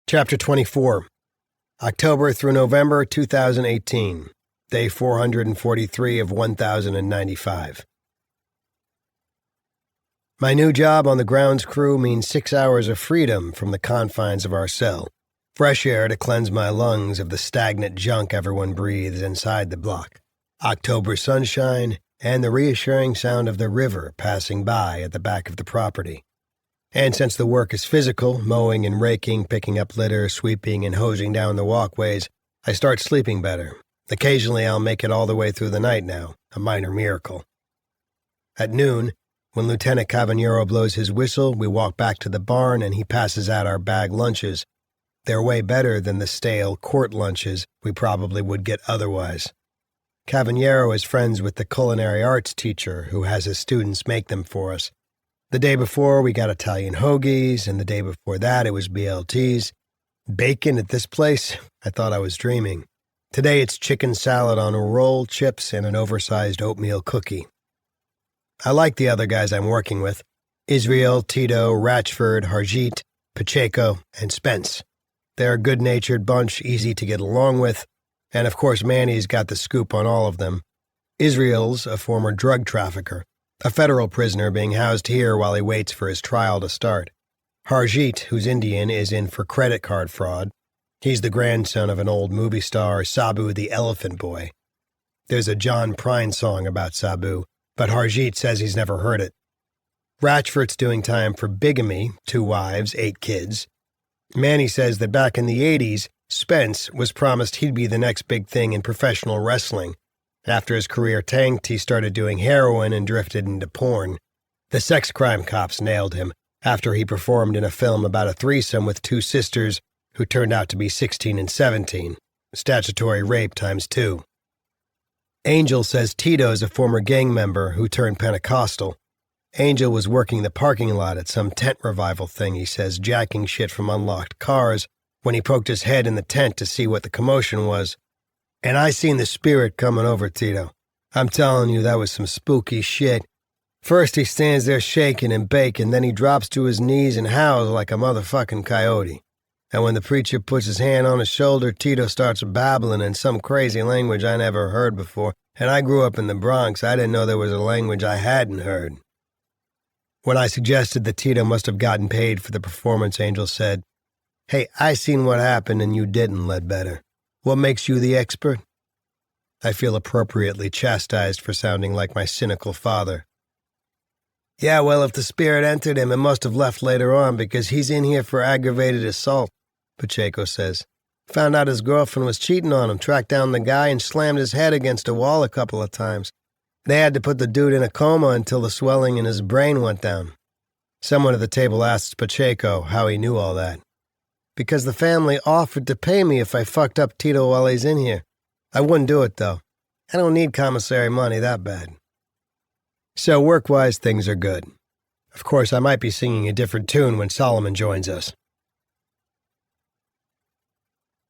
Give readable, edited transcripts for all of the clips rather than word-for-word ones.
Chapter 24, October through November 2018, Day 443 of 1095. My new job on the grounds crew means 6 hours of freedom from the confines of our cell, fresh air to cleanse my lungs of the stagnant junk everyone breathes inside the block, October sunshine, and the reassuring sound of the river passing by at the back of the property. And since the work is physical, mowing and raking, picking up litter, sweeping and hosing down the walkways, I start sleeping better. Occasionally I'll make it all the way through the night now, a minor miracle. At noon, when Lieutenant Cavaniero blows his whistle, we walk back to the barn and he passes out our bag lunches. They're way better than the stale court lunches we probably would get otherwise. Cavaniero is friends with the culinary arts teacher who has his students make them for us. The day before, we got Italian hoagies, and the day before that, it was BLTs. Bacon at this place? I thought I was dreaming. Today, it's chicken salad on a roll, chips, and an oversized oatmeal cookie. I like the other guys I'm working with. Israel, Tito, Ratchford, Harjit, Pacheco, and Spence. They're a good-natured bunch, easy to get along with, and of course Manny's got the scoop on all of them. Israel's a former drug trafficker, a federal prisoner being housed here while he waits for his trial to start. Harjit, who's Indian, is in for credit card fraud. He's the grandson of an old movie star, Sabu the Elephant Boy. There's a John Prine song about Sabu, but Harjit says he's never heard it. Ratchford's doing time for bigamy, 2 wives, 8 kids. Manny says that back in the 80s, Spence was promised he'd be the next big thing in professional wrestling. After his career tanked, he started doing heroin and drifted into porn. The sex crime cops nailed him after he performed in a film about a threesome with 2 sisters who turned out to be 16 and 17. Statutory rape times 2. Angel says Tito's a former gang member who turned Pentecostal. Angel was working the parking lot at some tent revival thing, he says, jacking shit from unlocked cars when he poked his head in the tent to see what the commotion was. And I seen the spirit coming over Tito. I'm telling you, that was some spooky shit. First he stands there shaking and baking, then he drops to his knees and howls like a motherfucking coyote. And when the preacher puts his hand on his shoulder, Tito starts babbling in some crazy language I never heard before. And I grew up in the Bronx. I didn't know there was a language I hadn't heard. When I suggested that Tito must have gotten paid for the performance, Angel said, "Hey, I seen what happened and you didn't, Ledbetter. What makes you the expert?" I feel appropriately chastised for sounding like my cynical father. "Yeah, well, if the spirit entered him, it must have left later on because he's in here for aggravated assault," Pacheco says. "Found out his girlfriend was cheating on him, tracked down the guy, and slammed his head against a wall a couple of times. They had to put the dude in a coma until the swelling in his brain went down." Someone at the table asks Pacheco how he knew all that. "Because the family offered to pay me if I fucked up Tito while he's in here. I wouldn't do it, though. I don't need commissary money that bad." So work-wise, things are good. Of course, I might be singing a different tune when Solomon joins us.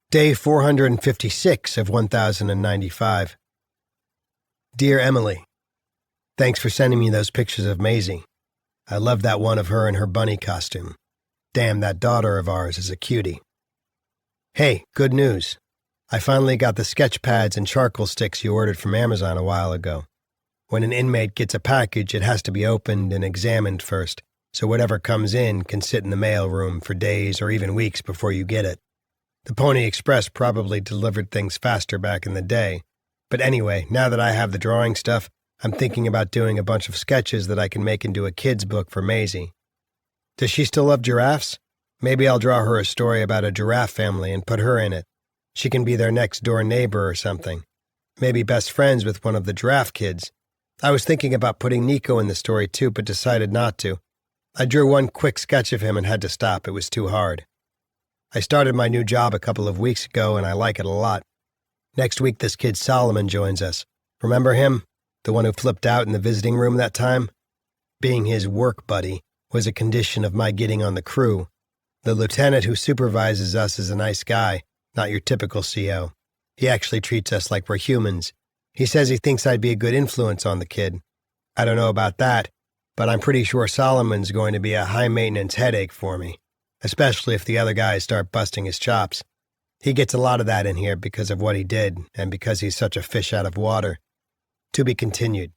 Day 456 of 1095. Dear Emily, thanks for sending me those pictures of Maisie. I love that one of her in her bunny costume. Damn, that daughter of ours is a cutie. Hey, good news. I finally got the sketch pads and charcoal sticks you ordered from Amazon a while ago. When an inmate gets a package, it has to be opened and examined first, so whatever comes in can sit in the mail room for days or even weeks before you get it. The Pony Express probably delivered things faster back in the day. But anyway, now that I have the drawing stuff, I'm thinking about doing a bunch of sketches that I can make into a kid's book for Maisie. Does she still love giraffes? Maybe I'll draw her a story about a giraffe family and put her in it. She can be their next-door neighbor or something. Maybe best friends with one of the giraffe kids. I was thinking about putting Nico in the story too, but decided not to. I drew one quick sketch of him and had to stop. It was too hard. I started my new job a couple of weeks ago, and I like it a lot. Next week, this kid Solomon joins us. Remember him? The one who flipped out in the visiting room that time? Being his work buddy was a condition of my getting on the crew. The lieutenant who supervises us is a nice guy, not your typical CO. He actually treats us like we're humans. He says he thinks I'd be a good influence on the kid. I don't know about that, but I'm pretty sure Solomon's going to be a high-maintenance headache for me. especially if the other guys start busting his chops. He gets a lot of that in here because of what he did and because he's such a fish out of water. To be continued.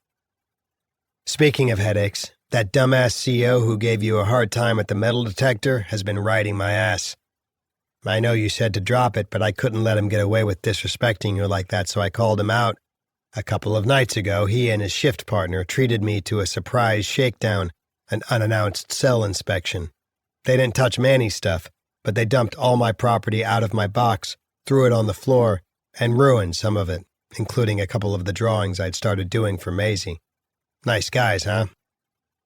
Speaking of headaches, that dumbass CO who gave you a hard time at the metal detector has been riding my ass. I know you said to drop it, but I couldn't let him get away with disrespecting you like that, so I called him out. A couple of nights ago, he and his shift partner treated me to a surprise shakedown, an unannounced cell inspection. They didn't touch Manny's stuff, but they dumped all my property out of my box, threw it on the floor, and ruined some of it, including a couple of the drawings I'd started doing for Maisie. Nice guys, huh?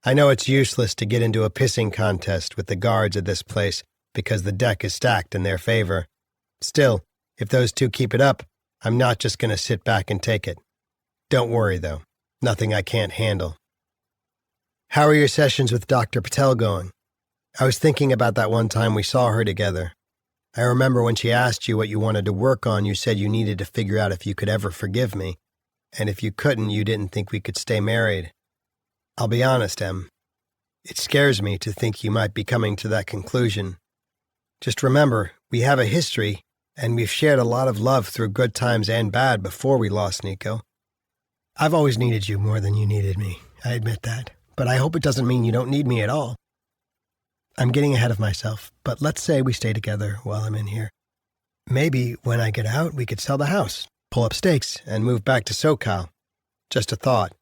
I know it's useless to get into a pissing contest with the guards at this place because the deck is stacked in their favor. Still, if those two keep it up, I'm not just going to sit back and take it. Don't worry, though. Nothing I can't handle. How are your sessions with Dr. Patel going? I was thinking about that one time we saw her together. I remember when she asked you what you wanted to work on, you said you needed to figure out if you could ever forgive me, and if you couldn't, you didn't think we could stay married. I'll be honest, Em. It scares me to think you might be coming to that conclusion. Just remember, we have a history, and we've shared a lot of love through good times and bad before we lost Nico. I've always needed you more than you needed me, I admit that, but I hope it doesn't mean you don't need me at all. I'm getting ahead of myself, but let's say we stay together while I'm in here. Maybe when I get out, we could sell the house, pull up stakes, and move back to SoCal. Just a thought.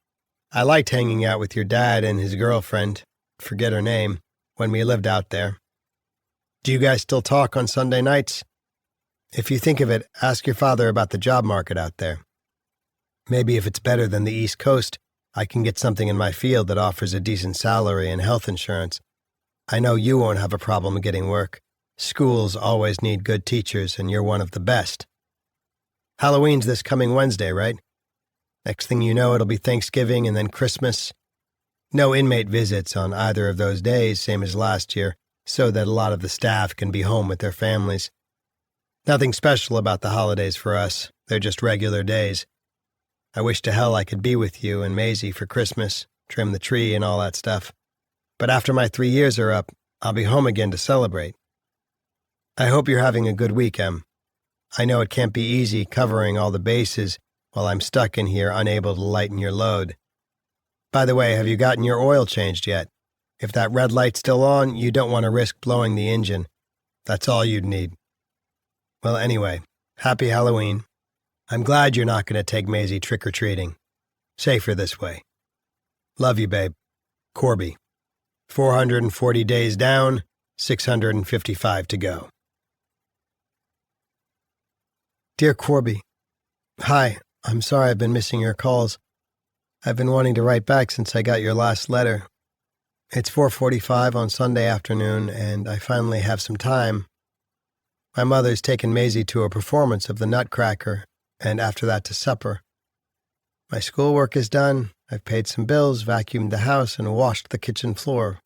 I liked hanging out with your dad and his girlfriend, forget her name, when we lived out there. Do you guys still talk on Sunday nights? If you think of it, ask your father about the job market out there. Maybe if it's better than the East Coast, I can get something in my field that offers a decent salary and health insurance. I know you won't have a problem getting work. Schools always need good teachers, and you're one of the best. Halloween's this coming Wednesday, right? Next thing you know, it'll be Thanksgiving and then Christmas. No inmate visits on either of those days, same as last year, so that a lot of the staff can be home with their families. Nothing special about the holidays for us. They're just regular days. I wish to hell I could be with you and Maisie for Christmas, trim the tree and all that stuff. But after my 3 years are up, I'll be home again to celebrate. I hope you're having a good week, Em. I know it can't be easy covering all the bases while I'm stuck in here unable to lighten your load. By the way, have you gotten your oil changed yet? If that red light's still on, you don't want to risk blowing the engine. That's all you'd need. Well, anyway, happy Halloween. I'm glad you're not going to take Maisie trick-or-treating. Safer this way. Love you, babe. Corby. 440 days down, 655 to go. Dear Corby, hi, I'm sorry I've been missing your calls. I've been wanting to write back since I got your last letter. It's 4:45 on Sunday afternoon, and I finally have some time. My mother's taken Maisie to a performance of the Nutcracker, and after that to supper. My schoolwork is done. I've paid some bills, vacuumed the house, and washed the kitchen floor.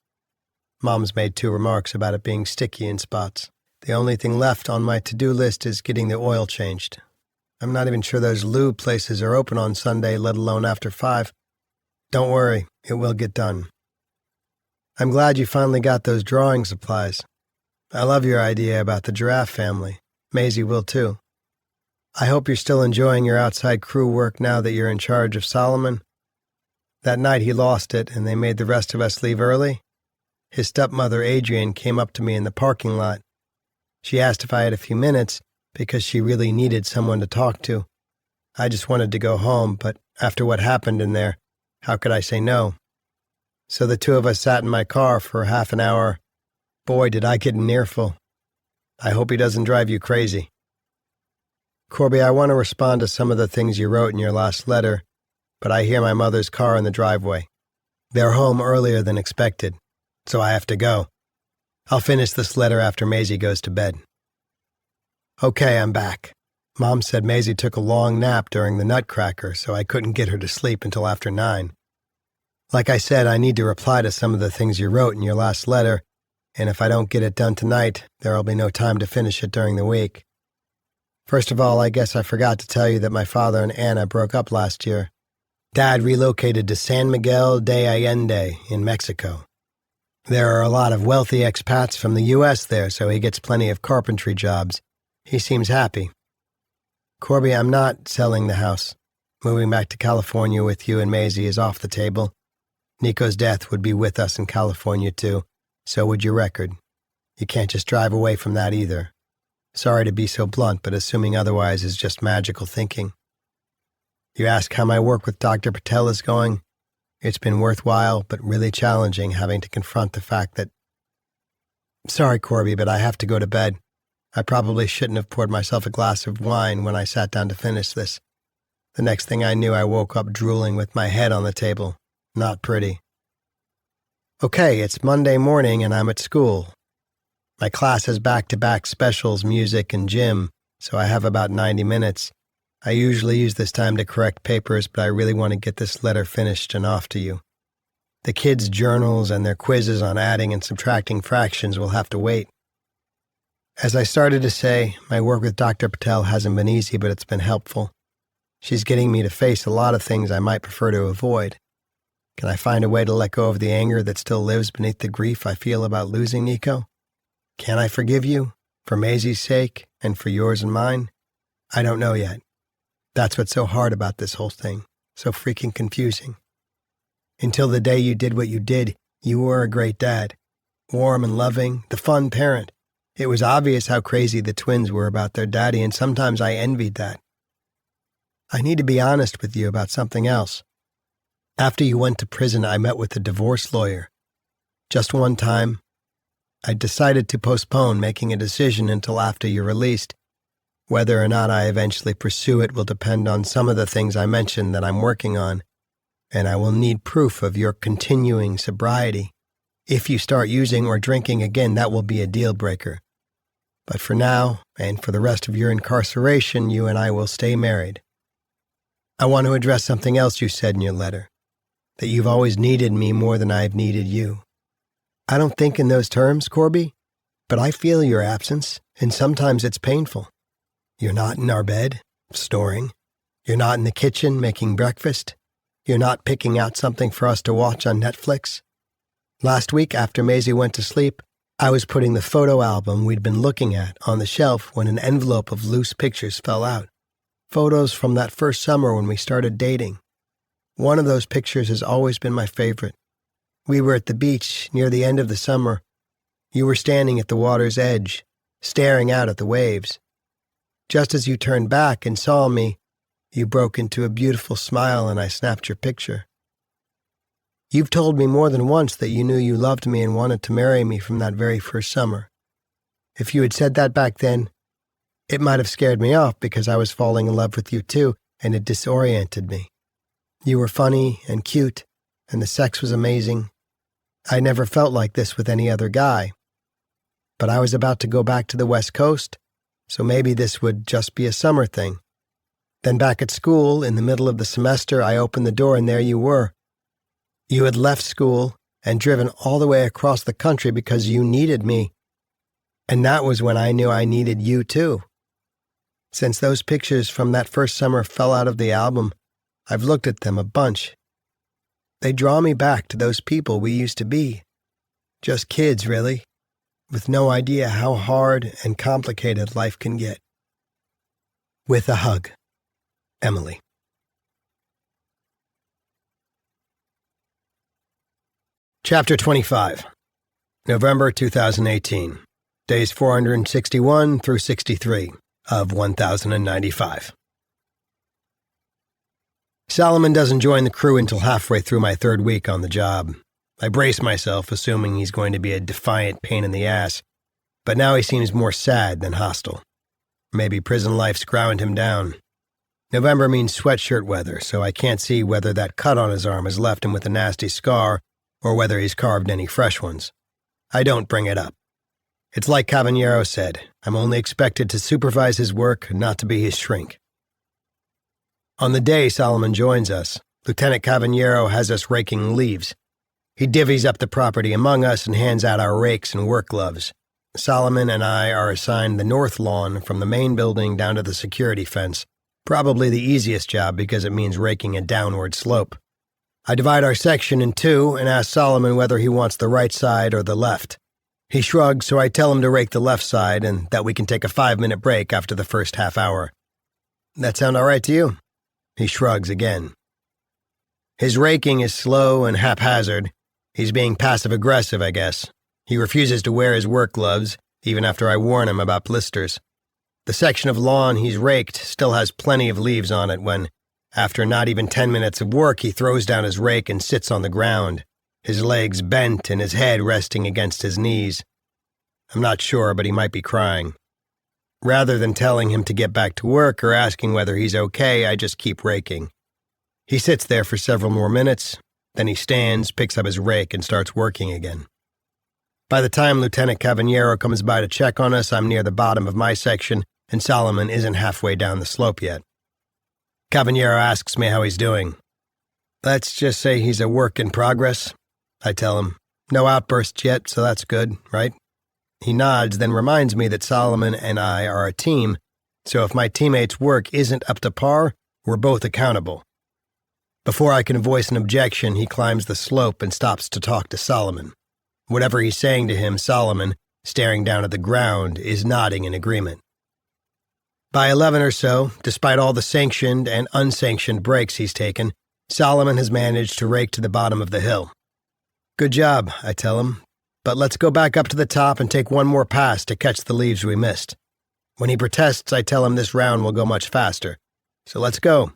Mom's made 2 remarks about it being sticky in spots. The only thing left on my to-do list is getting the oil changed. I'm not even sure those lube places are open on Sunday, let alone after 5. Don't worry, it will get done. I'm glad you finally got those drawing supplies. I love your idea about the giraffe family. Maisie will too. I hope you're still enjoying your outside crew work now that you're in charge of Solomon. That night he lost it and they made the rest of us leave early. His stepmother, Adrian, came up to me in the parking lot. She asked if I had a few minutes because she really needed someone to talk to. I just wanted to go home, but after what happened in there, how could I say no? So the 2 of us sat in my car for half an hour. Boy, did I get an earful. I hope he doesn't drive you crazy. Corby, I want to respond to some of the things you wrote in your last letter, but I hear my mother's car in the driveway. They're home earlier than expected, so I have to go. I'll finish this letter after Maisie goes to bed. Okay, I'm back. Mom said Maisie took a long nap during the Nutcracker, so I couldn't get her to sleep until after 9. Like I said, I need to reply to some of the things you wrote in your last letter, and if I don't get it done tonight, there'll be no time to finish it during the week. First of all, I guess I forgot to tell you that my father and Anna broke up last year. Dad relocated to San Miguel de Allende in Mexico. There are a lot of wealthy expats from the U.S. there, so he gets plenty of carpentry jobs. He seems happy. Corby, I'm not selling the house. Moving back to California with you and Maisie is off the table. Nico's death would be with us in California, too. So would your record. You can't just drive away from that either. Sorry to be so blunt, but assuming otherwise is just magical thinking. You ask how my work with Dr. Patel is going? It's been worthwhile, but really challenging having to confront the fact that... Sorry, Corby, but I have to go to bed. I probably shouldn't have poured myself a glass of wine when I sat down to finish this. The next thing I knew, I woke up drooling with my head on the table. Not pretty. Okay, it's Monday morning and I'm at school. My class has back-to-back specials, music, and gym, so I have about 90 minutes. I usually use this time to correct papers, but I really want to get this letter finished and off to you. The kids' journals and their quizzes on adding and subtracting fractions will have to wait. As I started to say, my work with Dr. Patel hasn't been easy, but it's been helpful. She's getting me to face a lot of things I might prefer to avoid. Can I find a way to let go of the anger that still lives beneath the grief I feel about losing Nico? Can I forgive you, for Maisie's sake, and for yours and mine? I don't know yet. That's what's so hard about this whole thing, so freaking confusing. Until the day you did what you did, you were a great dad. Warm and loving, the fun parent. It was obvious how crazy the twins were about their daddy, and sometimes I envied that. I need to be honest with you about something else. After you went to prison, I met with a divorce lawyer. Just one time, I decided to postpone making a decision until after you're released. Whether or not I eventually pursue it will depend on some of the things I mentioned that I'm working on, and I will need proof of your continuing sobriety. If you start using or drinking again, that will be a deal breaker. But for now, and for the rest of your incarceration, you and I will stay married. I want to address something else you said in your letter, that you've always needed me more than I've needed you. I don't think in those terms, Corby, but I feel your absence, and sometimes it's painful. You're not in our bed, snoring. You're not in the kitchen making breakfast. You're not picking out something for us to watch on Netflix. Last week, after Maisie went to sleep, I was putting the photo album we'd been looking at on the shelf when an envelope of loose pictures fell out. Photos from that first summer when we started dating. One of those pictures has always been my favorite. We were at the beach near the end of the summer. You were standing at the water's edge, staring out at the waves. Just as you turned back and saw me, you broke into a beautiful smile and I snapped your picture. You've told me more than once that you knew you loved me and wanted to marry me from that very first summer. If you had said that back then, it might have scared me off because I was falling in love with you too, and it disoriented me. You were funny and cute, and the sex was amazing. I never felt like this with any other guy. But I was about to go back to the West Coast, so maybe this would just be a summer thing. Then back at school, in the middle of the semester, I opened the door and there you were. You had left school and driven all the way across the country because you needed me. And that was when I knew I needed you too. Since those pictures from that first summer fell out of the album, I've looked at them a bunch. They draw me back to those people we used to be. Just kids, really, with no idea how hard and complicated life can get. With a hug, Emily. Chapter 25, November 2018, days 461 through 63 of 1095. Solomon doesn't join the crew until halfway through my third week on the job. I brace myself, assuming he's going to be a defiant pain in the ass, but now he seems more sad than hostile. Maybe prison life's ground him down. November means sweatshirt weather, so I can't see whether that cut on his arm has left him with a nasty scar or whether he's carved any fresh ones. I don't bring it up. It's like Cavaniero said, I'm only expected to supervise his work, not to be his shrink. On the day Solomon joins us, Lieutenant Cavaniero has us raking leaves. He divvies up the property among us and hands out our rakes and work gloves. Solomon and I are assigned the north lawn from the main building down to the security fence, probably the easiest job because it means raking a downward slope. I divide our section in two and ask Solomon whether he wants the right side or the left. He shrugs, so I tell him to rake the left side and that we can take a 5-minute break after the first half hour. That sound all right to you? He shrugs again. His raking is slow and haphazard. He's being passive-aggressive, I guess. He refuses to wear his work gloves, even after I warn him about blisters. The section of lawn he's raked still has plenty of leaves on it when, after not even 10 minutes of work, he throws down his rake and sits on the ground, his legs bent and his head resting against his knees. I'm not sure, but he might be crying. Rather than telling him to get back to work or asking whether he's okay, I just keep raking. He sits there for several more minutes, then he stands, picks up his rake, and starts working again. By the time Lieutenant Cavaniero comes by to check on us, I'm near the bottom of my section, and Solomon isn't halfway down the slope yet. Cavaniero asks me how he's doing. Let's just say he's a work in progress, I tell him. No outbursts yet, so that's good, right? He nods, then reminds me that Solomon and I are a team, so if my teammate's work isn't up to par, we're both accountable. Before I can voice an objection, he climbs the slope and stops to talk to Solomon. Whatever he's saying to him, Solomon, staring down at the ground, is nodding in agreement. By 11 or so, despite all the sanctioned and unsanctioned breaks he's taken, Solomon has managed to rake to the bottom of the hill. Good job, I tell him, but let's go back up to the top and take one more pass to catch the leaves we missed. When he protests, I tell him this round will go much faster. So let's go.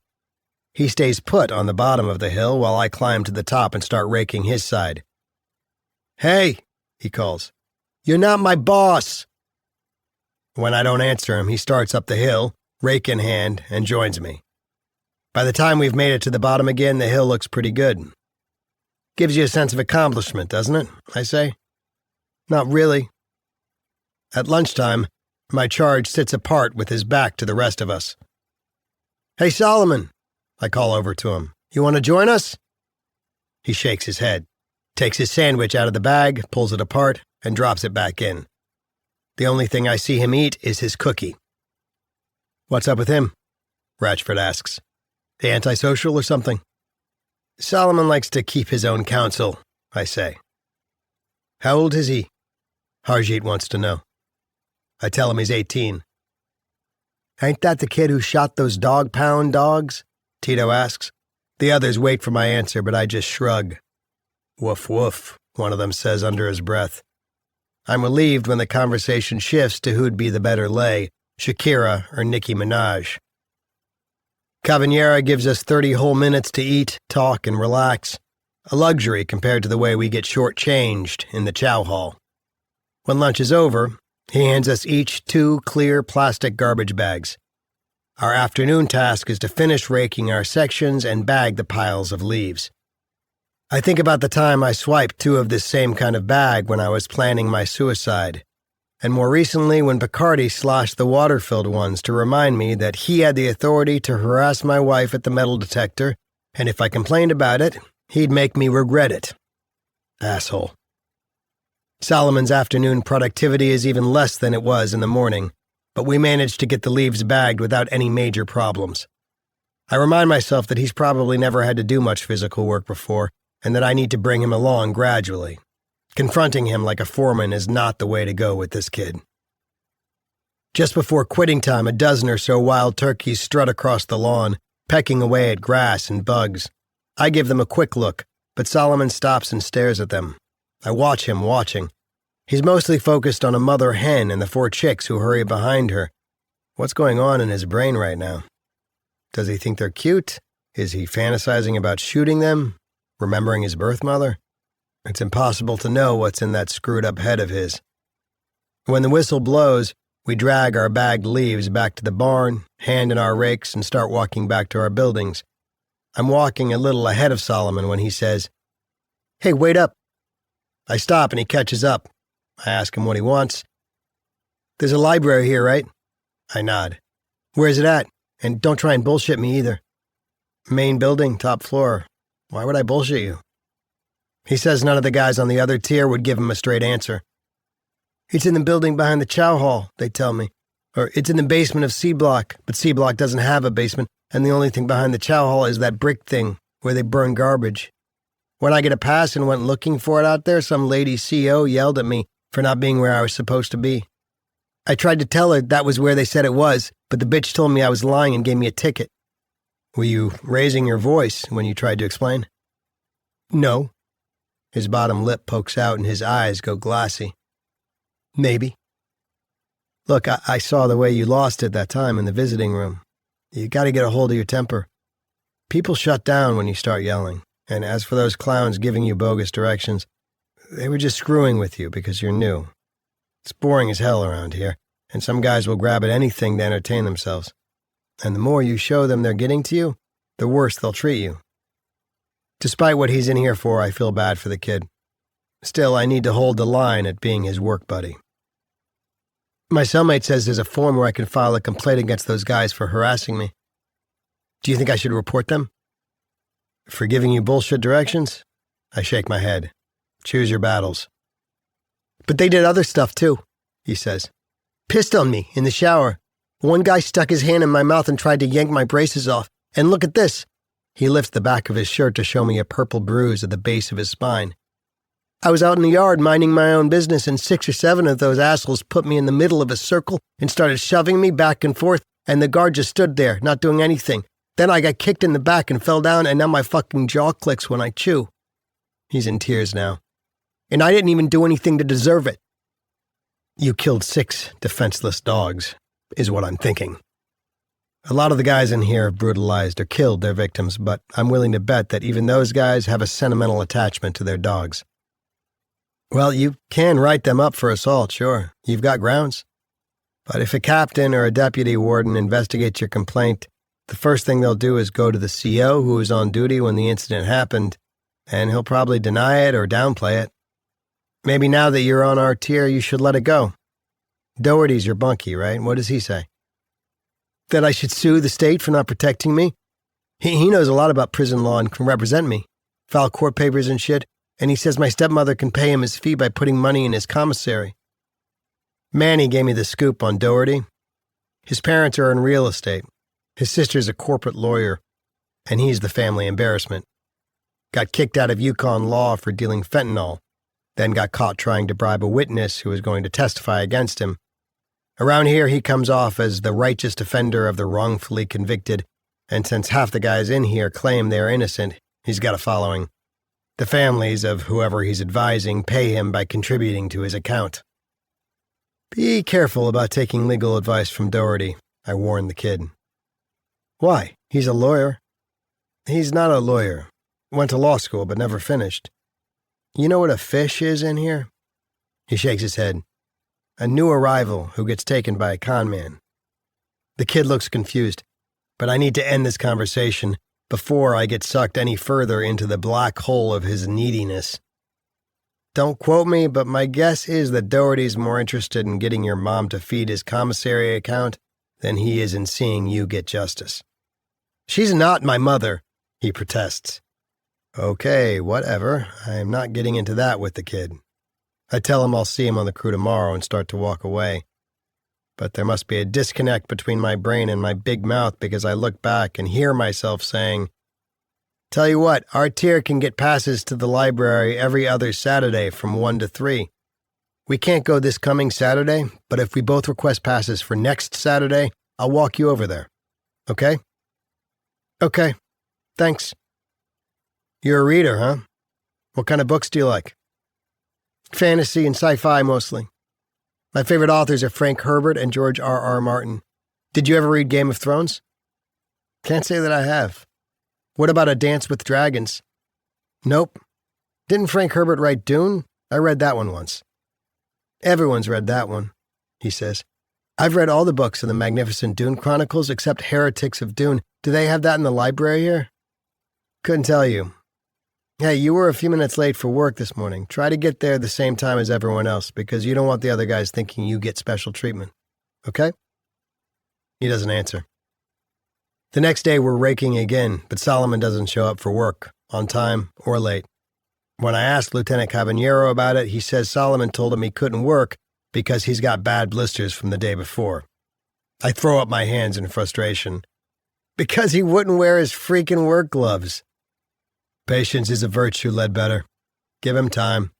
He stays put on the bottom of the hill while I climb to the top and start raking his side. Hey, he calls. You're not my boss. When I don't answer him, he starts up the hill, rake in hand, and joins me. By the time we've made it to the bottom again, the hill looks pretty good. Gives you a sense of accomplishment, doesn't it? I say. Not really. At lunchtime, my charge sits apart with his back to the rest of us. Hey, Solomon, I call over to him. You want to join us? He shakes his head, takes his sandwich out of the bag, pulls it apart, and drops it back in. The only thing I see him eat is his cookie. What's up with him? Ratchford asks. Antisocial or something? Solomon likes to keep his own counsel, I say. How old is he? Harjeet wants to know. I tell him he's 18. Ain't that the kid who shot those dog-pound dogs? Tito asks. The others wait for my answer, but I just shrug. Woof woof, one of them says under his breath. I'm relieved when the conversation shifts to who'd be the better lay, Shakira or Nicki Minaj. Cavaniera gives us 30 whole minutes to eat, talk, and relax, a luxury compared to the way we get short-changed in the chow hall. When lunch is over, he hands us each 2 clear plastic garbage bags. Our afternoon task is to finish raking our sections and bag the piles of leaves. I think about the time I swiped 2 of this same kind of bag when I was planning my suicide, and more recently when Bacardi sloshed the water-filled ones to remind me that he had the authority to harass my wife at the metal detector, and if I complained about it, he'd make me regret it. Asshole. Solomon's afternoon productivity is even less than it was in the morning, but we managed to get the leaves bagged without any major problems. I remind myself that he's probably never had to do much physical work before, and that I need to bring him along gradually. Confronting him like a foreman is not the way to go with this kid. Just before quitting time, a dozen or so wild turkeys strut across the lawn, pecking away at grass and bugs. I give them a quick look, but Solomon stops and stares at them. I watch him watching. He's mostly focused on a mother hen and the 4 chicks who hurry behind her. What's going on in his brain right now? Does he think they're cute? Is he fantasizing about shooting them? Remembering his birth mother? It's impossible to know what's in that screwed-up head of his. When the whistle blows, we drag our bagged leaves back to the barn, hand in our rakes, and start walking back to our buildings. I'm walking a little ahead of Solomon when he says, "Hey, wait up." I stop and he catches up. I ask him what he wants. "There's a library here, right?" I nod. "Where's it at? And don't try and bullshit me either." "Main building, top floor. Why would I bullshit you?" He says none of the guys on the other tier would give him a straight answer. "It's in the building behind the chow hall," they tell me. Or, "It's in the basement of C Block, but C Block doesn't have a basement, and the only thing behind the chow hall is that brick thing where they burn garbage. When I get a pass and went looking for it out there, some lady CO yelled at me for not being where I was supposed to be. I tried to tell her that was where they said it was, but the bitch told me I was lying and gave me a ticket. Were you raising your voice when you tried to explain? No. His bottom lip pokes out and his eyes go glassy. Maybe. Look, I saw the way you lost it that time in the visiting room. You gotta get a hold of your temper. People shut down when you start yelling. And as for those clowns giving you bogus directions, they were just screwing with you because you're new. It's boring as hell around here, and some guys will grab at anything to entertain themselves. And the more you show them they're getting to you, the worse they'll treat you. Despite what he's in here for, I feel bad for the kid. Still, I need to hold the line at being his work buddy. My cellmate says there's a form where I can file a complaint against those guys for harassing me. Do you think I should report them? For giving you bullshit directions? I shake my head. Choose your battles. But they did other stuff too, he says. Pissed on me in the shower. One guy stuck his hand in my mouth and tried to yank my braces off. And look at this. He lifts the back of his shirt to show me a purple bruise at the base of his spine. I was out in the yard minding my own business, and 6 or 7 of those assholes put me in the middle of a circle and started shoving me back and forth, and the guard just stood there, not doing anything. Then I got kicked in the back and fell down, and now my fucking jaw clicks when I chew. He's in tears now. And I didn't even do anything to deserve it. You killed 6 defenseless dogs, is what I'm thinking. A lot of the guys in here have brutalized or killed their victims, but I'm willing to bet that even those guys have a sentimental attachment to their dogs. Well, you can write them up for assault, sure. You've got grounds. But if a captain or a deputy warden investigates your complaint, the first thing they'll do is go to the CO who was on duty when the incident happened, and he'll probably deny it or downplay it. Maybe now that you're on our tier, you should let it go. Doherty's your bunkie, right? What does he say? That I should sue the state for not protecting me? He knows a lot about prison law and can represent me. File court papers and shit, and he says my stepmother can pay him his fee by putting money in his commissary. Manny gave me the scoop on Doherty. His parents are in real estate. His sister's a corporate lawyer, and he's the family embarrassment. Got kicked out of Yukon law for dealing fentanyl, then got caught trying to bribe a witness who was going to testify against him. Around here, he comes off as the righteous defender of the wrongfully convicted, and since half the guys in here claim they're innocent, he's got a following. The families of whoever he's advising pay him by contributing to his account. Be careful about taking legal advice from Doherty, I warn the kid. Why? He's a lawyer. He's not a lawyer. Went to law school, but never finished. You know what a fish is in here? He shakes his head. A new arrival who gets taken by a con man. The kid looks confused, but I need to end this conversation before I get sucked any further into the black hole of his neediness. Don't quote me, but my guess is that Doherty's more interested in getting your mom to feed his commissary account than he is in seeing you get justice. She's not my mother, he protests. Okay, whatever. I am not getting into that with the kid. I tell him I'll see him on the crew tomorrow and start to walk away. But there must be a disconnect between my brain and my big mouth because I look back and hear myself saying, Tell you what, our tier can get passes to the library every other Saturday from 1 to 3. We can't go this coming Saturday, but if we both request passes for next Saturday, I'll walk you over there. Okay? Okay. Thanks. You're a reader, huh? What kind of books do you like? Fantasy and sci-fi mostly. My favorite authors are Frank Herbert and George R.R. Martin. Did you ever read Game of Thrones? Can't say that I have. What about A Dance with Dragons? Nope. Didn't Frank Herbert write Dune? I read that one once. Everyone's read that one, he says. I've read all the books in the Magnificent Dune Chronicles except Heretics of Dune. Do they have that in the library here? Couldn't tell you. Hey, you were a few minutes late for work this morning. Try to get there the same time as everyone else because you don't want the other guys thinking you get special treatment. Okay? He doesn't answer. The next day we're raking again, but Solomon doesn't show up for work, on time or late. When I asked Lieutenant Caballero about it, he says Solomon told him he couldn't work because he's got bad blisters from the day before. I throw up my hands in frustration. Because he wouldn't wear his freaking work gloves. Patience is a virtue, Ledbetter. Give him time.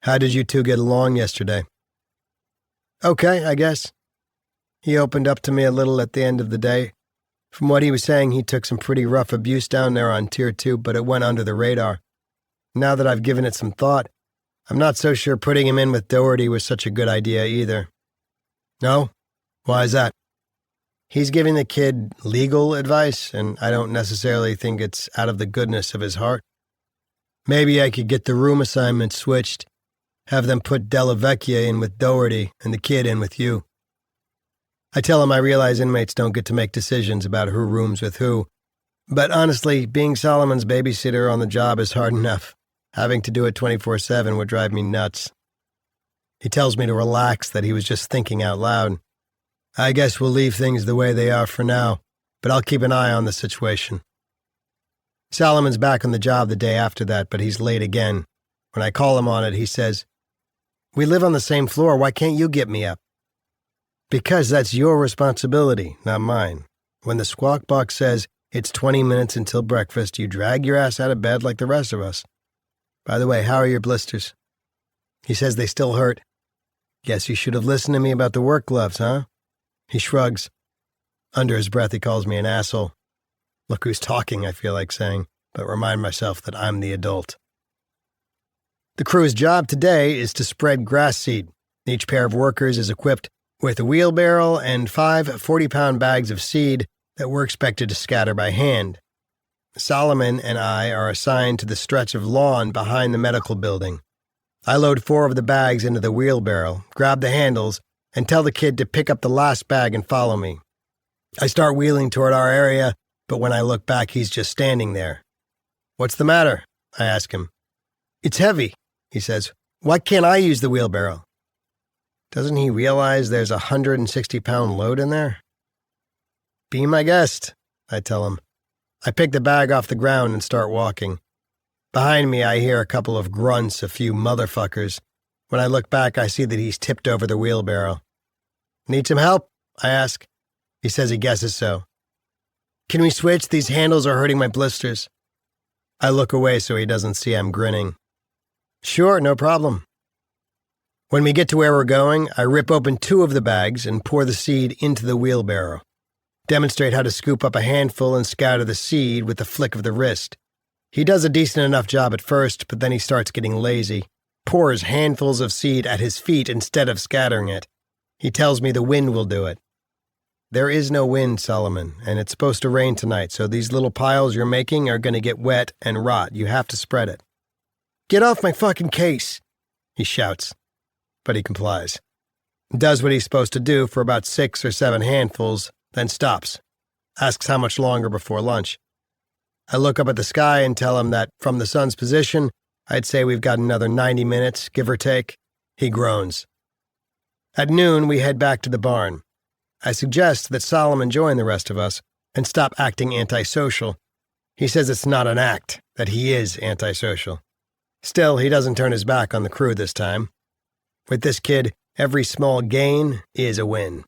How did you two get along yesterday? Okay, I guess. He opened up to me a little at the end of the day. From what he was saying, he took some pretty rough abuse down there on Tier 2, but it went under the radar. Now that I've given it some thought, I'm not so sure putting him in with Doherty was such a good idea either. No? Why is that? He's giving the kid legal advice, and I don't necessarily think it's out of the goodness of his heart. Maybe I could get the room assignment switched, have them put Della Vecchia in with Doherty and the kid in with you. I tell him I realize inmates don't get to make decisions about who rooms with who, but honestly, being Solomon's babysitter on the job is hard enough. Having to do it 24/7 would drive me nuts. He tells me to relax, that he was just thinking out loud. I guess we'll leave things the way they are for now, but I'll keep an eye on the situation. Solomon's back on the job the day after that, but he's late again. When I call him on it, he says, "We live on the same floor, why can't you get me up?" Because that's your responsibility, not mine. When the squawk box says it's 20 minutes until breakfast, you drag your ass out of bed like the rest of us. By the way, how are your blisters? He says they still hurt. Guess you should have listened to me about the work gloves, huh? He shrugs. Under his breath, he calls me an asshole. Look who's talking, I feel like saying, but remind myself that I'm the adult. The crew's job today is to spread grass seed. Each pair of workers is equipped with a wheelbarrow and 5 40-pound bags of seed that we're expected to scatter by hand. Solomon and I are assigned to the stretch of lawn behind the medical building. I load 4 of the bags into the wheelbarrow, grab the handles, and tell the kid to pick up the last bag and follow me. I start wheeling toward our area, but when I look back, he's just standing there. What's the matter? I ask him. It's heavy, he says. Why can't I use the wheelbarrow? Doesn't he realize there's a 160-pound load in there? Be my guest, I tell him. I pick the bag off the ground and start walking. Behind me, I hear a couple of grunts, a few motherfuckers. When I look back, I see that he's tipped over the wheelbarrow. Need some help? I ask. He says he guesses so. Can we switch? These handles are hurting my blisters. I look away so he doesn't see I'm grinning. Sure, no problem. When we get to where we're going, I rip open 2 of the bags and pour the seed into the wheelbarrow. Demonstrate how to scoop up a handful and scatter the seed with a flick of the wrist. He does a decent enough job at first, but then he starts getting lazy. Pours handfuls of seed at his feet instead of scattering it. He tells me the wind will do it. There is no wind, Solomon, and it's supposed to rain tonight, so these little piles you're making are going to get wet and rot. You have to spread it. Get off my fucking case, he shouts, but he complies. Does what he's supposed to do for about 6 or 7 handfuls, then stops. Asks how much longer before lunch. I look up at the sky and tell him that from the sun's position, I'd say we've got another 90 minutes, give or take. He groans. At noon, we head back to the barn. I suggest that Solomon join the rest of us and stop acting antisocial. He says it's not an act, that he is antisocial. Still, he doesn't turn his back on the crew this time. With this kid, every small gain is a win.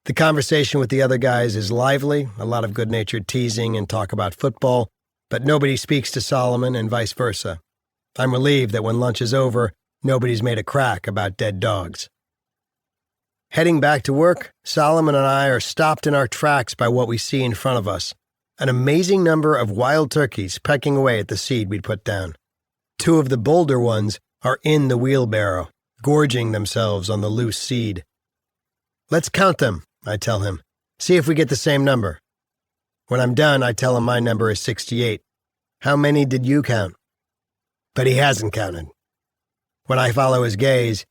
The conversation with the other guys is lively, a lot of good-natured teasing and talk about football, but nobody speaks to Solomon and vice versa. I'm relieved that when lunch is over, nobody's made a crack about dead dogs. Heading back to work, Solomon and I are stopped in our tracks by what we see in front of us. An amazing number of wild turkeys pecking away at the seed we'd put down. 2 of the bolder ones are in the wheelbarrow, gorging themselves on the loose seed. Let's count them, I tell him. See if we get the same number. When I'm done, I tell him my number is 68. How many did you count? But he hasn't counted. When I follow his gaze,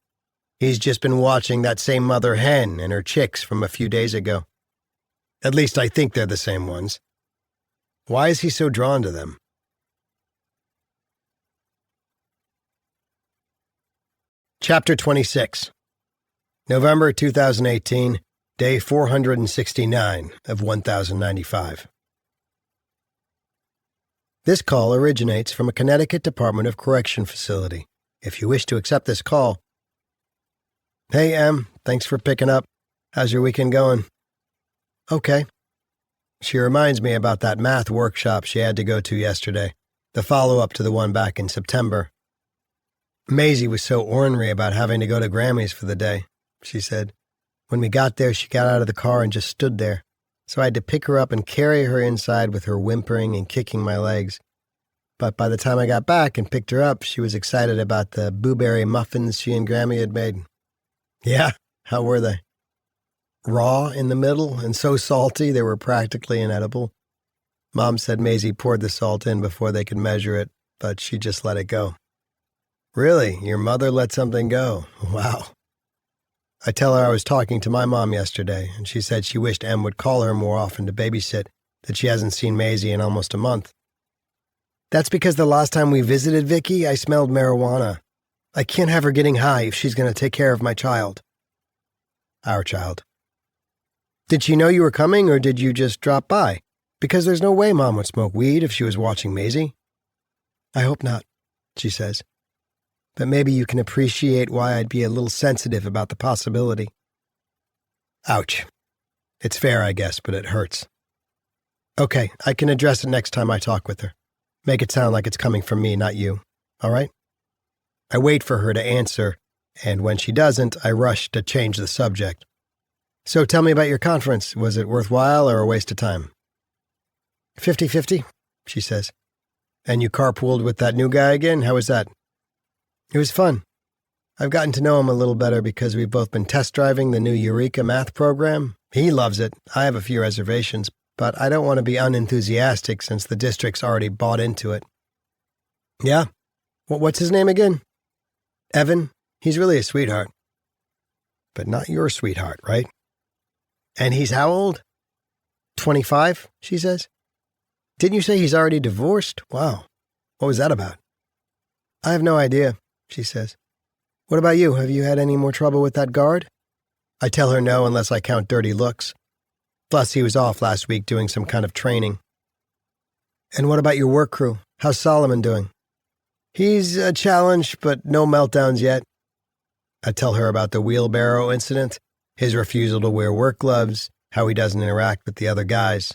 he's just been watching that same mother hen and her chicks from a few days ago. At least I think they're the same ones. Why is he so drawn to them? Chapter 26. November 2018, Day 469 of 1095. This call originates from a Connecticut Department of Correction facility. If you wish to accept this call... Hey, Em, thanks for picking up. How's your weekend going? Okay. She reminds me about that math workshop she had to go to yesterday. the follow-up to the one back in September. Maisie was so ornery about having to go to Grammy's for the day, she said. When we got there, she got out of the car and just stood there, so I had to pick her up and carry her inside with her whimpering and kicking my legs. But by the time I got back and picked her up, she was excited about the blueberry muffins she and Grammy had made. Yeah, how were they? Raw in the middle and so salty they were practically inedible. Mom said Maisie poured the salt in before they could measure it, but she just let it go. Really? Your mother let something go? Wow. I tell her I was talking to my mom yesterday, and she said she wished Em would call her more often to babysit, that she hasn't seen Maisie in almost a month. That's because the last time we visited Vicky, I smelled marijuana. I can't have her getting high if she's going to take care of my child. Our child. Did she know you were coming, or did you just drop by? Because there's no way Mom would smoke weed if she was watching Maisie. I hope not, she says. But maybe you can appreciate why I'd be a little sensitive about the possibility. Ouch. It's fair, I guess, but it hurts. Okay, I can address it next time I talk with her. Make it sound like it's coming from me, not you. All right? I wait for her to answer, and when she doesn't, I rush to change the subject. So tell me about your conference. Was it worthwhile or a waste of time? 50-50, she says. And you carpooled with that new guy again? How was that? It was fun. I've gotten to know him a little better because we've both been test driving the new Eureka math program. He loves it. I have a few reservations, but I don't want to be unenthusiastic since the district's already bought into it. Yeah? What's his name again? Evan. He's really a sweetheart. But not your sweetheart, right? And he's how old? 25, she says. Didn't you say he's already divorced? Wow. What was that about? I have no idea, she says. What about you? Have you had any more trouble with that guard? I tell her no unless I count dirty looks. Plus, he was off last week doing some kind of training. And what about your work crew? How's Solomon doing? He's a challenge, but no meltdowns yet. I tell her about the wheelbarrow incident, his refusal to wear work gloves, how he doesn't interact with the other guys.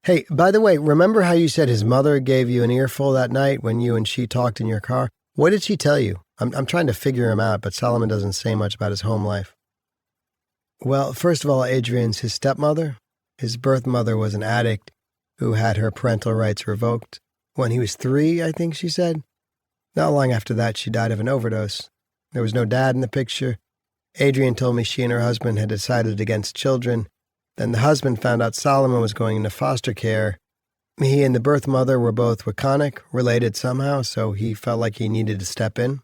Hey, by the way, remember how you said his mother gave you an earful that night when you and she talked in your car? What did she tell you? I'm trying to figure him out, but Solomon doesn't say much about his home life. Well, first of all, Adrian's his stepmother. His birth mother was an addict who had her parental rights revoked. When he was 3, I think she said. Not long after that, she died of an overdose. There was no dad in the picture. Adrian told me she and her husband had decided against children. Then the husband found out Solomon was going into foster care. He and the birth mother were both Wakonic, related somehow, so he felt like he needed to step in.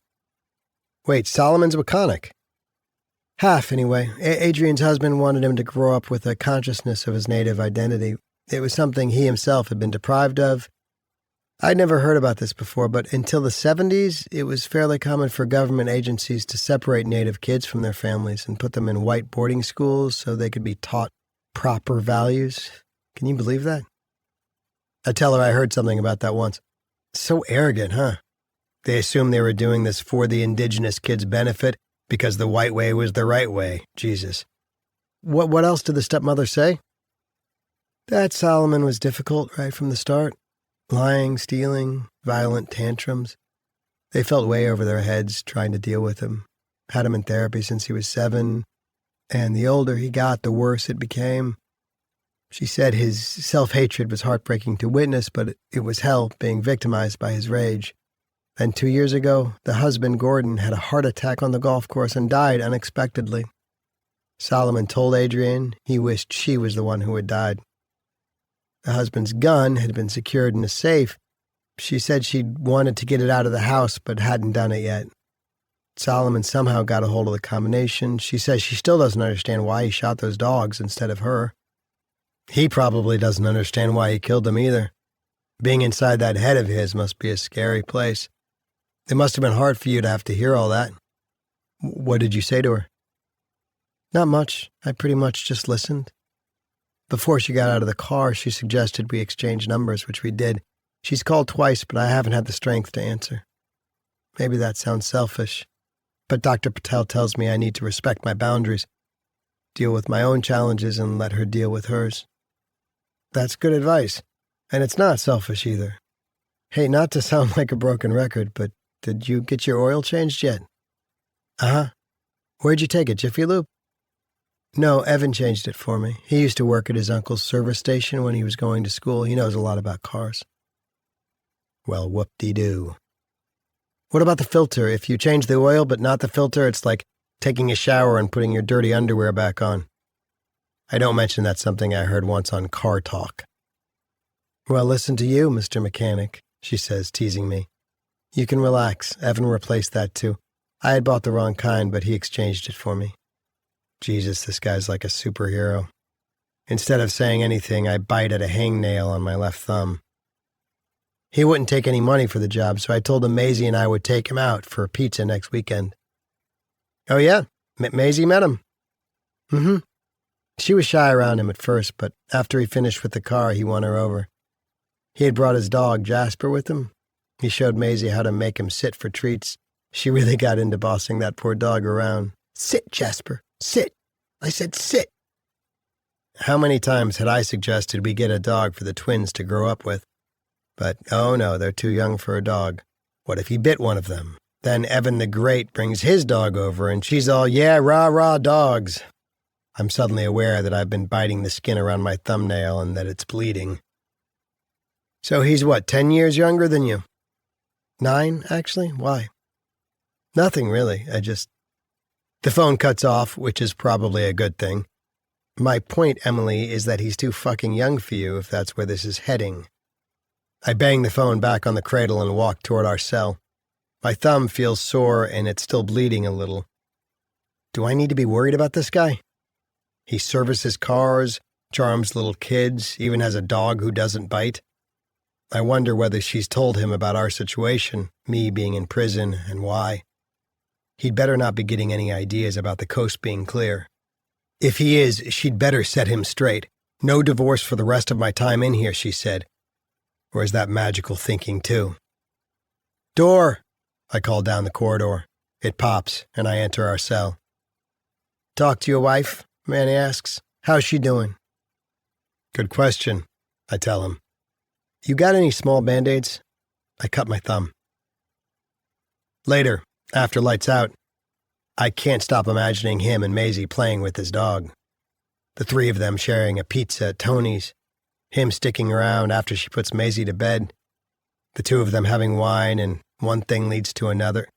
Wait, Solomon's Wakonic? Half, anyway. Adrian's husband wanted him to grow up with a consciousness of his native identity. It was something he himself had been deprived of. I'd never heard about this before, but until the 70s, it was fairly common for government agencies to separate native kids from their families and put them in white boarding schools so they could be taught proper values. Can you believe that? I tell her I heard something about that once. So arrogant, huh? They assumed they were doing this for the indigenous kids' benefit because the white way was the right way. Jesus. What else did the stepmother say? That Solomon was difficult right from the start. Lying, stealing, violent tantrums. They felt way over their heads trying to deal with him. Had him in therapy since he was 7, and the older he got, the worse it became. She said his self-hatred was heartbreaking to witness, but it was hell being victimized by his rage. Then 2 years ago, the husband, Gordon, had a heart attack on the golf course and died unexpectedly. Solomon told Adrian he wished she was the one who had died. The husband's gun had been secured in a safe. She said she'd wanted to get it out of the house, but hadn't done it yet. Solomon somehow got a hold of the combination. She says she still doesn't understand why he shot those dogs instead of her. He probably doesn't understand why he killed them either. Being inside that head of his must be a scary place. It must have been hard for you to have to hear all that. What did you say to her? Not much. I pretty much just listened. Before she got out of the car, she suggested we exchange numbers, which we did. She's called twice, but I haven't had the strength to answer. Maybe that sounds selfish, but Dr. Patel tells me I need to respect my boundaries, deal with my own challenges, and let her deal with hers. That's good advice, and it's not selfish either. Hey, not to sound like a broken record, but did you get your oil changed yet? Uh-huh. Where'd you take it, Jiffy Lube? No, Evan changed it for me. He used to work at his uncle's service station when he was going to school. He knows a lot about cars. Well, whoop-de-doo. What about the filter? If you change the oil but not the filter, it's like taking a shower and putting your dirty underwear back on. I don't mention that's something I heard once on Car Talk. Well, listen to you, Mr. Mechanic, she says, teasing me. You can relax. Evan replaced that too. I had bought the wrong kind, but he exchanged it for me. Jesus, this guy's like a superhero. Instead of saying anything, I bite at a hangnail on my left thumb. He wouldn't take any money for the job, so I told him Maisie and I would take him out for pizza next weekend. Oh yeah? Maisie met him? Mm-hmm. She was shy around him at first, but after he finished with the car, he won her over. He had brought his dog, Jasper, with him. He showed Maisie how to make him sit for treats. She really got into bossing that poor dog around. Sit, Jasper, sit. I said sit. How many times had I suggested we get a dog for the twins to grow up with? But, oh no, they're too young for a dog. What if he bit one of them? Then Evan the Great brings his dog over, and she's all, yeah, rah, dogs. I'm suddenly aware that I've been biting the skin around my thumbnail and that it's bleeding. So he's what, 10 years younger than you? 9, actually? Why? Nothing, really. The phone cuts off, which is probably a good thing. My point, Emily, is that he's too fucking young for you if that's where this is heading. I bang the phone back on the cradle and walk toward our cell. My thumb feels sore and it's still bleeding a little. Do I need to be worried about this guy? He services cars, charms little kids, even has a dog who doesn't bite. I wonder whether she's told him about our situation, me being in prison, and why. He'd better not be getting any ideas about the coast being clear. If he is, she'd better set him straight. No divorce for the rest of my time in here, she said. Or is that magical thinking, too? Door! I call down the corridor. It pops, and I enter our cell. Talk to your wife? Manny asks. How's she doing? Good question, I tell him. You got any small band-aids? I cut my thumb. Later, after lights out, I can't stop imagining him and Maisie playing with his dog. The three of them sharing a pizza at Tony's. Him sticking around after she puts Maisie to bed. The two of them having wine, and one thing leads to another.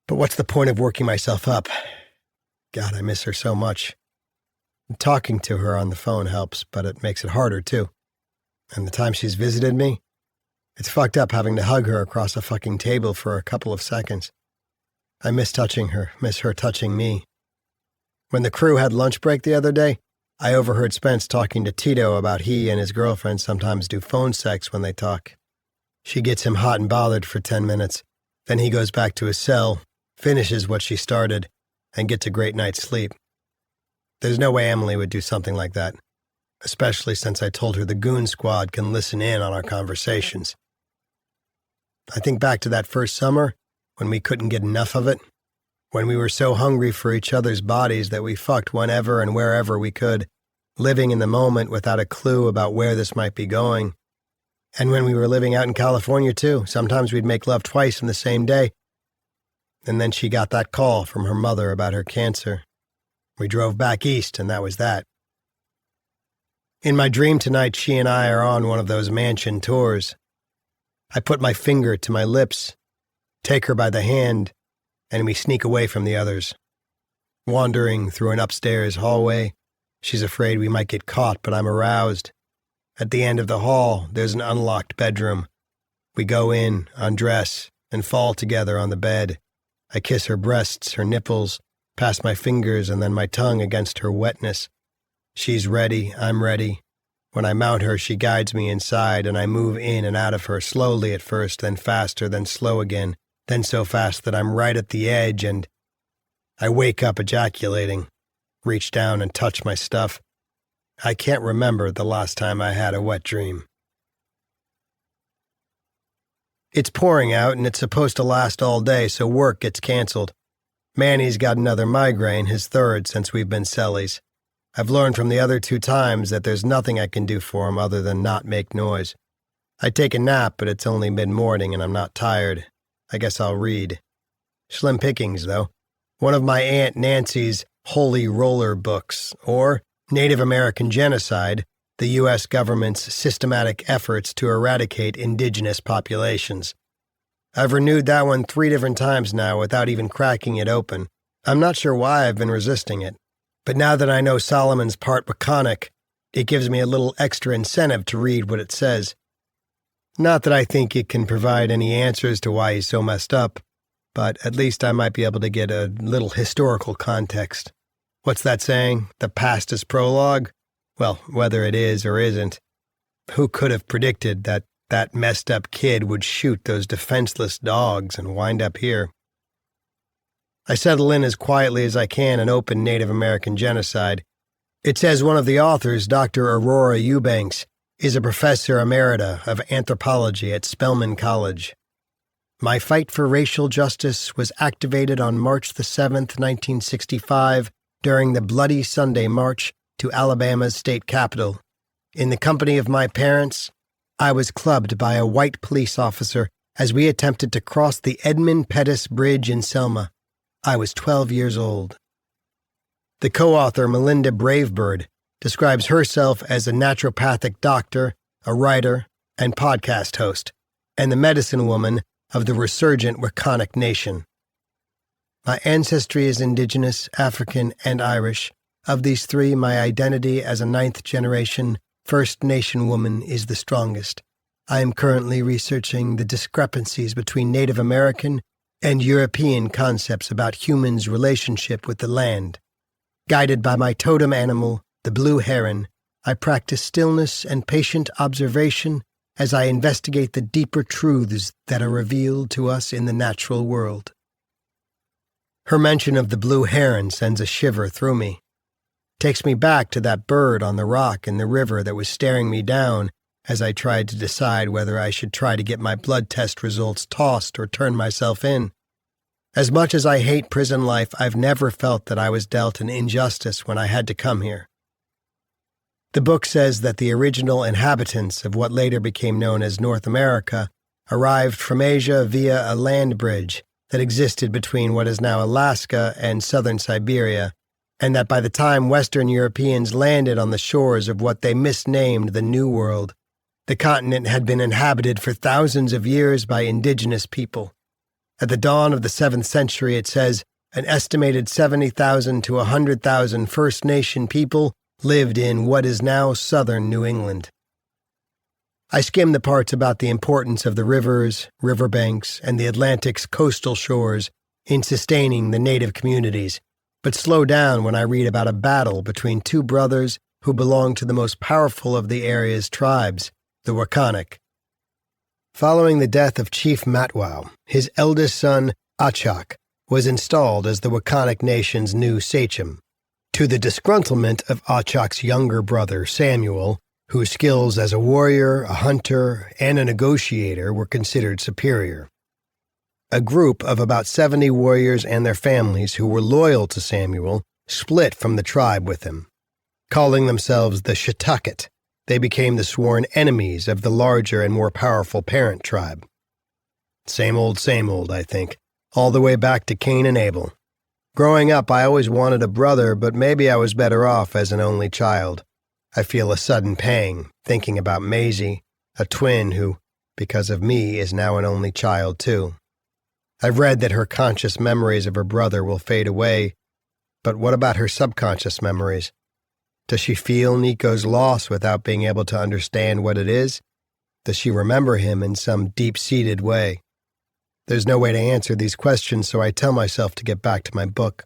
But what's the point of working myself up? God, I miss her so much. Talking to her on the phone helps, but it makes it harder, too. And the time she's visited me, it's fucked up having to hug her across a fucking table for a couple of seconds. I miss touching her, miss her touching me. When the crew had lunch break the other day, I overheard Spence talking to Tito about he and his girlfriend sometimes do phone sex when they talk. She gets him hot and bothered for 10 minutes. Then he goes back to his cell, finishes what she started, and gets a great night's sleep. There's no way Emily would do something like that, especially since I told her the goon squad can listen in on our conversations. I think back to that first summer when we couldn't get enough of it, when we were so hungry for each other's bodies that we fucked whenever and wherever we could, living in the moment without a clue about where this might be going. And when we were living out in California, too, sometimes we'd make love twice in the same day. And then she got that call from her mother about her cancer. We drove back east, and that was that. In my dream tonight, she and I are on one of those mansion tours. I put my finger to my lips, take her by the hand, and we sneak away from the others. Wandering through an upstairs hallway, she's afraid we might get caught, but I'm aroused. At the end of the hall, there's an unlocked bedroom. We go in, undress, and fall together on the bed. I kiss her breasts, her nipples, pass my fingers and then my tongue against her wetness. She's ready, I'm ready. When I mount her, she guides me inside, and I move in and out of her, slowly at first, then faster, then slow again, then so fast that I'm right at the edge, and I wake up ejaculating, reach down and touch my stuff. I can't remember the last time I had a wet dream. It's pouring out, and it's supposed to last all day, so work gets canceled. Manny's got another migraine, his third since we've been cellies. I've learned from the other 2 times that there's nothing I can do for him other than not make noise. I'd take a nap, but it's only mid-morning and I'm not tired. I guess I'll read. Slim pickings, though. One of my Aunt Nancy's Holy Roller books, or Native American Genocide, the U.S. government's systematic efforts to eradicate indigenous populations. I've renewed that one 3 different times now without even cracking it open. I'm not sure why I've been resisting it, but now that I know Solomon's part Wakonic, it gives me a little extra incentive to read what it says. Not that I think it can provide any answers to why he's so messed up, but at least I might be able to get a little historical context. What's that saying? The past is prologue? Well, whether it is or isn't, who could have predicted that messed up kid would shoot those defenseless dogs and wind up here? I settle in as quietly as I can and open Native American Genocide. It says one of the authors, Dr. Aurora Eubanks, is a professor emerita of anthropology at Spelman College. My fight for racial justice was activated on March the 7th, 1965, during the Bloody Sunday March to Alabama's state capitol. In the company of my parents, I was clubbed by a white police officer as we attempted to cross the Edmund Pettus Bridge in Selma. I was 12 years old. The co-author, Melinda Bravebird, describes herself as a naturopathic doctor, a writer, and podcast host, and the medicine woman of the resurgent Wakonic Nation. My ancestry is indigenous, African, and Irish. Of these 3, my identity as a 9th-generation First Nation woman is the strongest. I am currently researching the discrepancies between Native American and European concepts about humans' relationship with the land. Guided by my totem animal, the blue heron, I practice stillness and patient observation as I investigate the deeper truths that are revealed to us in the natural world. Her mention of the blue heron sends a shiver through me. Takes me back to that bird on the rock in the river that was staring me down as I tried to decide whether I should try to get my blood test results tossed or turn myself in. As much as I hate prison life, I've never felt that I was dealt an injustice when I had to come here. The book says that the original inhabitants of what later became known as North America arrived from Asia via a land bridge that existed between what is now Alaska and southern Siberia, and that by the time Western Europeans landed on the shores of what they misnamed the New World, the continent had been inhabited for thousands of years by indigenous people. At the dawn of the 7th century, it says, an estimated 70,000 to 100,000 First Nation people lived in what is now southern New England. I skim the parts about the importance of the rivers, riverbanks, and the Atlantic's coastal shores in sustaining the native communities, but slow down when I read about a battle between 2 brothers who belonged to the most powerful of the area's tribes, the Wakonic. Following the death of Chief Matwow, his eldest son, Achak, was installed as the Wakonic Nation's new sachem, to the disgruntlement of Achak's younger brother, Samuel, whose skills as a warrior, a hunter, and a negotiator were considered superior. A group of about 70 warriors and their families who were loyal to Samuel split from the tribe with him. Calling themselves the Shetucket, they became the sworn enemies of the larger and more powerful parent tribe. Same old, I think, all the way back to Cain and Abel. Growing up, I always wanted a brother, but maybe I was better off as an only child. I feel a sudden pang thinking about Maisie, a twin who, because of me, is now an only child too. I've read that her conscious memories of her brother will fade away, but what about her subconscious memories? Does she feel Nico's loss without being able to understand what it is? Does she remember him in some deep-seated way? There's no way to answer these questions, so I tell myself to get back to my book.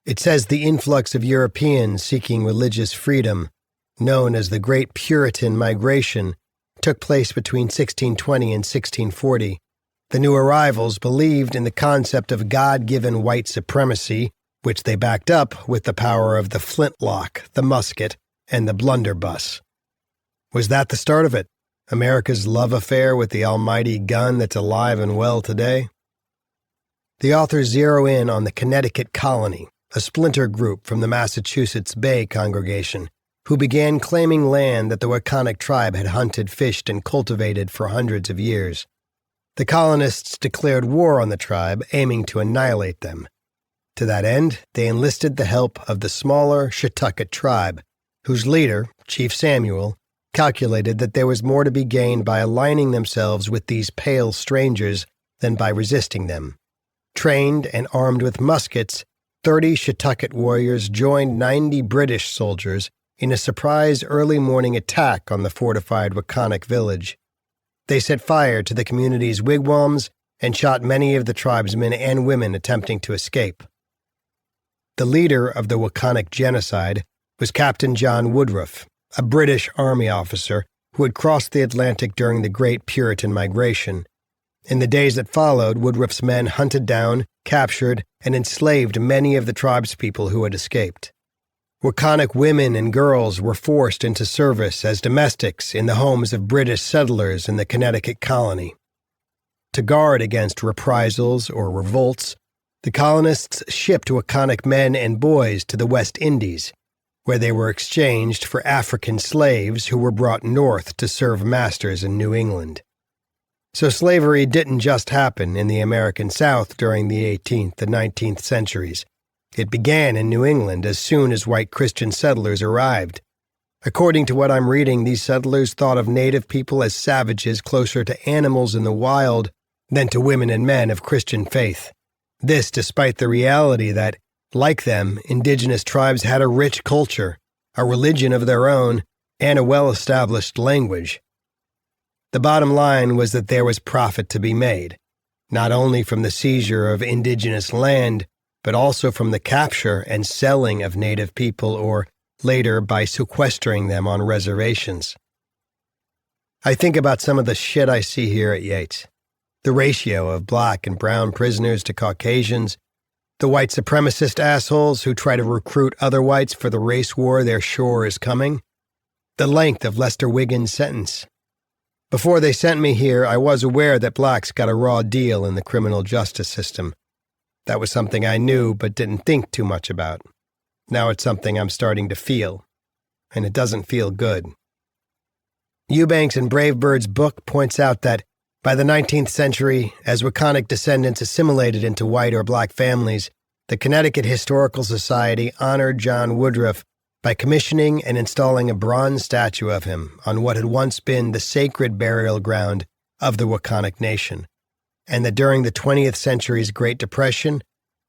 It says the influx of Europeans seeking religious freedom, known as the Great Puritan Migration, took place between 1620 and 1640. The new arrivals believed in the concept of God-given white supremacy, which they backed up with the power of the flintlock, the musket, and the blunderbuss. Was that the start of it? America's love affair with the almighty gun that's alive and well today? The authors zero in on the Connecticut Colony, a splinter group from the Massachusetts Bay congregation, who began claiming land that the Wakanic tribe had hunted, fished, and cultivated for hundreds of years. The colonists declared war on the tribe, aiming to annihilate them. To that end, they enlisted the help of the smaller Shetucket tribe, whose leader, Chief Samuel, calculated that there was more to be gained by aligning themselves with these pale strangers than by resisting them. Trained and armed with muskets, 30 Shetucket warriors joined 90 British soldiers in a surprise early morning attack on the fortified Wakanic village. They set fire to the community's wigwams and shot many of the tribesmen and women attempting to escape. The leader of the Wakanic genocide was Captain John Woodruff, a British Army officer who had crossed the Atlantic during the Great Puritan Migration. In the days that followed, Woodruff's men hunted down, captured, and enslaved many of the tribespeople who had escaped. Wakanic women and girls were forced into service as domestics in the homes of British settlers in the Connecticut colony. To guard against reprisals or revolts, the colonists shipped Wakanic men and boys to the West Indies, where they were exchanged for African slaves who were brought north to serve masters in New England. So slavery didn't just happen in the American South during the 18th and 19th centuries. It began in New England as soon as white Christian settlers arrived. According to what I'm reading, these settlers thought of native people as savages closer to animals in the wild than to women and men of Christian faith. This despite the reality that, like them, indigenous tribes had a rich culture, a religion of their own, and a well-established language. The bottom line was that there was profit to be made, not only from the seizure of indigenous land, but also from the capture and selling of native people or, later, by sequestering them on reservations. I think about some of the shit I see here at Yates. The ratio of black and brown prisoners to Caucasians, the white supremacist assholes who try to recruit other whites for the race war they're sure is coming, the length of Lester Wiggins' sentence. Before they sent me here, I was aware that blacks got a raw deal in the criminal justice system. That was something I knew but didn't think too much about. Now it's something I'm starting to feel, and it doesn't feel good. Eubanks in Bravebird's book points out that by the 19th century, as Wakanic descendants assimilated into white or black families, the Connecticut Historical Society honored John Woodruff by commissioning and installing a bronze statue of him on what had once been the sacred burial ground of the Wakanic Nation, and that during the 20th century's Great Depression,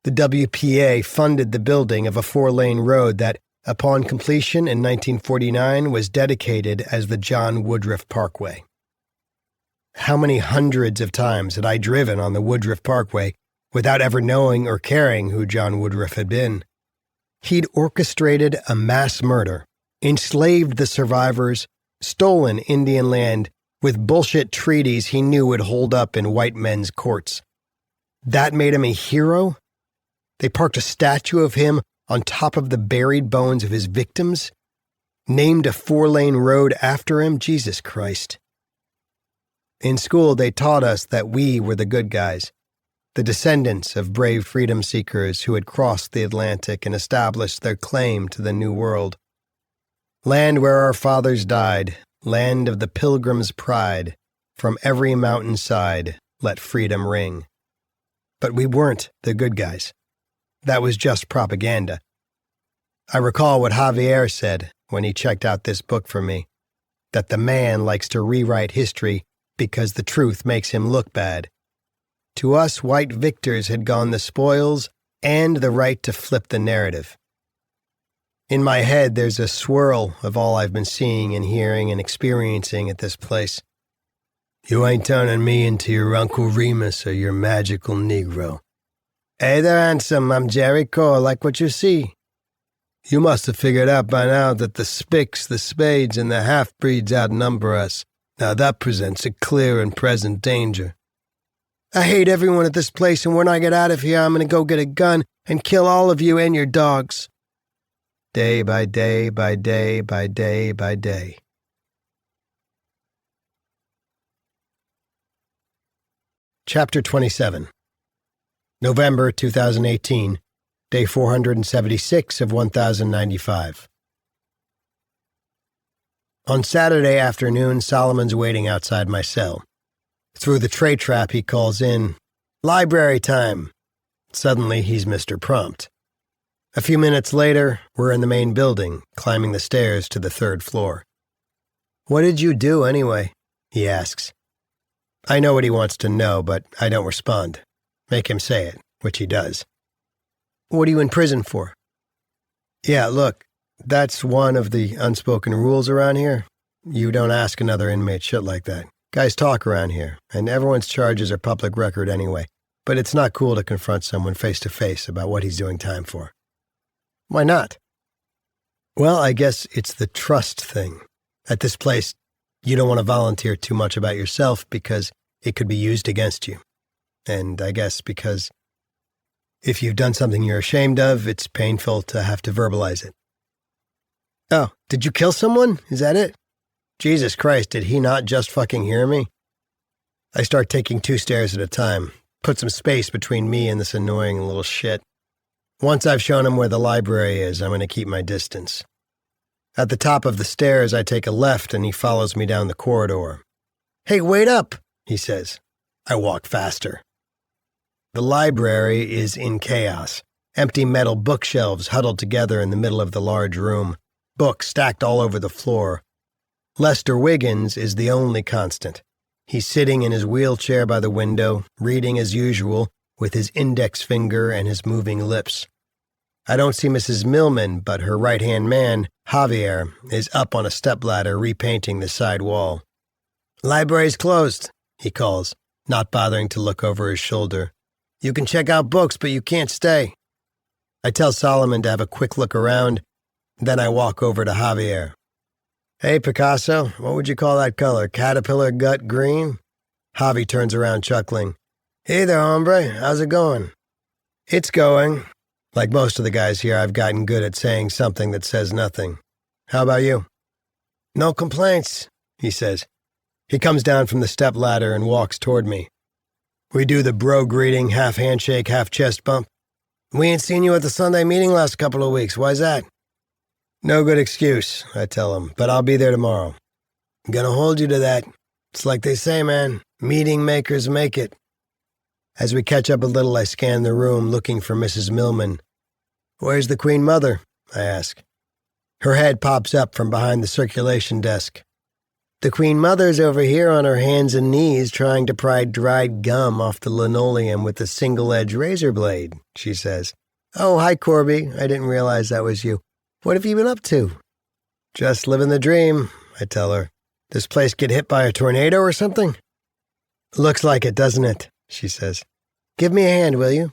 the WPA funded the building of a 4-lane road that, upon completion in 1949, was dedicated as the John Woodruff Parkway. How many hundreds of times had I driven on the Woodruff Parkway without ever knowing or caring who John Woodruff had been? He'd orchestrated a mass murder, enslaved the survivors, stolen Indian land with bullshit treaties he knew would hold up in white men's courts. That made him a hero? They parked a statue of him on top of the buried bones of his victims? Named a 4-lane road after him? Jesus Christ. In school, they taught us that we were the good guys, the descendants of brave freedom seekers who had crossed the Atlantic and established their claim to the New World. Land where our fathers died, land of the pilgrim's pride, from every mountainside let freedom ring. But we weren't the good guys. That was just propaganda. I recall what Javier said when he checked out this book for me, that the man likes to rewrite history because the truth makes him look bad. To us, white victors had gone the spoils and the right to flip the narrative. In my head, there's a swirl of all I've been seeing and hearing and experiencing at this place. You ain't turning me into your Uncle Remus or your magical Negro. Hey there, handsome, I'm Jericho, I like what you see. You must have figured out by now that the Spicks, the Spades, and the half-breeds outnumber us. Now that presents a clear and present danger. I hate everyone at this place, and when I get out of here, I'm going to go get a gun and kill all of you and your dogs. Day by day, by day, by day, by day. Chapter 27. November 2018, Day 476 of 1095. On Saturday afternoon, Solomon's waiting outside my cell. Through the tray trap, he calls in, "Library time." Suddenly, he's Mr. Prompt. A few minutes later, we're in the main building, climbing the stairs to the 3rd floor. "What did you do, anyway?" he asks. I know what he wants to know, but I don't respond. Make him say it, which he does. "What are you in prison for?" "Yeah, look, that's one of the unspoken rules around here. You don't ask another inmate shit like that. Guys talk around here, and everyone's charges are public record anyway, but it's not cool to confront someone face to face about what he's doing time for." "Why not?" "Well, I guess it's the trust thing. At this place, you don't want to volunteer too much about yourself because it could be used against you. And I guess because if you've done something you're ashamed of, it's painful to have to verbalize it." "Oh, did you kill someone? Is that it? Jesus Christ, did he not just fucking hear me?" I start taking 2 stairs at a time, put some space between me and this annoying little shit. Once I've shown him where the library is, I'm going to keep my distance. At the top of the stairs, I take a left and he follows me down the corridor. "Hey, wait up," he says. I walk faster. The library is in chaos. Empty metal bookshelves huddled together in the middle of the large room. Books stacked all over the floor. Lester Wiggins is the only constant. He's sitting in his wheelchair by the window, reading as usual, with his index finger and his moving lips. I don't see Mrs. Millman, but her right-hand man, Javier, is up on a stepladder repainting the side wall. "Library's closed," he calls, not bothering to look over his shoulder. "You can check out books, but you can't stay." I tell Solomon to have a quick look around, then I walk over to Javier. "Hey, Picasso, what would you call that color? Caterpillar gut green?" Javi turns around chuckling. "Hey there, hombre, how's it going?" "It's going. Like most of the guys here, I've gotten good at saying something that says nothing. How about you?" "No complaints," he says. He comes down from the stepladder and walks toward me. We do the bro greeting, half handshake, half chest bump. "We ain't seen you at the Sunday meeting last couple of weeks. Why's that?" "No good excuse," I tell him, "but I'll be there tomorrow." "I'm gonna hold you to that. It's like they say, man, meeting makers make it." As we catch up a little, I scan the room, looking for Mrs. Millman. "Where's the Queen Mother?" I ask. Her head pops up from behind the circulation desk. "The Queen Mother's over here on her hands and knees trying to pry dried gum off the linoleum with a single-edge razor blade," she says. "Oh, hi, Corby. I didn't realize that was you. What have you been up to?" "Just living the dream," I tell her. "This place get hit by a tornado or something?" "Looks like it, doesn't it?" she says. "Give me a hand, will you?"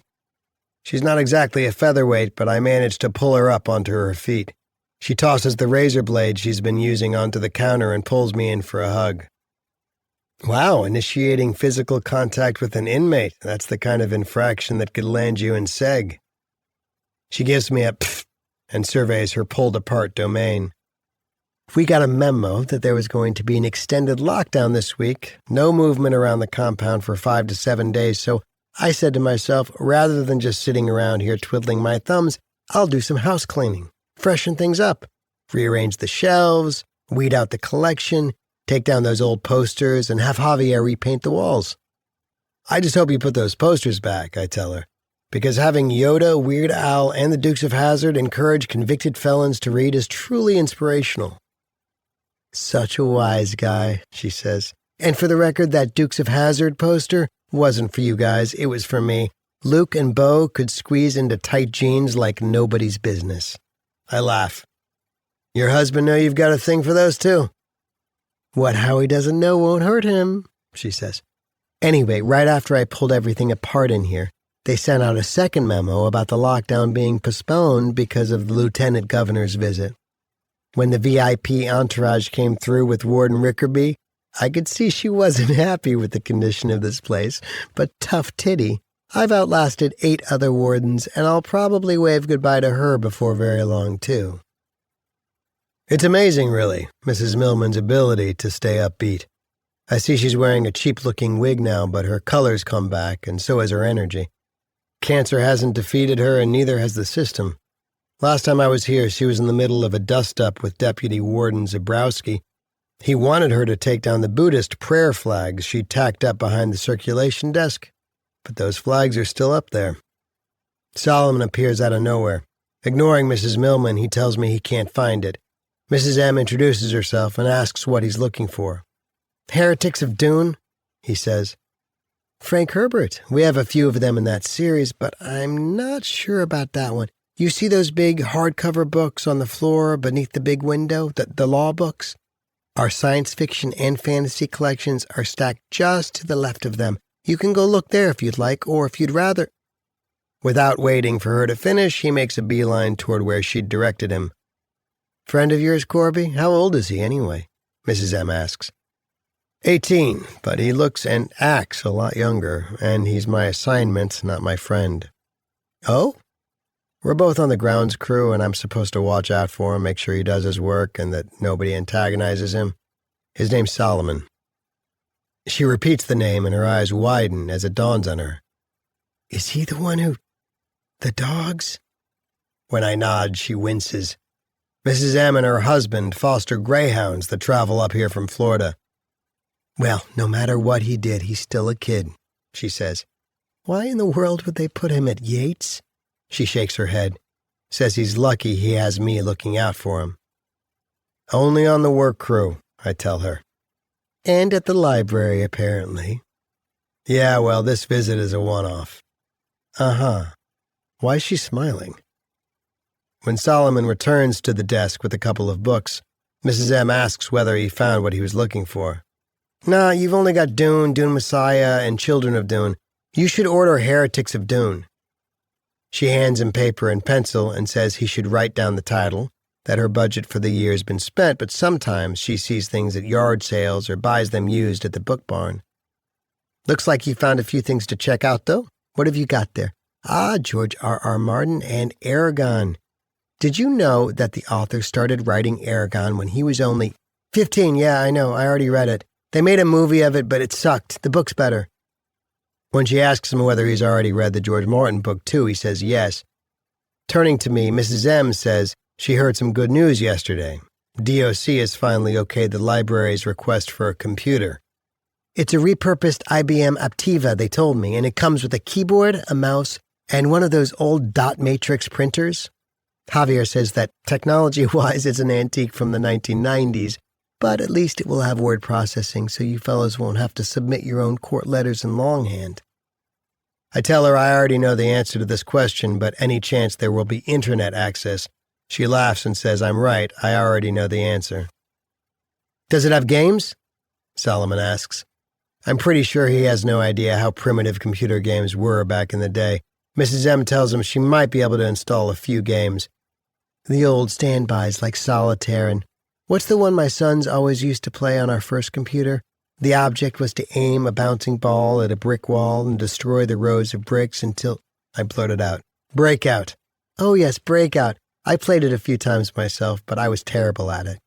She's not exactly a featherweight, but I manage to pull her up onto her feet. She tosses the razor blade she's been using onto the counter and pulls me in for a hug. "Wow, initiating physical contact with an inmate. That's the kind of infraction that could land you in seg." She gives me a pfft and surveys her pulled-apart domain. "We got a memo that there was going to be an extended lockdown this week, no movement around the compound for 5 to 7 days, so I said to myself, rather than just sitting around here twiddling my thumbs, I'll do some house cleaning, freshen things up, rearrange the shelves, weed out the collection, take down those old posters, and have Javier repaint the walls." "I just hope you put those posters back," I tell her, "because having Yoda, Weird Al, and the Dukes of Hazzard encourage convicted felons to read is truly inspirational." "Such a wise guy," she says. "And for the record, that Dukes of Hazzard poster wasn't for you guys, it was for me. Luke and Bo could squeeze into tight jeans like nobody's business." I laugh. "Your husband know you've got a thing for those too?" "What Howie doesn't know won't hurt him," she says. Anyway, right after I pulled everything apart in here, they sent out a second memo about the lockdown being postponed because of the lieutenant governor's visit. When the VIP entourage came through with Warden Rickerby, I could see she wasn't happy with the condition of this place, but tough titty. I've outlasted 8 other wardens, and I'll probably wave goodbye to her before very long, too. It's amazing, really, Mrs. Millman's ability to stay upbeat. I see she's wearing a cheap-looking wig now, but her color's come back, and so has her energy. Cancer hasn't defeated her, and neither has the system. Last time I was here, she was in the middle of a dust-up with Deputy Warden Zabrowski, He wanted her to take down the Buddhist prayer flags she'd tacked up behind the circulation desk, but those flags are still up there. Solomon appears out of nowhere. Ignoring Mrs. Millman, he tells me he can't find it. Mrs. M introduces herself and asks what he's looking for. "Heretics of Dune," he says. "Frank Herbert. We have a few of them in that series, but I'm not sure about that one. You see those big hardcover books on the floor beneath the big window, the law books? Our science fiction and fantasy collections are stacked just to the left of them. You can go look there if you'd like, or if you'd rather." Without waiting for her to finish, he makes a beeline toward where she'd directed him. "Friend of yours, Corby? How old is he, anyway?" Mrs. M asks. 18, but he looks and acts a lot younger, and he's my assignment, not my friend. "Oh?" "We're both on the grounds crew, and I'm supposed to watch out for him, make sure he does his work, and that nobody antagonizes him. His name's Solomon." She repeats the name, and her eyes widen as it dawns on her. "Is he the one who... the dogs?" When I nod, she winces. Mrs. M and her husband foster greyhounds that travel up here from Florida. "Well, no matter what he did, he's still a kid," she says. "Why in the world would they put him at Yates?" She shakes her head, says he's lucky he has me looking out for him. "Only on the work crew," I tell her. "And at the library, apparently." "Yeah, well, this visit is a one-off." "Uh-huh." Why is she smiling? When Solomon returns to the desk with a couple of books, Mrs. M asks whether he found what he was looking for. "Nah, you've only got Dune, Dune Messiah, and Children of Dune. You should order Heretics of Dune." She hands him paper and pencil and says he should write down the title, that her budget for the year has been spent, but sometimes she sees things at yard sales or buys them used at the book barn. "Looks like you found a few things to check out, though. What have you got there?" "Ah, George R.R. Martin and Aragon. Did you know that the author started writing Aragon when he was only 15? Yeah, I know. I already read it. They made a movie of it, but it sucked. The book's better." When she asks him whether he's already read the George Martin book, too, he says yes. Turning to me, Mrs. M says she heard some good news yesterday. DOC has finally okayed the library's request for a computer. "It's a repurposed IBM Aptiva," they told me, "and it comes with a keyboard, a mouse, and one of those old dot matrix printers." Javier says that technology-wise it's an antique from the 1990s, but at least it will have word processing so you fellows won't have to submit your own court letters in longhand. I tell her I already know the answer to this question, but any chance there will be internet access. She laughs and says I'm right, I already know the answer. "Does it have games?" Solomon asks. I'm pretty sure he has no idea how primitive computer games were back in the day. Mrs. M tells him she might be able to install a few games. The old standbys like Solitaire and what's the one my sons always used to play on our first computer? The object was to aim a bouncing ball at a brick wall and destroy the rows of bricks until... I blurted out. Breakout. "Oh yes, Breakout. I played it a few times myself, but I was terrible at it."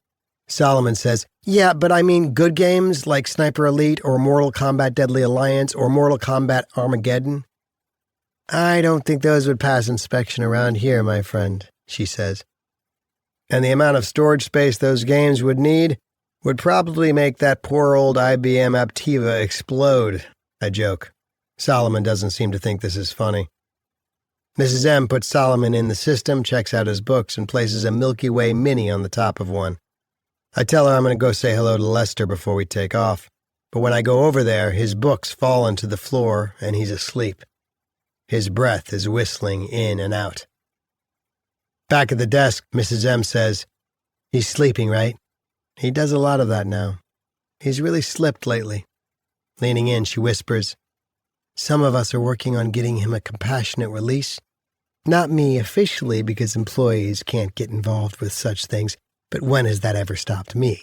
Solomon says, "Yeah, but I mean good games like Sniper Elite or Mortal Kombat Deadly Alliance or Mortal Kombat Armageddon." "I don't think those would pass inspection around here, my friend," she says. "And the amount of storage space those games would need would probably make that poor old IBM Aptiva explode," I joke. Solomon doesn't seem to think this is funny. Mrs. M puts Solomon in the system, checks out his books, and places a Milky Way Mini on the top of one. I tell her I'm going to go say hello to Lester before we take off, but when I go over there, his books fall onto the floor and he's asleep. His breath is whistling in and out. Back at the desk, Mrs. M says, "He's sleeping, right? He does a lot of that now. He's really slipped lately." Leaning in, she whispers, "Some of us are working on getting him a compassionate release. Not me officially, because employees can't get involved with such things, but when has that ever stopped me?"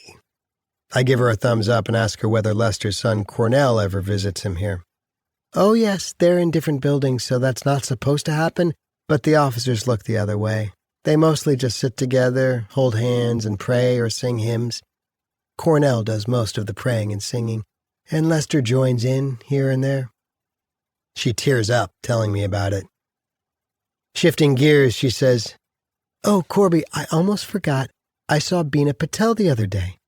I give her a thumbs up and ask her whether Lester's son Cornell ever visits him here. "Oh yes, they're in different buildings, so that's not supposed to happen, but the officers look the other way. They mostly just sit together, hold hands, and pray or sing hymns. Cornell does most of the praying and singing, and Lester joins in here and there." She tears up, telling me about it. Shifting gears, she says, "Oh, Corby, I almost forgot. I saw Bina Patel the other day.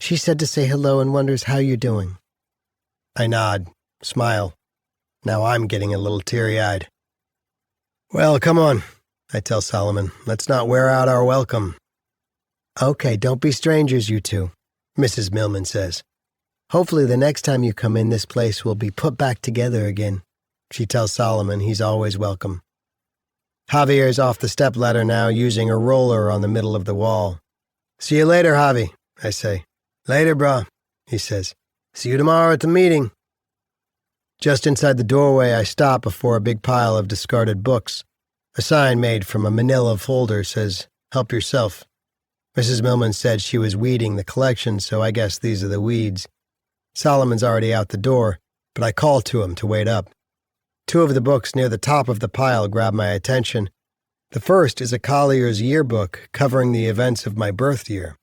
She said to say hello and wonders how you're doing. I nod, smile. Now I'm getting a little teary-eyed. Well, come on, I tell Solomon. Let's not wear out our welcome. Okay, don't be strangers, you two, Mrs. Millman says. Hopefully the next time you come in, this place will be put back together again. She tells Solomon he's always welcome. Javier's off the stepladder now, using a roller on the middle of the wall. See you later, Javi, I say. Later, brah, he says. See you tomorrow at the meeting. Just inside the doorway, I stop before a big pile of discarded books. A sign made from a manila folder says, "Help yourself." Mrs. Millman said she was weeding the collection, so I guess these are the weeds. Solomon's already out the door, but I call to him to wait up. Two of the books near the top of the pile grab my attention. The first is a Collier's yearbook covering the events of my birth year.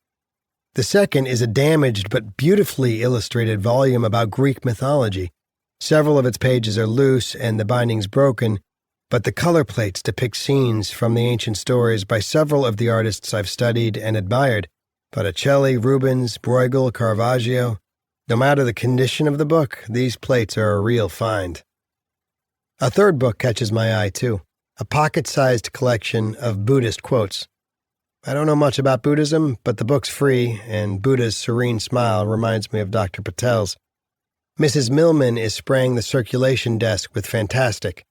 The second is a damaged but beautifully illustrated volume about Greek mythology. Several of its pages are loose and the binding's broken, but the color plates depict scenes from the ancient stories by several of the artists I've studied and admired: Botticelli, Rubens, Bruegel, Caravaggio. No matter the condition of the book, these plates are a real find. A third book catches my eye, too, a pocket-sized collection of Buddhist quotes. I don't know much about Buddhism, but the book's free, and Buddha's serene smile reminds me of Dr. Patel's. Mrs. Millman is spraying the circulation desk with fantastic.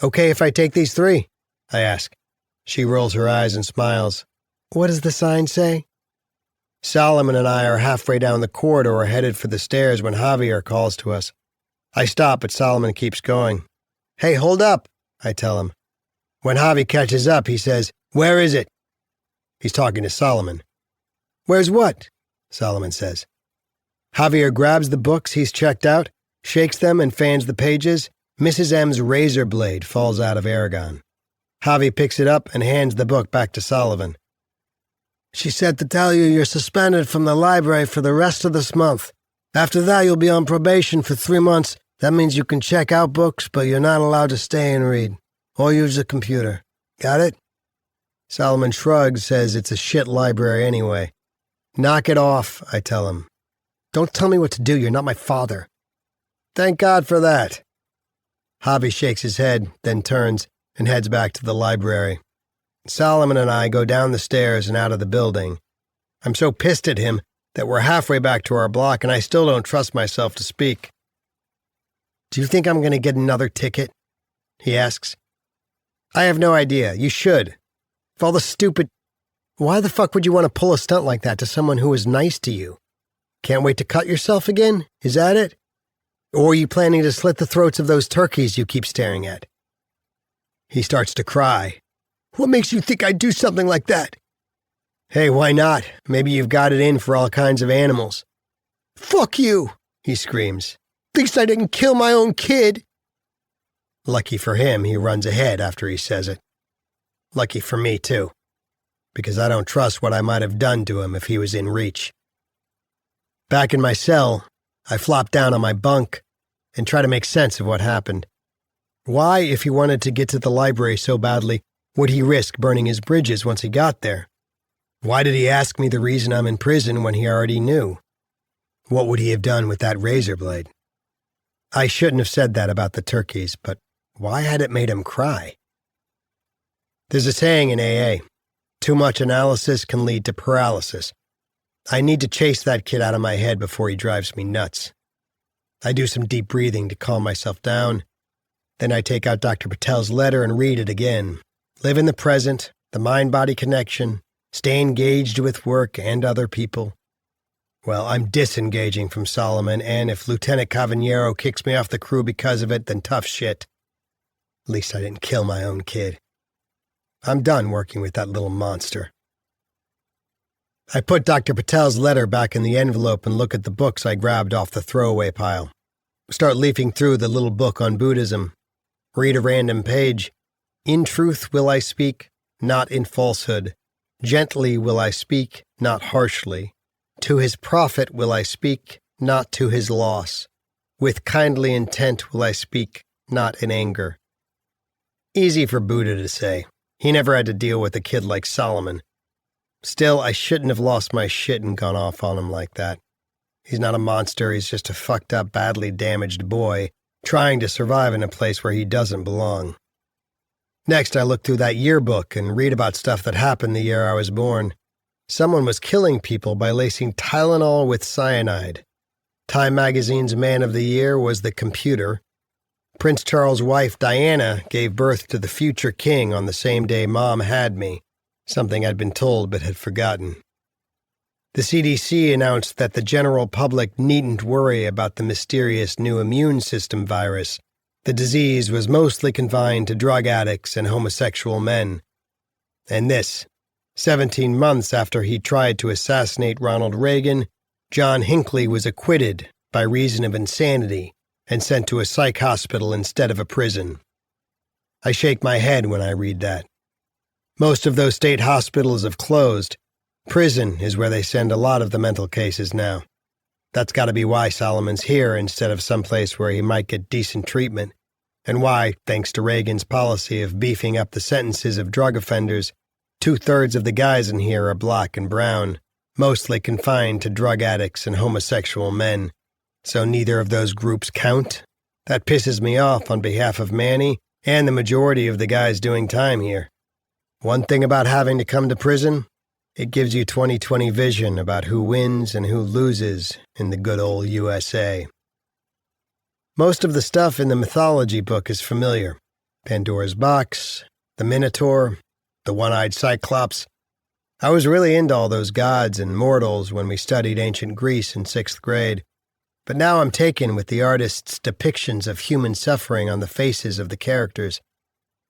Okay if I take these 3? I ask. She rolls her eyes and smiles. What does the sign say? Solomon and I are halfway down the corridor headed for the stairs when Javier calls to us. I stop, but Solomon keeps going. Hey, hold up, I tell him. When Javi catches up, he says, Where is it? He's talking to Solomon. Where's what? Solomon says. Javier grabs the books he's checked out, shakes them and fans the pages. Mrs. M's razor blade falls out of Aragon. Javi picks it up and hands the book back to Solomon. She said to tell you you're suspended from the library for the rest of this month. After that, you'll be on probation for 3 months. That means you can check out books, but you're not allowed to stay and read, or use the computer. Got it? Solomon shrugs, says it's a shit library anyway. Knock it off, I tell him. Don't tell me what to do, you're not my father. Thank God for that. Javi shakes his head, then turns and heads back to the library. Solomon and I go down the stairs and out of the building. I'm so pissed at him that we're halfway back to our block and I still don't trust myself to speak. Do you think I'm going to get another ticket? He asks. I have no idea. You should. For all the stupid... Why the fuck would you want to pull a stunt like that to someone who is nice to you? Can't wait to cut yourself again? Is that it? Or are you planning to slit the throats of those turkeys you keep staring at? He starts to cry. What makes you think I'd do something like that? Hey, why not? Maybe you've got it in for all kinds of animals. Fuck you, he screams. Thinks I didn't kill my own kid. Lucky for him, he runs ahead after he says it. Lucky for me, too, because I don't trust what I might have done to him if he was in reach. Back in my cell, I flop down on my bunk and try to make sense of what happened. Why, if he wanted to get to the library so badly, would he risk burning his bridges once he got there? Why did he ask me the reason I'm in prison when he already knew? What would he have done with that razor blade? I shouldn't have said that about the turkeys, but why had it made him cry? There's a saying in AA, too much analysis can lead to paralysis. I need to chase that kid out of my head before he drives me nuts. I do some deep breathing to calm myself down. Then I take out Dr. Patel's letter and read it again. Live in the present, the mind-body connection, stay engaged with work and other people. Well, I'm disengaging from Solomon, and if Lieutenant Cavaniero kicks me off the crew because of it, then tough shit. At least I didn't kill my own kid. I'm done working with that little monster. I put Dr. Patel's letter back in the envelope and look at the books I grabbed off the throwaway pile. Start leafing through the little book on Buddhism. Read a random page. In truth will I speak, not in falsehood. Gently will I speak, not harshly. To his profit will I speak, not to his loss. With kindly intent will I speak, not in anger. Easy for Buddha to say. He never had to deal with a kid like Solomon. Still, I shouldn't have lost my shit and gone off on him like that. He's not a monster, he's just a fucked up, badly damaged boy trying to survive in a place where he doesn't belong. Next, I look through that yearbook and read about stuff that happened the year I was born. Someone was killing people by lacing Tylenol with cyanide. Time magazine's Man of the Year was the computer. Prince Charles' wife, Diana, gave birth to the future king on the same day Mom had me, something I'd been told but had forgotten. The CDC announced that the general public needn't worry about the mysterious new immune system virus. The disease was mostly confined to drug addicts and homosexual men. And this, 17 months after he tried to assassinate Ronald Reagan, John Hinckley was acquitted by reason of insanity and sent to a psych hospital instead of a prison. I shake my head when I read that. Most of those state hospitals have closed. Prison is where they send a lot of the mental cases now. That's got to be why Solomon's here instead of someplace where he might get decent treatment, and why, thanks to Reagan's policy of beefing up the sentences of drug offenders, 2/3 of the guys in here are black and brown, mostly confined to drug addicts and homosexual men. So neither of those groups count? That pisses me off on behalf of Manny and the majority of the guys doing time here. One thing about having to come to prison, it gives you 20/20 vision about who wins and who loses in the good old USA. Most of the stuff in the mythology book is familiar. Pandora's box, the Minotaur, the one-eyed Cyclops. I was really into all those gods and mortals when we studied ancient Greece in 6th grade, but now I'm taken with the artist's depictions of human suffering on the faces of the characters.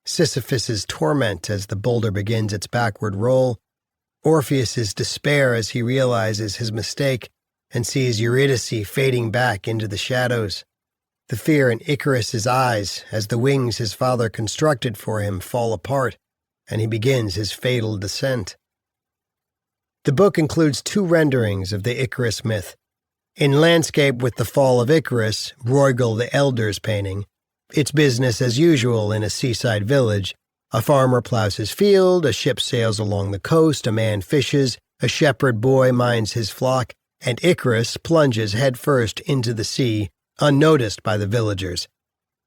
Sisyphus's torment as the boulder begins its backward roll, Orpheus's despair as he realizes his mistake and sees Eurydice fading back into the shadows, the fear in Icarus's eyes as the wings his father constructed for him fall apart and he begins his fatal descent. The book includes 2 renderings of the Icarus myth. In Landscape with the Fall of Icarus, Bruegel the Elder's painting, it's business as usual in a seaside village. A farmer plows his field, a ship sails along the coast, a man fishes, a shepherd boy minds his flock, and Icarus plunges headfirst into the sea, unnoticed by the villagers.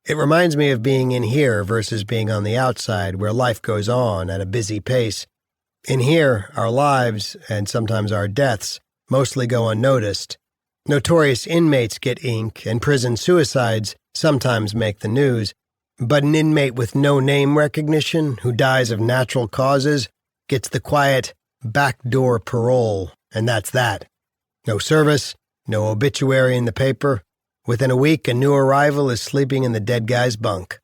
It reminds me of being in here versus being on the outside where life goes on at a busy pace. In here, our lives, and sometimes our deaths, mostly go unnoticed. Notorious inmates get ink, and prison suicides sometimes make the news, but an inmate with no name recognition who dies of natural causes gets the quiet, backdoor parole, and that's that. No service, no obituary in the paper. Within a week, a new arrival is sleeping in the dead guy's bunk.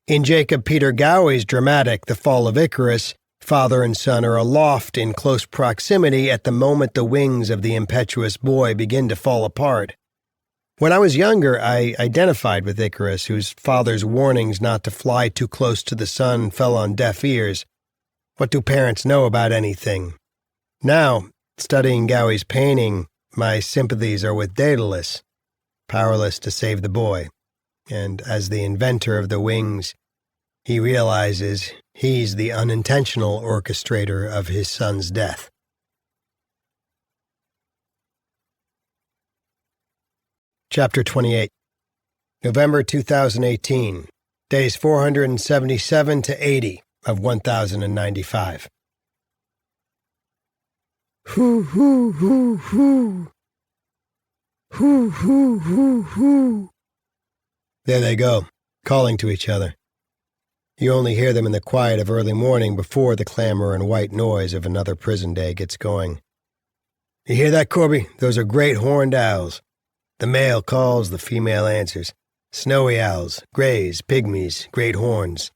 In Jacob Peter Gowie's dramatic The Fall of Icarus, father and son are aloft in close proximity at the moment the wings of the impetuous boy begin to fall apart. When I was younger, I identified with Icarus, whose father's warnings not to fly too close to the sun fell on deaf ears. What do parents know about anything? Now, studying Gowie's painting, my sympathies are with Daedalus, powerless to save the boy, and as the inventor of the wings, he realizes he's the unintentional orchestrator of his son's death. Chapter 28. November 2018. Days 477 to 80 of 1095. Hoo hoo hoo hoo. Hoo hoo hoo hoo. There they go, calling to each other. You only hear them in the quiet of early morning before the clamor and white noise of another prison day gets going. You hear that, Corby? Those are great horned owls. The male calls, the female answers. Snowy owls, grays, pygmies, great horns.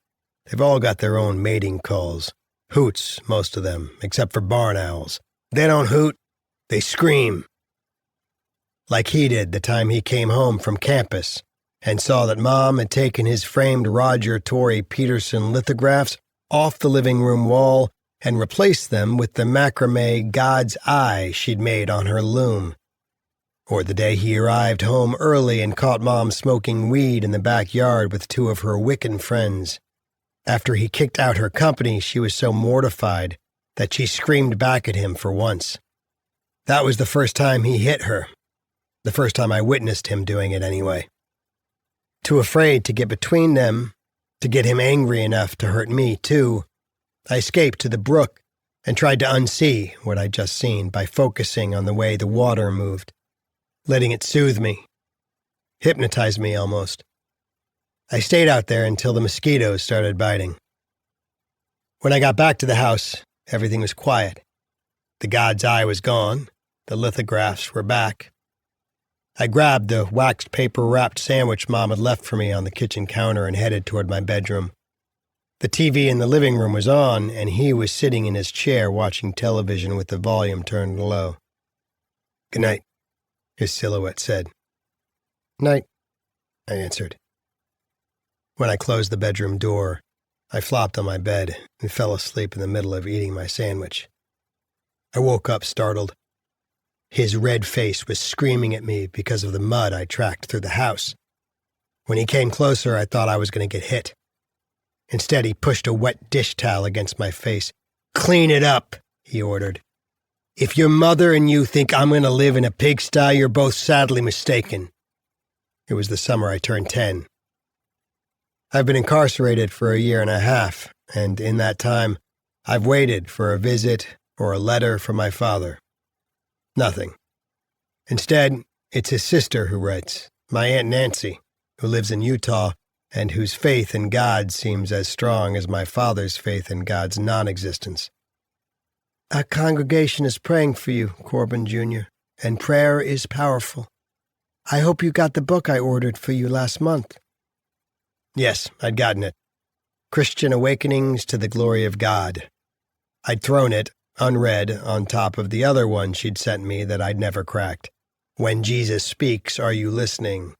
They've all got their own mating calls. Hoots, most of them, except for barn owls. They don't hoot, they scream. Like he did the time he came home from campus and saw that Mom had taken his framed Roger Tory Peterson lithographs off the living room wall and replaced them with the macrame God's Eye she'd made on her loom. Or the day he arrived home early and caught Mom smoking weed in the backyard with 2 of her Wiccan friends. After he kicked out her company, she was so mortified that she screamed back at him for once. That was the first time he hit her, the first time I witnessed him doing it anyway. Too afraid to get between them, to get him angry enough to hurt me too, I escaped to the brook and tried to unsee what I'd just seen by focusing on the way the water moved, letting it soothe me, hypnotize me almost. I stayed out there until the mosquitoes started biting. When I got back to the house, everything was quiet. The God's eye was gone. The lithographs were back. I grabbed the waxed paper-wrapped sandwich Mom had left for me on the kitchen counter and headed toward my bedroom. The TV in the living room was on, and he was sitting in his chair watching television with the volume turned low. "Good night," his silhouette said. "Night," I answered. When I closed the bedroom door, I flopped on my bed and fell asleep in the middle of eating my sandwich. I woke up startled. His red face was screaming at me because of the mud I tracked through the house. When he came closer, I thought I was going to get hit. Instead, he pushed a wet dish towel against my face. "Clean it up," he ordered. "If your mother and you think I'm going to live in a pigsty, you're both sadly mistaken." It was the summer I turned 10. I've been incarcerated for a year and a half, and in that time, I've waited for a visit or a letter from my father. Nothing. Instead, it's his sister who writes, my Aunt Nancy, who lives in Utah and whose faith in God seems as strong as my father's faith in God's non-existence. "Our congregation is praying for you, Corbin Jr., and prayer is powerful. I hope you got the book I ordered for you last month." Yes, I'd gotten it. Christian Awakenings to the Glory of God. I'd thrown it, unread, on top of the other one she'd sent me that I'd never cracked. When Jesus Speaks, Are You Listening?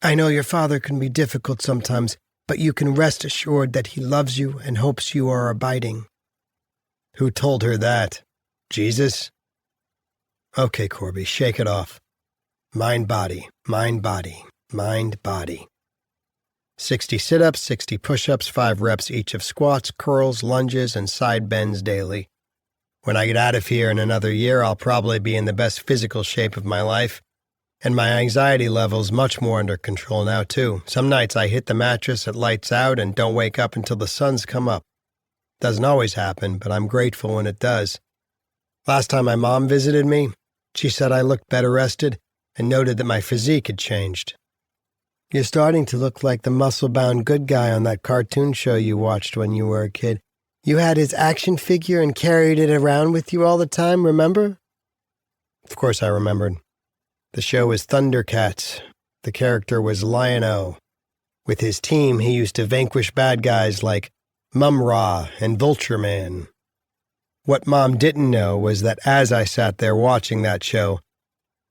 "I know your father can be difficult sometimes, but you can rest assured that he loves you and hopes you are abiding." Who told her that? Jesus? Okay, Corby, shake it off. Mind, body, mind, body, mind, body. 60 sit-ups, 60 push-ups, 5 reps each of squats, curls, lunges, and side bends daily. When I get out of here in another year, I'll probably be in the best physical shape of my life. And my anxiety level's much more under control now, too. Some nights I hit the mattress at lights out and don't wake up until the sun's come up. Doesn't always happen, but I'm grateful when it does. Last time my mom visited me, she said I looked better rested and noted that my physique had changed. "You're starting to look like the muscle-bound good guy on that cartoon show you watched when you were a kid. You had his action figure and carried it around with you all the time, remember?" Of course I remembered. The show was Thundercats. The character was Lion-O. With his team, he used to vanquish bad guys like Mum-Ra and Vulture Man. What Mom didn't know was that as I sat there watching that show,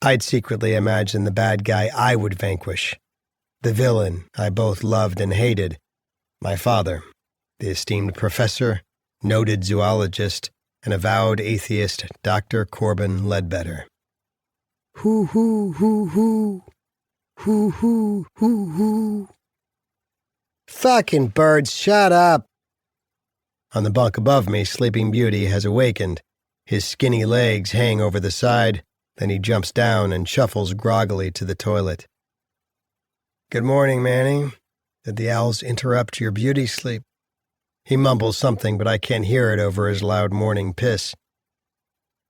I'd secretly imagined the bad guy I would vanquish. The villain I both loved and hated. My father, the esteemed professor, noted zoologist, and avowed atheist Dr. Corbin Ledbetter. Hoo hoo hoo hoo. Hoo hoo hoo hoo. Fucking birds, shut up! On the bunk above me, Sleeping Beauty has awakened. His skinny legs hang over the side, then he jumps down and shuffles groggily to the toilet. "Good morning, Manny. Did the owls interrupt your beauty sleep?" He mumbles something, but I can't hear it over his loud morning piss.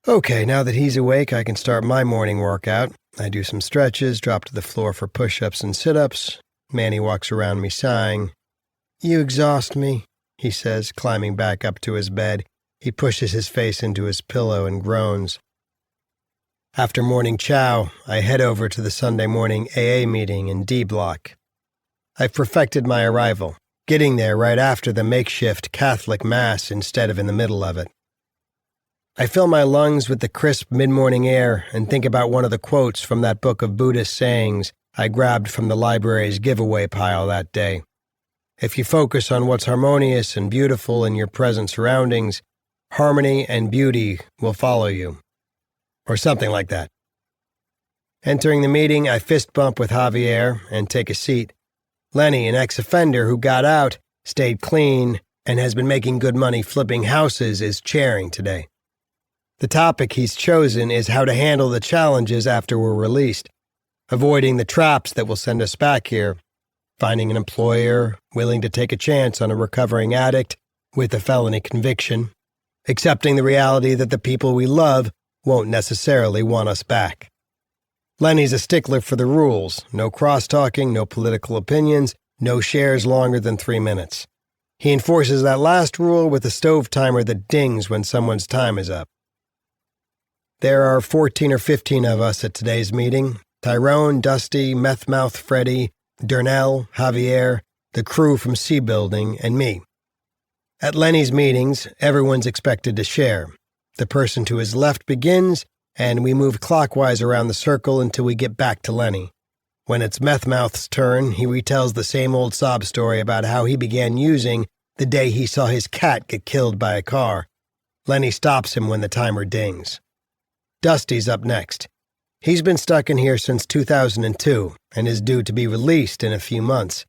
Okay, now that he's awake, I can start my morning workout. I do some stretches, drop to the floor for push-ups and sit-ups. Manny walks around me sighing. "You exhaust me," he says, climbing back up to his bed. He pushes his face into his pillow and groans. After morning chow, I head over to the Sunday morning AA meeting in D Block. I've perfected my arrival, getting there right after the makeshift Catholic Mass instead of in the middle of it. I fill my lungs with the crisp mid-morning air and think about one of the quotes from that book of Buddhist sayings I grabbed from the library's giveaway pile that day. If you focus on what's harmonious and beautiful in your present surroundings, harmony and beauty will follow you. Or something like that. Entering the meeting, I fist bump with Javier and take a seat. Lenny, an ex-offender who got out, stayed clean, and has been making good money flipping houses, is chairing today. The topic he's chosen is how to handle the challenges after we're released, avoiding the traps that will send us back here, finding an employer willing to take a chance on a recovering addict with a felony conviction, accepting the reality that the people we love won't necessarily want us back. Lenny's a stickler for the rules. No cross-talking, no political opinions, no shares longer than 3 minutes. He enforces that last rule with a stove timer that dings when someone's time is up. There are 14 or 15 of us at today's meeting. Tyrone, Dusty, Methmouth Freddy, Durnell, Javier, the crew from C Building, and me. At Lenny's meetings, everyone's expected to share. The person to his left begins, and we move clockwise around the circle until we get back to Lenny. When it's Methmouth's turn, he retells the same old sob story about how he began using the day he saw his cat get killed by a car. Lenny stops him when the timer dings. Dusty's up next. He's been stuck in here since 2002 and is due to be released in a few months.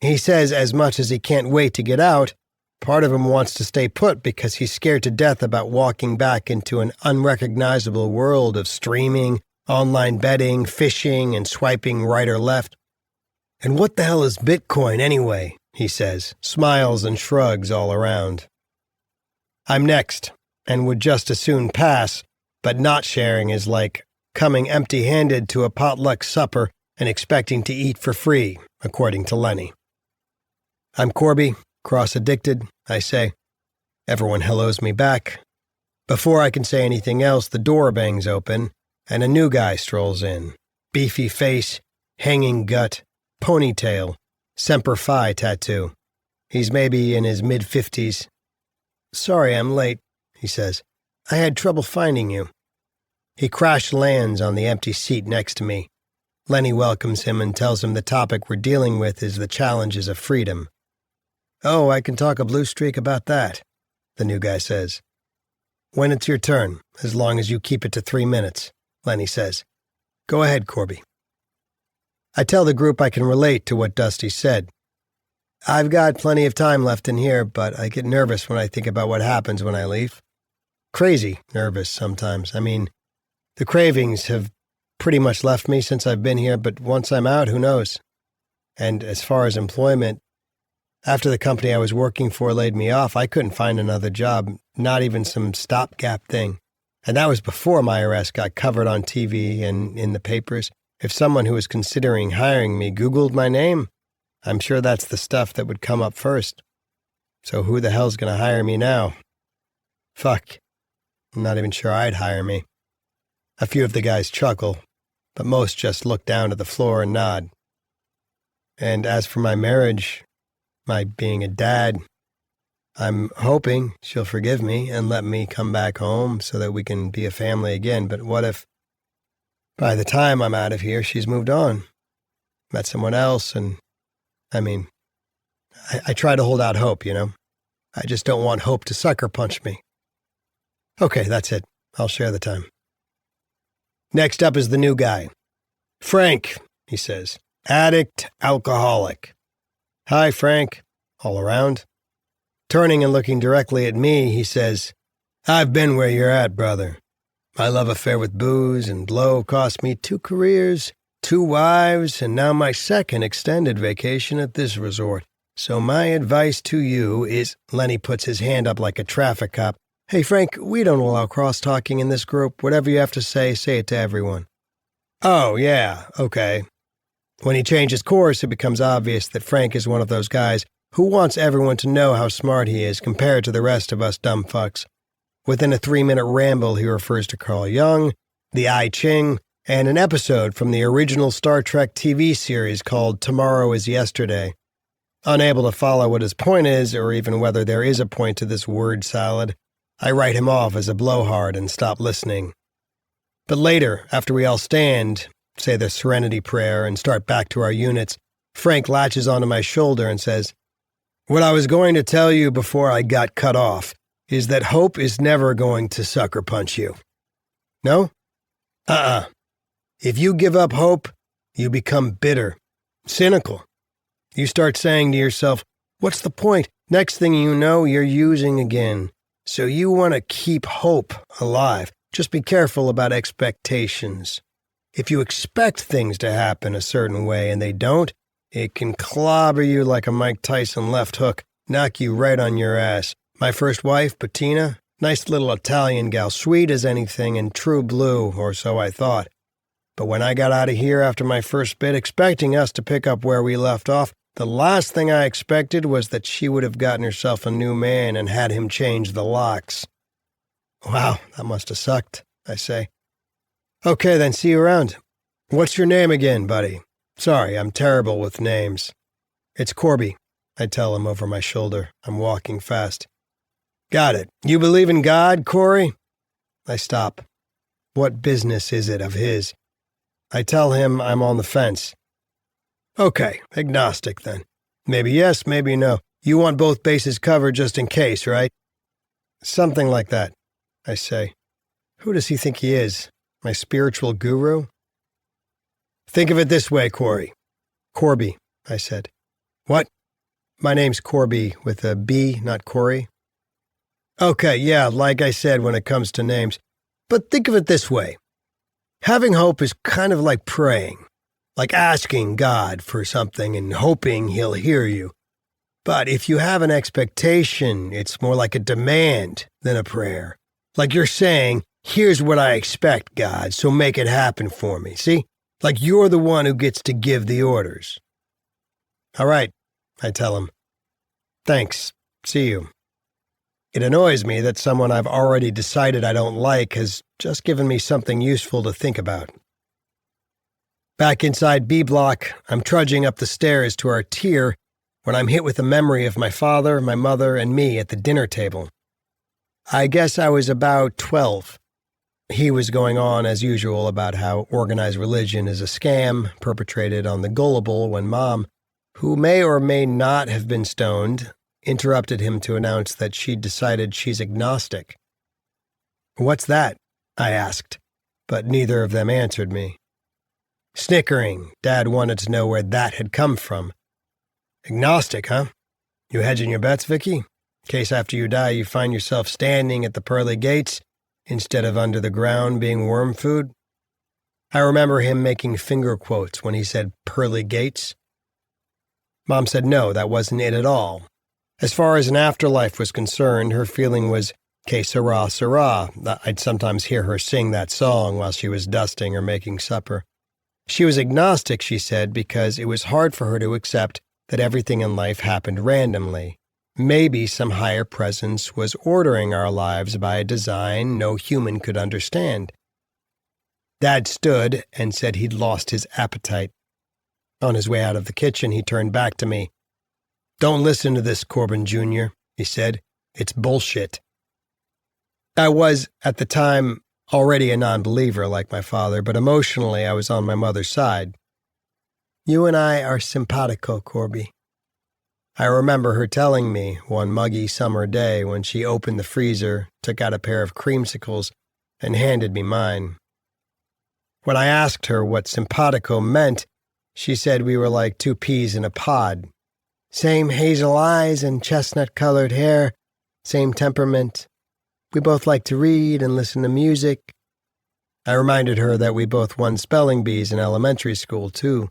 He says as much as he can't wait to get out, part of him wants to stay put because he's scared to death about walking back into an unrecognizable world of streaming, online betting, phishing, and swiping right or left. And what the hell is Bitcoin anyway, he says, smiles and shrugs all around. I'm next, and would just as soon pass, but not sharing is like coming empty-handed to a potluck supper and expecting to eat for free, according to Lenny. I'm Corby, cross-addicted, I say. Everyone hellos me back. Before I can say anything else, the door bangs open, and a new guy strolls in. Beefy face, hanging gut, ponytail, Semper Fi tattoo. He's maybe in his mid-50s. Sorry I'm late, he says. I had trouble finding you. He crash lands on the empty seat next to me. Lenny welcomes him and tells him the topic we're dealing with is the challenges of freedom. Oh, I can talk a blue streak about that, the new guy says. When it's your turn, as long as you keep it to 3 minutes, Lenny says. Go ahead, Corby. I tell the group I can relate to what Dusty said. I've got plenty of time left in here, but I get nervous when I think about what happens when I leave. Crazy nervous sometimes. I mean, the cravings have pretty much left me since I've been here, but once I'm out, who knows? And as far as employment, after the company I was working for laid me off, I couldn't find another job, not even some stopgap thing. And that was before my arrest got covered on TV and in the papers. If someone who was considering hiring me Googled my name, I'm sure that's the stuff that would come up first. So who the hell's going to hire me now? Fuck. I'm not even sure I'd hire me. A few of the guys chuckle, but most just look down at the floor and nod. And as for my marriage, my being a dad, I'm hoping she'll forgive me and let me come back home so that we can be a family again. But what if, by the time I'm out of here, she's moved on, met someone else, and, I try to hold out hope, you know? I just don't want hope to sucker punch me. Okay, that's it. I'll share the time. Next up is the new guy. Frank, he says. Addict, alcoholic. Hi, Frank. All around. Turning and looking directly at me, he says, I've been where you're at, brother. My love affair with booze and blow cost me 2 careers, 2 wives, and now my 2nd extended vacation at this resort. So my advice to you is, Lenny puts his hand up like a traffic cop. Hey, Frank, we don't allow cross-talking in this group. Whatever you have to say it to everyone. Oh, yeah, okay. When he changes course, it becomes obvious that Frank is one of those guys who wants everyone to know how smart he is compared to the rest of us dumb fucks. Within a 3-minute ramble, he refers to Carl Jung, the I Ching, and an episode from the original Star Trek TV series called Tomorrow is Yesterday. Unable to follow what his point is, or even whether there is a point to this word salad, I write him off as a blowhard and stop listening. But later, after we all stand, say the Serenity Prayer, and start back to our units, Frank latches onto my shoulder and says, What I was going to tell you before I got cut off is that hope is never going to sucker punch you. No? If you give up hope, you become bitter, cynical. You start saying to yourself, what's the point? Next thing you know, you're using again. So you want to keep hope alive. Just be careful about expectations. If you expect things to happen a certain way and they don't, it can clobber you like a Mike Tyson left hook, knock you right on your ass. My first wife, Bettina, nice little Italian gal, sweet as anything and true blue, or so I thought. But when I got out of here after my first bit, expecting us to pick up where we left off, the last thing I expected was that she would have gotten herself a new man and had him change the locks. Wow, that must have sucked, I say. Okay, then see you around. What's your name again, buddy? Sorry, I'm terrible with names. It's Corby, I tell him over my shoulder. I'm walking fast. Got it. You believe in God, Corey? I stop. What business is it of his? I tell him I'm on the fence. Okay, agnostic then. Maybe yes, maybe no. You want both bases covered just in case, right? Something like that, I say. Who does he think he is? My spiritual guru? Think of it this way, Corey. Corby, I said. What? My name's Corby with a B, not Corey. Okay, yeah, like I said when it comes to names. But think of it this way. Having hope is kind of like praying, like asking God for something and hoping he'll hear you. But if you have an expectation, it's more like a demand than a prayer. Like you're saying, here's what I expect, God, so make it happen for me. See? Like you're the one who gets to give the orders. All right, I tell him. Thanks. See you. It annoys me that someone I've already decided I don't like has just given me something useful to think about. Back inside B Block, I'm trudging up the stairs to our tier when I'm hit with the memory of my father, my mother, and me at the dinner table. I guess I was about 12. He was going on, as usual, about how organized religion is a scam perpetrated on the gullible when Mom, who may or may not have been stoned, interrupted him to announce that she'd decided she's agnostic. What's that? I asked, but neither of them answered me. Snickering, Dad wanted to know where that had come from. Agnostic, huh? You hedging your bets, Vicky? In case after you die you find yourself standing at the pearly gates instead of under the ground being worm food? I remember him making finger quotes when he said pearly gates. Mom said no, that wasn't it at all. As far as an afterlife was concerned, her feeling was que sera, sera. I'd sometimes hear her sing that song while she was dusting or making supper. She was agnostic, she said, because it was hard for her to accept that everything in life happened randomly. Maybe some higher presence was ordering our lives by a design no human could understand. Dad stood and said he'd lost his appetite. On his way out of the kitchen, he turned back to me. Don't listen to this, Corbin Jr., he said. It's bullshit. I was, at the time, already a non-believer like my father, but emotionally I was on my mother's side. You and I are simpatico, Corby. I remember her telling me one muggy summer day when she opened the freezer, took out a pair of creamsicles, and handed me mine. When I asked her what simpatico meant, she said we were like two peas in a pod. Same hazel eyes and chestnut-colored hair, same temperament. We both like to read and listen to music. I reminded her that we both won spelling bees in elementary school, too.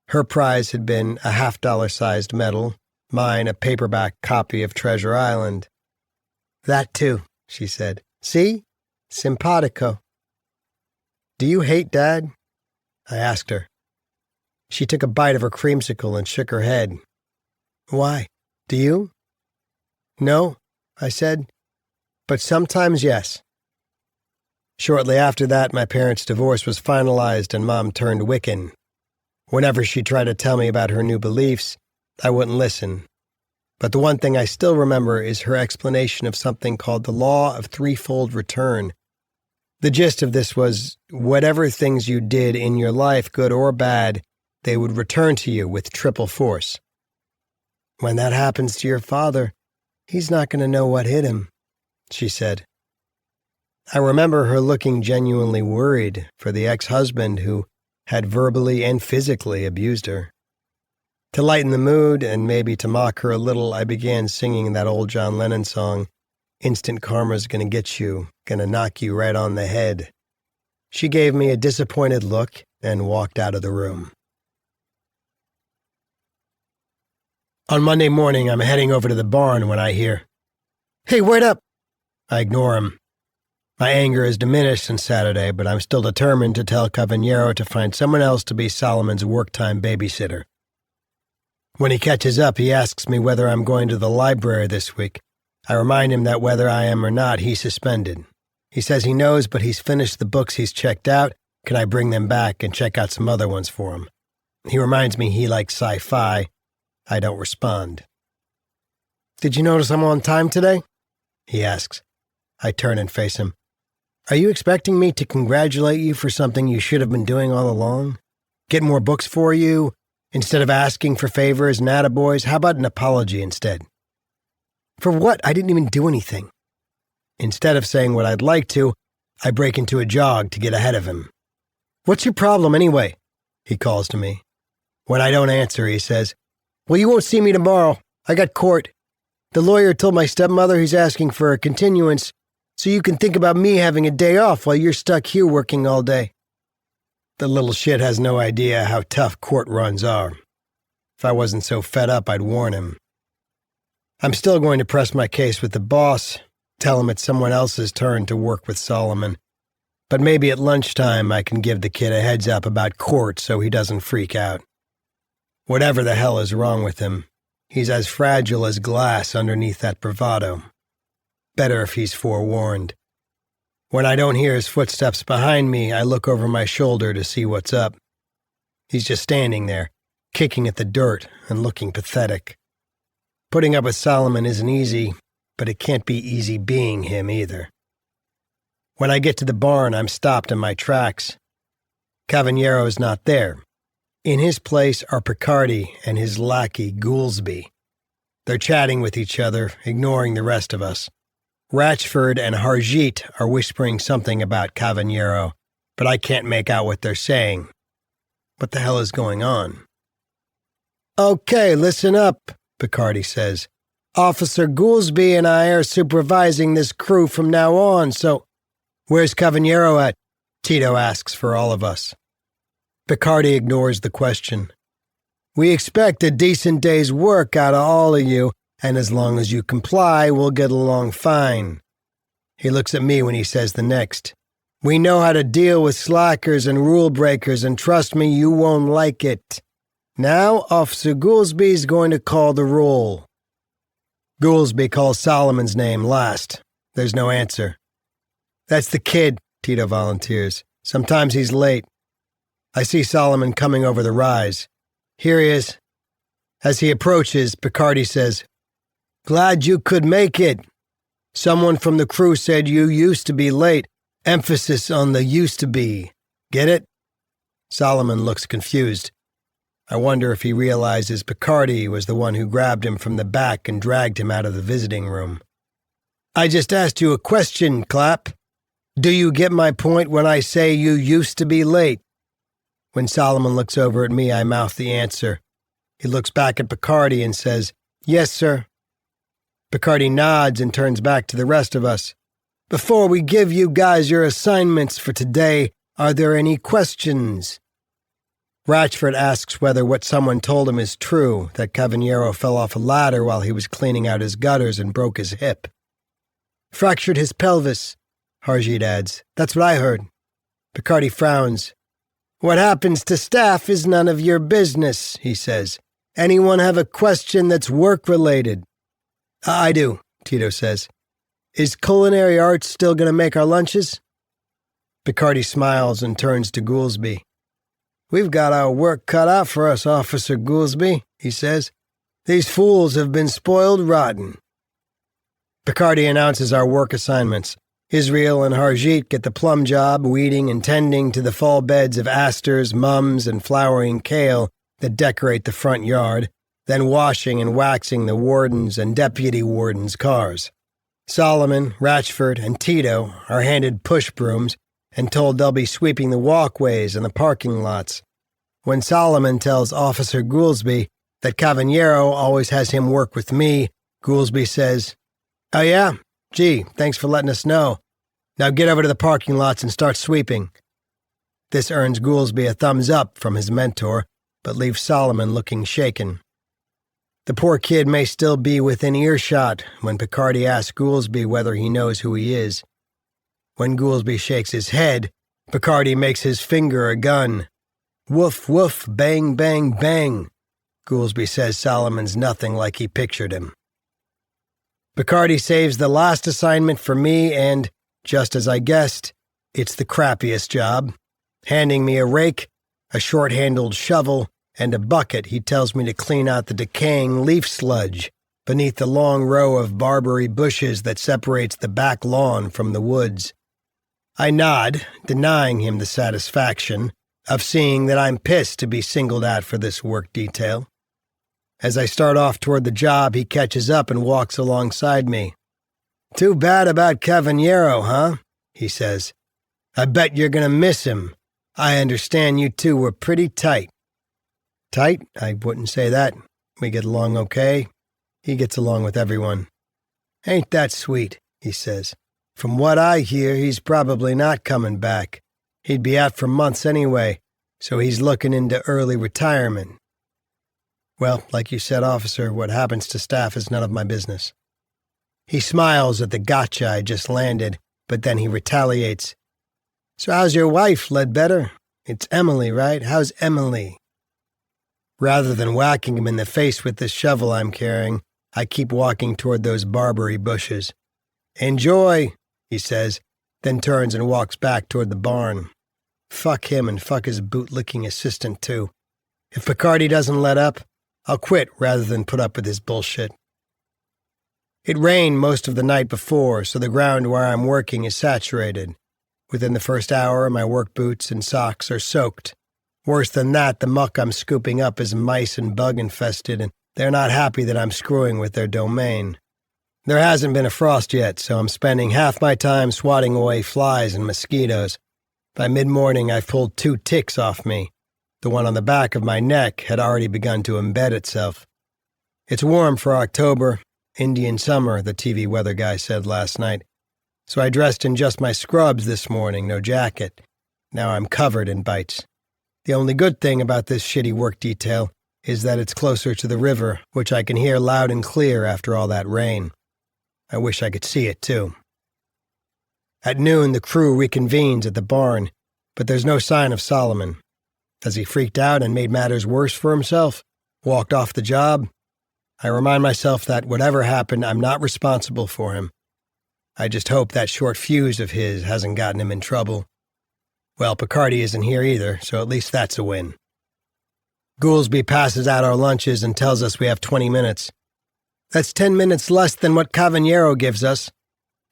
Her prize had been a $50-sized medal, mine a paperback copy of Treasure Island. That, too, she said. See? Simpatico. Do you hate Dad? I asked her. She took a bite of her creamsicle and shook her head. Why? Do you? No, I said. But sometimes, yes. Shortly after that, my parents' divorce was finalized and Mom turned Wiccan. Whenever she tried to tell me about her new beliefs, I wouldn't listen. But the one thing I still remember is her explanation of something called the law of threefold return. The gist of this was, whatever things you did in your life, good or bad, they would return to you with triple force. When that happens to your father, he's not going to know what hit him, she said. I remember her looking genuinely worried for the ex-husband who had verbally and physically abused her. To lighten the mood, and maybe to mock her a little, I began singing that old John Lennon song, "Instant Karma's Gonna Get You, Gonna Knock You Right on the Head." She gave me a disappointed look and walked out of the room. On Monday morning, I'm heading over to the barn when I hear, "Hey, wait up!" I ignore him. My anger is diminished since Saturday, but I'm still determined to tell Cavaniero to find someone else to be Solomon's work-time babysitter. When he catches up, he asks me whether I'm going to the library this week. I remind him that whether I am or not, he's suspended. He says he knows, but he's finished the books he's checked out. Can I bring them back and check out some other ones for him? He reminds me he likes sci-fi. I don't respond. "Did you notice I'm on time today?" he asks. I turn and face him. "Are you expecting me to congratulate you for something you should have been doing all along? Get more books for you? Instead of asking for favors and attaboys, how about an apology instead?" "For what? I didn't even do anything." Instead of saying what I'd like to, I break into a jog to get ahead of him. "What's your problem anyway?" he calls to me. When I don't answer, he says, "Well, you won't see me tomorrow. I got court. The lawyer told my stepmother he's asking for a continuance, so you can think about me having a day off while you're stuck here working all day." The little shit has no idea how tough court runs are. If I wasn't so fed up, I'd warn him. I'm still going to press my case with the boss, tell him it's someone else's turn to work with Solomon. But maybe at lunchtime I can give the kid a heads up about court so he doesn't freak out. Whatever the hell is wrong with him, he's as fragile as glass underneath that bravado. Better if he's forewarned. When I don't hear his footsteps behind me, I look over my shoulder to see what's up. He's just standing there, kicking at the dirt and looking pathetic. Putting up with Solomon isn't easy, but it can't be easy being him either. When I get to the barn, I'm stopped in my tracks. Cavaniero is not there. In his place are Picardi and his lackey, Goolsby. They're chatting with each other, ignoring the rest of us. Ratchford and Harjeet are whispering something about Cavaniero, but I can't make out what they're saying. What the hell is going on? "Okay, listen up," Picardi says. "Officer Goolsby and I are supervising this crew from now on, so—" "Where's Cavaniero at?" Tito asks for all of us. Picardi ignores the question. "We expect a decent day's work out of all of you, and as long as you comply, we'll get along fine." He looks at me when he says the next. "We know how to deal with slackers and rule breakers, and trust me, you won't like it. Now, Officer Goolsby's going to call the roll." Goolsby calls Solomon's name last. There's no answer. "That's the kid," Tito volunteers. "Sometimes he's late." I see Solomon coming over the rise. Here he is. As he approaches, Picardi says, "Glad you could make it. Someone from the crew said you used to be late. Emphasis on the used to be. Get it?" Solomon looks confused. I wonder if he realizes Picardi was the one who grabbed him from the back and dragged him out of the visiting room. "I just asked you a question, Clapp. Do you get my point when I say you used to be late?" When Solomon looks over at me, I mouth the answer. He looks back at Picardi and says, "Yes, sir." Picardi nods and turns back to the rest of us. "Before we give you guys your assignments for today, are there any questions?" Ratchford asks whether what someone told him is true, that Cavaniero fell off a ladder while he was cleaning out his gutters and broke his hip. "Fractured his pelvis," Harjeet adds. "That's what I heard." Picardi frowns. "What happens to staff is none of your business," he says. "Anyone have a question that's work-related?" "I do," Tito says. "Is culinary arts still going to make our lunches?" Picardi smiles and turns to Goolsby. "We've got our work cut out for us, Officer Goolsby," he says. "These fools have been spoiled rotten." Picardi announces our work assignments. Israel and Harjeet get the plum job, weeding and tending to the fall beds of asters, mums, and flowering kale that decorate the front yard, then washing and waxing the warden's and deputy warden's cars. Solomon, Ratchford, and Tito are handed push brooms and told they'll be sweeping the walkways and the parking lots. When Solomon tells Officer Goolsby That Cavaniero always has him work with me. Goolsby says, "Oh yeah? Gee, thanks for letting us know. Now get over to the parking lots and start sweeping." This earns Goolsby a thumbs up from his mentor, but leaves Solomon looking shaken. The poor kid may still be within earshot when Picardi asks Goolsby whether he knows who he is. When Goolsby shakes his head, Picardi makes his finger a gun. "Woof, woof, bang, bang, bang." Goolsby says Solomon's nothing like he pictured him. Picardi saves the last assignment for me, and, just as I guessed, it's the crappiest job. Handing me a rake, a short-handled shovel, and a bucket, he tells me to clean out the decaying leaf sludge beneath the long row of barberry bushes that separates the back lawn from the woods. I nod, denying him the satisfaction of seeing that I'm pissed to be singled out for this work detail. As I start off toward the job, he catches up and walks alongside me. "Too bad about Cavaniero, huh?" he says. "I bet you're going to miss him. I understand you two were pretty tight." Tight? I wouldn't say that. We get along okay. He gets along with everyone. "Ain't that sweet," he says. "From what I hear, he's probably not coming back. He'd be out for months anyway, so he's looking into early retirement." Well, like you said, officer, what happens to staff is none of my business. He smiles at the gotcha I just landed, but then he retaliates. "So how's your wife, Ledbetter? It's Emily, right? How's Emily?" Rather than whacking him in the face with the shovel I'm carrying, I keep walking toward those barberry bushes. "Enjoy," he says, then turns and walks back toward the barn. Fuck him and fuck his boot-licking assistant, too. If Picardi doesn't let up, I'll quit rather than put up with his bullshit. It rained most of the night before, so the ground where I'm working is saturated. Within the first hour, my work boots and socks are soaked. Worse than that, the muck I'm scooping up is mice and bug-infested, and they're not happy that I'm screwing with their domain. There hasn't been a frost yet, so I'm spending half my time swatting away flies and mosquitoes. By mid-morning, I've pulled 2 ticks off me. The one on the back of my neck had already begun to embed itself. It's warm for October, Indian summer, the TV weather guy said last night. So I dressed in just my scrubs this morning, no jacket. Now I'm covered in bites. The only good thing about this shitty work detail is that it's closer to the river, which I can hear loud and clear after all that rain. I wish I could see it, too. At noon, the crew reconvenes at the barn, but there's no sign of Solomon. Has he freaked out and made matters worse for himself? Walked off the job? I remind myself that whatever happened, I'm not responsible for him. I just hope that short fuse of his hasn't gotten him in trouble. Well, Picardi isn't here either, so at least that's a win. Goolsby passes out our lunches and tells us we have 20 minutes. "That's 10 minutes less than what Cavaniero gives us,"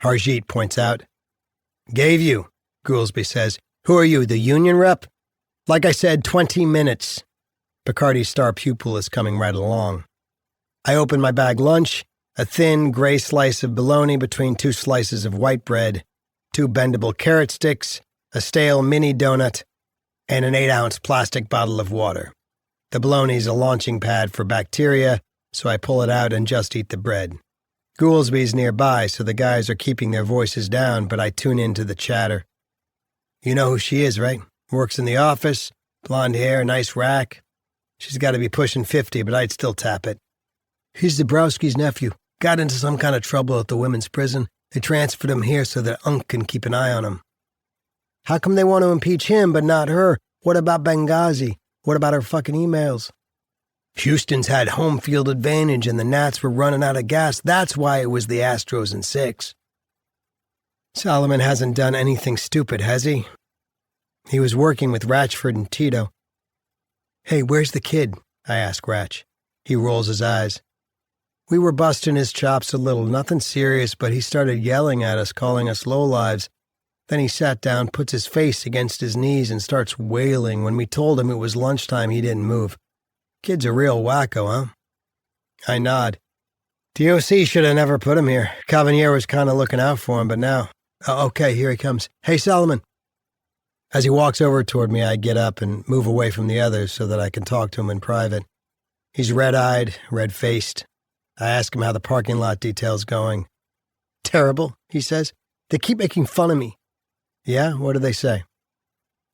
Harjeet points out. "Gave you," Goolsby says. "Who are you, the union rep?" "Like I said, 20 minutes. Picardi's star pupil is coming right along. I open my bag lunch, a thin, gray slice of bologna between 2 slices of white bread, 2 bendable carrot sticks, a stale mini donut, and an 8-ounce plastic bottle of water. The bologna's a launching pad for bacteria, so I pull it out and just eat the bread. Goolsby's nearby, so the guys are keeping their voices down, but I tune into the chatter. "You know who she is, right? Works in the office, blonde hair, nice rack. She's got to be pushing 50, but I'd still tap it. He's Dabrowski's nephew. Got into some kind of trouble at the women's prison. They transferred him here so that Unc can keep an eye on him." "How come they want to impeach him but not her? What about Benghazi? What about her fucking emails?" "Houston's had home field advantage and the Nats were running out of gas. That's why it was the Astros in 6. Solomon hasn't done anything stupid, has he? He was working with Ratchford and Tito. "Hey, where's the kid?" I ask Ratch. He rolls his eyes. "We were busting his chops a little, nothing serious, but he started yelling at us, calling us lowlives. Then he sat down, puts his face against his knees, and starts wailing. When we told him it was lunchtime, he didn't move. Kid's a real wacko, huh?" I nod. "DOC should have never put him here. Cavanier was kind of looking out for him, but now... Oh, okay, here he comes. Hey, Solomon." As he walks over toward me, I get up and move away from the others so that I can talk to him in private. He's red-eyed, red-faced. I ask him how the parking lot detail's going. Terrible, he says. They keep making fun of me. Yeah? What do they say?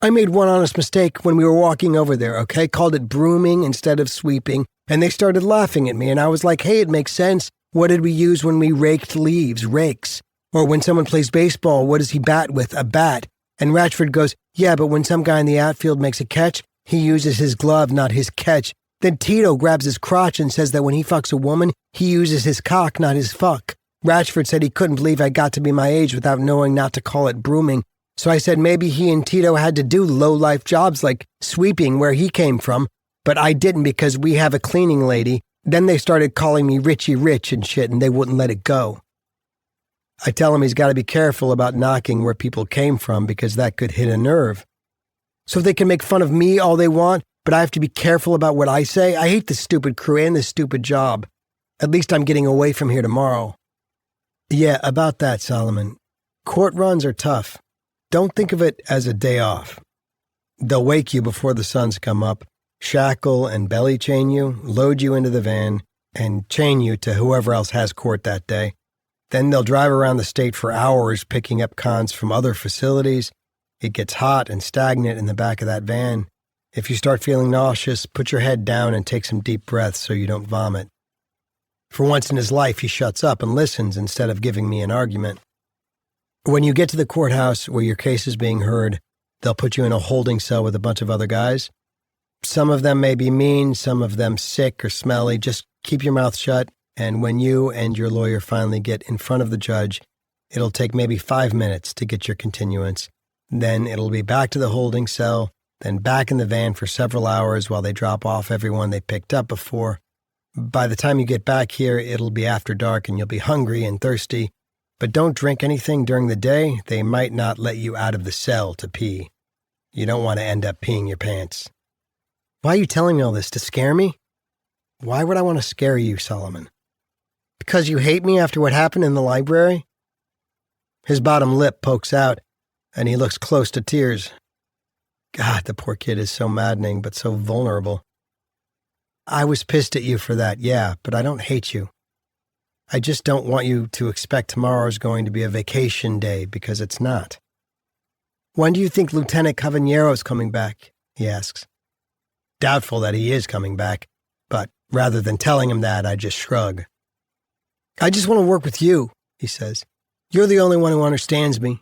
I made one honest mistake when we were walking over there, okay? Called it brooming instead of sweeping, and they started laughing at me, and I was like, hey, it makes sense. What did we use when we raked leaves? Rakes. Or when someone plays baseball, what does he bat with? A bat. And Ratchford goes, yeah, but when some guy in the outfield makes a catch, he uses his glove, not his catch. Then Tito grabs his crotch and says that when he fucks a woman, he uses his cock, not his fuck. Ratchford said he couldn't believe I got to be my age without knowing not to call it brooming. So I said maybe he and Tito had to do low-life jobs like sweeping where he came from, but I didn't because we have a cleaning lady. Then they started calling me Richie Rich and shit, and they wouldn't let it go. I tell him he's got to be careful about knocking where people came from because that could hit a nerve. So they can make fun of me all they want, but I have to be careful about what I say. I hate this stupid crew and this stupid job. At least I'm getting away from here tomorrow. Yeah, about that, Solomon. Court runs are tough. Don't think of it as a day off. They'll wake you before the sun's come up, shackle and belly chain you, load you into the van, and chain you to whoever else has court that day. Then they'll drive around the state for hours picking up cons from other facilities. It gets hot and stagnant in the back of that van. If you start feeling nauseous, put your head down and take some deep breaths so you don't vomit. For once in his life, he shuts up and listens instead of giving me an argument. When you get to the courthouse where your case is being heard, they'll put you in a holding cell with a bunch of other guys. Some of them may be mean, some of them sick or smelly. Just keep your mouth shut, and when you and your lawyer finally get in front of the judge, it'll take maybe 5 minutes to get your continuance. Then it'll be back to the holding cell, then back in the van for several hours while they drop off everyone they picked up before. By the time you get back here, it'll be after dark and you'll be hungry and thirsty. But don't drink anything during the day. They might not let you out of the cell to pee. You don't want to end up peeing your pants. Why are you telling me all this? To scare me? Why would I want to scare you, Solomon? Because you hate me after what happened in the library? His bottom lip pokes out, and he looks close to tears. God, the poor kid is so maddening, but so vulnerable. I was pissed at you for that, yeah, but I don't hate you. I just don't want you to expect tomorrow's going to be a vacation day, because it's not. When do you think Lieutenant Cavaliero's coming back? He asks. Doubtful that he is coming back, but rather than telling him that, I just shrug. I just want to work with you, he says. You're the only one who understands me.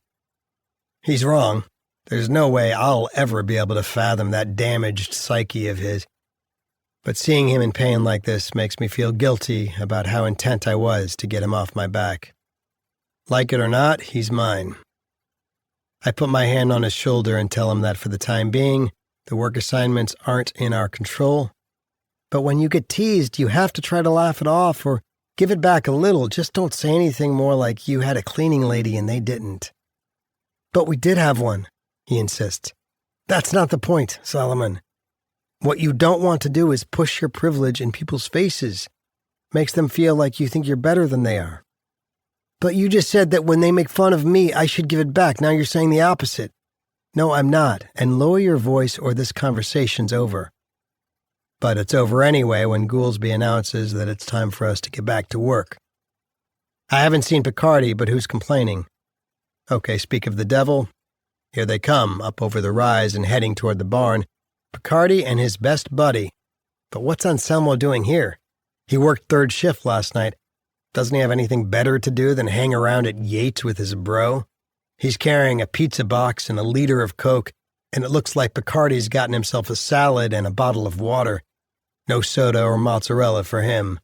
He's wrong. There's no way I'll ever be able to fathom that damaged psyche of his. But seeing him in pain like this makes me feel guilty about how intent I was to get him off my back. Like it or not, he's mine. I put my hand on his shoulder and tell him that for the time being, the work assignments aren't in our control. But when you get teased, you have to try to laugh it off or give it back a little. Just don't say anything more like you had a cleaning lady and they didn't. But we did have one, he insists. That's not the point, Solomon. What you don't want to do is push your privilege in people's faces. Makes them feel like you think you're better than they are. But you just said that when they make fun of me, I should give it back. Now you're saying the opposite. No, I'm not. And lower your voice or this conversation's over. But it's over anyway when Goolsby announces that it's time for us to get back to work. I haven't seen Picardi, but who's complaining? Okay, speak of the devil. Here they come, up over the rise and heading toward the barn. Picardi and his best buddy. But what's Anselmo doing here? He worked third shift last night. Doesn't he have anything better to do than hang around at Yates with his bro? He's carrying a pizza box and a liter of Coke, and it looks like Picardi's gotten himself a salad and a bottle of water. No soda or mozzarella for him.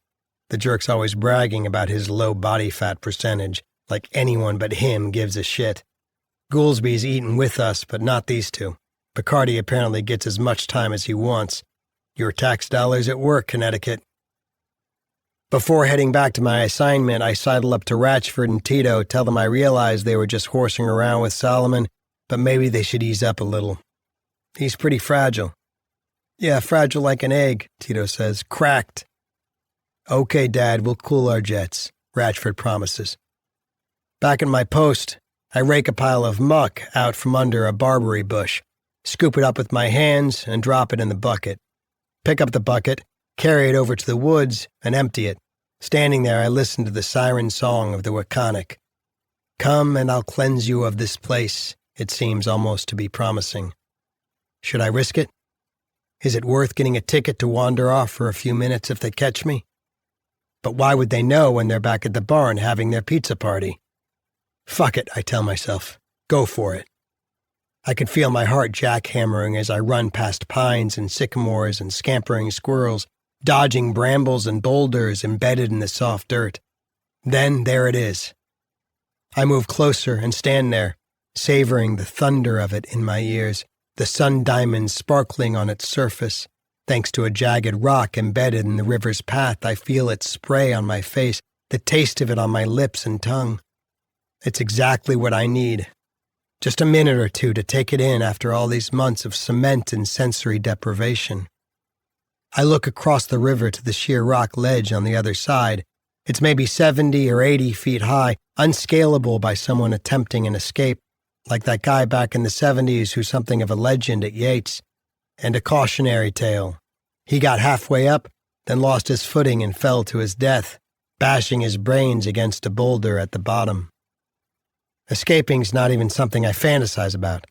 The jerk's always bragging about his low body fat percentage, like anyone but him gives a shit. Goolsby's eating with us, but not these two. Picardi apparently gets as much time as he wants. Your tax dollars at work, Connecticut. Before heading back to my assignment, I sidle up to Ratchford and Tito, tell them I realized they were just horsing around with Solomon, but maybe they should ease up a little. He's pretty fragile. Yeah, fragile like an egg, Tito says. Cracked. Okay, Dad, we'll cool our jets, Ratchford promises. Back in my post, I rake a pile of muck out from under a barberry bush, scoop it up with my hands, and drop it in the bucket. Pick up the bucket, carry it over to the woods, and empty it. Standing there, I listen to the siren song of the Waconic. Come and I'll cleanse you of this place, it seems almost to be promising. Should I risk it? Is it worth getting a ticket to wander off for a few minutes if they catch me? But why would they know when they're back at the barn having their pizza party? Fuck it, I tell myself. Go for it. I can feel my heart jackhammering as I run past pines and sycamores and scampering squirrels, dodging brambles and boulders embedded in the soft dirt. Then there it is. I move closer and stand there, savoring the thunder of it in my ears, the sun diamonds sparkling on its surface. Thanks to a jagged rock embedded in the river's path, I feel its spray on my face, the taste of it on my lips and tongue. It's exactly what I need. Just a minute or two to take it in after all these months of cement and sensory deprivation. I look across the river to the sheer rock ledge on the other side. It's maybe 70 or 80 feet high, unscalable by someone attempting an escape, like that guy back in the 70s who's something of a legend at Yates, and a cautionary tale. He got halfway up, then lost his footing and fell to his death, bashing his brains against a boulder at the bottom. Escaping's not even something I fantasize about.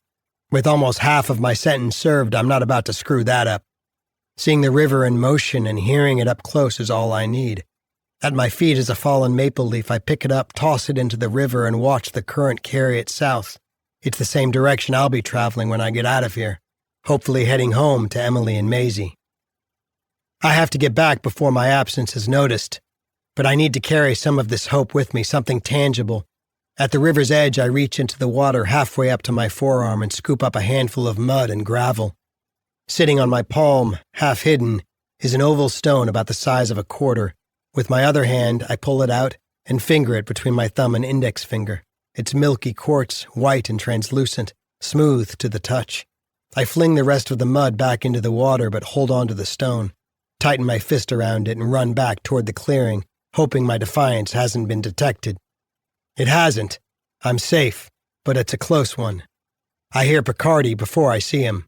With almost half of my sentence served, I'm not about to screw that up. Seeing the river in motion and hearing it up close is all I need. At my feet is a fallen maple leaf. I pick it up, toss it into the river, and watch the current carry it south. It's the same direction I'll be traveling when I get out of here, hopefully heading home to Emily and Maisie. I have to get back before my absence is noticed, but I need to carry some of this hope with me, something tangible. At the river's edge, I reach into the water halfway up to my forearm and scoop up a handful of mud and gravel. Sitting on my palm, half hidden, is an oval stone about the size of a quarter. With my other hand, I pull it out and finger it between my thumb and index finger. It's milky quartz, white and translucent, smooth to the touch. I fling the rest of the mud back into the water but hold on to the stone, tighten my fist around it and run back toward the clearing, hoping my defiance hasn't been detected. It hasn't. I'm safe, but it's a close one. I hear Picardi before I see him.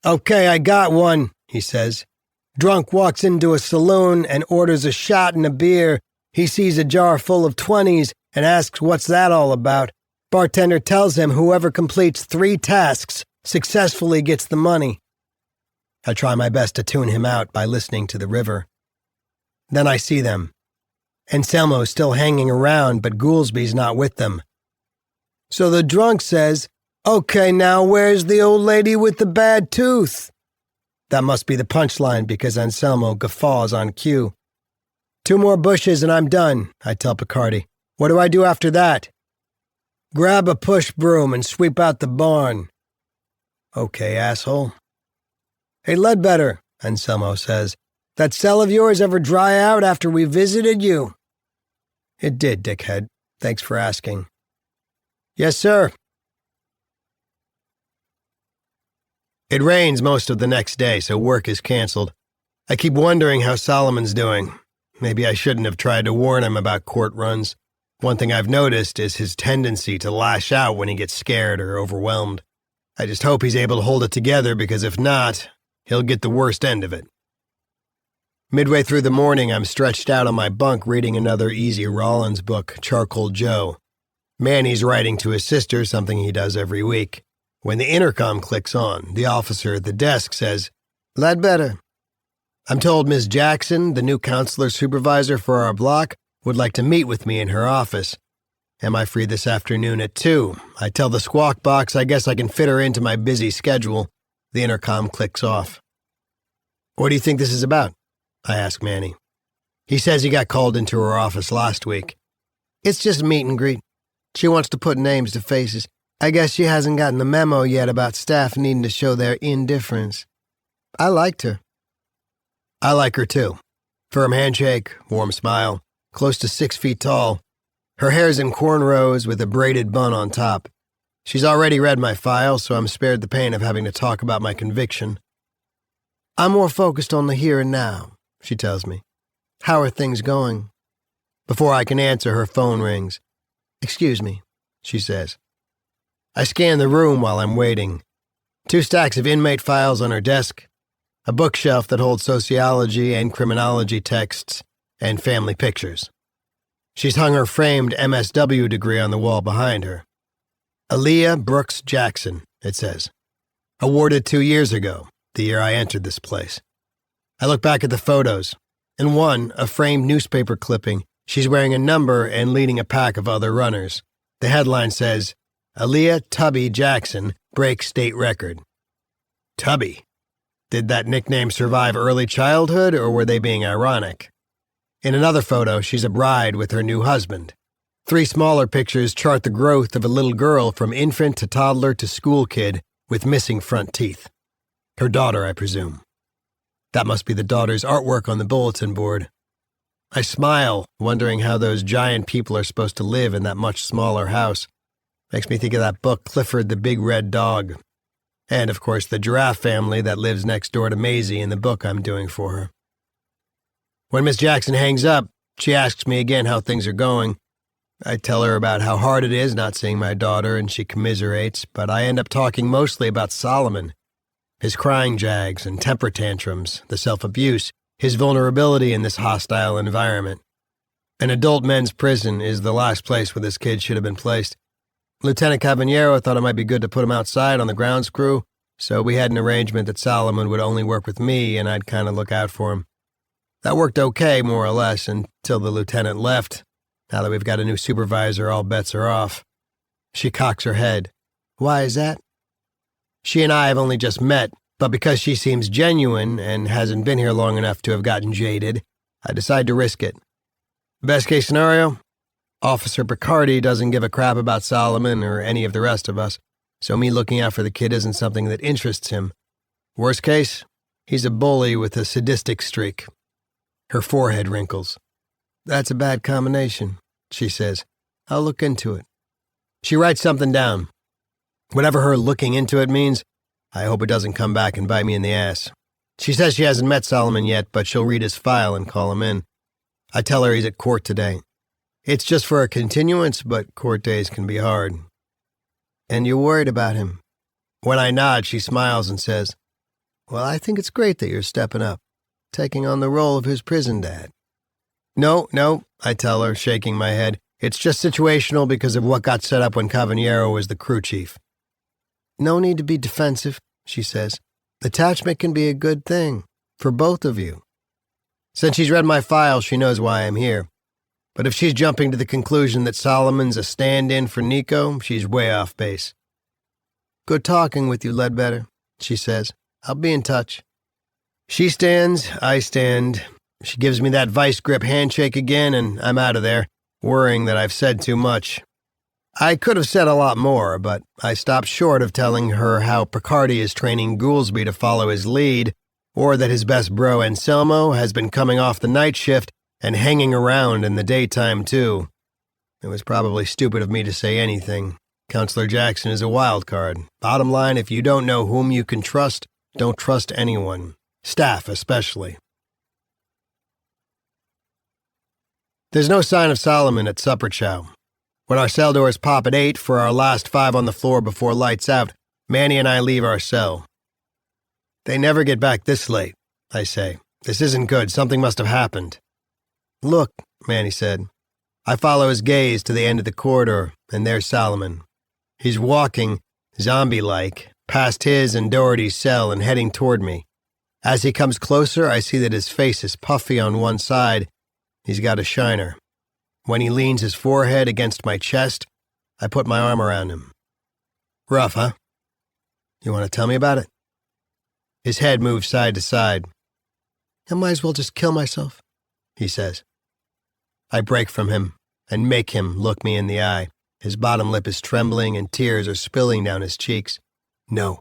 "Okay, I got one," he says. Drunk walks into a saloon and orders a shot and a beer. He sees a jar full of 20s and asks what's that all about. Bartender tells him whoever completes 3 tasks successfully gets the money. I try my best to tune him out by listening to the river. Then I see them. Anselmo's still hanging around, but Goolsby's not with them. So the drunk says, "Okay, now where's the old lady with the bad tooth?" That must be the punchline because Anselmo guffaws on cue. 2 more bushes and I'm done, I tell Picardi. What do I do after that? Grab a push broom and sweep out the barn. Okay, asshole. Hey, Ledbetter, Anselmo says, that cell of yours ever dry out after we visited you? It did, dickhead. Thanks for asking. Yes, sir. It rains most of the next day, so work is canceled. I keep wondering how Solomon's doing. Maybe I shouldn't have tried to warn him about court runs. One thing I've noticed is his tendency to lash out when he gets scared or overwhelmed. I just hope he's able to hold it together because if not, he'll get the worst end of it. Midway through the morning, I'm stretched out on my bunk reading another Easy Rollins book, Charcoal Joe. Manny's writing to his sister, something he does every week. When the intercom clicks on, the officer at the desk says, "Ledbetter." I'm told Miss Jackson, the new counselor supervisor for our block, would like to meet with me in her office. Am I free this afternoon at 2? I tell the squawk box I guess I can fit her into my busy schedule. The intercom clicks off. What do you think this is about? I ask Manny. He says he got called into her office last week. It's just meet and greet. She wants to put names to faces. I guess she hasn't gotten the memo yet about staff needing to show their indifference. I liked her. I like her too. Firm handshake, warm smile, close to 6 feet tall. Her hair's in cornrows with a braided bun on top. She's already read my file, so I'm spared the pain of having to talk about my conviction. I'm more focused on the here and now, she tells me. How are things going? Before I can answer, her phone rings. Excuse me, she says. I scan the room while I'm waiting. 2 stacks of inmate files on her desk. a bookshelf that holds sociology and criminology texts and family pictures. She's hung her framed MSW degree on the wall behind her. Aaliyah Brooks Jackson, it says. Awarded 2 years ago, the year I entered this place. I look back at the photos. In one, a framed newspaper clipping, she's wearing a number and leading a pack of other runners. The headline says, Aaliyah Tubby Jackson breaks state record. Tubby. Did that nickname survive early childhood, or were they being ironic? In another photo, she's a bride with her new husband. 3 smaller pictures chart the growth of a little girl from infant to toddler to school kid with missing front teeth. Her daughter, I presume. That must be the daughter's artwork on the bulletin board. I smile, wondering how those giant people are supposed to live in that much smaller house. Makes me think of that book, Clifford the Big Red Dog. And, of course, the giraffe family that lives next door to Maisie in the book I'm doing for her. When Miss Jackson hangs up, she asks me again how things are going. I tell her about how hard it is not seeing my daughter, and she commiserates, but I end up talking mostly about Solomon. His crying jags and temper tantrums, the self-abuse, his vulnerability in this hostile environment. An adult men's prison is the last place where this kid should have been placed. Lieutenant Caballero thought it might be good to put him outside on the grounds crew, so we had an arrangement that Solomon would only work with me and I'd kind of look out for him. That worked okay, more or less, until the lieutenant left. Now that we've got a new supervisor, all bets are off. She cocks her head. Why is that? She and I have only just met, but because she seems genuine and hasn't been here long enough to have gotten jaded, I decide to risk it. Best case scenario? Officer Picardi doesn't give a crap about Solomon or any of the rest of us, so me looking out for the kid isn't something that interests him. Worst case? He's a bully with a sadistic streak. Her forehead wrinkles. That's a bad combination, she says. I'll look into it. She writes something down. Whatever her looking into it means, I hope it doesn't come back and bite me in the ass. She says she hasn't met Solomon yet, but she'll read his file and call him in. I tell her he's at court today. It's just for a continuance, but court days can be hard. And you're worried about him. When I nod, she smiles and says, Well, I think it's great that you're stepping up, taking on the role of his prison dad. No, I tell her, shaking my head. It's just situational because of what got set up when Caballero was the crew chief. No need to be defensive, she says. Attachment can be a good thing, for both of you. Since she's read my file, she knows why I'm here. But if she's jumping to the conclusion that Solomon's a stand-in for Nico, she's way off base. Good talking with you, Ledbetter, she says. I'll be in touch. She stands, I stand. She gives me that vice grip handshake again, and I'm out of there, worrying that I've said too much. I could have said a lot more, but I stopped short of telling her how Picardi is training Goolsby to follow his lead, or that his best bro Anselmo has been coming off the night shift and hanging around in the daytime, too. It was probably stupid of me to say anything. Counselor Jackson is a wild card. Bottom line, if you don't know whom you can trust, don't trust anyone. Staff, especially. There's no sign of Solomon at supper chow. When our cell doors pop at 8 for our last 5 on the floor before lights out, Manny and I leave our cell. They never get back this late, I say. This isn't good. Something must have happened. Look, Manny said. I follow his gaze to the end of the corridor, and there's Solomon. He's walking, zombie-like, past his and Doherty's cell and heading toward me. As he comes closer, I see that his face is puffy on one side. He's got a shiner. When he leans his forehead against my chest, I put my arm around him. Rough, huh? You want to tell me about it? His head moves side to side. I might as well just kill myself, he says. I break from him and make him look me in the eye. His bottom lip is trembling and tears are spilling down his cheeks. No,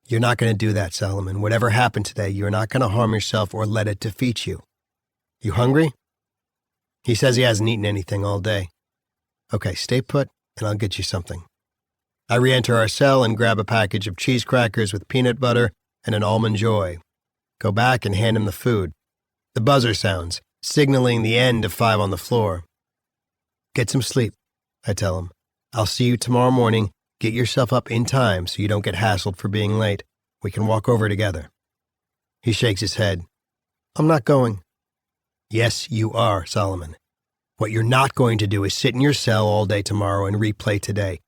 you're not going to do that, Solomon. Whatever happened today, you're not going to harm yourself or let it defeat you. You hungry? He says he hasn't eaten anything all day. Okay, stay put, and I'll get you something. I re-enter our cell and grab a package of cheese crackers with peanut butter and an almond joy. Go back and hand him the food. The buzzer sounds, signaling the end of 5 on the floor. Get some sleep, I tell him. I'll see you tomorrow morning. Get yourself up in time so you don't get hassled for being late. We can walk over together. He shakes his head. I'm not going. Yes, you are, Solomon. What you're not going to do is sit in your cell all day tomorrow and replay today.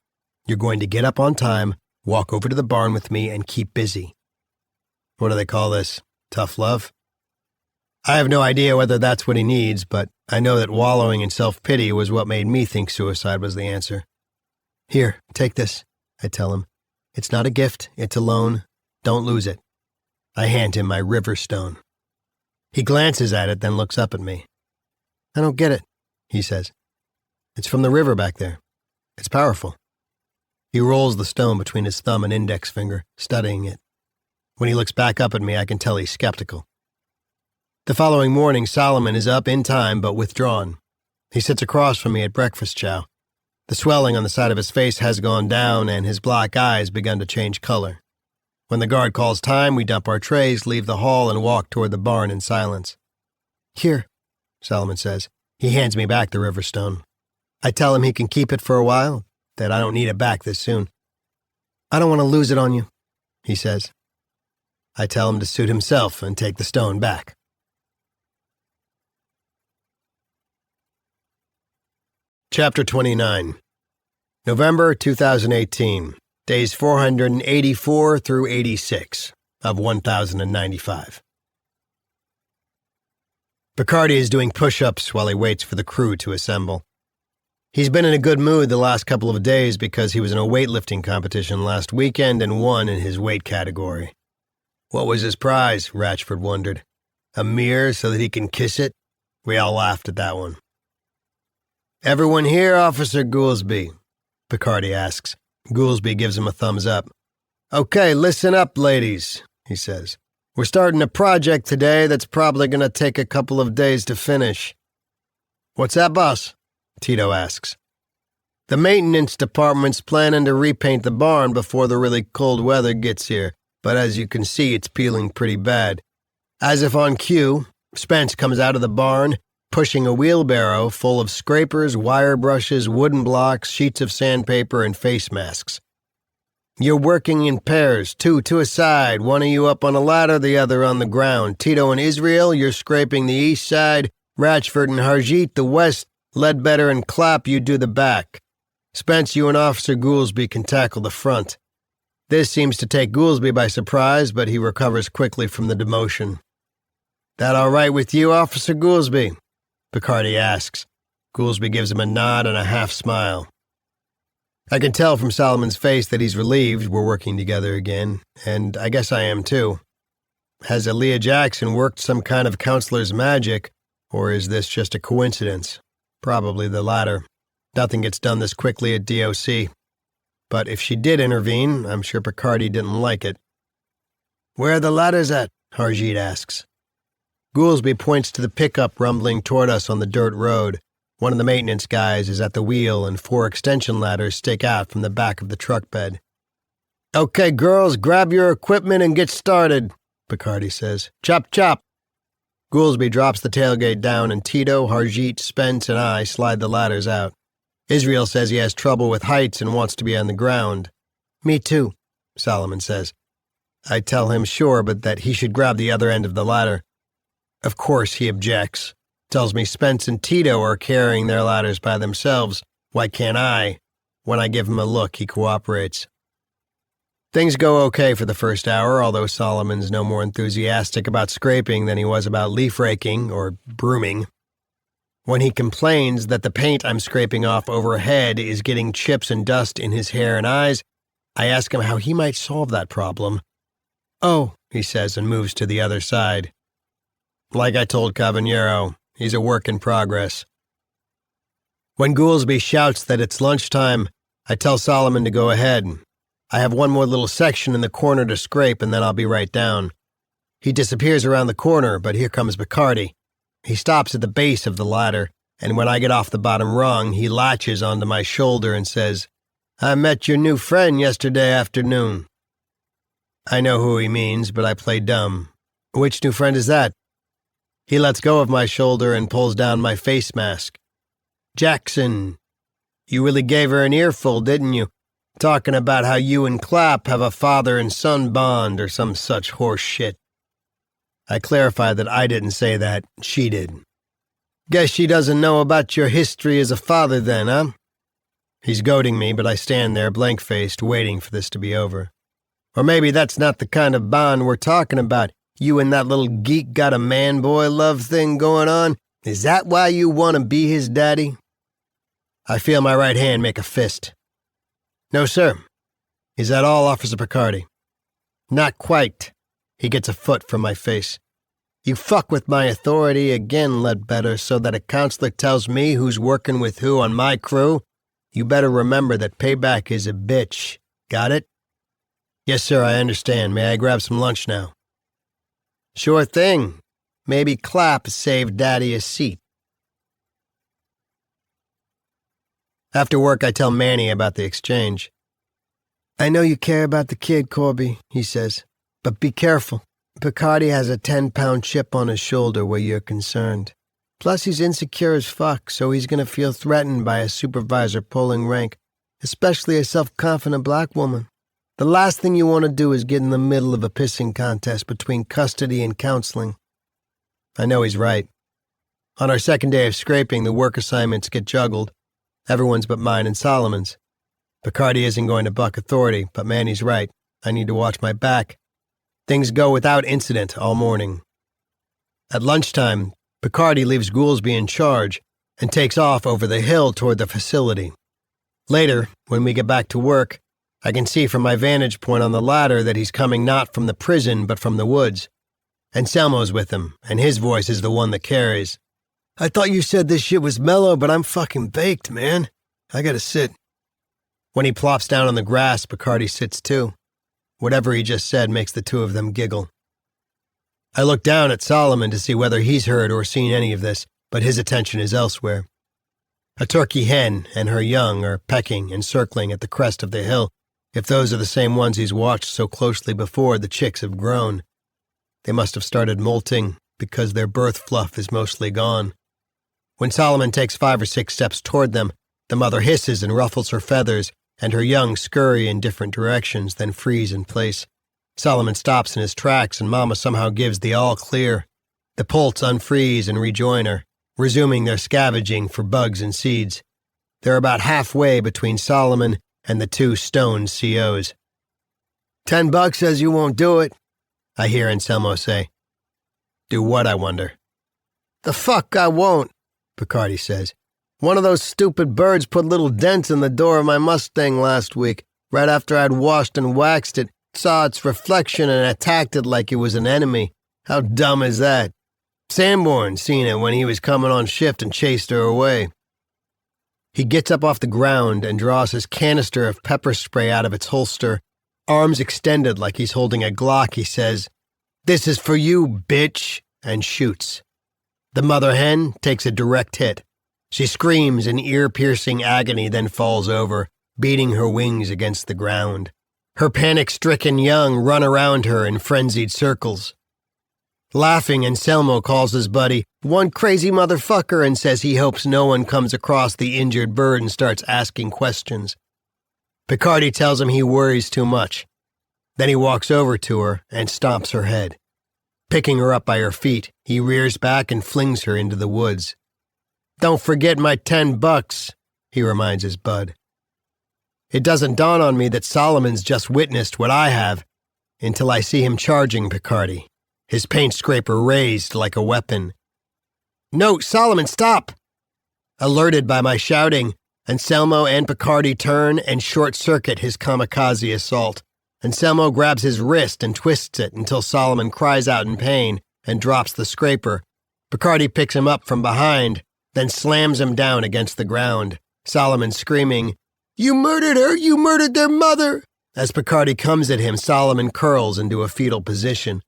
You're going to get up on time, walk over to the barn with me, and keep busy. What do they call this? Tough love? I have no idea whether that's what he needs, but I know that wallowing in self-pity was what made me think suicide was the answer. Here, take this, I tell him. It's not a gift, it's a loan. Don't lose it. I hand him my river stone. He glances at it, then looks up at me. I don't get it, he says. It's from the river back there. It's powerful. He rolls the stone between his thumb and index finger, studying it. When he looks back up at me, I can tell he's skeptical. The following morning, Solomon is up in time but withdrawn. He sits across from me at breakfast chow. The swelling on the side of his face has gone down, and his black eyes begun to change color. When the guard calls time, we dump our trays, leave the hall, and walk toward the barn in silence. Here, Solomon says. He hands me back the river stone. I tell him he can keep it for a while, that I don't need it back this soon. I don't want to lose it on you, he says. I tell him to suit himself and take the stone back. Chapter 29. November 2018. Days 484 through 86 of 1095. Picardi is doing push-ups while he waits for the crew to assemble. He's been in a good mood the last couple of days because he was in a weightlifting competition last weekend and won in his weight category. What was his prize? Ratchford wondered. A mirror so that he can kiss it? We all laughed at that one. Everyone here, Officer Goolsby? Picardi asks. Goolsby gives him a thumbs up. Okay, listen up, ladies, he says. We're starting a project today that's probably going to take a couple of days to finish. What's that, boss? Tito asks. The maintenance department's planning to repaint the barn before the really cold weather gets here, but as you can see, it's peeling pretty bad. As if on cue, Spence comes out of the barn, pushing a wheelbarrow full of scrapers, wire brushes, wooden blocks, sheets of sandpaper, and face masks. You're working in pairs, two to a side, one of you up on a ladder, the other on the ground. Tito and Israel, you're scraping the east side. Ratchford and Harjeet, the west. Ledbetter and Clapp, you do the back. Spence, you and Officer Goolsby can tackle the front. This seems to take Goolsby by surprise, but he recovers quickly from the demotion. That all right with you, Officer Goolsby? Picardi asks. Goolsby gives him a nod and a half-smile. I can tell from Solomon's face that he's relieved we're working together again, and I guess I am too. Has Aaliyah Jackson worked some kind of counselor's magic, or is this just a coincidence? Probably the latter. Nothing gets done this quickly at DOC. But if she did intervene, I'm sure Picardi didn't like it. Where are the ladders at? Harjeet asks. Goolsby points to the pickup rumbling toward us on the dirt road. One of the maintenance guys is at the wheel, and 4 extension ladders stick out from the back of the truck bed. Okay, girls, grab your equipment and get started, Picardi says. Chop, chop. Goolsby drops the tailgate down, and Tito, Harjeet, Spence, and I slide the ladders out. Israel says he has trouble with heights and wants to be on the ground. Me too, Solomon says. I tell him sure, but that he should grab the other end of the ladder. Of course he objects. Tells me Spence and Tito are carrying their ladders by themselves. Why can't I? When I give him a look, he cooperates. Things go okay for the first hour, although Solomon's no more enthusiastic about scraping than he was about leaf raking or brooming. When he complains that the paint I'm scraping off overhead is getting chips and dust in his hair and eyes, I ask him how he might solve that problem. Oh, he says, and moves to the other side. Like I told Caballero, he's a work in progress. When Goolsby shouts that it's lunchtime, I tell Solomon to go ahead. I have one more little section in the corner to scrape, and then I'll be right down. He disappears around the corner, but here comes Picardi. He stops at the base of the ladder, and when I get off the bottom rung, he latches onto my shoulder and says, I met your new friend yesterday afternoon. I know who he means, but I play dumb. Which new friend is that? He lets go of my shoulder and pulls down my face mask. Jackson. You really gave her an earful, didn't you? Talking about how you and Clapp have a father and son bond or some such horse shit. I clarify that I didn't say that, she did. Guess she doesn't know about your history as a father then, huh? He's goading me, but I stand there blank-faced, waiting for this to be over. Or maybe that's not the kind of bond we're talking about. You and that little geek got a man-boy love thing going on? Is that why you want to be his daddy? I feel my right hand make a fist. No, sir. Is that all, Officer Picardi? Not quite. He gets a foot from my face. You fuck with my authority again, Ledbetter, so that a counselor tells me who's working with who on my crew. You better remember that payback is a bitch. Got it? Yes, sir, I understand. May I grab some lunch now? Sure thing. Maybe clap saved Daddy a seat. After work, I tell Manny about the exchange. I know you care about the kid, Corby, he says, but be careful. Picardi has a 10-pound chip on his shoulder where you're concerned. Plus, he's insecure as fuck, so he's going to feel threatened by a supervisor pulling rank, especially a self-confident black woman. The last thing you want to do is get in the middle of a pissing contest between custody and counseling. I know he's right. On our second day of scraping, the work assignments get juggled. Everyone's but mine and Solomon's. Picardi isn't going to buck authority, but Manny's right. I need to watch my back. Things go without incident all morning. At lunchtime, Picardi leaves Goolsby in charge and takes off over the hill toward the facility. Later, when we get back to work, I can see from my vantage point on the ladder that he's coming not from the prison but from the woods. Anselmo's with him, and his voice is the one that carries. I thought you said this shit was mellow, but I'm fucking baked, man. I gotta sit. When he plops down on the grass, Picardi sits too. Whatever he just said makes the two of them giggle. I look down at Solomon to see whether he's heard or seen any of this, but his attention is elsewhere. A turkey hen and her young are pecking and circling at the crest of the hill. If those are the same ones he's watched so closely before, the chicks have grown. They must have started molting because their birth fluff is mostly gone. When Solomon takes 5 or 6 steps toward them, the mother hisses and ruffles her feathers, and her young scurry in different directions, then freeze in place. Solomon stops in his tracks, and Mama somehow gives the all clear. The poults unfreeze and rejoin her, resuming their scavenging for bugs and seeds. They're about halfway between Solomon and the 2 stoned COs. $10 says you won't do it, I hear Anselmo say. Do what, I wonder? The fuck I won't, Picardi says. One of those stupid birds put little dents in the door of my Mustang last week, right after I'd washed and waxed it, saw its reflection and attacked it like it was an enemy. How dumb is that? Sanborn seen it when he was coming on shift and chased her away. He gets up off the ground and draws his canister of pepper spray out of its holster. Arms extended like he's holding a Glock, he says, "This is for you, bitch," and shoots. The mother hen takes a direct hit. She screams in ear-piercing agony, then falls over, beating her wings against the ground. Her panic-stricken young run around her in frenzied circles. Laughing, Anselmo calls his buddy one crazy motherfucker and says he hopes no one comes across the injured bird and starts asking questions. Picardi tells him he worries too much. Then he walks over to her and stomps her head. Picking her up by her feet, he rears back and flings her into the woods. "Don't forget my $10, he reminds his bud. It doesn't dawn on me that Solomon's just witnessed what I have until I see him charging Picardi, his paint scraper raised like a weapon. "No, Solomon, stop!" Alerted by my shouting, Anselmo and Picardi turn and short-circuit his kamikaze assault. Anselmo grabs his wrist and twists it until Solomon cries out in pain and drops the scraper. Picardi picks him up from behind, then slams him down against the ground, Solomon screaming, "You murdered her! You murdered their mother!" As Picardi comes at him, Solomon curls into a fetal position.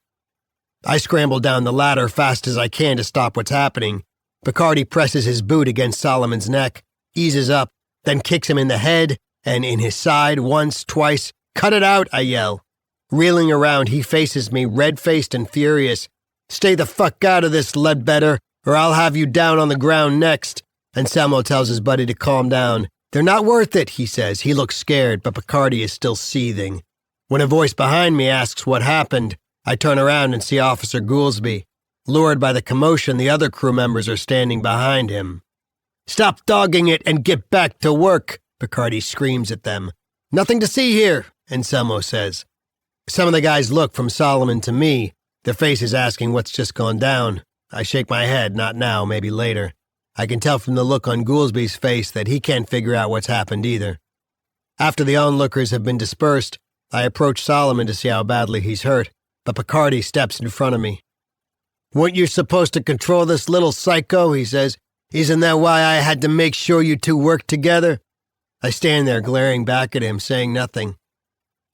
I scramble down the ladder fast as I can to stop what's happening. Picardi presses his boot against Solomon's neck, eases up, then kicks him in the head and in his side once, twice. "Cut it out," I yell. Reeling around, he faces me, red-faced and furious. "Stay the fuck out of this, Ledbetter, or I'll have you down on the ground next." Anselmo tells his buddy to calm down. "They're not worth it," he says. He looks scared, but Picardi is still seething. When a voice behind me asks what happened, I turn around and see Officer Goolsby. Lured by the commotion, the other crew members are standing behind him. "Stop dogging it and get back to work," Picardi screams at them. "Nothing to see here," Anselmo says. Some of the guys look from Solomon to me, their faces asking what's just gone down. I shake my head, not now, maybe later. I can tell from the look on Goolsby's face that he can't figure out what's happened either. After the onlookers have been dispersed, I approach Solomon to see how badly he's hurt, but Picardi steps in front of me. "Weren't you supposed to control this little psycho?" he says. "Isn't that why I had to make sure you two worked together?" I stand there glaring back at him, saying nothing.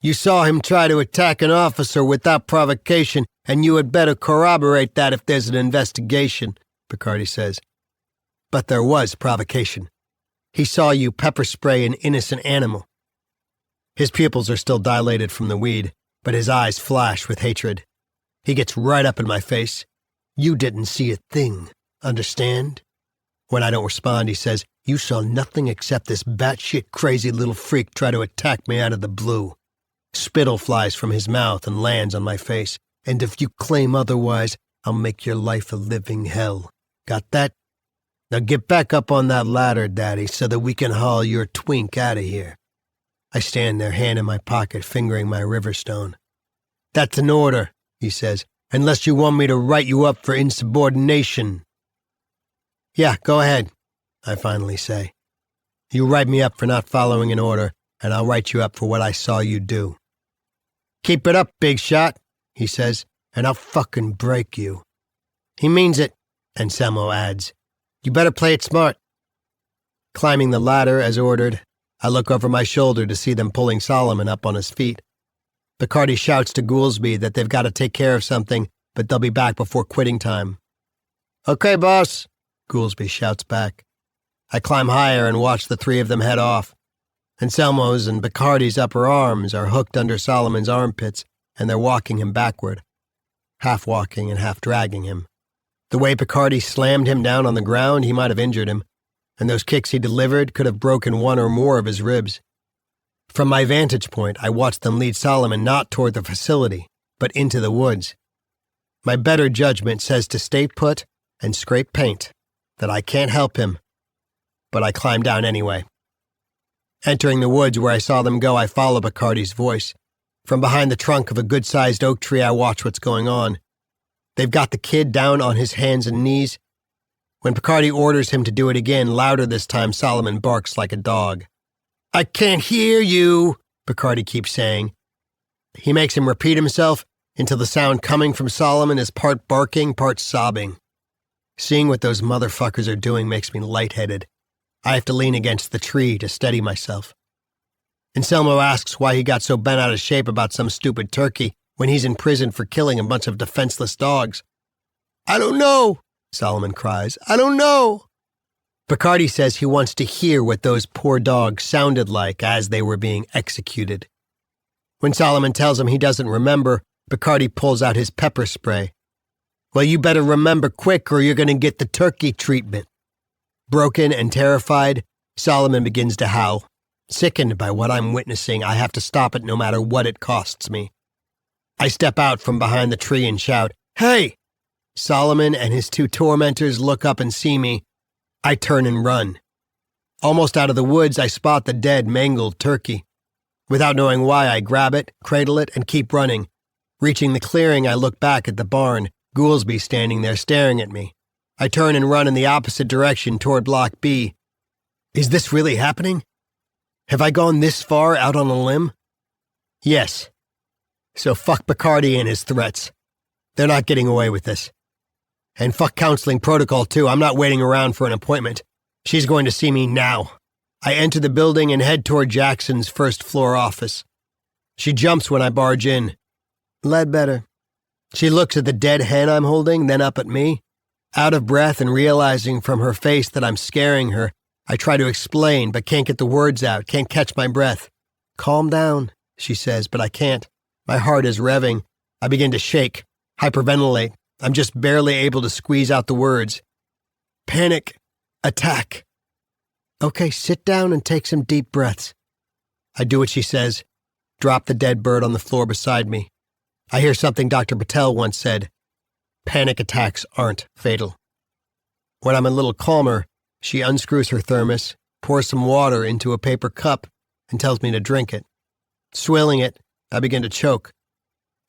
"You saw him try to attack an officer without provocation, and you had better corroborate that if there's an investigation," Picardi says. "But there was provocation. He saw you pepper spray an innocent animal." His pupils are still dilated from the weed, but his eyes flash with hatred. He gets right up in my face. "You didn't see a thing, understand?" When I don't respond, he says, "You saw nothing except this batshit crazy little freak try to attack me out of the blue." Spittle flies from his mouth and lands on my face. "And if you claim otherwise, I'll make your life a living hell. Got that? Now get back up on that ladder, Daddy, so that we can haul your twink out of here." I stand there, hand in my pocket, fingering my riverstone. "That's an order," he says, "unless you want me to write you up for insubordination." "Yeah, go ahead," I finally say. "You write me up for not following an order, and I'll write you up for what I saw you do." "Keep it up, big shot," he says, "and I'll fucking break you." "He means it," Anselmo adds. "You better play it smart." Climbing the ladder as ordered, I look over my shoulder to see them pulling Solomon up on his feet. Picardi shouts to Goolsby that they've got to take care of something, but they'll be back before quitting time. "Okay, boss," Goolsby shouts back. I climb higher and watch the three of them head off. Anselmo's and Picardi's upper arms are hooked under Solomon's armpits, and they're walking him backward, half walking and half dragging him. The way Picardi slammed him down on the ground, he might have injured him, and those kicks he delivered could have broken one or more of his ribs. From my vantage point, I watched them lead Solomon not toward the facility, but into the woods. My better judgment says to stay put and scrape paint, that I can't help him, but I climb down anyway. Entering the woods where I saw them go, I follow Picardi's voice. From behind the trunk of a good-sized oak tree, I watch what's going on. They've got the kid down on his hands and knees. When Picardi orders him to do it again, louder this time, Solomon barks like a dog. "I can't hear you," Picardi keeps saying. He makes him repeat himself until the sound coming from Solomon is part barking, part sobbing. Seeing what those motherfuckers are doing makes me lightheaded. I have to lean against the tree to steady myself. Anselmo asks why he got so bent out of shape about some stupid turkey when he's in prison for killing a bunch of defenseless dogs. "I don't know," Solomon cries. "I don't know." Picardi says he wants to hear what those poor dogs sounded like as they were being executed. When Solomon tells him he doesn't remember, Picardi pulls out his pepper spray. "Well, you better remember quick or you're going to get the turkey treatment." Broken and terrified, Solomon begins to howl. Sickened by what I'm witnessing, I have to stop it no matter what it costs me. I step out from behind the tree and shout, "Hey!" Solomon and his two tormentors look up and see me. I turn and run. Almost out of the woods, I spot the dead, mangled turkey. Without knowing why, I grab it, cradle it, and keep running. Reaching the clearing, I look back at the barn, Goolsby standing there staring at me. I turn and run in the opposite direction toward Block B. Is this really happening? Have I gone this far out on a limb? Yes. So fuck Picardi and his threats. They're not getting away with this. And fuck counseling protocol too. I'm not waiting around for an appointment. She's going to see me now. I enter the building and head toward Jackson's first-floor office. She jumps when I barge in. Ledbetter. She looks at the dead hen I'm holding, then up at me. Out of breath and realizing from her face that I'm scaring her, I try to explain, but can't get the words out, can't catch my breath. Calm down, she says, but I can't. My heart is revving. I begin to shake, hyperventilate. I'm just barely able to squeeze out the words. Panic. Attack. Okay, sit down and take some deep breaths. I do what she says, drop the dead bird on the floor beside me. I hear something Dr. Patel once said, panic attacks aren't fatal. When I'm a little calmer, she unscrews her thermos, pours some water into a paper cup, and tells me to drink it. Swilling it, I begin to choke.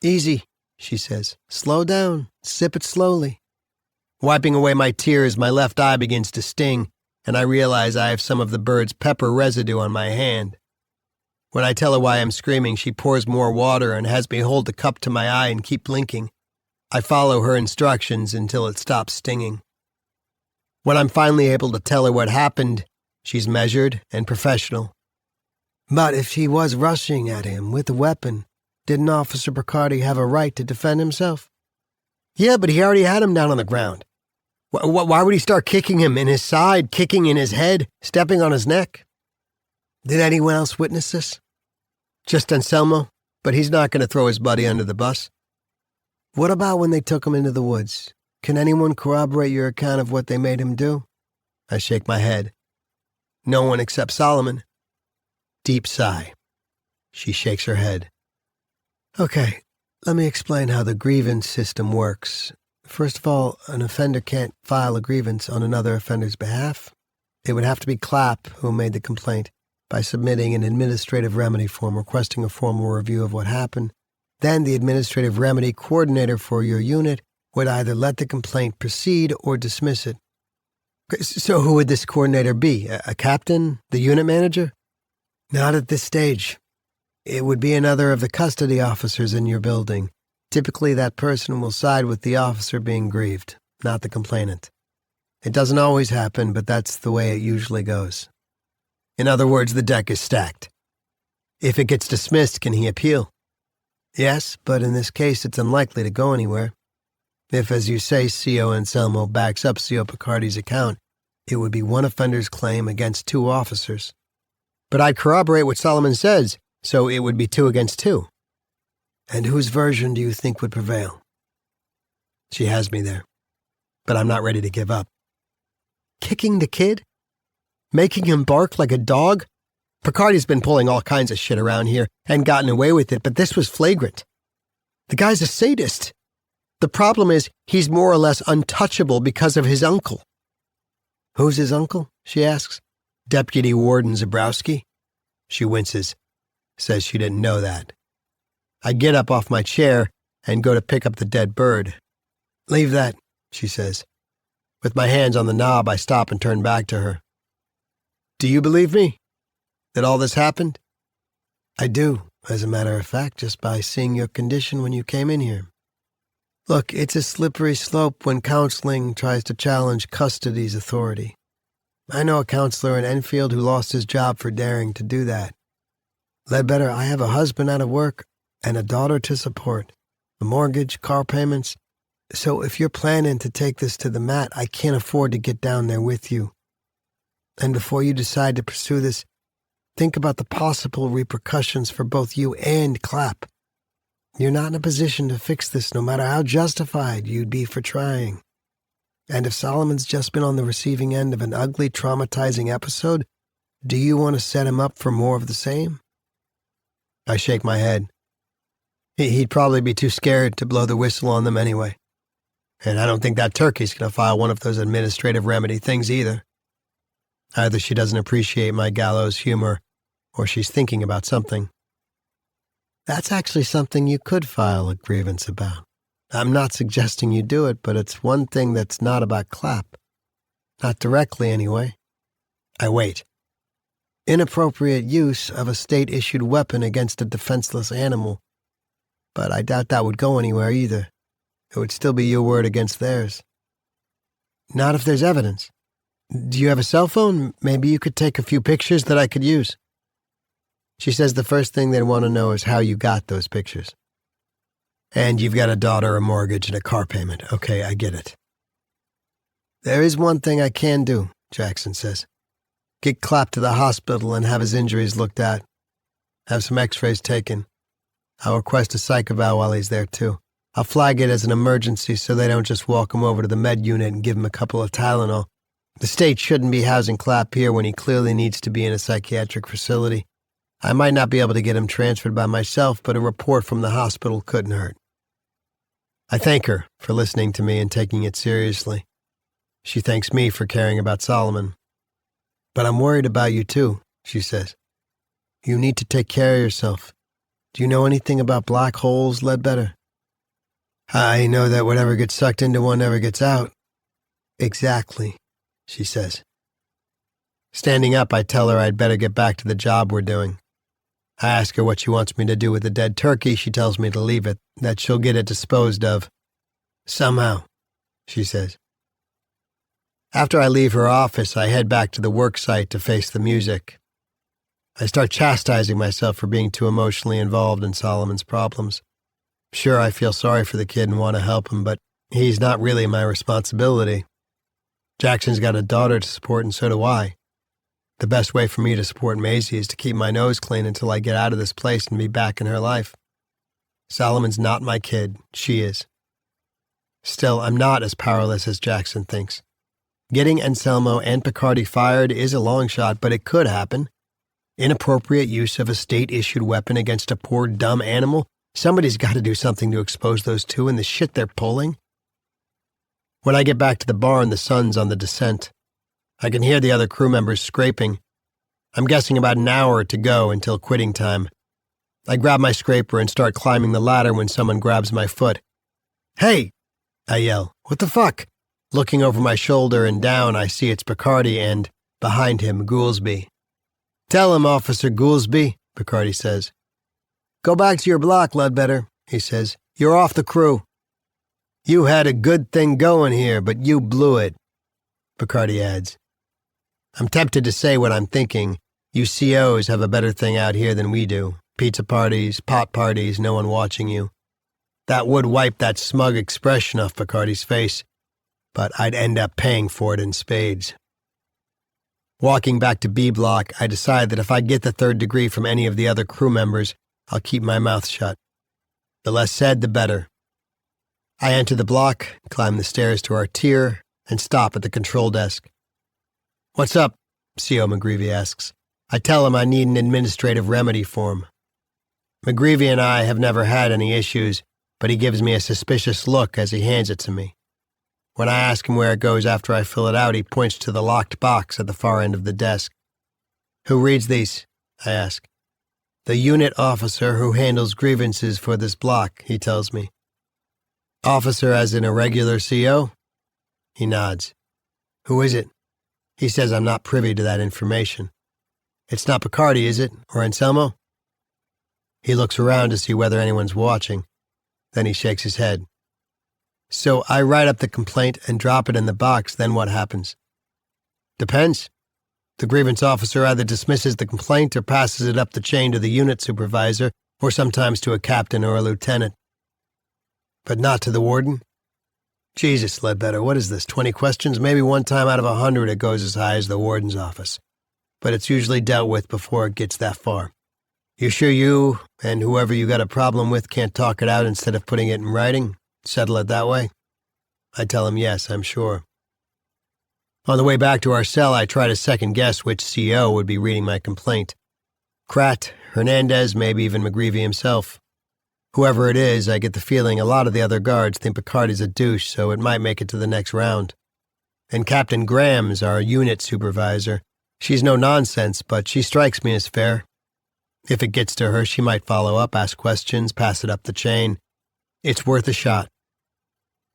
Easy, she says. Slow down. Sip it slowly. Wiping away my tears, my left eye begins to sting, and I realize I have some of the bird's pepper residue on my hand. When I tell her why I'm screaming, she pours more water and has me hold the cup to my eye and keep blinking. I follow her instructions until it stops stinging. When I'm finally able to tell her what happened, she's measured and professional. But if he was rushing at him with a weapon, didn't Officer Picardi have a right to defend himself? Yeah, but he already had him down on the ground. Why would he start kicking him in his side, kicking in his head, stepping on his neck? Did anyone else witness this? Just Anselmo, but he's not going to throw his buddy under the bus. What about when they took him into the woods? Can anyone corroborate your account of what they made him do? I shake my head. No one except Solomon. Deep sigh. She shakes her head. Okay, let me explain how the grievance system works. First of all, an offender can't file a grievance on another offender's behalf. It would have to be Clapp who made the complaint by submitting an administrative remedy form requesting a formal review of what happened. Then the administrative remedy coordinator for your unit would either let the complaint proceed or dismiss it. So who would this coordinator be? A captain? The unit manager? Not at this stage. It would be another of the custody officers in your building. Typically, that person will side with the officer being grieved, not the complainant. It doesn't always happen, but that's the way it usually goes. In other words, the deck is stacked. If it gets dismissed, can he appeal? Yes, but in this case, it's unlikely to go anywhere. If, as you say, CO Anselmo backs up CO Picardi's account, it would be one offender's claim against two officers. But I'd corroborate what Solomon says, so it would be 2 against 2. And whose version do you think would prevail? She has me there, but I'm not ready to give up. Kicking the kid? Making him bark like a dog? Picardi's been pulling all kinds of shit around here and gotten away with it, but this was flagrant. The guy's a sadist. The problem is he's more or less untouchable because of his uncle. Who's his uncle? She asks. Deputy Warden Zabrowski? She winces, says she didn't know that. I get up off my chair and go to pick up the dead bird. Leave that, she says. With my hands on the knob, I stop and turn back to her. Do you believe me? That all this happened? I do, as a matter of fact, just by seeing your condition when you came in here. Look, it's a slippery slope when counseling tries to challenge custody's authority. I know a counselor in Enfield who lost his job for daring to do that. Ledbetter, I have a husband out of work and a daughter to support, a mortgage, car payments. So if you're planning to take this to the mat, I can't afford to get down there with you. And before you decide to pursue this, think about the possible repercussions for both you and Clapp. You're not in a position to fix this no matter how justified you'd be for trying. And if Solomon's just been on the receiving end of an ugly, traumatizing episode, do you want to set him up for more of the same? I shake my head. He'd probably be too scared to blow the whistle on them anyway. And I don't think that turkey's going to file one of those administrative remedy things either. Either she doesn't appreciate my gallows humor, or she's thinking about something. That's actually something you could file a grievance about. I'm not suggesting you do it, but it's one thing that's not about Clapp. Not directly, anyway. I wait. Inappropriate use of a state-issued weapon against a defenseless animal. But I doubt that would go anywhere either. It would still be your word against theirs. Not if there's evidence. Do you have a cell phone? Maybe you could take a few pictures that I could use. She says the first thing they'd want to know is how you got those pictures. And you've got a daughter, a mortgage, and a car payment. Okay, I get it. There is one thing I can do, Jackson says. Get Clapp to the hospital and have his injuries looked at. Have some x-rays taken. I'll request a psych eval while he's there, too. I'll flag it as an emergency so they don't just walk him over to the med unit and give him a couple of Tylenol. The state shouldn't be housing Clapp here when he clearly needs to be in a psychiatric facility. I might not be able to get him transferred by myself, but a report from the hospital couldn't hurt. I thank her for listening to me and taking it seriously. She thanks me for caring about Solomon. But I'm worried about you too, she says. You need to take care of yourself. Do you know anything about black holes, Ledbetter? I know that whatever gets sucked into one never gets out. Exactly, she says. Standing up, I tell her I'd better get back to the job we're doing. I ask her what she wants me to do with the dead turkey. She tells me to leave it, that she'll get it disposed of. Somehow, she says. After I leave her office, I head back to the work site to face the music. I start chastising myself for being too emotionally involved in Solomon's problems. Sure, I feel sorry for the kid and want to help him, but he's not really my responsibility. Jackson's got a daughter to support, and so do I. The best way for me to support Maisie is to keep my nose clean until I get out of this place and be back in her life. Solomon's not my kid. She is. Still, I'm not as powerless as Jackson thinks. Getting Anselmo and Picardi fired is a long shot, but it could happen. Inappropriate use of a state-issued weapon against a poor, dumb animal? Somebody's got to do something to expose those two and the shit they're pulling. When I get back to the barn, the sun's on the descent. I can hear the other crew members scraping. I'm guessing about an hour to go until quitting time. I grab my scraper and start climbing the ladder when someone grabs my foot. Hey! I yell. What the fuck? Looking over my shoulder and down, I see it's Picardi and, behind him, Goolsby. Tell him, Officer Goolsby, Picardi says. Go back to your block, Ledbetter, he says. You're off the crew. You had a good thing going here, but you blew it, Picardi adds. I'm tempted to say what I'm thinking. You COs have a better thing out here than we do. Pizza parties, pot parties, no one watching you. That would wipe that smug expression off Picardi's face, but I'd end up paying for it in spades. Walking back to B Block, I decide that if I get the 3rd degree from any of the other crew members, I'll keep my mouth shut. The less said, the better. I enter the block, climb the stairs to our tier, and stop at the control desk. What's up? CO McGreevy asks. I tell him I need an administrative remedy form. McGreevy and I have never had any issues, but he gives me a suspicious look as he hands it to me. When I ask him where it goes after I fill it out, he points to the locked box at the far end of the desk. Who reads these? I ask. The unit officer who handles grievances for this block, he tells me. Officer as in a regular CO? He nods. Who is it? He says I'm not privy to that information. It's not Picardi, is it? Or Anselmo? He looks around to see whether anyone's watching. Then he shakes his head. So I write up the complaint and drop it in the box, then what happens? Depends. The grievance officer either dismisses the complaint or passes it up the chain to the unit supervisor, or sometimes to a captain or a lieutenant. But not to the warden? Jesus, Ledbetter, what is this, 20 questions? Maybe one time out of 100 it goes as high as the warden's office. But it's usually dealt with before it gets that far. You sure you and whoever you got a problem with can't talk it out instead of putting it in writing? Settle it that way? I tell him yes, I'm sure. On the way back to our cell, I try to second-guess which CO would be reading my complaint. Kratt, Hernandez, maybe even McGreevy himself. Whoever it is, I get the feeling a lot of the other guards think Picardi's a douche, so it might make it to the next round. And Captain Graham's our unit supervisor. She's no nonsense, but she strikes me as fair. If it gets to her, she might follow up, ask questions, pass it up the chain. It's worth a shot.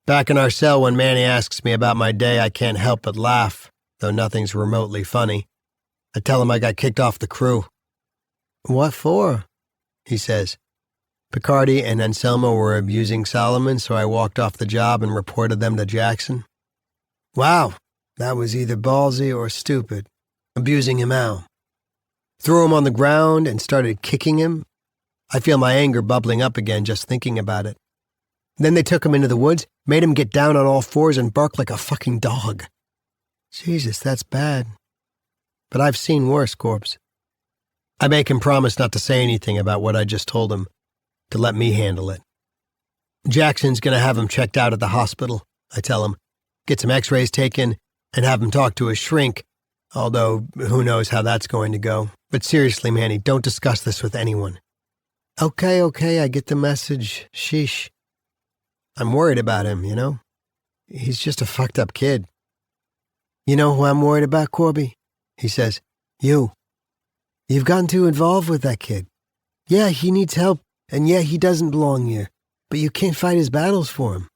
Back in our cell, when Manny asks me about my day, I can't help but laugh, though nothing's remotely funny. I tell him I got kicked off the crew. What for? He says. Picardi and Anselmo were abusing Solomon, so I walked off the job and reported them to Jackson. Wow, that was either ballsy or stupid. Abusing him how? Threw him on the ground and started kicking him. I feel my anger bubbling up again just thinking about it. Then they took him into the woods, made him get down on all fours and bark like a fucking dog. Jesus, that's bad. But I've seen worse, Corpse. I make him promise not to say anything about what I just told him, to let me handle it. Jackson's going to have him checked out at the hospital, I tell him. Get some x-rays taken and have him talk to his shrink, although who knows how that's going to go. But seriously, Manny, don't discuss this with anyone. Okay, I get the message. Sheesh. I'm worried about him, you know? He's just a fucked up kid. You know who I'm worried about, Corby? He says, you. You've gotten too involved with that kid. Yeah, he needs help, and yeah, he doesn't belong here, but you can't fight his battles for him.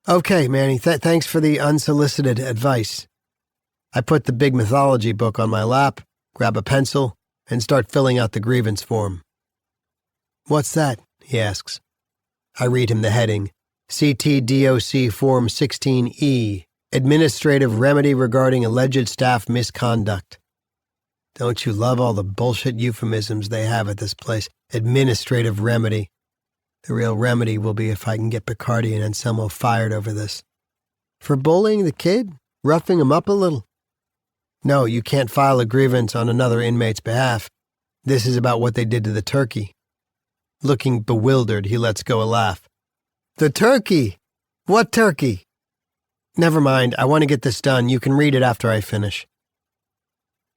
Okay, Manny, thanks for the unsolicited advice. I put the big mythology book on my lap, grab a pencil, and start filling out the grievance form. What's that? He asks. I read him the heading, CTDOC Form 16E, Administrative Remedy Regarding Alleged Staff Misconduct. Don't you love all the bullshit euphemisms they have at this place? Administrative remedy. The real remedy will be if I can get Picardi and Anselmo fired over this. For bullying the kid? Roughing him up a little? No, you can't file a grievance on another inmate's behalf. This is about what they did to the turkey. Looking bewildered, he lets go a laugh. The turkey? What turkey? Never mind, I want to get this done. You can read it after I finish.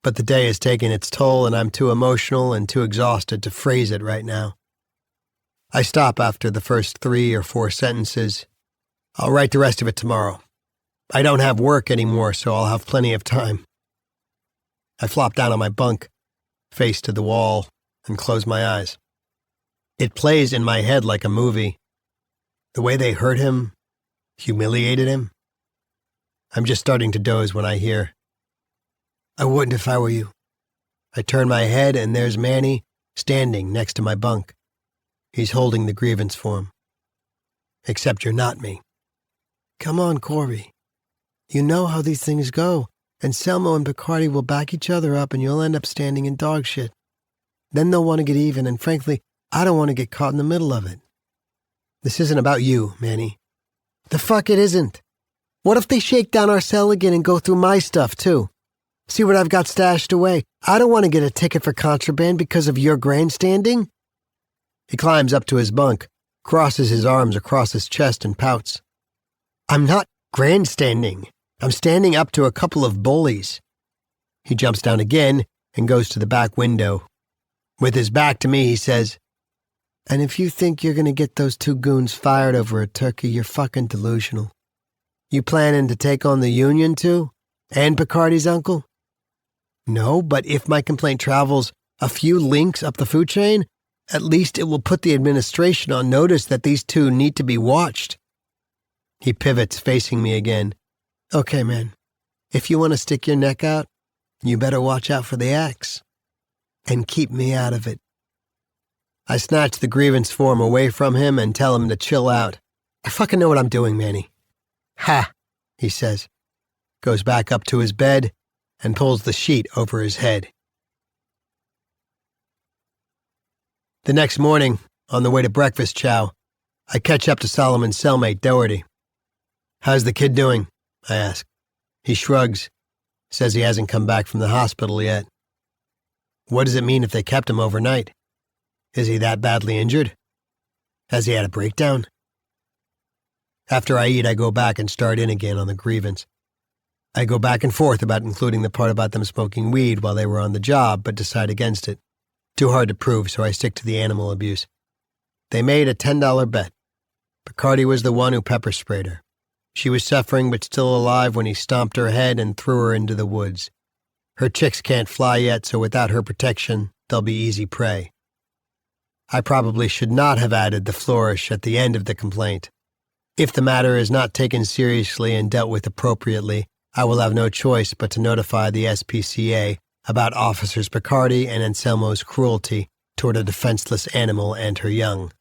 But the day has taken its toll, and I'm too emotional and too exhausted to phrase it right now. I stop after the first 3 or 4 sentences. I'll write the rest of it tomorrow. I don't have work anymore, so I'll have plenty of time. I flop down on my bunk, face to the wall, and close my eyes. It plays in my head like a movie. The way they hurt him, humiliated him. I'm just starting to doze when I hear, I wouldn't if I were you. I turn my head and there's Manny standing next to my bunk. He's holding the grievance form. Except you're not me. Come on, Corby. You know how these things go. Anselmo and Picardi will back each other up and you'll end up standing in dog shit. Then they'll want to get even, and frankly, I don't want to get caught in the middle of it. This isn't about you, Manny. The fuck it isn't. What if they shake down our cell again and go through my stuff, too? See what I've got stashed away? I don't want to get a ticket for contraband because of your grandstanding. He climbs up to his bunk, crosses his arms across his chest and pouts. I'm not grandstanding. I'm standing up to a couple of bullies. He jumps down again and goes to the back window. With his back to me, he says, and if you think you're going to get those 2 goons fired over a turkey, you're fucking delusional. You planning to take on the union too? And Picardi's uncle? No, but if my complaint travels a few links up the food chain, at least it will put the administration on notice that these 2 need to be watched. He pivots, facing me again. Okay, man, if you want to stick your neck out, you better watch out for the axe. And keep me out of it. I snatch the grievance form away from him and tell him to chill out. I fucking know what I'm doing, Manny. Ha, he says, goes back up to his bed and pulls the sheet over his head. The next morning, on the way to breakfast chow, I catch up to Solomon's cellmate, Doherty. How's the kid doing? I ask. He shrugs, says he hasn't come back from the hospital yet. What does it mean if they kept him overnight? Is he that badly injured? Has he had a breakdown? After I eat, I go back and start in again on the grievance. I go back and forth about including the part about them smoking weed while they were on the job, but decide against it. Too hard to prove, so I stick to the animal abuse. They made a $10 bet. Picardi was the one who pepper sprayed her. She was suffering but still alive when he stomped her head and threw her into the woods. Her chicks can't fly yet, so without her protection, they'll be easy prey. I probably should not have added the flourish at the end of the complaint. If the matter is not taken seriously and dealt with appropriately, I will have no choice but to notify the SPCA about Officers Picardi and Anselmo's cruelty toward a defenseless animal and her young.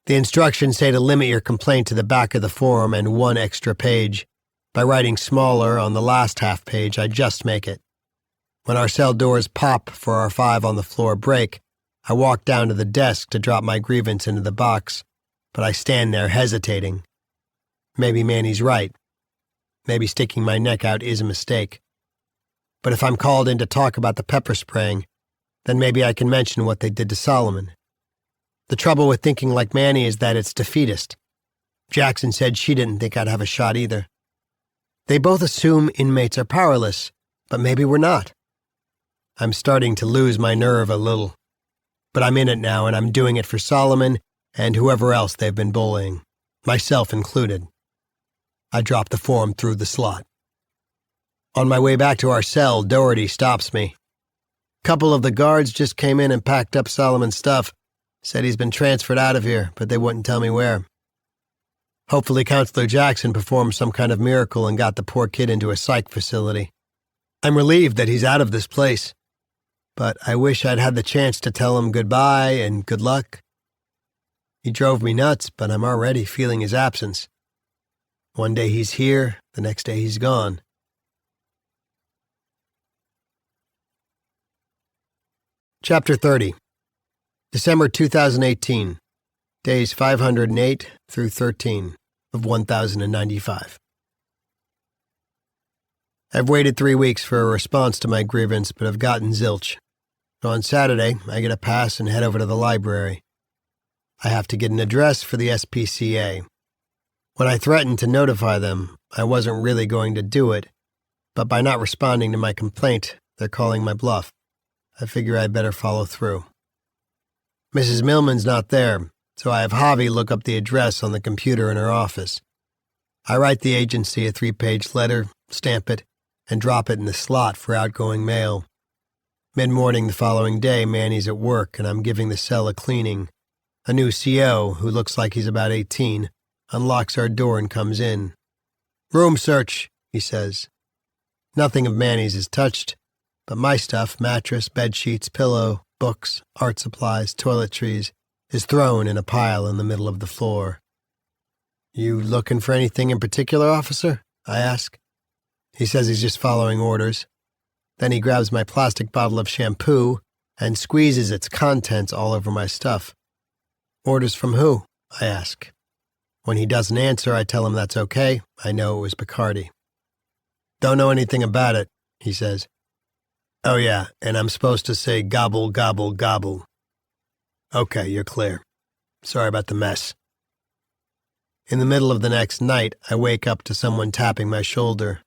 The instructions say to limit your complaint to the back of the form and 1 extra page. By writing smaller on the last half page, I just make it. When our cell doors pop for our 5-on-the-floor break, I walk down to the desk to drop my grievance into the box, but I stand there hesitating. Maybe Manny's right. Maybe sticking my neck out is a mistake. But if I'm called in to talk about the pepper spraying, then maybe I can mention what they did to Solomon. The trouble with thinking like Manny is that it's defeatist. Jackson said she didn't think I'd have a shot either. They both assume inmates are powerless, but maybe we're not. I'm starting to lose my nerve a little. But I'm in it now, and I'm doing it for Solomon and whoever else they've been bullying. myself included. I drop the form through the slot. On my way back to our cell, Doherty stops me. Couple of the guards just came in and packed up Solomon's stuff. Said he's been transferred out of here, but they wouldn't tell me where. Hopefully Counselor Jackson performed some kind of miracle and got the poor kid into a psych facility. I'm relieved that he's out of this place, but I wish I'd had the chance to tell him goodbye and good luck. He drove me nuts, but I'm already feeling his absence. One day he's here, the next day he's gone. Chapter 30. December 2018. Days 508 through 13 of 1095. I've waited 3 weeks for a response to my grievance, but have gotten zilch. So on Saturday, I get a pass and head over to the library. I have to get an address for the SPCA. When I threatened to notify them, I wasn't really going to do it, but by not responding to my complaint, they're calling my bluff. I figure I'd better follow through. Mrs. Millman's not there, so I have Javi look up the address on the computer in her office. I write the agency a 3-page letter, stamp it, and drop it in the slot for outgoing mail. Mid-morning the following day, Manny's at work, and I'm giving the cell a cleaning. A new CO, who looks like he's about 18, unlocks our door and comes in. "Room search," he says. Nothing of Manny's is touched, but my stuff, mattress, bed sheets, pillow, books, art supplies, toiletries, is thrown in a pile in the middle of the floor. "You looking for anything in particular, officer?" I ask. He says he's just following orders. Then he grabs my plastic bottle of shampoo and squeezes its contents all over my stuff. "Orders from who?" I ask. When he doesn't answer, I tell him that's okay. I know it was Bacardi. "Don't know anything about it," he says. "Oh yeah, and I'm supposed to say gobble, gobble, gobble." "Okay, you're clear. Sorry about the mess." In the middle of the next night, I wake up to someone tapping my shoulder.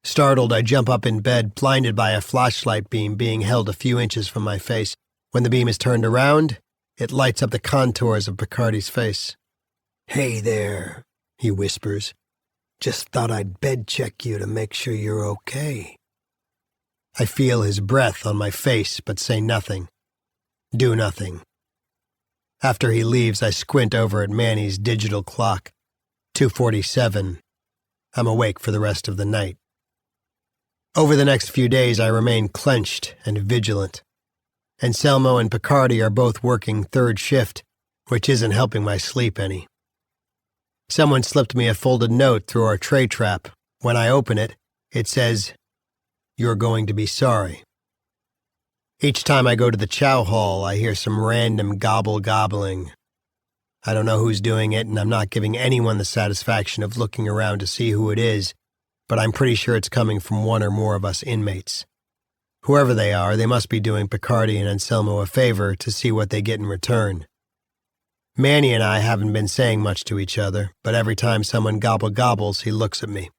Startled, I jump up in bed, blinded by a flashlight beam being held a few inches from my face. When the beam is turned around, it lights up the contours of Bacardi's face. "Hey there," he whispers. "Just thought I'd bed check you to make sure you're okay." I feel his breath on my face, but say nothing. Do nothing. After he leaves, I squint over at Manny's digital clock. 2:47. I'm awake for the rest of the night. Over the next few days, I remain clenched and vigilant. Anselmo and Picardi are both working third shift, which isn't helping my sleep any. Someone slipped me a folded note through our tray trap. When I open it, it says, "You're going to be sorry." Each time I go to the chow hall, I hear some random gobbling. I don't know who's doing it, and I'm not giving anyone the satisfaction of looking around to see who it is, but I'm pretty sure it's coming from one or more of us inmates. Whoever they are, they must be doing Picardi and Anselmo a favor to see what they get in return. Manny and I haven't been saying much to each other, but every time someone gobbles, he looks at me.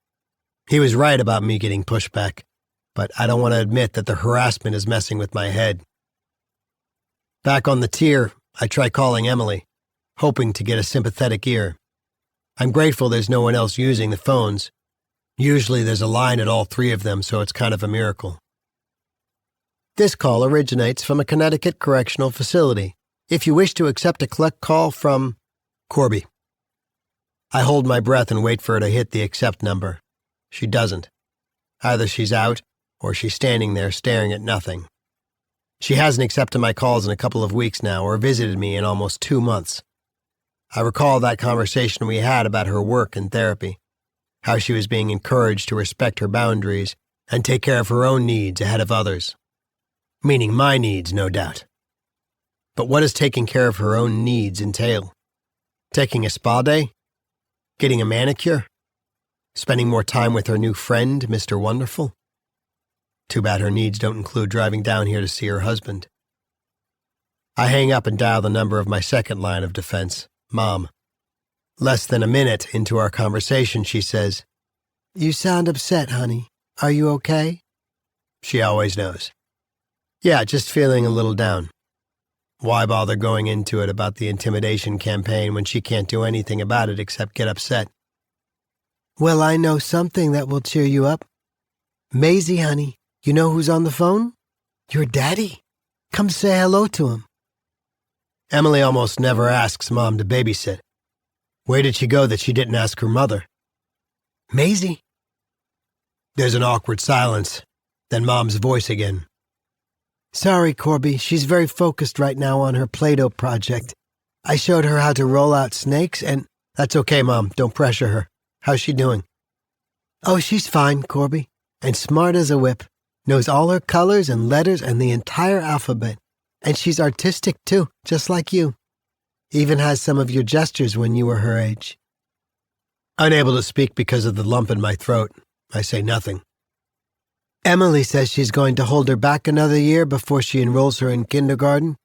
He was right about me getting pushback, but I don't want to admit that the harassment is messing with my head. Back on the tier, I try calling Emily, hoping to get a sympathetic ear. I'm grateful there's no one else using the phones. Usually there's a line at all 3 of them, so it's kind of a miracle. "This call originates from a Connecticut correctional facility. If you wish to accept a collect call from Corby." I hold my breath and wait for her to hit the accept number. She doesn't. Either she's out, or she's standing there staring at nothing. She hasn't accepted my calls in a couple of weeks now, or visited me in almost 2 months. I recall that conversation we had about her work and therapy, how she was being encouraged to respect her boundaries and take care of her own needs ahead of others. Meaning my needs, no doubt. But what does taking care of her own needs entail? Taking a spa day? Getting a manicure? Spending more time with her new friend, Mr. Wonderful? Too bad her needs don't include driving down here to see her husband. I hang up and dial the number of my second line of defense, Mom. Less than a minute into our conversation, she says, "You sound upset, honey. Are you okay?" She always knows. "Yeah, just feeling a little down." Why bother going into it about the intimidation campaign when she can't do anything about it except get upset? Well, I know something that will cheer you up. Maisie, honey, you know who's on the phone? Your daddy. Come say hello to him. Emily almost never asks Mom to babysit. Where did she go that she didn't ask her mother? Maisie. There's an awkward silence, then Mom's voice again. Sorry, Corby, she's very focused right now on her Play-Doh project. I showed her how to roll out snakes and... That's okay, Mom, don't pressure her. How's she doing? Oh, she's fine, Corby, and smart as a whip. Knows all her colors and letters and the entire alphabet. And she's artistic, too, just like you. Even has some of your gestures when you were her age. Unable to speak because of the lump in my throat, I say nothing. Emily says she's going to hold her back another year before she enrolls her in kindergarten.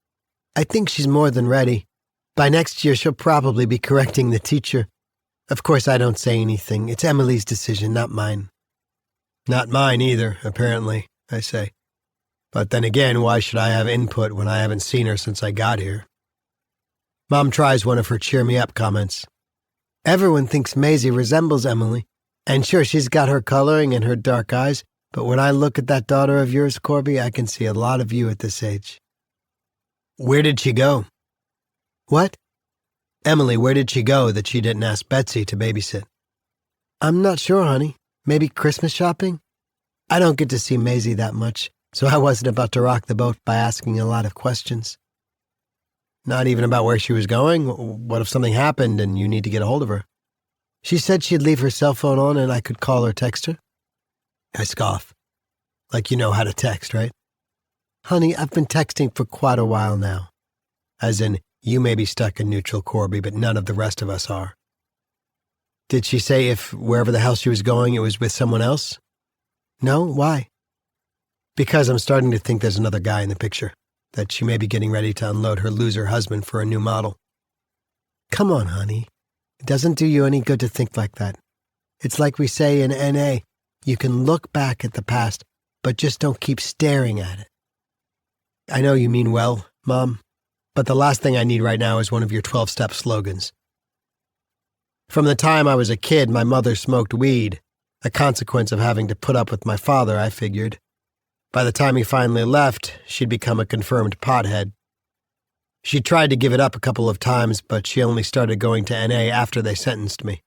I think she's more than ready. By next year, she'll probably be correcting the teacher. Of course, I don't say anything. It's Emily's decision, not mine. Not mine either, apparently, I say. But then again, why should I have input when I haven't seen her since I got here? Mom tries one of her cheer-me-up comments. Everyone thinks Maisie resembles Emily. And sure, she's got her coloring and her dark eyes, but when I look at that daughter of yours, Corby, I can see a lot of you at this age. Where did she go? What? Emily, where did she go that she didn't ask Betsy to babysit? I'm not sure, honey. Maybe Christmas shopping? I don't get to see Maisie that much, so I wasn't about to rock the boat by asking a lot of questions. Not even about where she was going? What if something happened and you need to get a hold of her? She said she'd leave her cell phone on and I could call or text her. I scoff. Like you know how to text, right? Honey, I've been texting for quite a while now. As in, you may be stuck in neutral, Corby, but none of the rest of us are. Did she say if wherever the hell she was going, it was with someone else? No, why? Because I'm starting to think there's another guy in the picture, that she may be getting ready to unload her loser husband for a new model. Come on, honey. It doesn't do you any good to think like that. It's like we say in NA, you can look back at the past, but just don't keep staring at it. I know you mean well, Mom, but the last thing I need right now is one of your 12-step slogans. From the time I was a kid, my mother smoked weed, a consequence of having to put up with my father, I figured. By the time he finally left, she'd become a confirmed pothead. She tried to give it up a couple of times, but she only started going to NA after they sentenced me.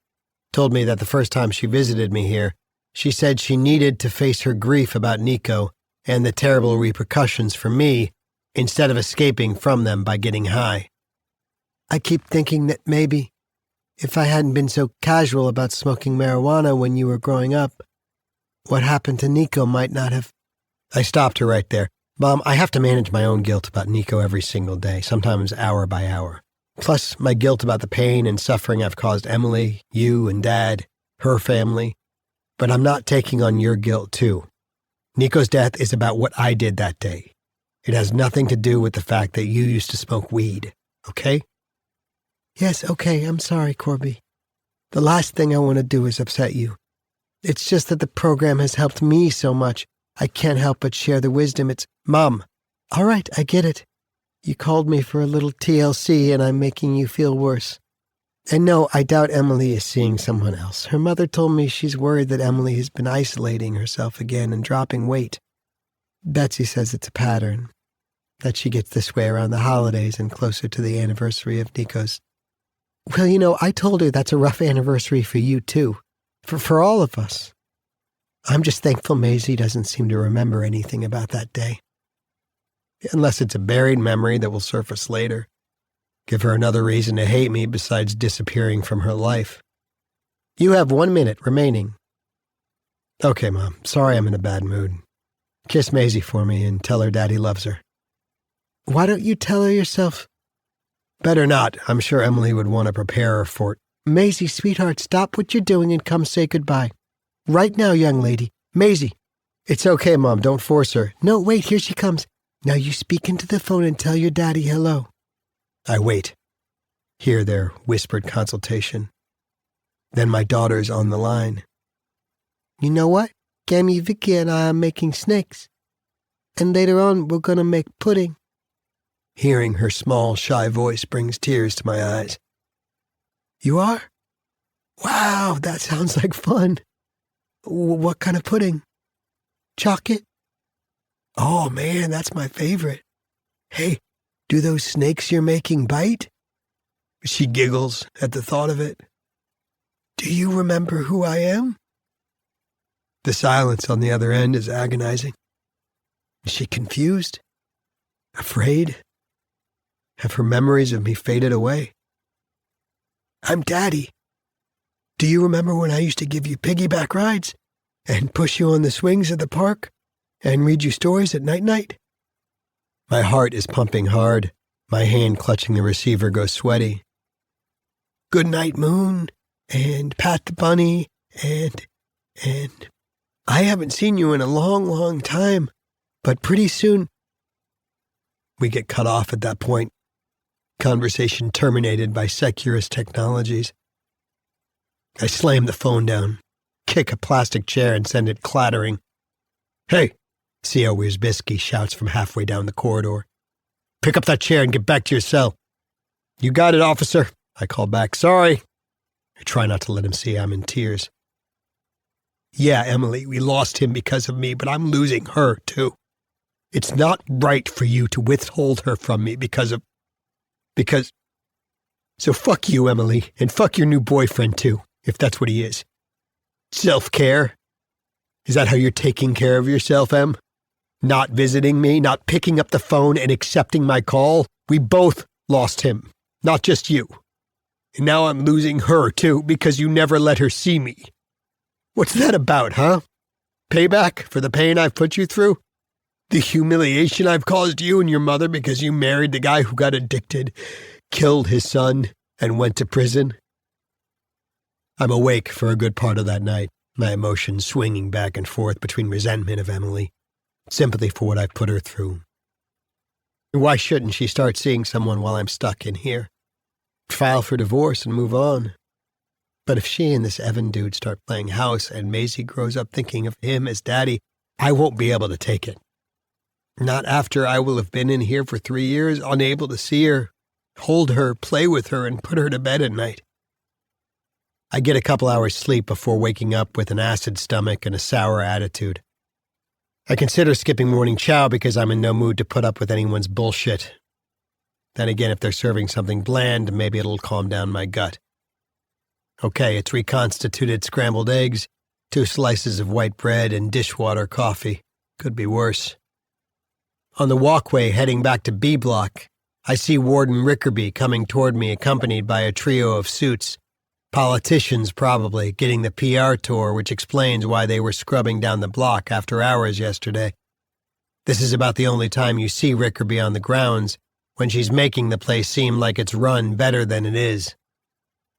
Told me that the first time she visited me here, she said she needed to face her grief about Nico and the terrible repercussions for me instead of escaping from them by getting high. I keep thinking that maybe, if I hadn't been so casual about smoking marijuana when you were growing up, what happened to Nico might not have... I stopped her right there. Mom, I have to manage my own guilt about Nico every single day, sometimes hour by hour. Plus, my guilt about the pain and suffering I've caused Emily, you and Dad, her family. But I'm not taking on your guilt, too. Nico's death is about what I did that day. It has nothing to do with the fact that you used to smoke weed, okay? Yes, okay, I'm sorry, Corby. The last thing I want to do is upset you. It's just that the program has helped me so much. I can't help but share the wisdom. It's, Mom. All right, I get it. You called me for a little TLC and I'm making you feel worse. And no, I doubt Emily is seeing someone else. Her mother told me she's worried that Emily has been isolating herself again and dropping weight. Betsy says it's a pattern, that she gets this way around the holidays and closer to the anniversary of Nico's. Well, you know, I told her that's a rough anniversary for you, too. For all of us. I'm just thankful Maisie doesn't seem to remember anything about that day. Unless it's a buried memory that will surface later. Give her another reason to hate me besides disappearing from her life. You have 1 minute remaining. Okay, Mom. Sorry I'm in a bad mood. Kiss Maisie for me and tell her Daddy loves her. Why don't you tell her yourself? Better not. I'm sure Emily would want to prepare her for it. Maisie, sweetheart, stop what you're doing and come say goodbye. Right now, young lady. Maisie. It's okay, Mom. Don't force her. No, wait, here she comes. Now you speak into the phone and tell your daddy hello. I wait. Hear their whispered consultation. Then my daughter's on the line. You know what? Gammy, Vicky, and I are making snakes. And later on, we're going to make pudding. Hearing her small, shy voice brings tears to my eyes. You are? Wow, that sounds like fun. What kind of pudding? Chocolate? Oh man, that's my favorite. Hey, do those snakes you're making bite? She giggles at the thought of it. Do you remember who I am? The silence on the other end is agonizing. Is she confused? Afraid? Have her memories of me faded away? I'm Daddy. Do you remember when I used to give you piggyback rides and push you on the swings at the park and read you stories at night-night? My heart is pumping hard. My hand clutching the receiver goes sweaty. Good night, Moon, and Pat the Bunny, and I haven't seen you in a long, long time, but pretty soon. We get cut off at that point. Conversation terminated by Securus Technologies. I slam the phone down, kick a plastic chair and send it clattering. Hey, C.O. Wierzbicki shouts from halfway down the corridor. Pick up that chair and get back to your cell. You got it, officer, I call back. Sorry. I try not to let him see I'm in tears. Yeah, Emily, we lost him because of me, but I'm losing her, too. It's not right for you to withhold her from me because... So fuck you, Emily, and fuck your new boyfriend, too, if that's what he is. Self-care? Is that how you're taking care of yourself, Em? Not visiting me, not picking up the phone and accepting my call? We both lost him, not just you. And now I'm losing her, too, because you never let her see me. What's that about, huh? Payback for the pain I've put you through? The humiliation I've caused you and your mother because you married the guy who got addicted, killed his son, and went to prison? I'm awake for a good part of that night, my emotions swinging back and forth between resentment of Emily, sympathy for what I've put her through. Why shouldn't she start seeing someone while I'm stuck in here? File for divorce and move on. But if she and this Evan dude start playing house and Maisie grows up thinking of him as daddy, I won't be able to take it. Not after I will have been in here for 3 years, unable to see her, hold her, play with her, and put her to bed at night. I get a couple hours sleep before waking up with an acid stomach and a sour attitude. I consider skipping morning chow because I'm in no mood to put up with anyone's bullshit. Then again, if they're serving something bland, maybe it'll calm down my gut. Okay, it's reconstituted scrambled eggs, 2 slices of white bread, and dishwater coffee. Could be worse. On the walkway heading back to B Block, I see Warden Rickerby coming toward me accompanied by a trio of suits. Politicians, probably, getting the PR tour, which explains why they were scrubbing down the block after hours yesterday. This is about the only time you see Rickerby on the grounds, when she's making the place seem like it's run better than it is.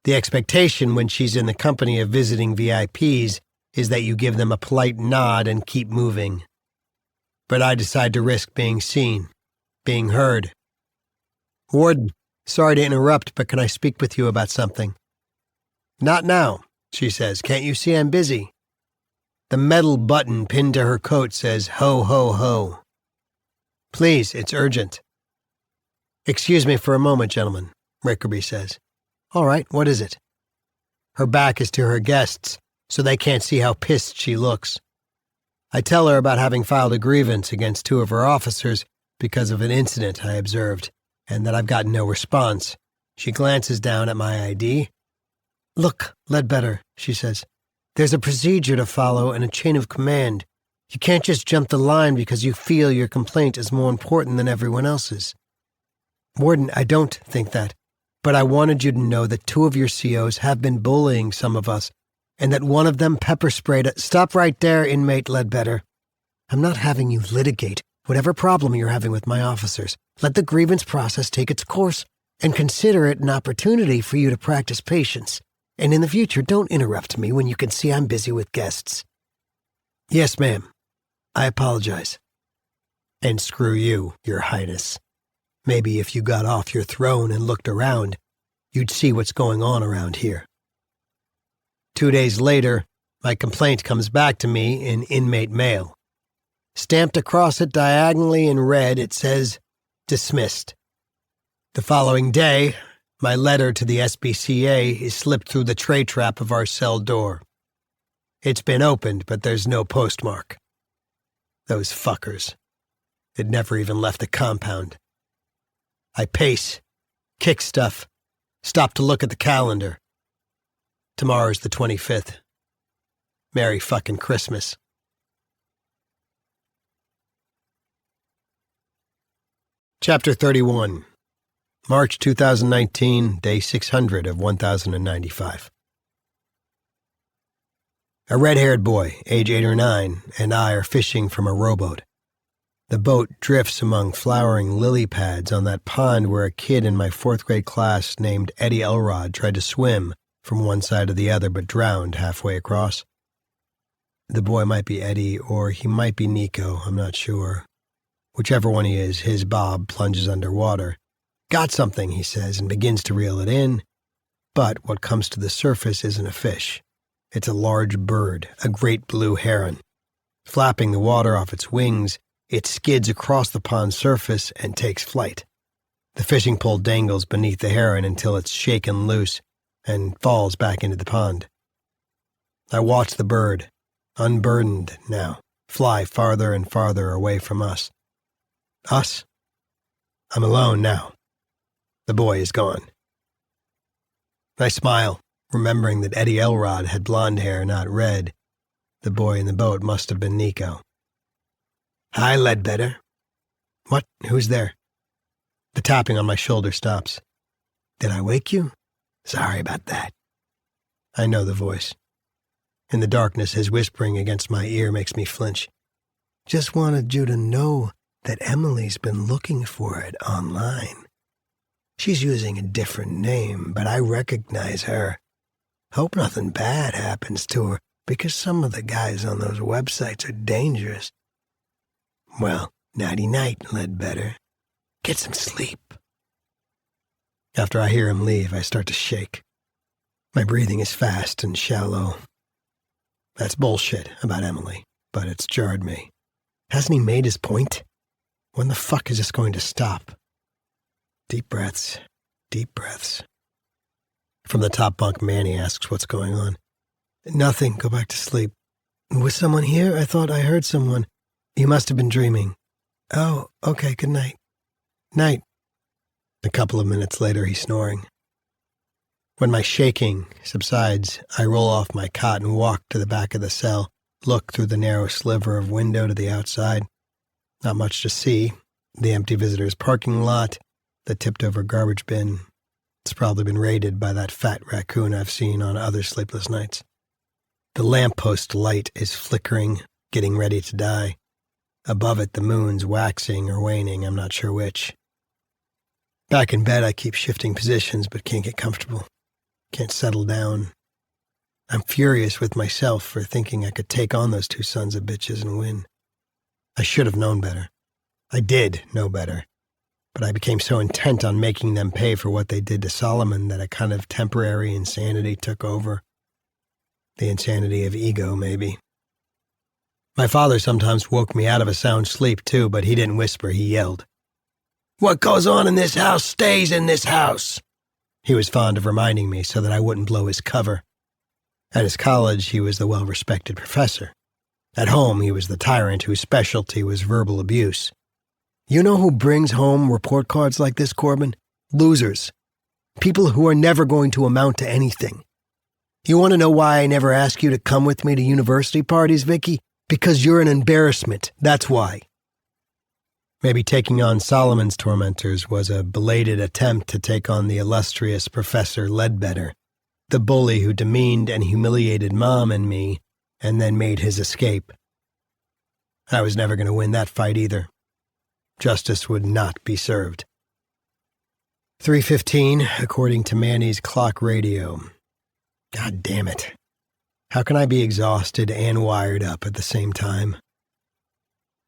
The expectation when she's in the company of visiting VIPs is that you give them a polite nod and keep moving. But I decide to risk being seen, being heard. Warden, sorry to interrupt, but can I speak with you about something? Not now, she says. Can't you see I'm busy? The metal button pinned to her coat says, ho, ho, ho. Please, it's urgent. Excuse me for a moment, gentlemen, Rickerby says. All right, what is it? Her back is to her guests, so they can't see how pissed she looks. I tell her about having filed a grievance against 2 of her officers because of an incident I observed, and that I've gotten no response. She glances down at my ID. Look, Ledbetter, she says. There's a procedure to follow and a chain of command. You can't just jump the line because you feel your complaint is more important than everyone else's. Warden, I don't think that, but I wanted you to know that 2 of your COs have been bullying some of us, and that one of them pepper sprayed a— Stop right there, inmate Ledbetter. I'm not having you litigate whatever problem you're having with my officers. Let the grievance process take its course, and consider it an opportunity for you to practice patience. And in the future, don't interrupt me when you can see I'm busy with guests. Yes, ma'am. I apologize. And screw you, Your Highness. Maybe if you got off your throne and looked around, you'd see what's going on around here. 2 days later, my complaint comes back to me in inmate mail. Stamped across it diagonally in red, it says, dismissed. The following day, my letter to the SBCA is slipped through the tray trap of our cell door. It's been opened, but there's no postmark. Those fuckers. It never even left the compound. I pace, kick stuff, stop to look at the calendar. Tomorrow's the 25th. Merry fucking Christmas. Chapter 31. March 2019, day 600 of 1095. A red-haired boy, age 8 or 9, and I are fishing from a rowboat. The boat drifts among flowering lily pads on that pond where a kid in my 4th grade class named Eddie Elrod tried to swim from one side to the other but drowned halfway across. The boy might be Eddie or he might be Nico, I'm not sure. Whichever one he is, his bob plunges underwater. Got something, he says, and begins to reel it in. But what comes to the surface isn't a fish. It's a large bird, a great blue heron. Flapping the water off its wings, it skids across the pond's surface and takes flight. The fishing pole dangles beneath the heron until it's shaken loose and falls back into the pond. I watch the bird, unburdened now, fly farther and farther away from us. Us? I'm alone now. The boy is gone. I smile, remembering that Eddie Elrod had blonde hair, not red. The boy in the boat must have been Nico. Hi, Ledbetter. What? Who's there? The tapping on my shoulder stops. Did I wake you? Sorry about that. I know the voice. In the darkness, his whispering against my ear makes me flinch. Just wanted you to know that Emily's been looking for it online. She's using a different name, but I recognize her. Hope nothing bad happens to her, because some of the guys on those websites are dangerous. Well, nighty-night, Ledbetter. Get some sleep. After I hear him leave, I start to shake. My breathing is fast and shallow. That's bullshit about Emily, but it's jarred me. Hasn't he made his point? When the fuck is this going to stop? Deep breaths, deep breaths. From the top bunk, Manny asks what's going on. Nothing, go back to sleep. Was someone here? I thought I heard someone. You must have been dreaming. Oh, okay, good night. Night. A couple of minutes later, he's snoring. When my shaking subsides, I roll off my cot and walk to the back of the cell, look through the narrow sliver of window to the outside. Not much to see. The empty visitor's parking lot, the tipped-over garbage bin. It's probably been raided by that fat raccoon I've seen on other sleepless nights. The lamppost light is flickering, getting ready to die. Above it, the moon's waxing or waning, I'm not sure which. Back in bed, I keep shifting positions but can't get comfortable. Can't settle down. I'm furious with myself for thinking I could take on those two sons of bitches and win. I should have known better. I did know better. But I became so intent on making them pay for what they did to Solomon that a kind of temporary insanity took over. The insanity of ego, maybe. My father sometimes woke me out of a sound sleep, too, but he didn't whisper, he yelled. What goes on in this house stays in this house. He was fond of reminding me so that I wouldn't blow his cover. At his college, he was the well-respected professor. At home, he was the tyrant whose specialty was verbal abuse. You know who brings home report cards like this, Corbin? Losers. People who are never going to amount to anything. You want to know why I never ask you to come with me to university parties, Vicky? Because you're an embarrassment, that's why. Maybe taking on Solomon's tormentors was a belated attempt to take on the illustrious Professor Ledbetter, the bully who demeaned and humiliated Mom and me, and then made his escape. I was never going to win that fight either. Justice would not be served. 3:15, according to Manny's clock radio. God damn it. How can I be exhausted and wired up at the same time?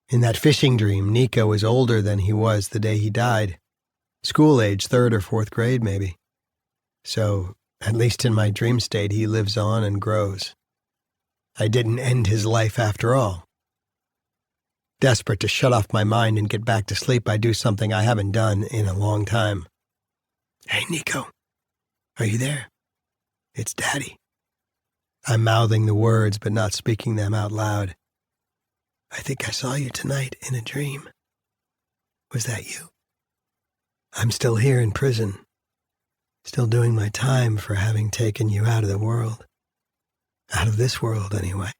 In that fishing dream, Nico was older than he was the day he died. School age, 3rd or 4th grade, maybe. So, at least in my dream state, he lives on and grows. I didn't end his life after all. Desperate to shut off my mind and get back to sleep, I do something I haven't done in a long time. Hey, Nico. Are you there? It's Daddy. I'm mouthing the words but not speaking them out loud. I think I saw you tonight in a dream. Was that you? I'm still here in prison. Still doing my time for having taken you out of the world. Out of this world, anyway.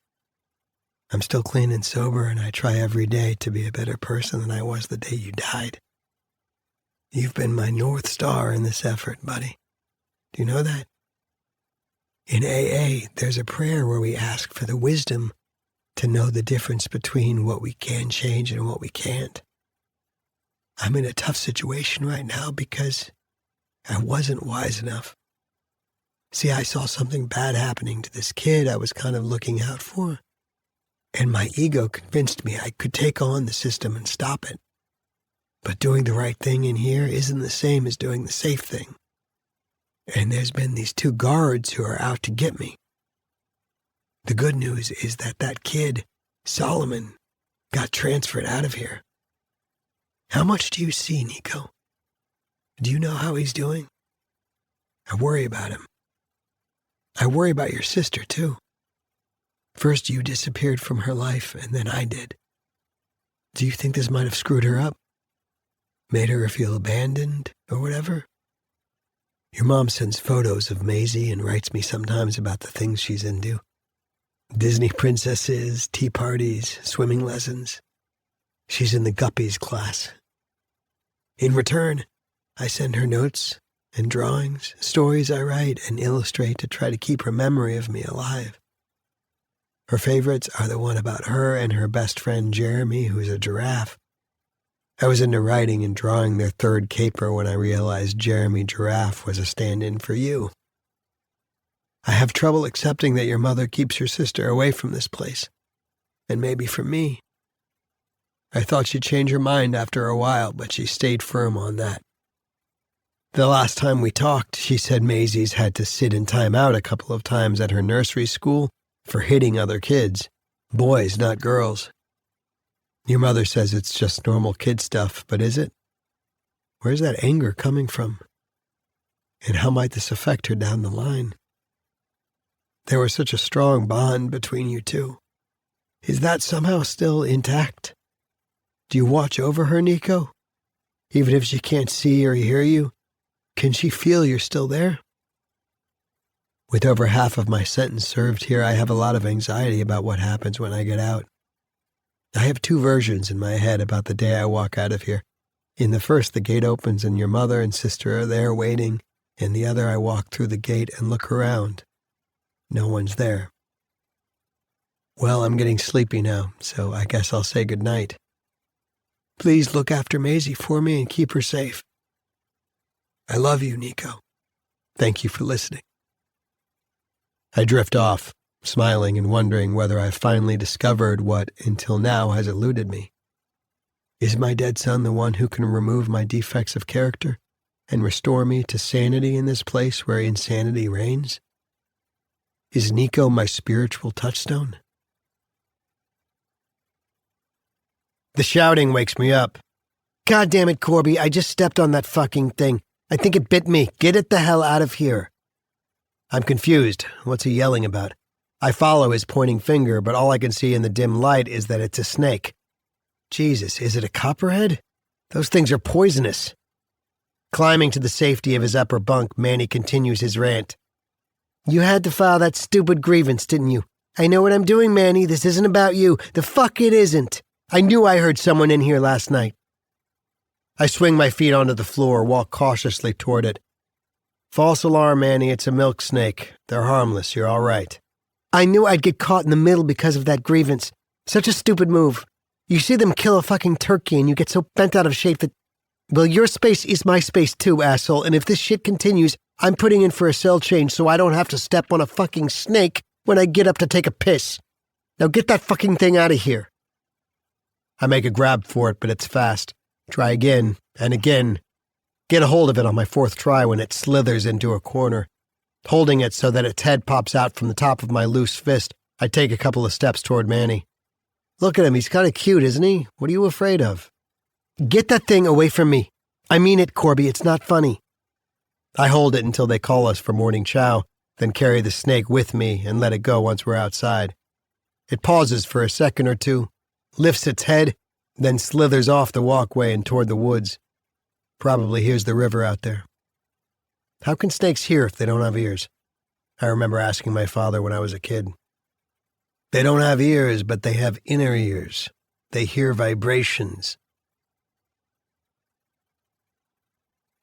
I'm still clean and sober, and I try every day to be a better person than I was the day you died. You've been my North Star in this effort, buddy. Do you know that? In AA, there's a prayer where we ask for the wisdom to know the difference between what we can change and what we can't. I'm in a tough situation right now because I wasn't wise enough. See, I saw something bad happening to this kid I was kind of looking out for, and my ego convinced me I could take on the system and stop it. But doing the right thing in here isn't the same as doing the safe thing. And there's been these 2 guards who are out to get me. The good news is that kid, Solomon, got transferred out of here. How much do you see, Nico? Do you know how he's doing? I worry about him. I worry about your sister, too. First you disappeared from her life, and then I did. Do you think this might have screwed her up? Made her feel abandoned, or whatever? Your mom sends photos of Maisie and writes me sometimes about the things she's into. Disney princesses, tea parties, swimming lessons. She's in the Guppies class. In return, I send her notes and drawings, stories I write and illustrate to try to keep her memory of me alive. Her favorites are the one about her and her best friend Jeremy, who's a giraffe. I was into writing and drawing their 3rd caper when I realized Jeremy Giraffe was a stand-in for you. I have trouble accepting that your mother keeps your sister away from this place, and maybe from me. I thought she'd change her mind after a while, but she stayed firm on that. The last time we talked, she said Maisie's had to sit in time out a couple of times at her nursery school for hitting other kids, boys, not girls. Your mother says it's just normal kid stuff, but is it? Where's that anger coming from? And how might this affect her down the line? There was such a strong bond between you 2. Is that somehow still intact? Do you watch over her, Nico? Even if she can't see or hear you, can she feel you're still there? With over half of my sentence served here, I have a lot of anxiety about what happens when I get out. I have 2 versions in my head about the day I walk out of here. In the first, the gate opens and your mother and sister are there waiting. In the other, I walk through the gate and look around. No one's there. Well, I'm getting sleepy now, so I guess I'll say goodnight. Please look after Maisie for me and keep her safe. I love you, Nico. Thank you for listening. I drift off, smiling and wondering whether I've finally discovered what, until now, has eluded me. Is my dead son the one who can remove my defects of character and restore me to sanity in this place where insanity reigns? Is Nico my spiritual touchstone? The shouting wakes me up. God damn it, Corby, I just stepped on that fucking thing. I think it bit me. Get it the hell out of here. I'm confused. What's he yelling about? I follow his pointing finger, but all I can see in the dim light is that it's a snake. Jesus, is it a copperhead? Those things are poisonous. Climbing to the safety of his upper bunk, Manny continues his rant. You had to file that stupid grievance, didn't you? I know what I'm doing, Manny. This isn't about you. The fuck it isn't. I knew I heard someone in here last night. I swing my feet onto the floor, walk cautiously toward it. False alarm, Manny. It's a milk snake. They're harmless. You're all right. I knew I'd get caught in the middle because of that grievance. Such a stupid move. You see them kill a fucking turkey and you get so bent out of shape that... Well, your space is my space too, asshole, and if this shit continues, I'm putting in for a cell change so I don't have to step on a fucking snake when I get up to take a piss. Now get that fucking thing out of here. I make a grab for it, but it's fast. Try again, and again. Get a hold of it on my fourth try when it slithers into a corner. Holding it so that its head pops out from the top of my loose fist, I take a couple of steps toward Manny. Look at him, he's kind of cute, isn't he? What are you afraid of? Get that thing away from me. I mean it, Corby, it's not funny. I hold it until they call us for morning chow, then carry the snake with me and let it go once we're outside. It pauses for a second or two, lifts its head, then slithers off the walkway and toward the woods. Probably hears the river out there. How can snakes hear if they don't have ears? I remember asking my father when I was a kid. They don't have ears, but they have inner ears. They hear vibrations.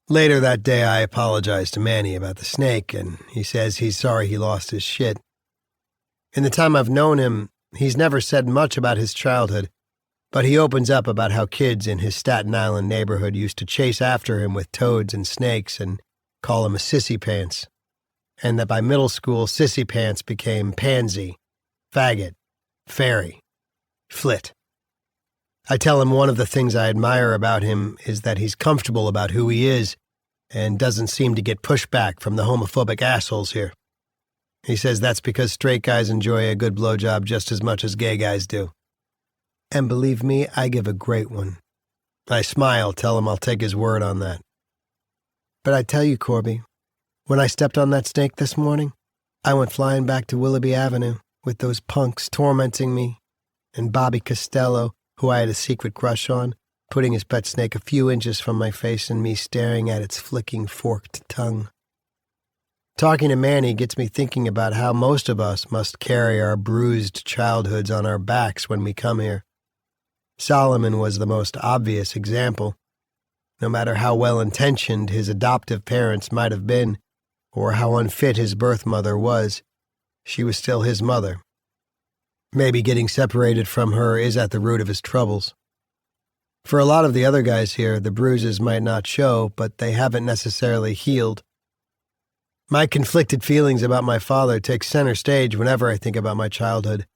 Later that day, I apologized to Manny about the snake, and he says he's sorry he lost his shit. In the time I've known him, he's never said much about his childhood, but he opens up about how kids in his Staten Island neighborhood used to chase after him with toads and snakes and call him a sissy pants, and that by middle school, sissy pants became pansy, faggot, fairy, flit. I tell him one of the things I admire about him is that he's comfortable about who he is and doesn't seem to get pushback from the homophobic assholes here. He says that's because straight guys enjoy a good blowjob just as much as gay guys do. And believe me, I give a great one. I smile, tell him I'll take his word on that. But I tell you, Corby, when I stepped on that snake this morning, I went flying back to Willoughby Avenue with those punks tormenting me and Bobby Costello, who I had a secret crush on, putting his pet snake a few inches from my face and me staring at its flicking forked tongue. Talking to Manny gets me thinking about how most of us must carry our bruised childhoods on our backs when we come here. Solomon was the most obvious example. No matter how well-intentioned his adoptive parents might have been, or how unfit his birth mother was, she was still his mother. Maybe getting separated from her is at the root of his troubles. For a lot of the other guys here, the bruises might not show, but they haven't necessarily healed. My conflicted feelings about my father take center stage whenever I think about my childhood.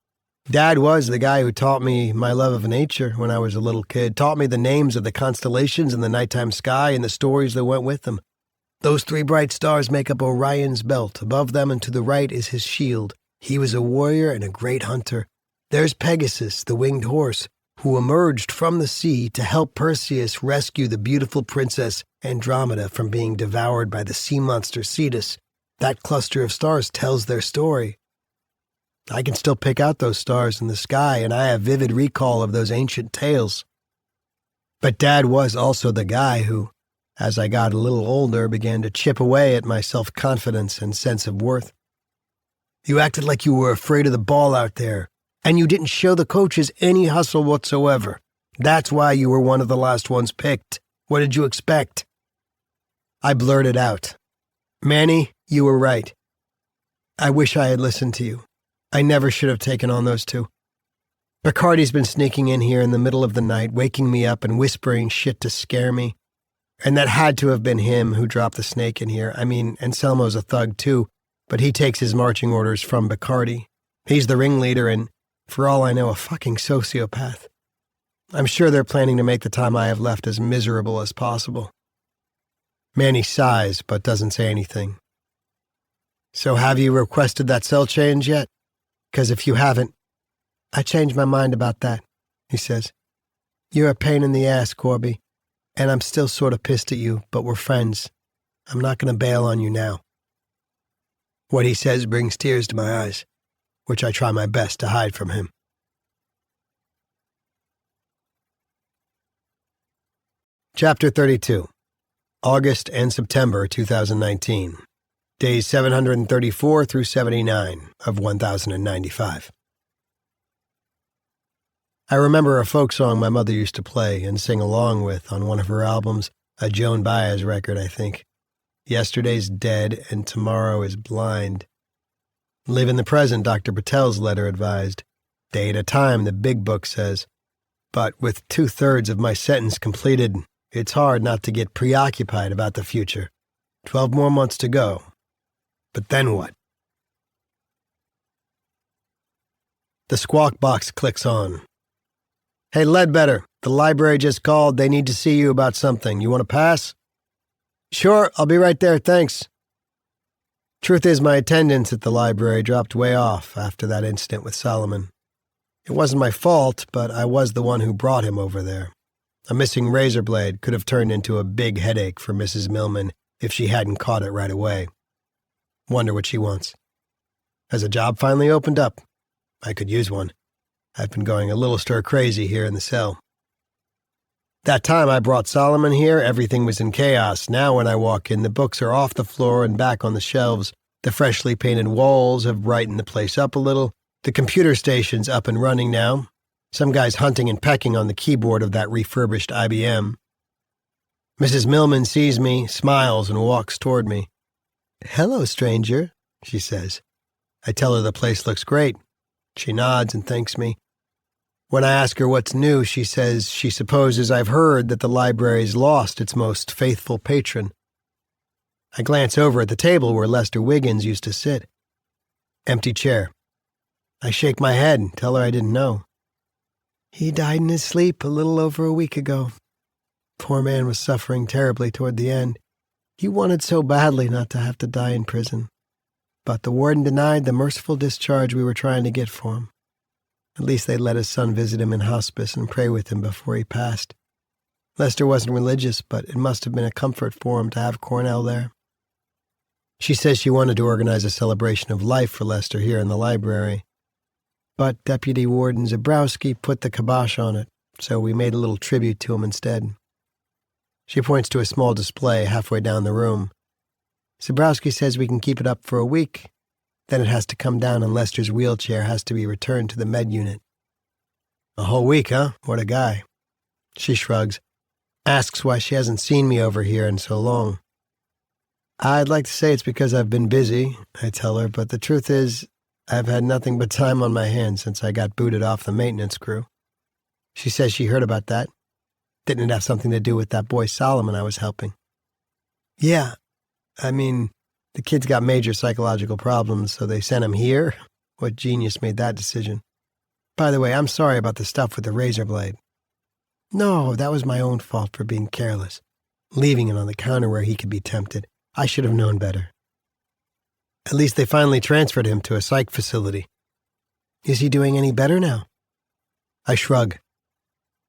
Dad was the guy who taught me my love of nature when I was a little kid, taught me the names of the constellations in the nighttime sky and the stories that went with them. Those 3 bright stars make up Orion's belt. Above them and to the right is his shield. He was a warrior and a great hunter. There's Pegasus, the winged horse, who emerged from the sea to help Perseus rescue the beautiful princess Andromeda from being devoured by the sea monster Cetus. That cluster of stars tells their story. I can still pick out those stars in the sky, and I have vivid recall of those ancient tales. But Dad was also the guy who, as I got a little older, began to chip away at my self-confidence and sense of worth. You acted like you were afraid of the ball out there, and you didn't show the coaches any hustle whatsoever. That's why you were one of the last ones picked. What did you expect? I blurted out, Manny, you were right. I wish I had listened to you. I never should have taken on those 2. Bacardi's been sneaking in here in the middle of the night, waking me up and whispering shit to scare me. And that had to have been him who dropped the snake in here. I mean, Anselmo's a thug too, but he takes his marching orders from Bacardi. He's the ringleader and, for all I know, a fucking sociopath. I'm sure they're planning to make the time I have left as miserable as possible. Manny sighs, but doesn't say anything. So have you requested that cell change yet? 'Cause if you haven't, I changed my mind about that, he says. You're a pain in the ass, Corby, and I'm still sort of pissed at you, but we're friends. I'm not going to bail on you now. What he says brings tears to my eyes, which I try my best to hide from him. Chapter 32. August and September 2019. Days 734 through 79 of 1095. I remember a folk song my mother used to play and sing along with on one of her albums, a Joan Baez record, I think. Yesterday's dead and tomorrow is blind. Live in the present, Dr. Patel's letter advised. Day at a time, the big book says. But with 2/3 of my sentence completed, it's hard not to get preoccupied about the future. 12 more months to go. But then what? The squawk box clicks on. Hey, Ledbetter, the library just called. They need to see you about something. You want to pass? Sure, I'll be right there, thanks. Truth is, my attendance at the library dropped way off after that incident with Solomon. It wasn't my fault, but I was the one who brought him over there. A missing razor blade could have turned into a big headache for Mrs. Millman if she hadn't caught it right away. Wonder what she wants. Has a job finally opened up? I could use one. I've been going a little stir-crazy here in the cell. That time I brought Solomon here, everything was in chaos. Now when I walk in, the books are off the floor and back on the shelves. The freshly painted walls have brightened the place up a little. The computer station's up and running now. Some guy's hunting and pecking on the keyboard of that refurbished IBM. Mrs. Millman sees me, smiles, and walks toward me. "Hello, stranger," she says. I tell her the place looks great. She nods and thanks me. When I ask her what's new, she says she supposes I've heard that the library's lost its most faithful patron. I glance over at the table where Lester Wiggins used to sit. Empty chair. I shake my head and tell her I didn't know. He died in his sleep a little over a week ago. Poor man was suffering terribly toward the end. He wanted so badly not to have to die in prison. But the warden denied the merciful discharge we were trying to get for him. At least they let his son visit him in hospice and pray with him before he passed. Lester wasn't religious, but it must have been a comfort for him to have Cornell there. She says she wanted to organize a celebration of life for Lester here in the library. But Deputy Warden Zabrowski put the kibosh on it, so we made a little tribute to him instead. She points to a small display halfway down the room. Zabrowski says we can keep it up for a week. Then it has to come down and Lester's wheelchair has to be returned to the med unit. A whole week, huh? What a guy. She shrugs, asks why she hasn't seen me over here in so long. I'd like to say it's because I've been busy, I tell her, but the truth is I've had nothing but time on my hands since I got booted off the maintenance crew. She says she heard about that. Didn't it have something to do with that boy Solomon I was helping? Yeah, I mean, the kid's got major psychological problems, so they sent him here. What genius made that decision? By the way, I'm sorry about the stuff with the razor blade. No, that was my own fault for being careless, leaving it on the counter where he could be tempted. I should have known better. At least they finally transferred him to a psych facility. Is he doing any better now? I shrug.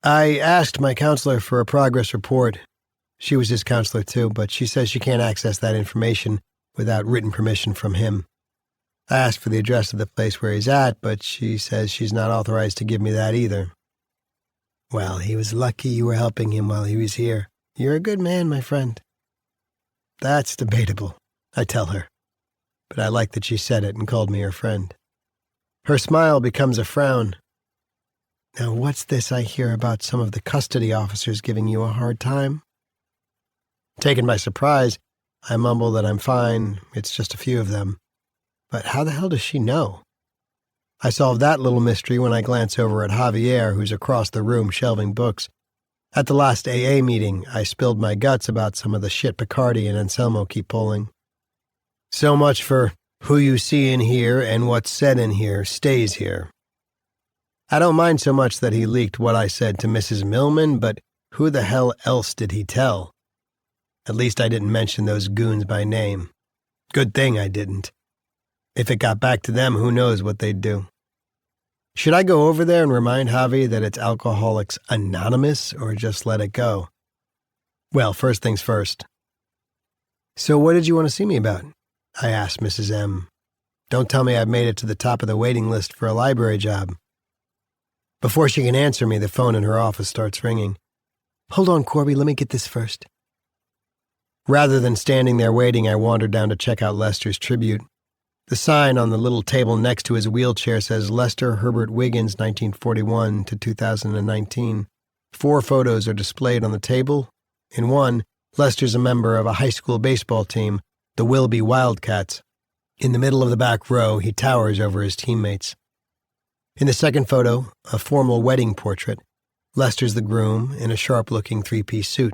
I asked my counselor for a progress report. She was his counselor too, but she says she can't access that information without written permission from him. I asked for the address of the place where he's at, but she says she's not authorized to give me that either. Well, he was lucky you were helping him while he was here. You're a good man, my friend. That's debatable, I tell her, but I like that she said it and called me her friend. Her smile becomes a frown. Now what's this I hear about some of the custody officers giving you a hard time? Taken by surprise, I mumble that I'm fine, it's just a few of them. But how the hell does she know? I solve that little mystery when I glance over at Javier, who's across the room shelving books. At the last AA meeting, I spilled my guts about some of the shit Picardi and Anselmo keep pulling. So much for who you see in here and what's said in here stays here. I don't mind so much that he leaked what I said to Mrs. Millman, but who the hell else did he tell? At least I didn't mention those goons by name. Good thing I didn't. If it got back to them, who knows what they'd do. Should I go over there and remind Javi that it's Alcoholics Anonymous, or just let it go? Well, first things first. So what did you want to see me about? I asked Mrs. M. Don't tell me I've made it to the top of the waiting list for a library job. Before she can answer me, the phone in her office starts ringing. Hold on, Corby, let me get this first. Rather than standing there waiting, I wandered down to check out Lester's tribute. The sign on the little table next to his wheelchair says Lester Herbert Wiggins, 1941 to 2019. 4 photos are displayed on the table. In one, Lester's a member of a high school baseball team, the Wilby Wildcats. In the middle of the back row, he towers over his teammates. In the second photo, a formal wedding portrait, Lester's the groom in a sharp-looking 3-piece suit.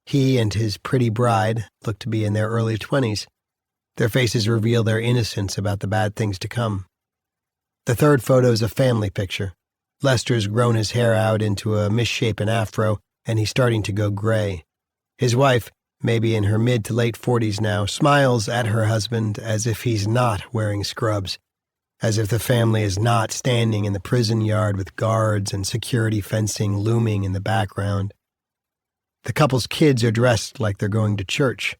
He and his pretty bride look to be in their early 20s. Their faces reveal their innocence about the bad things to come. The third photo is a family picture. Lester's grown his hair out into a misshapen afro, and he's starting to go gray. His wife, maybe in her mid to late 40s now, smiles at her husband as if he's not wearing scrubs, as if the family is not standing in the prison yard with guards and security fencing looming in the background. The couple's kids are dressed like they're going to church.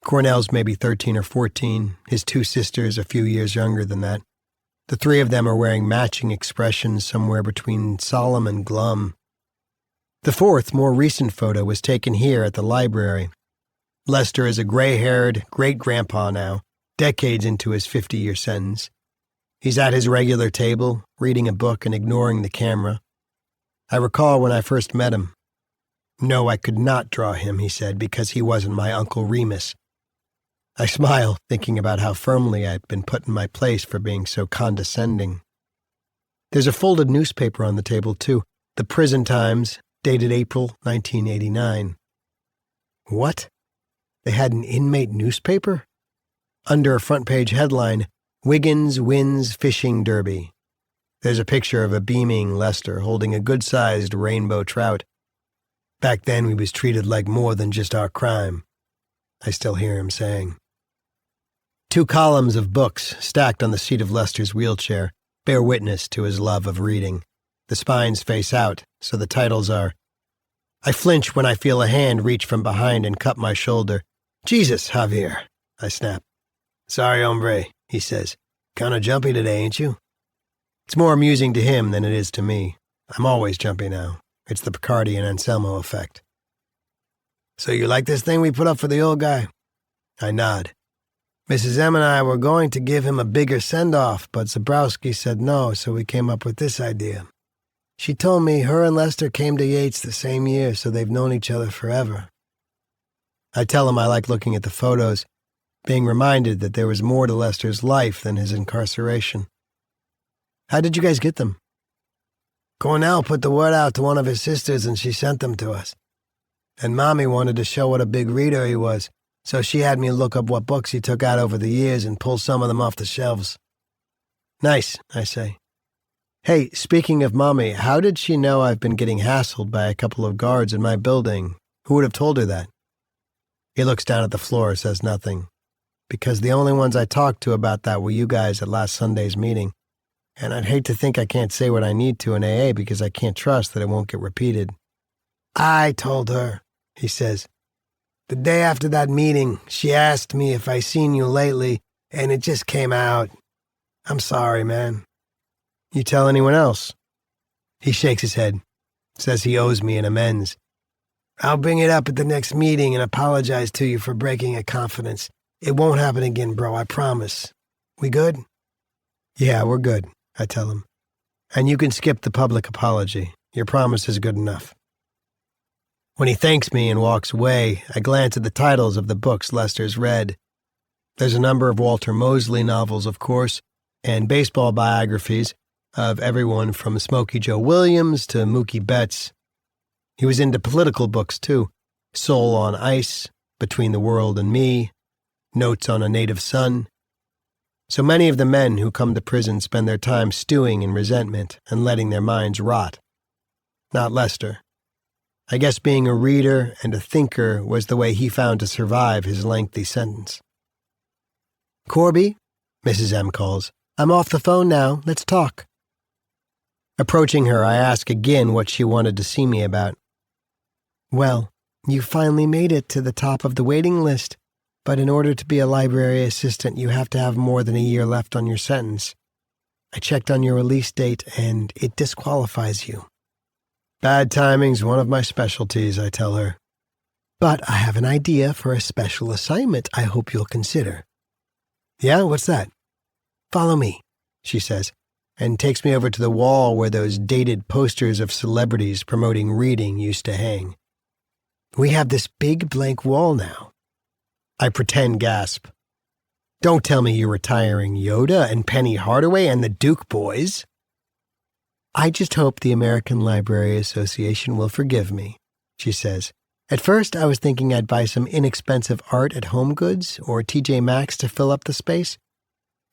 Cornell's maybe 13 or 14, his 2 sisters a few years younger than that. The 3 of them are wearing matching expressions somewhere between solemn and glum. The 4th, more recent photo was taken here at the library. Lester is a gray-haired great-grandpa now, decades into his 50-year sentence. He's at his regular table, reading a book and ignoring the camera. I recall when I first met him. No, I could not draw him, he said, because he wasn't my Uncle Remus. I smile, thinking about how firmly I'd been put in my place for being so condescending. There's a folded newspaper on the table, too, the Prison Times, dated April 1989. What? They had an inmate newspaper? Under a front-page headline, Wiggins Wins Fishing Derby. There's a picture of a beaming Lester holding a good-sized rainbow trout. Back then we was treated like more than just our crime, I still hear him saying. 2 columns of books stacked on the seat of Lester's wheelchair bear witness to his love of reading. The spines face out, so the titles are, I flinch when I feel a hand reach from behind and cup my shoulder. Jesus, Javier, I snap. Sorry, hombre, he says. Kinda jumpy today, ain't you? It's more amusing to him than it is to me. I'm always jumpy now. It's the Picardi and Anselmo effect. So you like this thing we put up for the old guy? I nod. Mrs. M and I were going to give him a bigger send-off, but Zabrowski said no, so we came up with this idea. She told me her and Lester came to Yates the same year, so they've known each other forever. I tell him I like looking at the photos, being reminded that there was more to Lester's life than his incarceration. How did you guys get them? Cornell put the word out to one of his sisters and she sent them to us. And Mommy wanted to show what a big reader he was, so she had me look up what books he took out over the years and pull some of them off the shelves. Nice, I say. Hey, speaking of Mommy, how did she know I've been getting hassled by a couple of guards in my building? Who would have told her that? He looks down at the floor, says nothing. Because the only ones I talked to about that were you guys at last Sunday's meeting. And I'd hate to think I can't say what I need to in AA because I can't trust that it won't get repeated. I told her, he says. The day after that meeting, she asked me if I seen you lately, and it just came out. I'm sorry, man. You tell anyone else? He shakes his head, says he owes me an amends. I'll bring it up at the next meeting and apologize to you for breaking a confidence. It won't happen again, bro, I promise. We good? Yeah, we're good, I tell him. And you can skip the public apology. Your promise is good enough. When he thanks me and walks away, I glance at the titles of the books Lester's read. There's a number of Walter Mosley novels, of course, and baseball biographies of everyone from Smokey Joe Williams to Mookie Betts. He was into political books, too. Soul on Ice, Between the World and Me, Notes on a Native Son. So many of the men who come to prison spend their time stewing in resentment and letting their minds rot. Not Lester. I guess being a reader and a thinker was the way he found to survive his lengthy sentence. Corby, Mrs. M calls. I'm off the phone now. Let's talk. Approaching her, I ask again what she wanted to see me about. Well, you finally made it to the top of the waiting list, but in order to be a library assistant, you have to have more than a year left on your sentence. I checked on your release date, and it disqualifies you. Bad timing's one of my specialties, I tell her. But I have an idea for a special assignment I hope you'll consider. Yeah, what's that? Follow me, she says, and takes me over to the wall where those dated posters of celebrities promoting reading used to hang. We have this big blank wall now. I pretend gasp. Don't tell me you're retiring Yoda and Penny Hardaway and the Duke boys. I just hope the American Library Association will forgive me, she says. At first, I was thinking I'd buy some inexpensive art at Home Goods or TJ Maxx to fill up the space.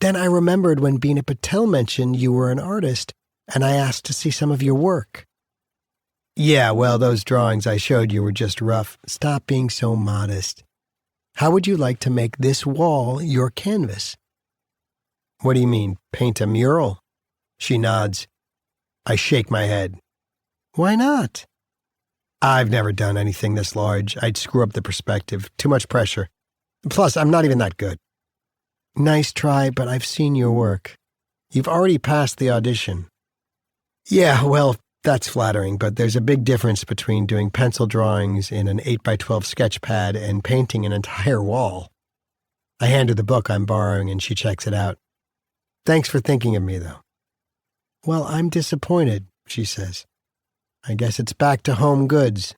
Then I remembered when Bina Patel mentioned you were an artist, and I asked to see some of your work. Yeah, well, those drawings I showed you were just rough. Stop being so modest. How would you like to make this wall your canvas? What do you mean, paint a mural? She nods. I shake my head. Why not? I've never done anything this large. I'd screw up the perspective. Too much pressure. Plus, I'm not even that good. Nice try, but I've seen your work. You've already passed the audition. Yeah, well, that's flattering, but there's a big difference between doing pencil drawings in an 8x12 sketch pad and painting an entire wall. I hand her the book I'm borrowing and she checks it out. Thanks for thinking of me, though. Well, I'm disappointed, she says. I guess it's back to home goods.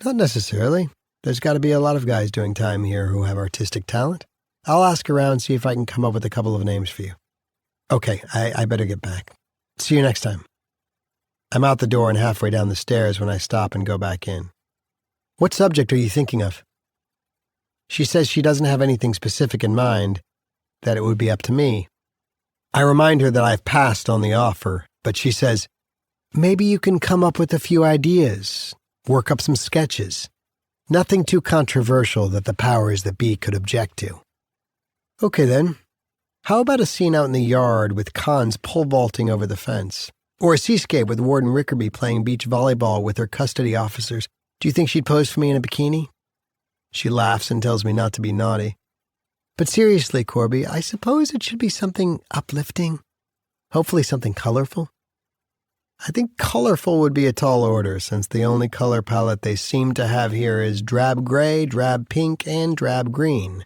Not necessarily. There's got to be a lot of guys doing time here who have artistic talent. I'll ask around, see if I can come up with a couple of names for you. Okay, I better get back. See you next time. I'm out the door and halfway down the stairs when I stop and go back in. What subject are you thinking of? She says she doesn't have anything specific in mind, that it would be up to me. I remind her that I've passed on the offer, but she says, maybe you can come up with a few ideas, work up some sketches. Nothing too controversial that the powers that be could object to. Okay then. How about a scene out in the yard with Cons pole vaulting over the fence? Or a seascape with Warden Rickerby playing beach volleyball with her custody officers? Do you think she'd pose for me in a bikini? She laughs and tells me not to be naughty. But seriously, Corby, I suppose it should be something uplifting. Hopefully something colorful. I think colorful would be a tall order, since the only color palette they seem to have here is drab gray, drab pink, and drab green.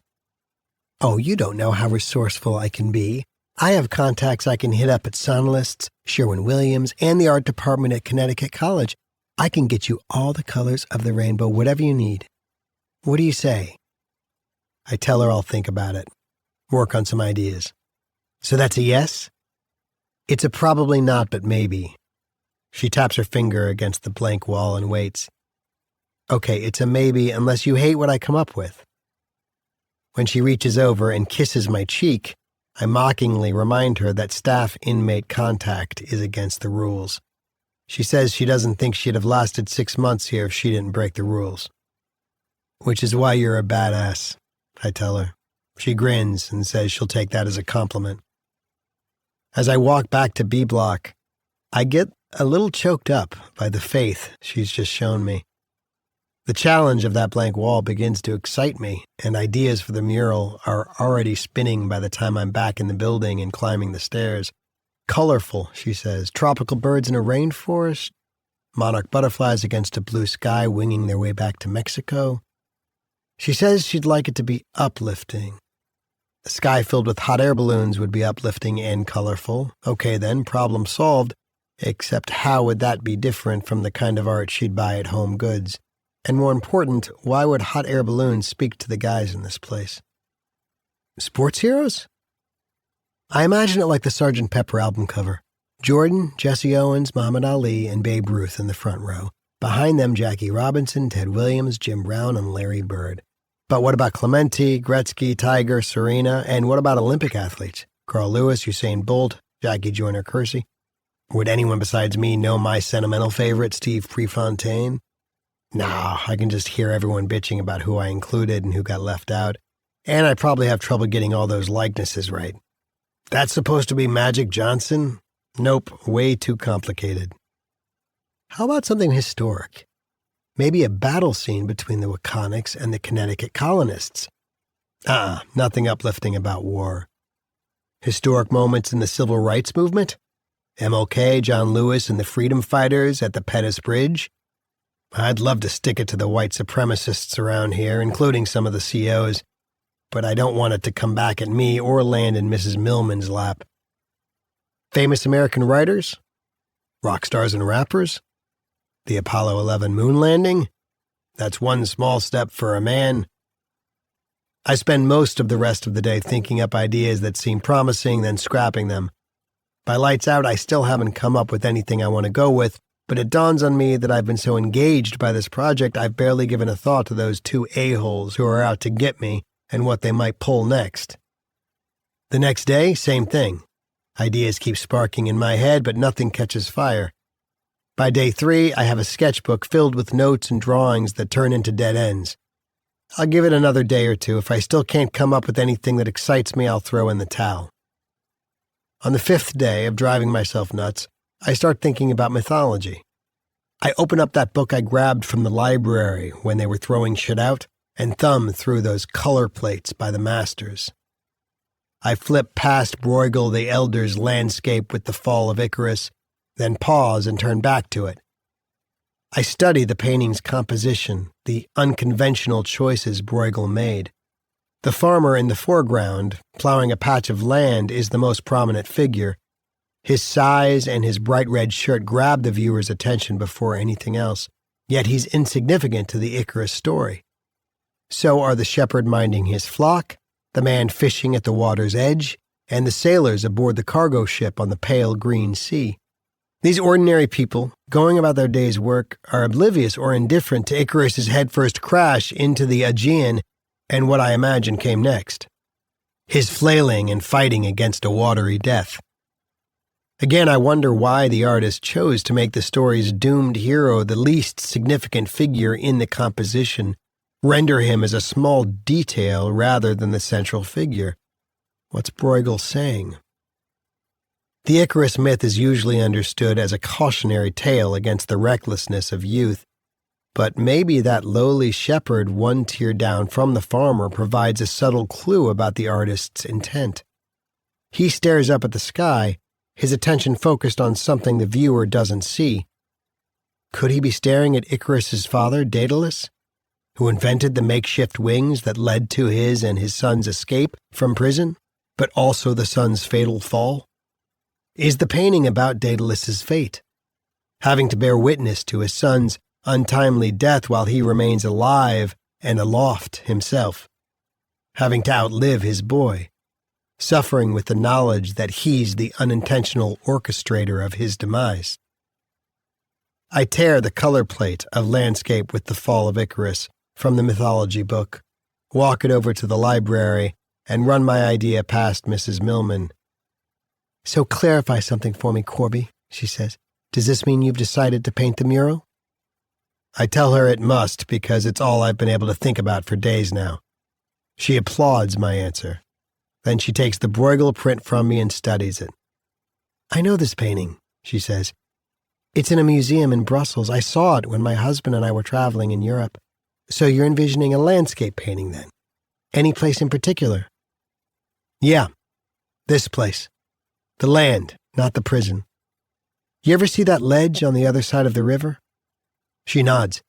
Oh, you don't know how resourceful I can be. I have contacts I can hit up at Sonalists, Sherwin-Williams, and the art department at Connecticut College. I can get you all the colors of the rainbow, whatever you need. What do you say? I tell her I'll think about it, work on some ideas. So that's a yes? It's a probably not, but maybe. She taps her finger against the blank wall and waits. Okay, it's a maybe unless you hate what I come up with. When she reaches over and kisses my cheek, I mockingly remind her that staff-inmate contact is against the rules. She says she doesn't think she'd have lasted 6 months here if she didn't break the rules. Which is why you're a badass, I tell her. She grins and says she'll take that as a compliment. As I walk back to B Block, I get a little choked up by the faith she's just shown me. The challenge of that blank wall begins to excite me, and ideas for the mural are already spinning by the time I'm back in the building and climbing the stairs. Colorful, she says. Tropical birds in a rainforest. Monarch butterflies against a blue sky winging their way back to Mexico. She says she'd like it to be uplifting. A sky filled with hot air balloons would be uplifting and colorful. Okay then, problem solved. Except how would that be different from the kind of art she'd buy at Home Goods? And more important, why would hot air balloons speak to the guys in this place? Sports heroes? I imagine it like the Sgt. Pepper album cover. Jordan, Jesse Owens, Muhammad Ali, and Babe Ruth in the front row. Behind them, Jackie Robinson, Ted Williams, Jim Brown, and Larry Bird. But what about Clemente, Gretzky, Tiger, Serena, and what about Olympic athletes? Carl Lewis, Usain Bolt, Jackie Joyner-Kersee? Would anyone besides me know my sentimental favorite, Steve Prefontaine? Nah, I can just hear everyone bitching about who I included and who got left out, and I'd probably have trouble getting all those likenesses right. That's supposed to be Magic Johnson? Nope, way too complicated. How about something historic? Maybe a battle scene between the Waconics and the Connecticut colonists. Nothing uplifting about war. Historic moments in the Civil Rights Movement? MLK, John Lewis, and the Freedom Fighters at the Pettus Bridge? I'd love to stick it to the white supremacists around here, including some of the COs, but I don't want it to come back at me or land in Mrs. Millman's lap. Famous American writers? Rock stars and rappers? The Apollo 11 moon landing? That's one small step for a man. I spend most of the rest of the day thinking up ideas that seem promising, then scrapping them. By lights out, I still haven't come up with anything I want to go with, but it dawns on me that I've been so engaged by this project I've barely given a thought to those two a-holes who are out to get me and what they might pull next. The next day, same thing. Ideas keep sparking in my head, but nothing catches fire. By day 3, I have a sketchbook filled with notes and drawings that turn into dead ends. I'll give it another day or two. If I still can't come up with anything that excites me, I'll throw in the towel. On the 5th day of driving myself nuts, I start thinking about mythology. I open up that book I grabbed from the library when they were throwing shit out, and thumb through those color plates by the masters. I flip past Bruegel the Elder's landscape with the fall of Icarus, then pause and turn back to it. I study the painting's composition, the unconventional choices Bruegel made. The farmer in the foreground, plowing a patch of land, is the most prominent figure. His size and his bright red shirt grab the viewer's attention before anything else, yet he's insignificant to the Icarus story. So are the shepherd minding his flock, the man fishing at the water's edge, and the sailors aboard the cargo ship on the pale green sea. These ordinary people, going about their day's work, are oblivious or indifferent to Icarus's headfirst crash into the Aegean and what I imagine came next. His flailing and fighting against a watery death. Again, I wonder why the artist chose to make the story's doomed hero the least significant figure in the composition, render him as a small detail rather than the central figure. What's Bruegel saying? The Icarus myth is usually understood as a cautionary tale against the recklessness of youth, but maybe that lowly shepherd one tier down from the farmer provides a subtle clue about the artist's intent. He stares up at the sky, his attention focused on something the viewer doesn't see. Could he be staring at Icarus's father, Daedalus, who invented the makeshift wings that led to his and his son's escape from prison, but also the son's fatal fall? Is the painting about Daedalus's fate, having to bear witness to his son's untimely death while he remains alive and aloft himself, having to outlive his boy, suffering with the knowledge that he's the unintentional orchestrator of his demise? I tear the color plate of Landscape with the Fall of Icarus from the mythology book, walk it over to the library, and run my idea past Mrs. Millman. "So clarify something for me, Corby," she says. "Does this mean you've decided to paint the mural?" I tell her it must, because it's all I've been able to think about for days now. She applauds my answer. Then she takes the Bruegel print from me and studies it. "I know this painting," she says. "It's in a museum in Brussels. I saw it when my husband and I were traveling in Europe. So you're envisioning a landscape painting then? Any place in particular?" "Yeah, this place. The land, not the prison. You ever see that ledge on the other side of the river?" She nods,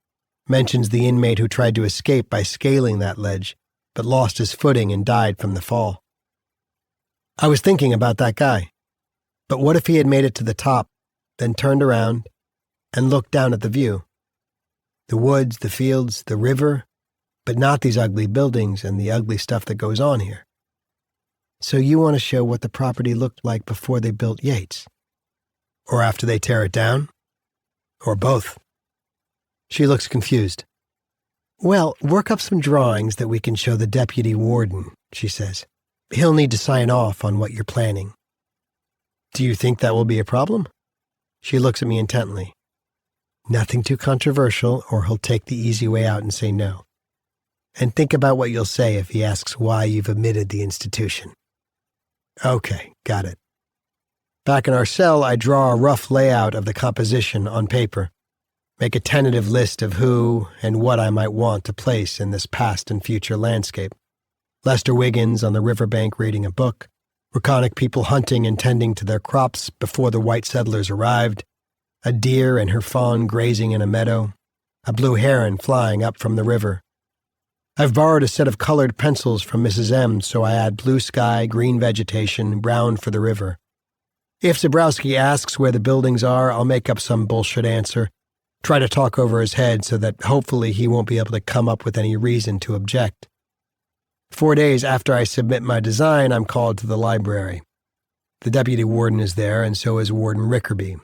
mentions the inmate who tried to escape by scaling that ledge, but lost his footing and died from the fall. I was thinking about that guy. But what if he had made it to the top, then turned around and looked down at the view? The woods, the fields, the river, but not these ugly buildings and the ugly stuff that goes on here. So you want to show what the property looked like before they built Yates? Or after they tear it down? Or both? She looks confused. "Well, work up some drawings that we can show the deputy warden," she says. "He'll need to sign off on what you're planning." "Do you think that will be a problem?" She looks at me intently. "Nothing too controversial, or he'll take the easy way out and say no. And think about what you'll say if he asks why you've omitted the institution." "Okay, got it." Back in our cell, I draw a rough layout of the composition on paper, make a tentative list of who and what I might want to place in this past and future landscape. Lester Wiggins on the riverbank reading a book, Raconic people hunting and tending to their crops before the white settlers arrived, a deer and her fawn grazing in a meadow, a blue heron flying up from the river. I've borrowed a set of colored pencils from Mrs. M, so I add blue sky, green vegetation, brown for the river. If Zabrowski asks where the buildings are, I'll make up some bullshit answer, try to talk over his head so that hopefully he won't be able to come up with any reason to object. 4 days after I submit my design, I'm called to the library. The deputy warden is there, and so is Warden Rickerby.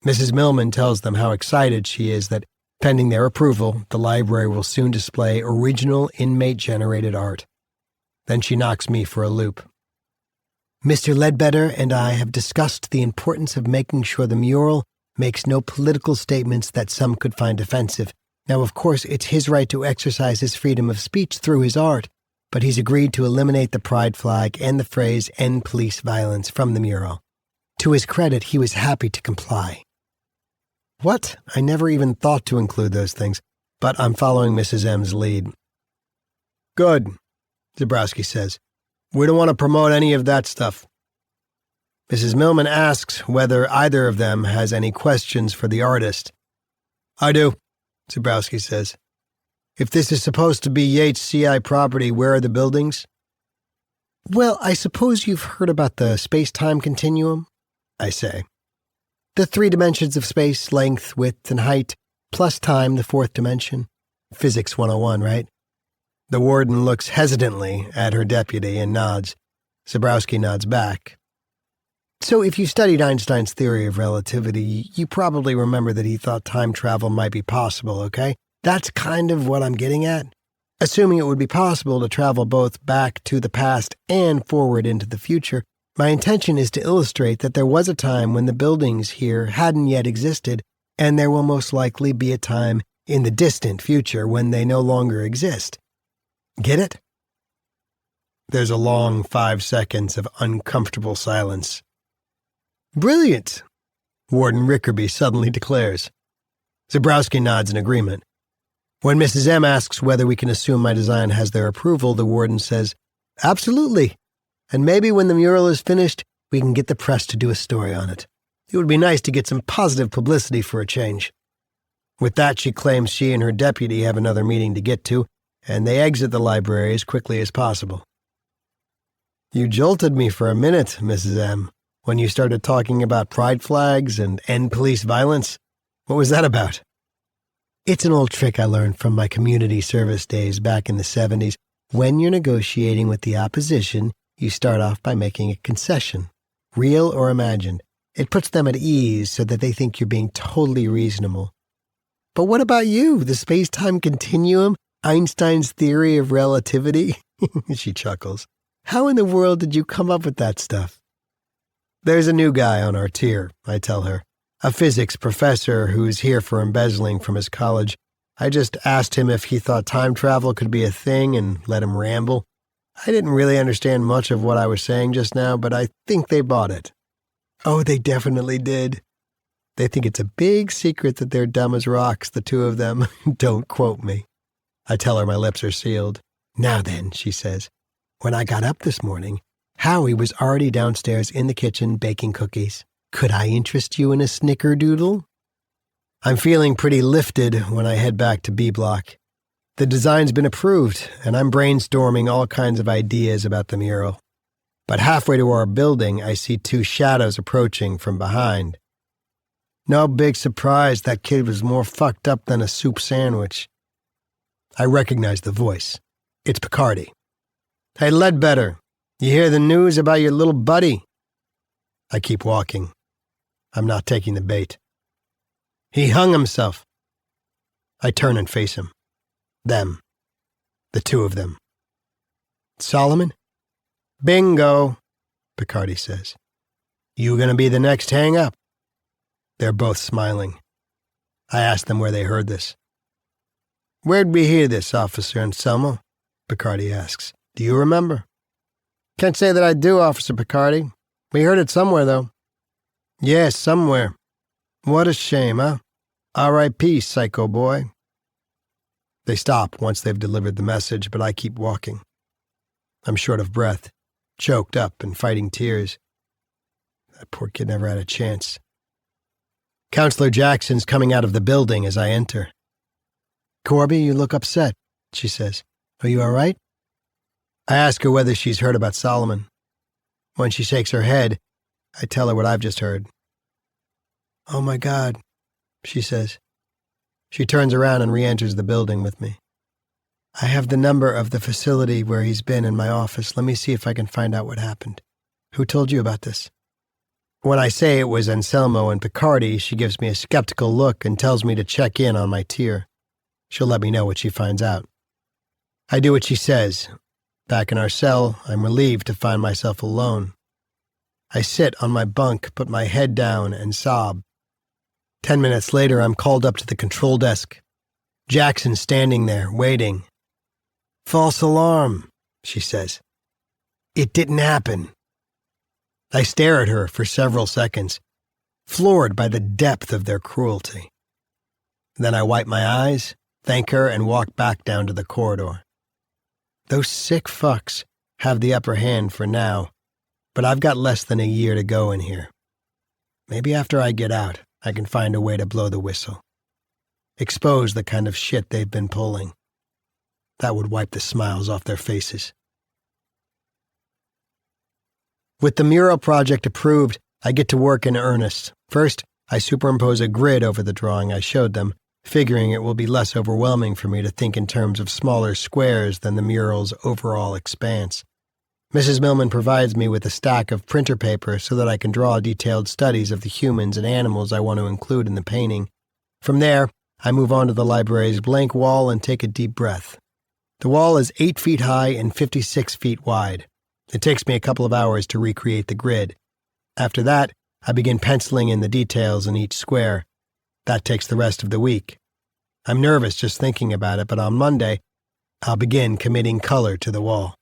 Mrs. Millman tells them how excited she is that, pending their approval, the library will soon display original inmate-generated art. Then she knocks me for a loop. "Mr. Ledbetter and I have discussed the importance of making sure the mural makes no political statements that some could find offensive. Now, of course, it's his right to exercise his freedom of speech through his art, but he's agreed to eliminate the pride flag and the phrase 'end police violence' from the mural. To his credit, he was happy to comply." What? I never even thought to include those things, but I'm following Mrs. M's lead. Good, Zabrowski says. We don't want to promote any of that stuff. Mrs. Millman asks whether either of them has any questions for the artist. I do, Zabrowski says. If this is supposed to be Yates' CI property, where are the buildings? Well, I suppose you've heard about the space-time continuum, I say. The 3 dimensions of space, length, width, and height, plus time, the 4th dimension. Physics 101, right? The warden looks hesitantly at her deputy and nods. Zabrowski nods back. So if you studied Einstein's theory of relativity, you probably remember that he thought time travel might be possible, okay? That's kind of what I'm getting at. Assuming it would be possible to travel both back to the past and forward into the future, my intention is to illustrate that there was a time when the buildings here hadn't yet existed, and there will most likely be a time in the distant future when they no longer exist. Get it? There's a long 5 seconds of uncomfortable silence. Brilliant, Warden Rickerby suddenly declares. Zabrowski nods in agreement. When Mrs. M asks whether we can assume my design has their approval, the warden says, Absolutely. And maybe when the mural is finished, we can get the press to do a story on it. It would be nice to get some positive publicity for a change. With that, she claims she and her deputy have another meeting to get to, and they exit the library as quickly as possible. You jolted me for a minute, Mrs. M, when you started talking about pride flags and end police violence. What was that about? It's an old trick I learned from my community service days back in the 70s. When you're negotiating with the opposition, you start off by making a concession, real or imagined. It puts them at ease so that they think you're being totally reasonable. But what about you? The space-time continuum? Einstein's theory of relativity? She chuckles. How in the world did you come up with that stuff? There's a new guy on our tier, I tell her. A physics professor who's here for embezzling from his college. I just asked him if he thought time travel could be a thing and let him ramble. I didn't really understand much of what I was saying just now, but I think they bought it. Oh, they definitely did. They think it's a big secret that they're dumb as rocks, the two of them. Don't quote me. I tell her my lips are sealed. Now then, she says, when I got up this morning, Howie was already downstairs in the kitchen baking cookies. Could I interest you in a snickerdoodle? I'm feeling pretty lifted when I head back to B Block. The design's been approved, and I'm brainstorming all kinds of ideas about the mural. But halfway to our building, I see 2 shadows approaching from behind. No big surprise, that kid was more fucked up than a soup sandwich. I recognize the voice. It's Picardi. Hey, Ledbetter, you hear the news about your little buddy? I keep walking. I'm not taking the bait. He hung himself. I turn and face him. Them. The 2 of them. Solomon? Bingo, Picardi says. You gonna be the next hang-up? They're both smiling. I ask them where they heard this. Where'd we hear this, Officer Anselmo? Picardi asks. Do you remember? Can't say that I do, Officer Picardi. We heard it somewhere, though. Yes, somewhere. What a shame, huh? R.I.P., psycho boy. They stop once they've delivered the message, but I keep walking. I'm short of breath, choked up and fighting tears. That poor kid never had a chance. Counselor Jackson's coming out of the building as I enter. Corby, you look upset, she says. Are you all right? I ask her whether she's heard about Solomon. When she shakes her head, I tell her what I've just heard. Oh my God, she says. She turns around and re-enters the building with me. I have the number of the facility where he's been in my office. Let me see if I can find out what happened. Who told you about this? When I say it was Anselmo and Picardi, she gives me a skeptical look and tells me to check in on my tier. She'll let me know what she finds out. I do what she says. Back in our cell, I'm relieved to find myself alone. I sit on my bunk, put my head down, and sob. 10 minutes later, I'm called up to the control desk. Jackson's standing there, waiting. False alarm, she says. It didn't happen. I stare at her for several seconds, floored by the depth of their cruelty. Then I wipe my eyes, thank her, and walk back down to the corridor. Those sick fucks have the upper hand for now, but I've got less than a year to go in here. Maybe after I get out, I can find a way to blow the whistle. Expose the kind of shit they've been pulling. That would wipe the smiles off their faces. With the mural project approved, I get to work in earnest. First, I superimpose a grid over the drawing I showed them, figuring it will be less overwhelming for me to think in terms of smaller squares than the mural's overall expanse. Mrs. Millman provides me with a stack of printer paper so that I can draw detailed studies of the humans and animals I want to include in the painting. From there, I move on to the library's blank wall and take a deep breath. The wall is 8 feet high and 56 feet wide. It takes me a couple of hours to recreate the grid. After that, I begin penciling in the details in each square. That takes the rest of the week. I'm nervous just thinking about it, but on Monday, I'll begin committing color to the wall.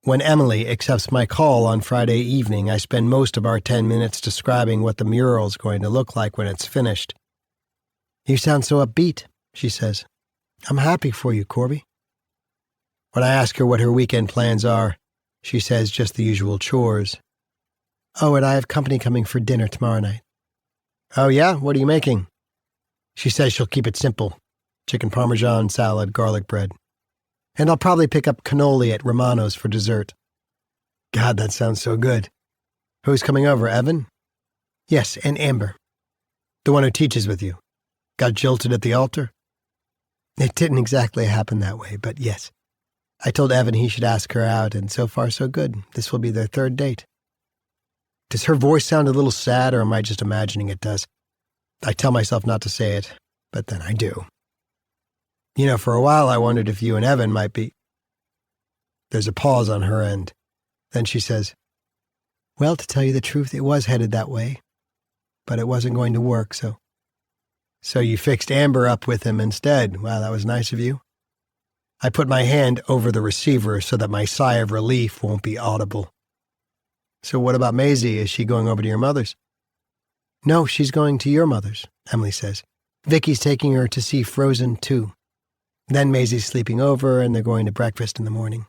When Emily accepts my call on Friday evening, I spend most of our 10 minutes describing what the mural's going to look like when it's finished. "You sound so upbeat," she says. "I'm happy for you, Corby." When I ask her what her weekend plans are, she says just the usual chores. "Oh, and I have company coming for dinner tomorrow night." "Oh yeah? What are you making?" She says she'll keep it simple. Chicken parmesan, salad, garlic bread. And I'll probably pick up cannoli at Romano's for dessert. God, that sounds so good. Who's coming over, Evan? Yes, and Amber. The one who teaches with you. Got jilted at the altar? It didn't exactly happen that way, but yes. I told Evan he should ask her out, and so far so good. This will be their third date. Does her voice sound a little sad, or am I just imagining it does? I tell myself not to say it, but then I do. You know, for a while I wondered if you and Evan might be... There's a pause on her end. Then she says, "Well, to tell you the truth, it was headed that way. But it wasn't going to work, so... So you fixed Amber up with him instead. Wow, that was nice of you." I put my hand over the receiver so that my sigh of relief won't be audible. "So what about Maisie? Is she going over to your mother's?" "No, she's going to your mother's," Emily says. "Vicky's taking her to see Frozen 2. Then Maisie's sleeping over, and they're going to breakfast in the morning."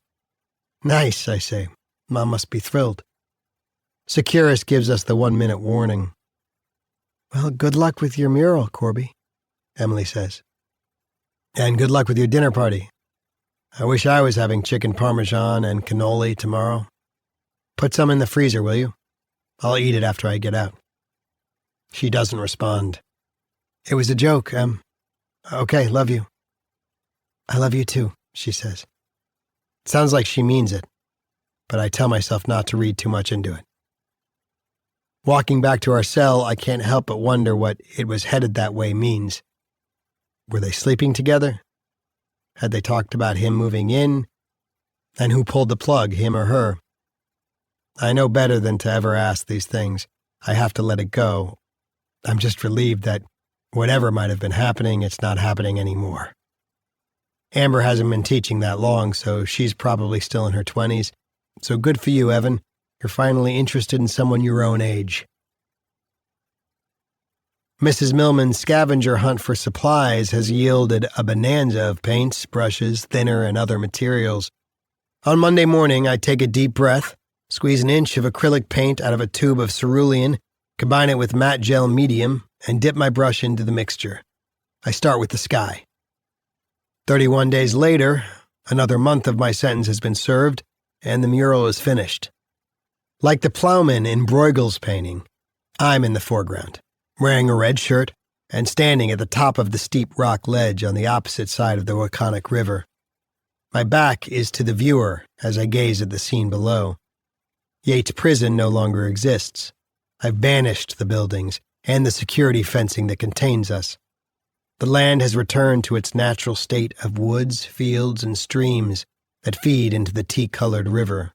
"Nice," I say. Mom must be thrilled. Securus gives us the 1-minute warning. "Well, good luck with your mural, Corby," Emily says. "And good luck with your dinner party. I wish I was having chicken parmesan and cannoli tomorrow. Put some in the freezer, will you? I'll eat it after I get out." She doesn't respond. "It was a joke, Okay, love you." "I love you too," she says. Sounds like she means it, but I tell myself not to read too much into it. Walking back to our cell, I can't help but wonder what "it was headed that way" means. Were they sleeping together? Had they talked about him moving in? And who pulled the plug, him or her? I know better than to ever ask these things. I have to let it go. I'm just relieved that whatever might have been happening, it's not happening anymore. Amber hasn't been teaching that long, so she's probably still in her 20s. So good for you, Evan. You're finally interested in someone your own age. Mrs. Millman's scavenger hunt for supplies has yielded a bonanza of paints, brushes, thinner, and other materials. On Monday morning, I take a deep breath, squeeze an inch of acrylic paint out of a tube of cerulean, combine it with matte gel medium, and dip my brush into the mixture. I start with the sky. 31 days later, another month of my sentence has been served, and the mural is finished. Like the plowman in Bruegel's painting, I'm in the foreground, wearing a red shirt and standing at the top of the steep rock ledge on the opposite side of the Waconic River. My back is to the viewer as I gaze at the scene below. Yates Prison no longer exists. I've banished the buildings and the security fencing that contains us. The land has returned to its natural state of woods, fields, and streams that feed into the tea-colored river.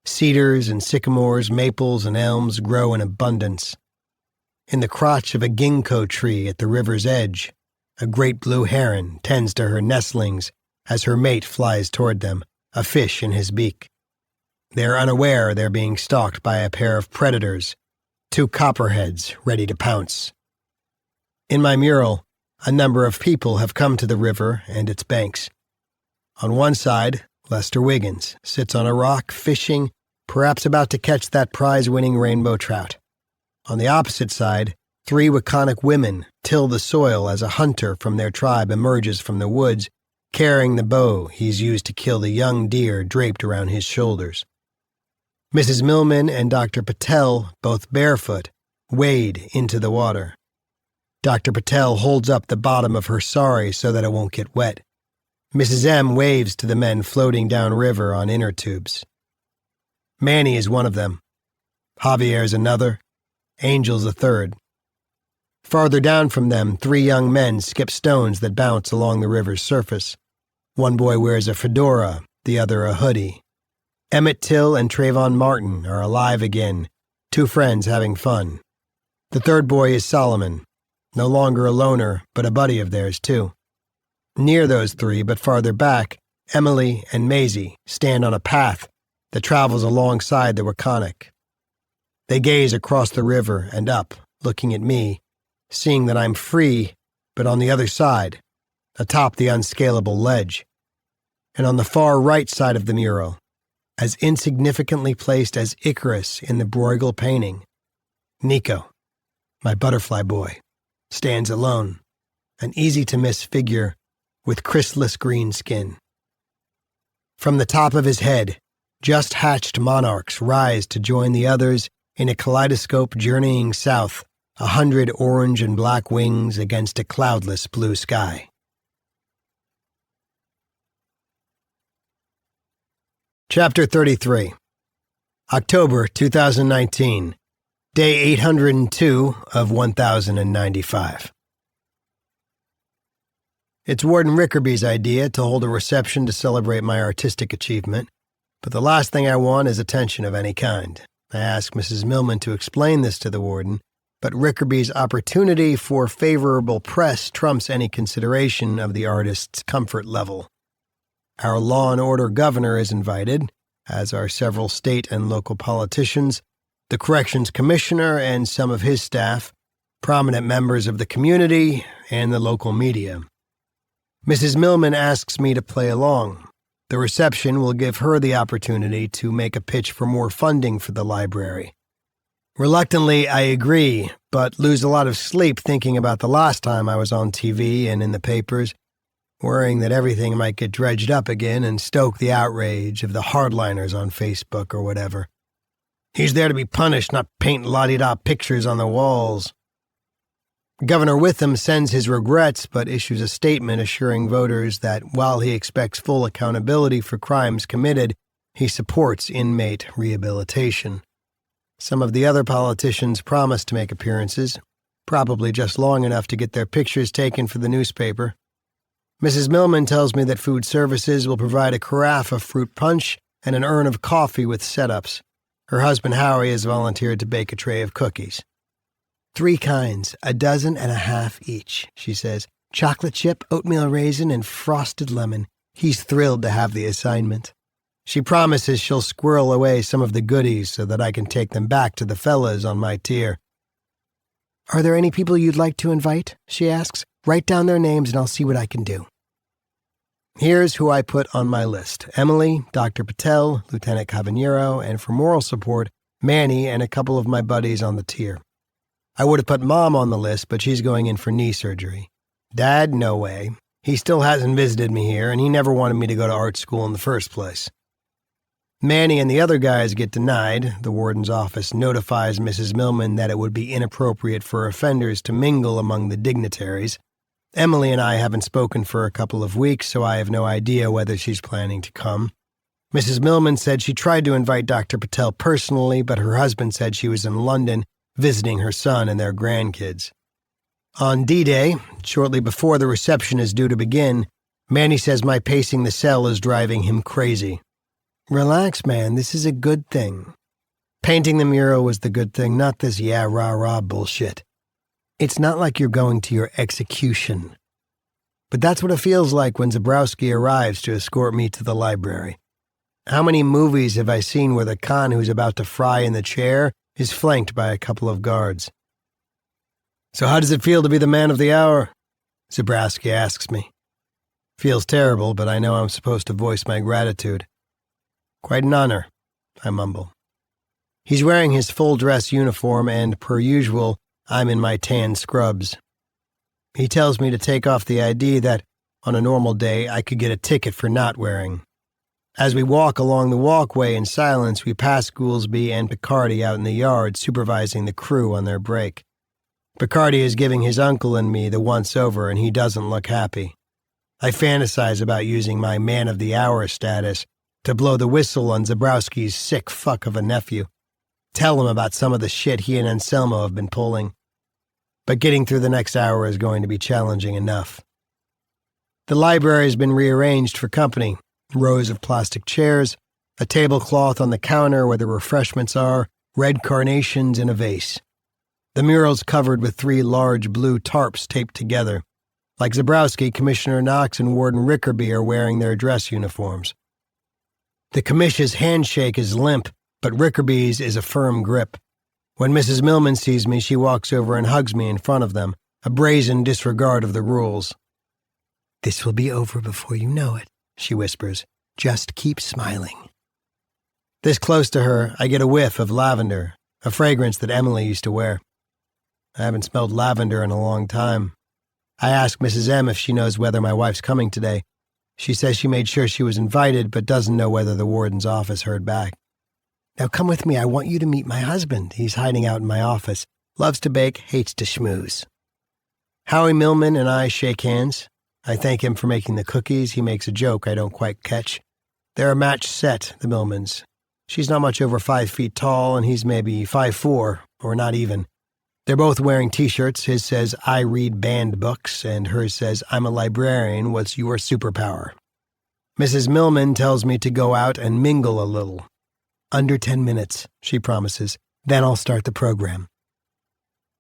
Cedars and sycamores, maples and elms grow in abundance. In the crotch of a ginkgo tree at the river's edge, a great blue heron tends to her nestlings as her mate flies toward them, a fish in his beak. They are unaware they're being stalked by a pair of predators, 2 copperheads ready to pounce. In my mural, a number of people have come to the river and its banks. On one side, Lester Wiggins sits on a rock fishing, perhaps about to catch that prize-winning rainbow trout. On the opposite side, 3 Waconic women till the soil as a hunter from their tribe emerges from the woods, carrying the bow he's used to kill the young deer draped around his shoulders. Mrs. Millman and Dr. Patel, both barefoot, wade into the water. Dr. Patel holds up the bottom of her sari so that it won't get wet. Mrs. M waves to the men floating downriver on inner tubes. Manny is one of them. Javier's another. Angel's a third. Farther down from them, 3 young men skip stones that bounce along the river's surface. One boy wears a fedora, the other a hoodie. Emmett Till and Trayvon Martin are alive again, 2 friends having fun. The third boy is Solomon, no longer a loner, but a buddy of theirs too. Near those 3, but farther back, Emily and Maisie stand on a path that travels alongside the Waconic. They gaze across the river and up, looking at me, seeing that I'm free, but on the other side, atop the unscalable ledge. And on the far right side of the mural, as insignificantly placed as Icarus in the Bruegel painting, Nico, my butterfly boy, stands alone, an easy-to-miss figure with chrysalis green skin. From the top of his head, just hatched monarchs rise to join the others in a kaleidoscope journeying south, 100 orange and black wings against a cloudless blue sky. Chapter 33. October 2019. Day 802 of 1095. It's Warden Rickerby's idea to hold a reception to celebrate my artistic achievement, but the last thing I want is attention of any kind. I ask Mrs. Millman to explain this to the warden, but Rickerby's opportunity for favorable press trumps any consideration of the artist's comfort level. Our law and order governor is invited, as are several state and local politicians, the corrections commissioner and some of his staff, prominent members of the community, and the local media. Mrs. Millman asks me to play along. The reception will give her the opportunity to make a pitch for more funding for the library. Reluctantly, I agree, but lose a lot of sleep thinking about the last time I was on TV and in the papers, worrying that everything might get dredged up again and stoke the outrage of the hardliners on Facebook or whatever. He's there to be punished, not paint la-di-da pictures on the walls. Governor Witham sends his regrets but issues a statement assuring voters that while he expects full accountability for crimes committed, he supports inmate rehabilitation. Some of the other politicians promise to make appearances, probably just long enough to get their pictures taken for the newspaper. Mrs. Millman tells me that Food Services will provide a carafe of fruit punch and an urn of coffee with setups. Her husband Howie has volunteered to bake a tray of cookies. 3 kinds, 12 dozen each, she says. Chocolate chip, oatmeal raisin, and frosted lemon. He's thrilled to have the assignment. She promises she'll squirrel away some of the goodies so that I can take them back to the fellas on my tier. Are there any people you'd like to invite? She asks. Write down their names and I'll see what I can do. Here's who I put on my list. Emily, Dr. Patel, Lieutenant Caballero, and for moral support, Manny and a couple of my buddies on the tier. I would have put Mom on the list, but she's going in for knee surgery. Dad, no way. He still hasn't visited me here, and he never wanted me to go to art school in the first place. Manny and the other guys get denied. The warden's office notifies Mrs. Millman that it would be inappropriate for offenders to mingle among the dignitaries. Emily and I haven't spoken for a couple of weeks, so I have no idea whether she's planning to come. Mrs. Millman said she tried to invite Dr. Patel personally, but her husband said she was in London visiting her son and their grandkids. On D-Day, shortly before the reception is due to begin, Manny says my pacing the cell is driving him crazy. Relax, man, this is a good thing. Painting the mural was the good thing, not this rah-rah bullshit. It's not like you're going to your execution. But that's what it feels like when Zabrowski arrives to escort me to the library. How many movies have I seen where the Khan who's about to fry in the chair is flanked by a couple of guards? So how does it feel to be the man of the hour? Zabrowski asks me. Feels terrible, but I know I'm supposed to voice my gratitude. Quite an honor, I mumble. He's wearing his full-dress uniform, and, per usual, I'm in my tan scrubs. He tells me to take off the ID that, on a normal day, I could get a ticket for not wearing. As we walk along the walkway in silence, we pass Goolsby and Picardy out in the yard, supervising the crew on their break. Picardy is giving his uncle and me the once-over, and he doesn't look happy. I fantasize about using my man-of-the-hour status to blow the whistle on Zabrowski's sick fuck of a nephew. Tell him about some of the shit he and Anselmo have been pulling. But getting through the next hour is going to be challenging enough. The library has been rearranged for company. Rows of plastic chairs, a tablecloth on the counter where the refreshments are, red carnations in a vase. The mural's covered with 3 large blue tarps taped together. Like Zabrowski, Commissioner Knox and Warden Rickerby are wearing their dress uniforms. The commissioner's handshake is limp, but Rickerby's is a firm grip. When Mrs. Millman sees me, she walks over and hugs me in front of them, a brazen disregard of the rules. "This will be over before you know it," she whispers. "Just keep smiling." This close to her, I get a whiff of lavender, a fragrance that Emily used to wear. I haven't smelled lavender in a long time. I ask Mrs. M if she knows whether my wife's coming today. She says she made sure she was invited, but doesn't know whether the warden's office heard back. "Now come with me, I want you to meet my husband. He's hiding out in my office. Loves to bake, hates to schmooze." Howie Millman and I shake hands. I thank him for making the cookies. He makes a joke I don't quite catch. They're a match set, the Millmans. She's not much over 5 feet tall, and he's maybe 5'4", or not even. They're both wearing T-shirts. His says, "I read banned books," and hers says, "I'm a librarian. What's your superpower?" Mrs. Millman tells me to go out and mingle a little. "Under 10 minutes, she promises. Then I'll start the program."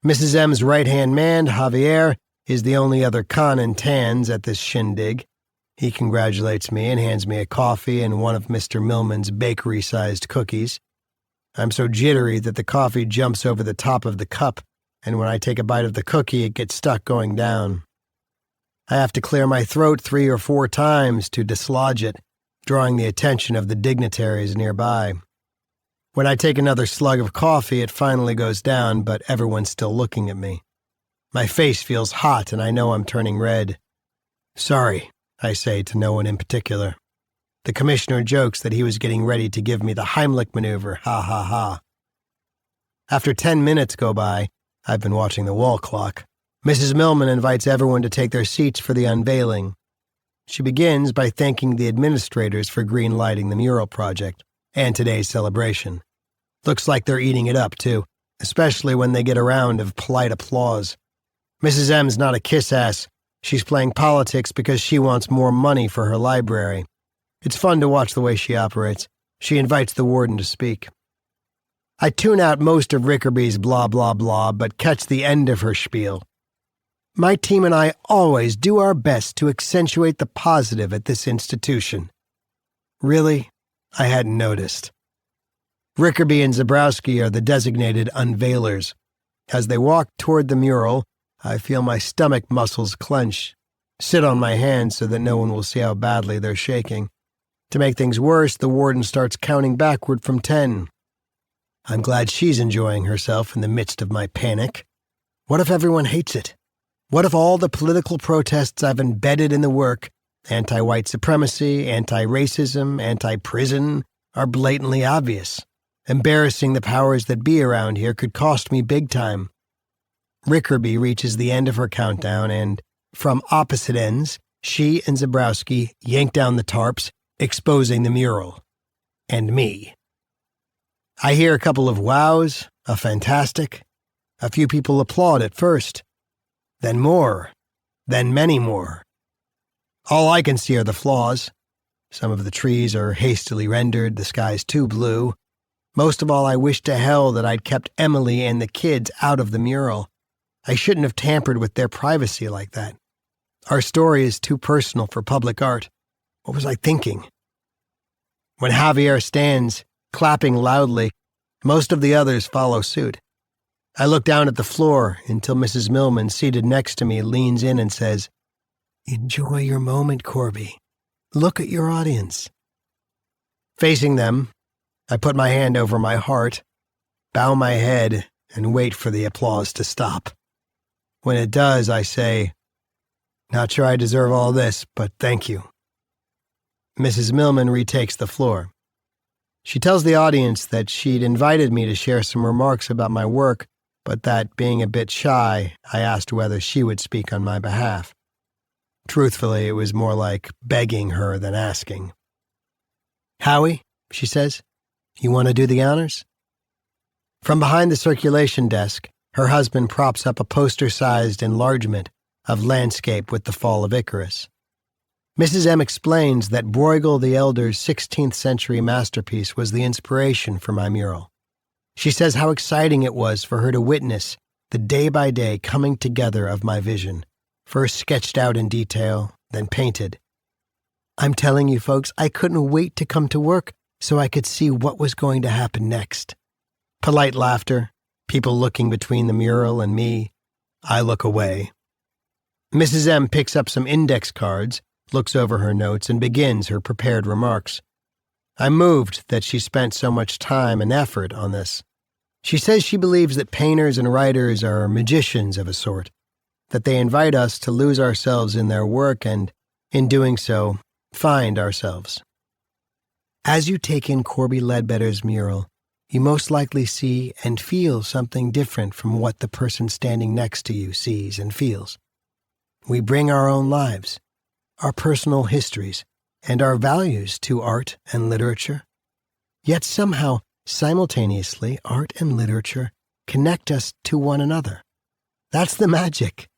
Mrs. M's right-hand man, Javier, is the only other con in tans at this shindig. He congratulates me and hands me a coffee and one of Mr. Millman's bakery-sized cookies. I'm so jittery that the coffee jumps over the top of the cup, and when I take a bite of the cookie, it gets stuck going down. I have to clear my throat 3 or 4 times to dislodge it, drawing the attention of the dignitaries nearby. When I take another slug of coffee, it finally goes down, but everyone's still looking at me. My face feels hot, and I know I'm turning red. "Sorry," I say to no one in particular. The commissioner jokes that he was getting ready to give me the Heimlich maneuver, ha ha ha. After 10 minutes go by, I've been watching the wall clock, Mrs. Millman invites everyone to take their seats for the unveiling. She begins by thanking the administrators for green-lighting the mural project and today's celebration. Looks like they're eating it up, too, especially when they get a round of polite applause. Mrs. M's not a kiss-ass. She's playing politics because she wants more money for her library. It's fun to watch the way she operates. She invites the warden to speak. I tune out most of Rickerby's blah blah blah, but catch the end of her spiel. "My team and I always do our best to accentuate the positive at this institution." Really? I hadn't noticed. Rickerby and Zabrowski are the designated unveilers. As they walk toward the mural, I feel my stomach muscles clench, sit on my hands so that no one will see how badly they're shaking. To make things worse, the warden starts counting backward from 10. I'm glad she's enjoying herself in the midst of my panic. What if everyone hates it? What if all the political protests I've embedded in the work, anti-white supremacy, anti-racism, anti-prison, are blatantly obvious? Embarrassing the powers that be around here could cost me big time. Rickerby reaches the end of her countdown and, from opposite ends, she and Zabrowski yank down the tarps, exposing the mural. And me. I hear a couple of wows, a fantastic. A few people applaud at first. Then more. Then many more. All I can see are the flaws. Some of the trees are hastily rendered, the sky's too blue. Most of all, I wish to hell that I'd kept Emily and the kids out of the mural. I shouldn't have tampered with their privacy like that. Our story is too personal for public art. What was I thinking? When Javier stands, clapping loudly, most of the others follow suit. I look down at the floor until Mrs. Millman, seated next to me, leans in and says, Enjoy your moment, Corby. Look at your audience. Facing them, I put my hand over my heart, bow my head, and wait for the applause to stop. When it does, I say, "Not sure I deserve all this, but thank you." Mrs. Millman retakes the floor. She tells the audience that she'd invited me to share some remarks about my work, but that, being a bit shy, I asked whether she would speak on my behalf. Truthfully, it was more like begging her than asking. "Howie," she says, "you want to do the honors?" From behind the circulation desk, her husband props up a poster-sized enlargement of landscape with the fall of Icarus. Mrs. M explains that Bruegel the Elder's 16th century masterpiece was the inspiration for my mural. She says how exciting it was for her to witness the day-by-day coming together of my vision, first sketched out in detail, then painted. "I'm telling you folks, I couldn't wait to come to work so I could see what was going to happen next." Polite laughter, people looking between the mural and me. I look away. Mrs. M picks up some index cards, looks over her notes, and begins her prepared remarks. I'm moved that she spent so much time and effort on this. She says she believes that painters and writers are magicians of a sort, that they invite us to lose ourselves in their work and, in doing so, find ourselves. As you take in Corby Ledbetter's mural, you most likely see and feel something different from what the person standing next to you sees and feels. We bring our own lives, our personal histories, and our values to art and literature. Yet somehow, simultaneously, art and literature connect us to one another. That's the magic.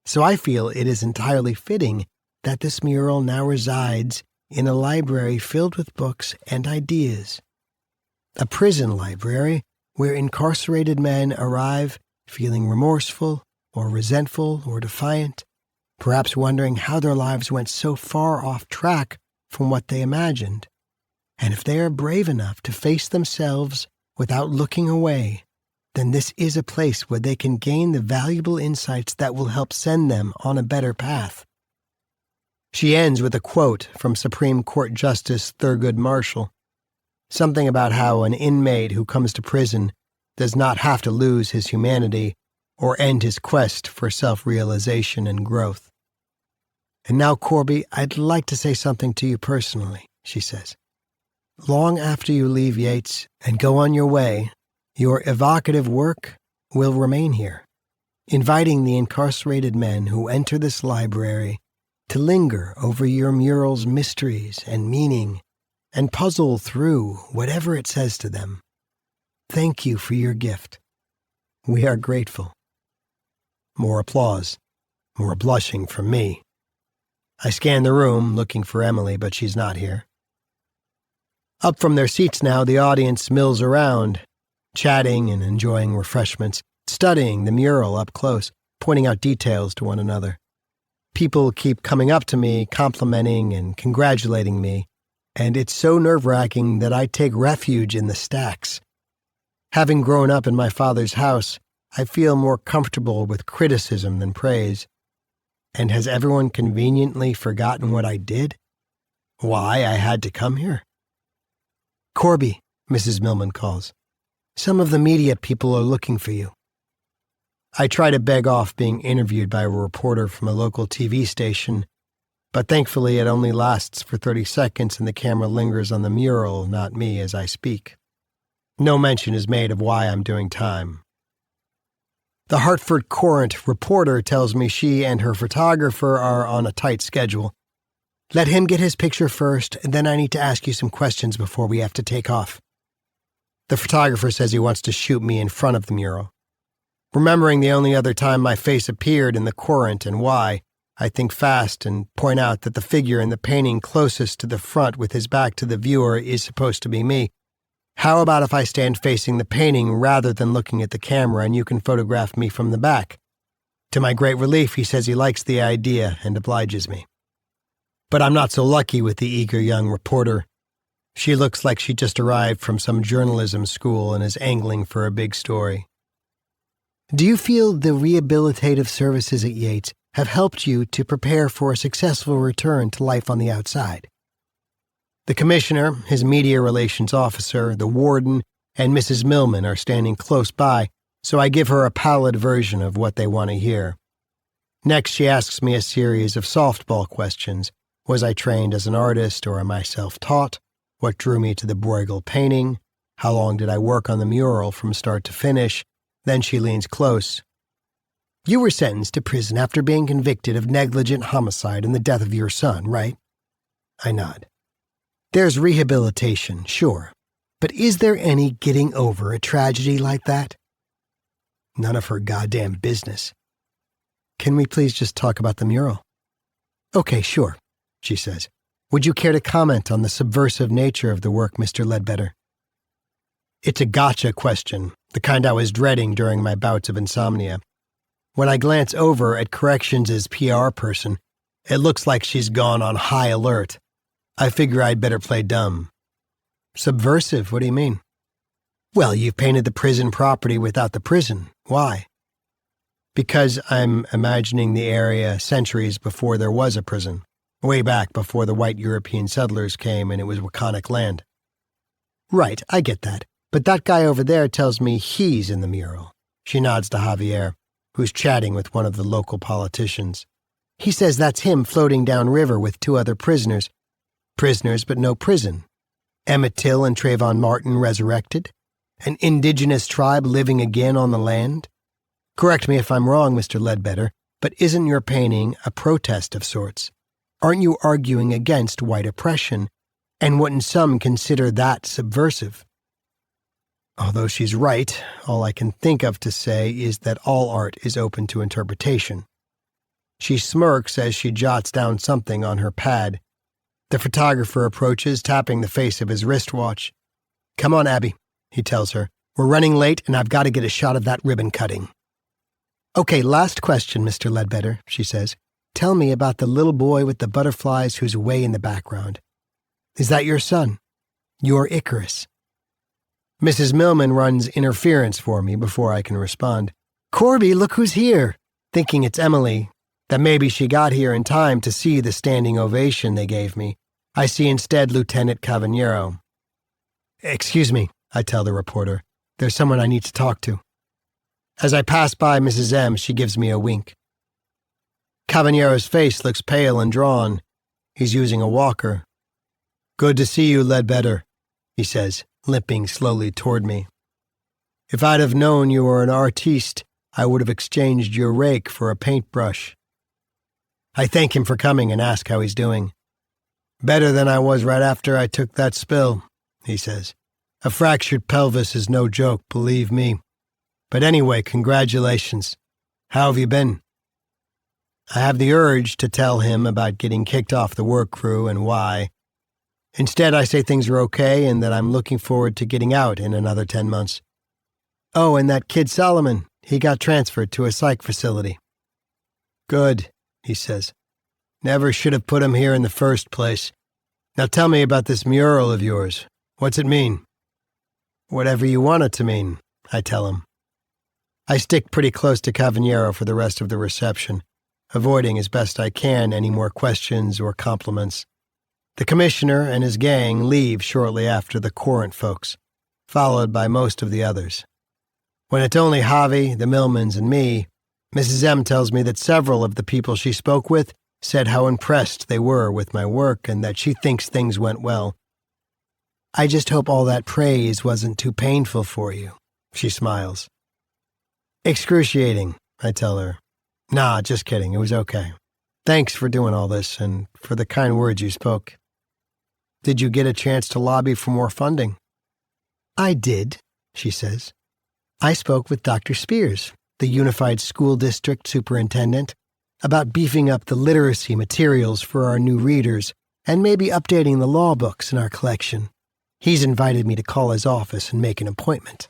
So I feel it is entirely fitting that this mural now resides in a library filled with books and ideas. A prison library where incarcerated men arrive feeling remorseful or resentful or defiant, perhaps wondering how their lives went so far off track from what they imagined. And if they are brave enough to face themselves without looking away, then this is a place where they can gain the valuable insights that will help send them on a better path. She ends with a quote from Supreme Court Justice Thurgood Marshall, something about how an inmate who comes to prison does not have to lose his humanity or end his quest for self-realization and growth. "And now, Corby, I'd like to say something to you personally," she says. "Long after you leave Yates and go on your way, your evocative work will remain here, inviting the incarcerated men who enter this library to linger over your mural's mysteries and meaning and puzzle through whatever it says to them. Thank you for your gift. We are grateful." More applause, more blushing from me. I scan the room, looking for Emily, but she's not here. Up from their seats now, the audience mills around, chatting and enjoying refreshments, studying the mural up close, pointing out details to one another. People keep coming up to me, complimenting and congratulating me, and it's so nerve-wracking that I take refuge in the stacks. Having grown up in my father's house, I feel more comfortable with criticism than praise. And has everyone conveniently forgotten what I did? Why I had to come here? "Corby," Mrs. Millman calls. "Some of the media people are looking for you." I try to beg off being interviewed by a reporter from a local TV station, but thankfully it only lasts for 30 seconds and the camera lingers on the mural, not me, as I speak. No mention is made of why I'm doing time. The Hartford Courant reporter tells me she and her photographer are on a tight schedule. "Let him get his picture first, and then I need to ask you some questions before we have to take off." The photographer says he wants to shoot me in front of the mural. Remembering the only other time my face appeared in the Courant and why, I think fast and point out that the figure in the painting closest to the front with his back to the viewer is supposed to be me. "How about if I stand facing the painting rather than looking at the camera and you can photograph me from the back?" To my great relief, he says he likes the idea and obliges me. But I'm not so lucky with the eager young reporter. She looks like she just arrived from some journalism school and is angling for a big story. "Do you feel the rehabilitative services at Yates have helped you to prepare for a successful return to life on the outside. The commissioner, his media relations officer, the warden, and Mrs. Millman are standing close by, so I give her a pallid version of what they want to hear. Next, she asks me a series of softball questions. Was I trained as an artist, or am I self-taught? What drew me to the Bruegel painting? How long did I work on the mural from start to finish? Then she leans close. You were sentenced to prison after being convicted of negligent homicide and the death of your son, right? I nod. There's rehabilitation, sure. But is there any getting over a tragedy like that? None of her goddamn business. Can we please just talk about the mural? Okay, sure, she says. Would you care to comment on the subversive nature of the work, Mr. Ledbetter? It's a gotcha question, the kind I was dreading during my bouts of insomnia. When I glance over at Corrections' PR person, it looks like she's gone on high alert. I figure I'd better play dumb. Subversive, what do you mean? Well, you've painted the prison property without the prison. Why? Because I'm imagining the area centuries before there was a prison, way back before the white European settlers came and it was Wakanic land. Right, I get that. But that guy over there tells me he's in the mural. She nods to Javier, who's chatting with one of the local politicians. He says that's him floating downriver with 2 other prisoners. Prisoners, but no prison. Emmett Till and Trayvon Martin resurrected. An indigenous tribe living again on the land. Correct me if I'm wrong, Mr. Ledbetter, but isn't your painting a protest of sorts? Aren't you arguing against white oppression, and wouldn't some consider that subversive? Although she's right, all I can think of to say is that all art is open to interpretation. She smirks as she jots down something on her pad. The photographer approaches, tapping the face of his wristwatch. Come on, Abby, he tells her. We're running late, and I've got to get a shot of that ribbon cutting. Okay, last question, Mr. Ledbetter, she says. Tell me about the little boy with the butterflies who's way in the background. Is that your son? Your Icarus? Mrs. Millman runs interference for me before I can respond. Corby, look who's here! Thinking it's Emily, that maybe she got here in time to see the standing ovation they gave me. I see instead Lieutenant Cavaniero. Excuse me, I tell the reporter. There's someone I need to talk to. As I pass by Mrs. M, she gives me a wink. Cavaniero's face looks pale and drawn. He's using a walker. Good to see you, Ledbetter, he says, limping slowly toward me. If I'd have known you were an artiste, I would have exchanged your rake for a paintbrush. I thank him for coming and ask how he's doing. Better than I was right after I took that spill, he says. A fractured pelvis is no joke, believe me. But anyway, congratulations. How have you been? I have the urge to tell him about getting kicked off the work crew and why. Instead, I say things are okay and that I'm looking forward to getting out in another 10 months. Oh, and that kid Solomon, he got transferred to a psych facility. Good, he says. Never should have put him here in the first place. Now tell me about this mural of yours. What's it mean? Whatever you want it to mean, I tell him. I stick pretty close to Cavaniero for the rest of the reception, avoiding as best I can any more questions or compliments. The commissioner and his gang leave shortly after the Courant folks, followed by most of the others. When it's only Javi, the Millmans, and me, Mrs. M tells me that several of the people she spoke with said how impressed they were with my work and that she thinks things went well. I just hope all that praise wasn't too painful for you, she smiles. Excruciating, I tell her. Nah, just kidding, it was okay. Thanks for doing all this and for the kind words you spoke. Did you get a chance to lobby for more funding? I did, she says. I spoke with Dr. Spears, the Unified School District Superintendent, about beefing up the literacy materials for our new readers and maybe updating the law books in our collection. He's invited me to call his office and make an appointment.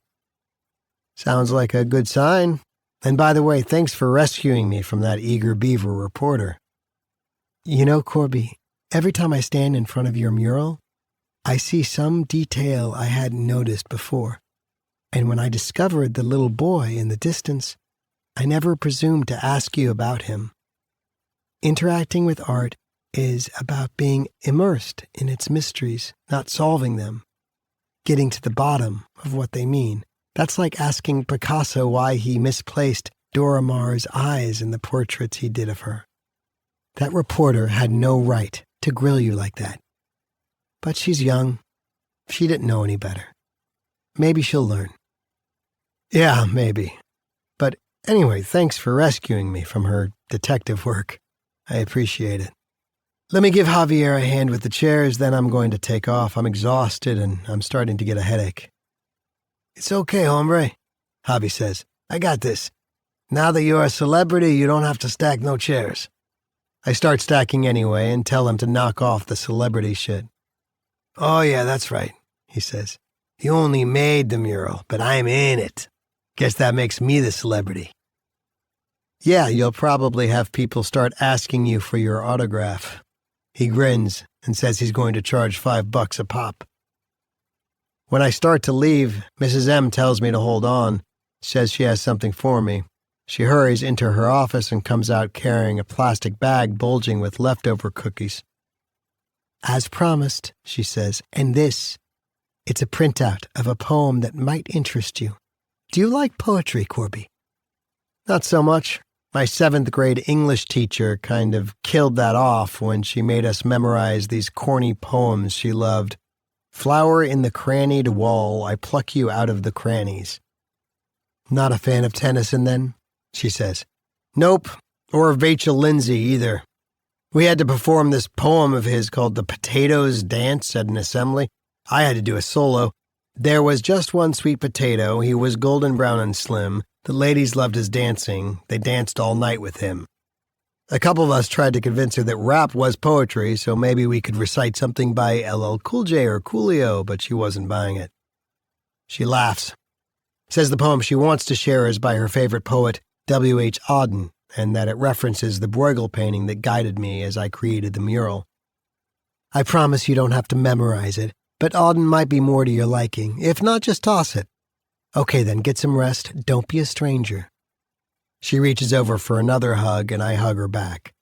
Sounds like a good sign. And by the way, thanks for rescuing me from that eager beaver reporter. You know, Corby, every time I stand in front of your mural, I see some detail I hadn't noticed before. And when I discovered the little boy in the distance, I never presumed to ask you about him. Interacting with art is about being immersed in its mysteries, not solving them. Getting to the bottom of what they mean. That's like asking Picasso why he misplaced Dora Maar's eyes in the portraits he did of her. That reporter had no right to grill you like that. But she's young. She didn't know any better. Maybe she'll learn. Yeah, maybe. But anyway, thanks for rescuing me from her detective work. I appreciate it. Let me give Javier a hand with the chairs, then I'm going to take off. I'm exhausted and I'm starting to get a headache. It's okay, hombre, Javi says. I got this. Now that you're a celebrity, you don't have to stack no chairs. I start stacking anyway and tell him to knock off the celebrity shit. Oh yeah, that's right, he says. You only made the mural, but I'm in it. Guess that makes me the celebrity. Yeah, you'll probably have people start asking you for your autograph. He grins and says he's going to charge $5 a pop. When I start to leave, Mrs. M tells me to hold on, says she has something for me. She hurries into her office and comes out carrying a plastic bag bulging with leftover cookies. As promised, she says, and this, it's a printout of a poem that might interest you. Do you like poetry, Corby? Not so much. My 7th grade English teacher kind of killed that off when she made us memorize these corny poems she loved. Flower in the crannied wall, I pluck you out of the crannies. Not a fan of Tennyson, then? She says. Nope, or of Rachel Lindsay either. We had to perform this poem of his called The Potatoes Dance at an assembly. I had to do a solo. There was just one sweet potato. He was golden brown and slim. The ladies loved his dancing. They danced all night with him. A couple of us tried to convince her that rap was poetry, so maybe we could recite something by LL Cool J or Coolio, but she wasn't buying it. She laughs. Says the poem she wants to share is by her favorite poet, W.H. Auden, and that it references the Bruegel painting that guided me as I created the mural. I promise you don't have to memorize it, but Auden might be more to your liking. If not, just toss it. Okay then, get some rest. Don't be a stranger. She reaches over for another hug, and I hug her back.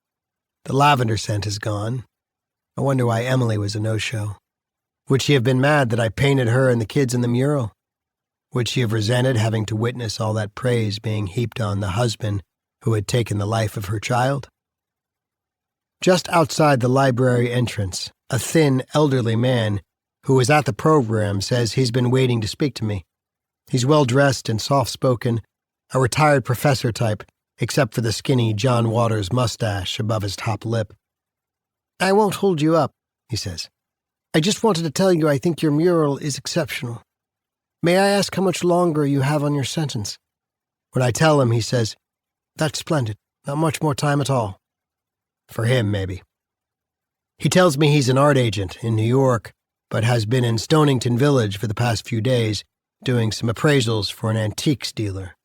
The lavender scent is gone. I wonder why Emily was a no-show. Would she have been mad that I painted her and the kids in the mural? Would she have resented having to witness all that praise being heaped on the husband who had taken the life of her child? Just outside the library entrance, a thin, elderly man who was at the program says he's been waiting to speak to me. He's well-dressed and soft-spoken, a retired professor type, except for the skinny John Waters mustache above his top lip. I won't hold you up, he says. I just wanted to tell you I think your mural is exceptional. May I ask how much longer you have on your sentence? When I tell him, he says, That's splendid. Not much more time at all. For him, maybe. He tells me he's an art agent in New York, but has been in Stonington Village for the past few days, doing some appraisals for an antiques dealer.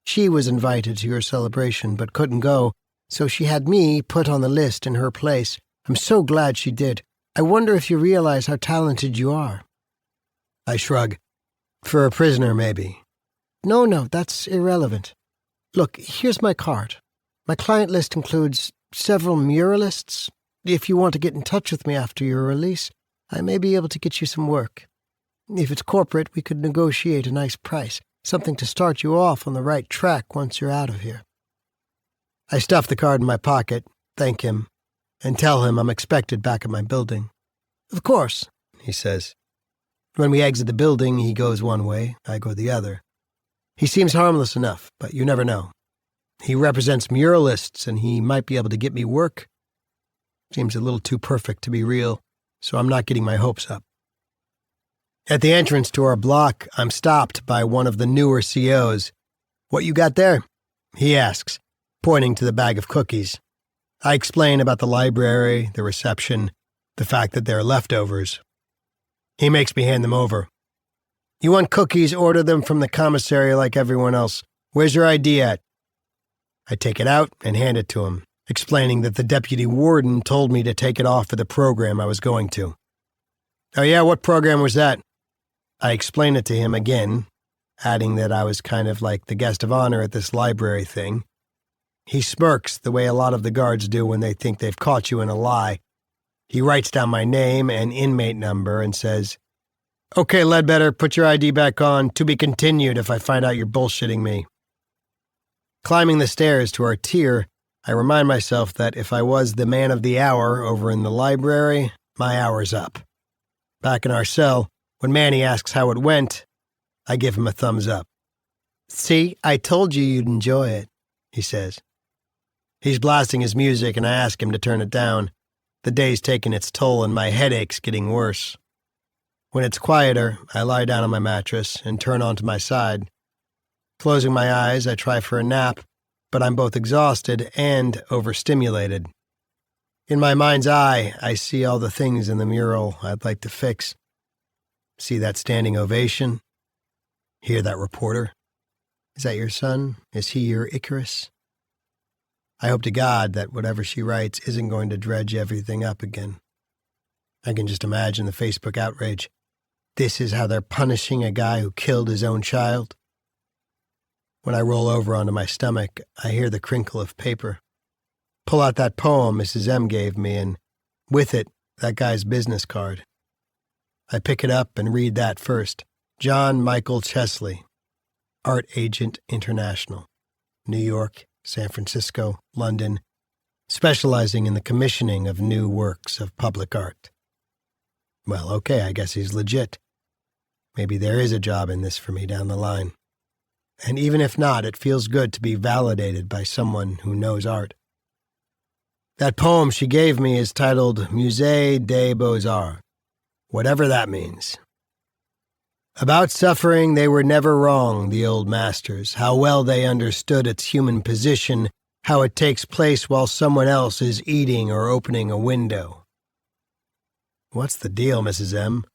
She was invited to your celebration, but couldn't go, so she had me put on the list in her place. I'm so glad she did. I wonder if you realize how talented you are. I shrug. For a prisoner, maybe. No, that's irrelevant. Look, here's my card. My client list includes several muralists. If you want to get in touch with me after your release, I may be able to get you some work. If it's corporate, we could negotiate a nice price, something to start you off on the right track once you're out of here. I stuff the card in my pocket, thank him, and tell him I'm expected back at my building. Of course, he says. When we exit the building, he goes one way, I go the other. He seems harmless enough, but you never know. He represents muralists, and he might be able to get me work. Seems a little too perfect to be real, so I'm not getting my hopes up. At the entrance to our block, I'm stopped by one of the newer COs. What you got there? He asks, pointing to the bag of cookies. I explain about the library, the reception, the fact that they're leftovers. He makes me hand them over. You want cookies, order them from the commissary like everyone else. Where's your ID at? I take it out and hand it to him, explaining that the deputy warden told me to take it off for the program I was going to. Oh yeah, what program was that? I explain it to him again, adding that I was kind of like the guest of honor at this library thing. He smirks the way a lot of the guards do when they think they've caught you in a lie. He writes down my name and inmate number and says, "Okay, Ledbetter, put your ID back on. To be continued if I find out you're bullshitting me." Climbing the stairs to our tier, I remind myself that if I was the man of the hour over in the library, my hour's up. Back in our cell, when Manny asks how it went, I give him a thumbs up. "See, I told you you'd enjoy it," he says. He's blasting his music and I ask him to turn it down. The day's taking its toll and my headache's getting worse. When it's quieter, I lie down on my mattress and turn onto my side. Closing my eyes, I try for a nap, but I'm both exhausted and overstimulated. In my mind's eye, I see all the things in the mural I'd like to fix. See that standing ovation? Hear that reporter? Is that your son? Is he your Icarus? I hope to God that whatever she writes isn't going to dredge everything up again. I can just imagine the Facebook outrage. This is how they're punishing a guy who killed his own child? When I roll over onto my stomach, I hear the crinkle of paper. Pull out that poem Mrs. M gave me, and with it, that guy's business card. I pick it up and read that first. John Michael Chesley, Art Agent International, New York, San Francisco, London, specializing in the commissioning of new works of public art. Well, okay, I guess he's legit. Maybe there is a job in this for me down the line. And even if not, it feels good to be validated by someone who knows art. That poem she gave me is titled Musée des Beaux-Arts, whatever that means. About suffering they were never wrong, the old masters, how well they understood its human position, how it takes place while someone else is eating or opening a window. What's the deal, Mrs. M?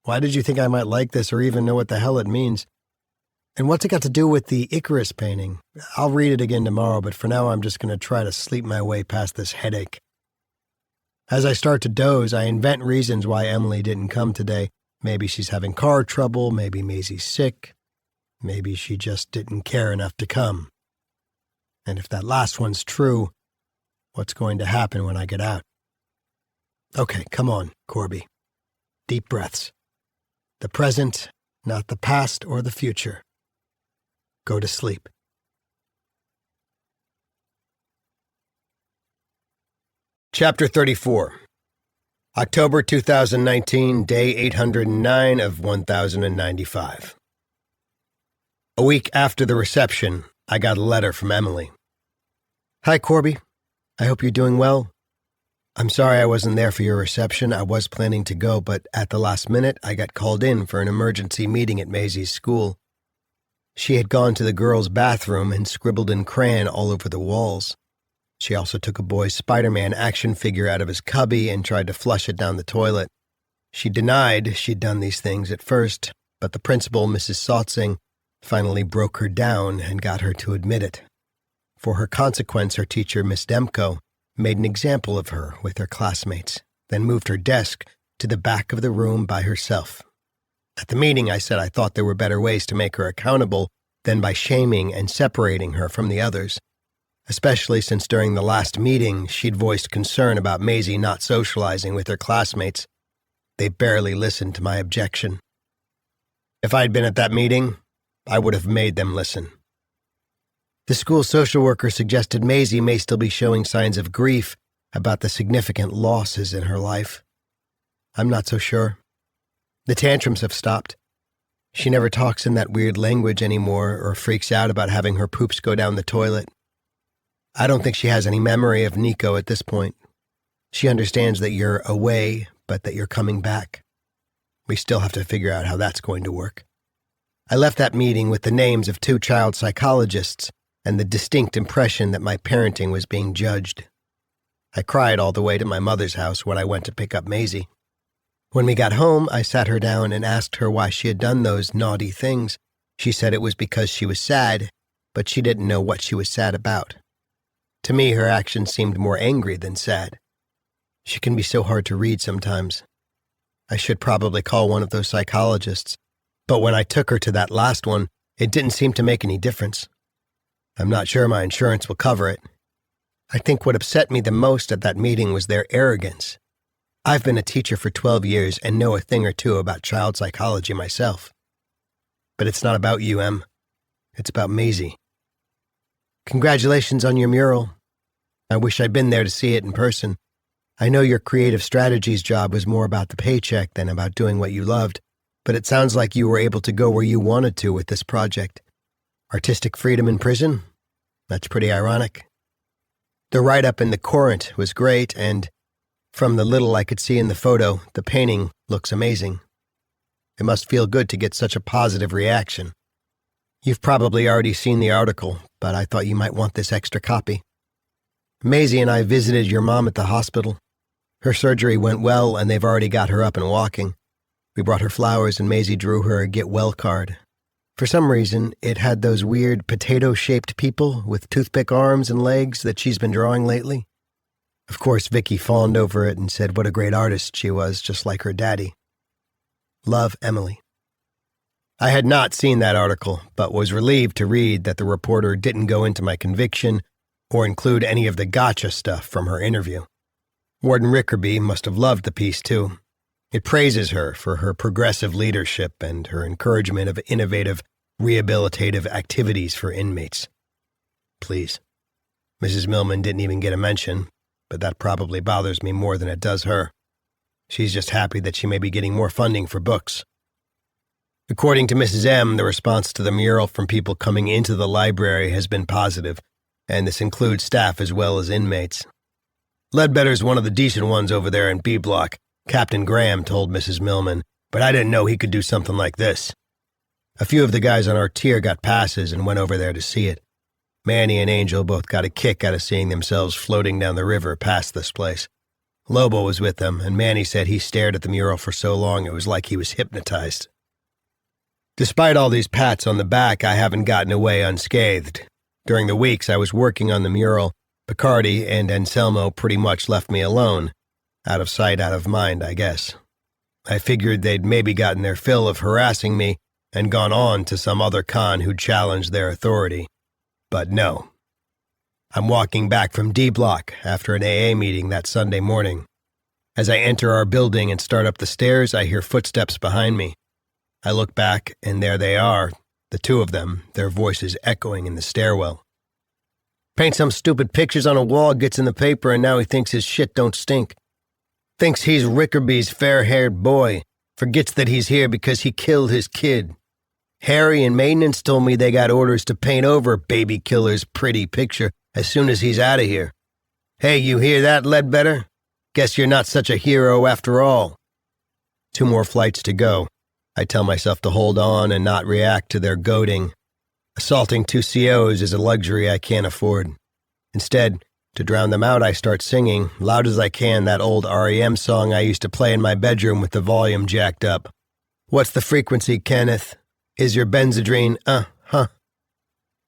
Why did you think I might like this or even know what the hell it means? And what's it got to do with the Icarus painting? I'll read it again tomorrow, but for now I'm just going to try to sleep my way past this headache. As I start to doze, I invent reasons why Emily didn't come today. Maybe she's having car trouble, maybe Maisie's sick, maybe she just didn't care enough to come. And if that last one's true, what's going to happen when I get out? Okay, come on, Corby. Deep breaths. The present, not the past or the future. Go to sleep. Chapter 34. October 2019, day 809 of 1095. A week after the reception, I got a letter from Emily. Hi, Corby. I hope you're doing well. I'm sorry I wasn't there for your reception. I was planning to go, but at the last minute, I got called in for an emergency meeting at Maisie's school. She had gone to the girls' bathroom and scribbled in crayon all over the walls. She also took a boy's Spider-Man action figure out of his cubby and tried to flush it down the toilet. She denied she'd done these things at first, but the principal, Mrs. Sautzing, finally broke her down and got her to admit it. For her consequence, her teacher, Miss Demko, made an example of her with her classmates, then moved her desk to the back of the room by herself. At the meeting, I said I thought there were better ways to make her accountable than by shaming and separating her from the others, especially since during the last meeting she'd voiced concern about Maisie not socializing with her classmates. They barely listened to my objection. If I'd been at that meeting, I would have made them listen. The school social worker suggested Maisie may still be showing signs of grief about the significant losses in her life. I'm not so sure. The tantrums have stopped. She never talks in that weird language anymore or freaks out about having her poops go down the toilet. I don't think she has any memory of Nico at this point. She understands that you're away, but that you're coming back. We still have to figure out how that's going to work. I left that meeting with the names of 2 child psychologists and the distinct impression that my parenting was being judged. I cried all the way to my mother's house when I went to pick up Maisie. When we got home, I sat her down and asked her why she had done those naughty things. She said it was because she was sad, but she didn't know what she was sad about. To me, her actions seemed more angry than sad. She can be so hard to read sometimes. I should probably call one of those psychologists, but when I took her to that last one, it didn't seem to make any difference. I'm not sure my insurance will cover it. I think what upset me the most at that meeting was their arrogance. I've been a teacher for 12 years and know a thing or two about child psychology myself. But it's not about you, Em. It's about Maisie. Congratulations on your mural. I wish I'd been there to see it in person. I know your creative strategies job was more about the paycheck than about doing what you loved, but it sounds like you were able to go where you wanted to with this project. Artistic freedom in prison? That's pretty ironic. The write-up in the Courant was great, and from the little I could see in the photo, the painting looks amazing. It must feel good to get such a positive reaction. You've probably already seen the article, but I thought you might want this extra copy. Maisie and I visited your mom at the hospital. Her surgery went well, and they've already got her up and walking. We brought her flowers, and Maisie drew her a get well card. For some reason, it had those weird potato-shaped people with toothpick arms and legs that she's been drawing lately. Of course, Vicky fawned over it and said what a great artist she was, just like her daddy. Love, Emily. I had not seen that article, but was relieved to read that the reporter didn't go into my conviction or include any of the gotcha stuff from her interview. Warden Rickerby must have loved the piece, too. It praises her for her progressive leadership and her encouragement of innovative, rehabilitative activities for inmates. Please. Mrs. Millman didn't even get a mention, but that probably bothers me more than it does her. She's just happy that she may be getting more funding for books. According to Mrs. M., the response to the mural from people coming into the library has been positive, and this includes staff as well as inmates. Ledbetter's one of the decent ones over there in B Block, Captain Graham told Mrs. Millman, but I didn't know he could do something like this. A few of the guys on our tier got passes and went over there to see it. Manny and Angel both got a kick out of seeing themselves floating down the river past this place. Lobo was with them, and Manny said he stared at the mural for so long it was like he was hypnotized. Despite all these pats on the back, I haven't gotten away unscathed. During the weeks I was working on the mural, Picardi and Anselmo pretty much left me alone. Out of sight, out of mind, I guess. I figured they'd maybe gotten their fill of harassing me and gone on to some other con who'd challenged their authority. But no. I'm walking back from D Block after an AA meeting that Sunday morning. As I enter our building and start up the stairs, I hear footsteps behind me. I look back, and there they are, the two of them, their voices echoing in the stairwell. Paint some stupid pictures on a wall, gets in the paper, and now he thinks his shit don't stink. Thinks he's Rickerby's fair-haired boy. Forgets that he's here because he killed his kid. Harry and maintenance told me they got orders to paint over Baby Killer's pretty picture as soon as he's out of here. Hey, you hear that, Ledbetter? Guess you're not such a hero after all. 2 more flights to go. I tell myself to hold on and not react to their goading. Assaulting 2 COs is a luxury I can't afford. Instead, to drown them out, I start singing, loud as I can, that old REM song I used to play in my bedroom with the volume jacked up. What's the frequency, Kenneth? Is your Benzedrine,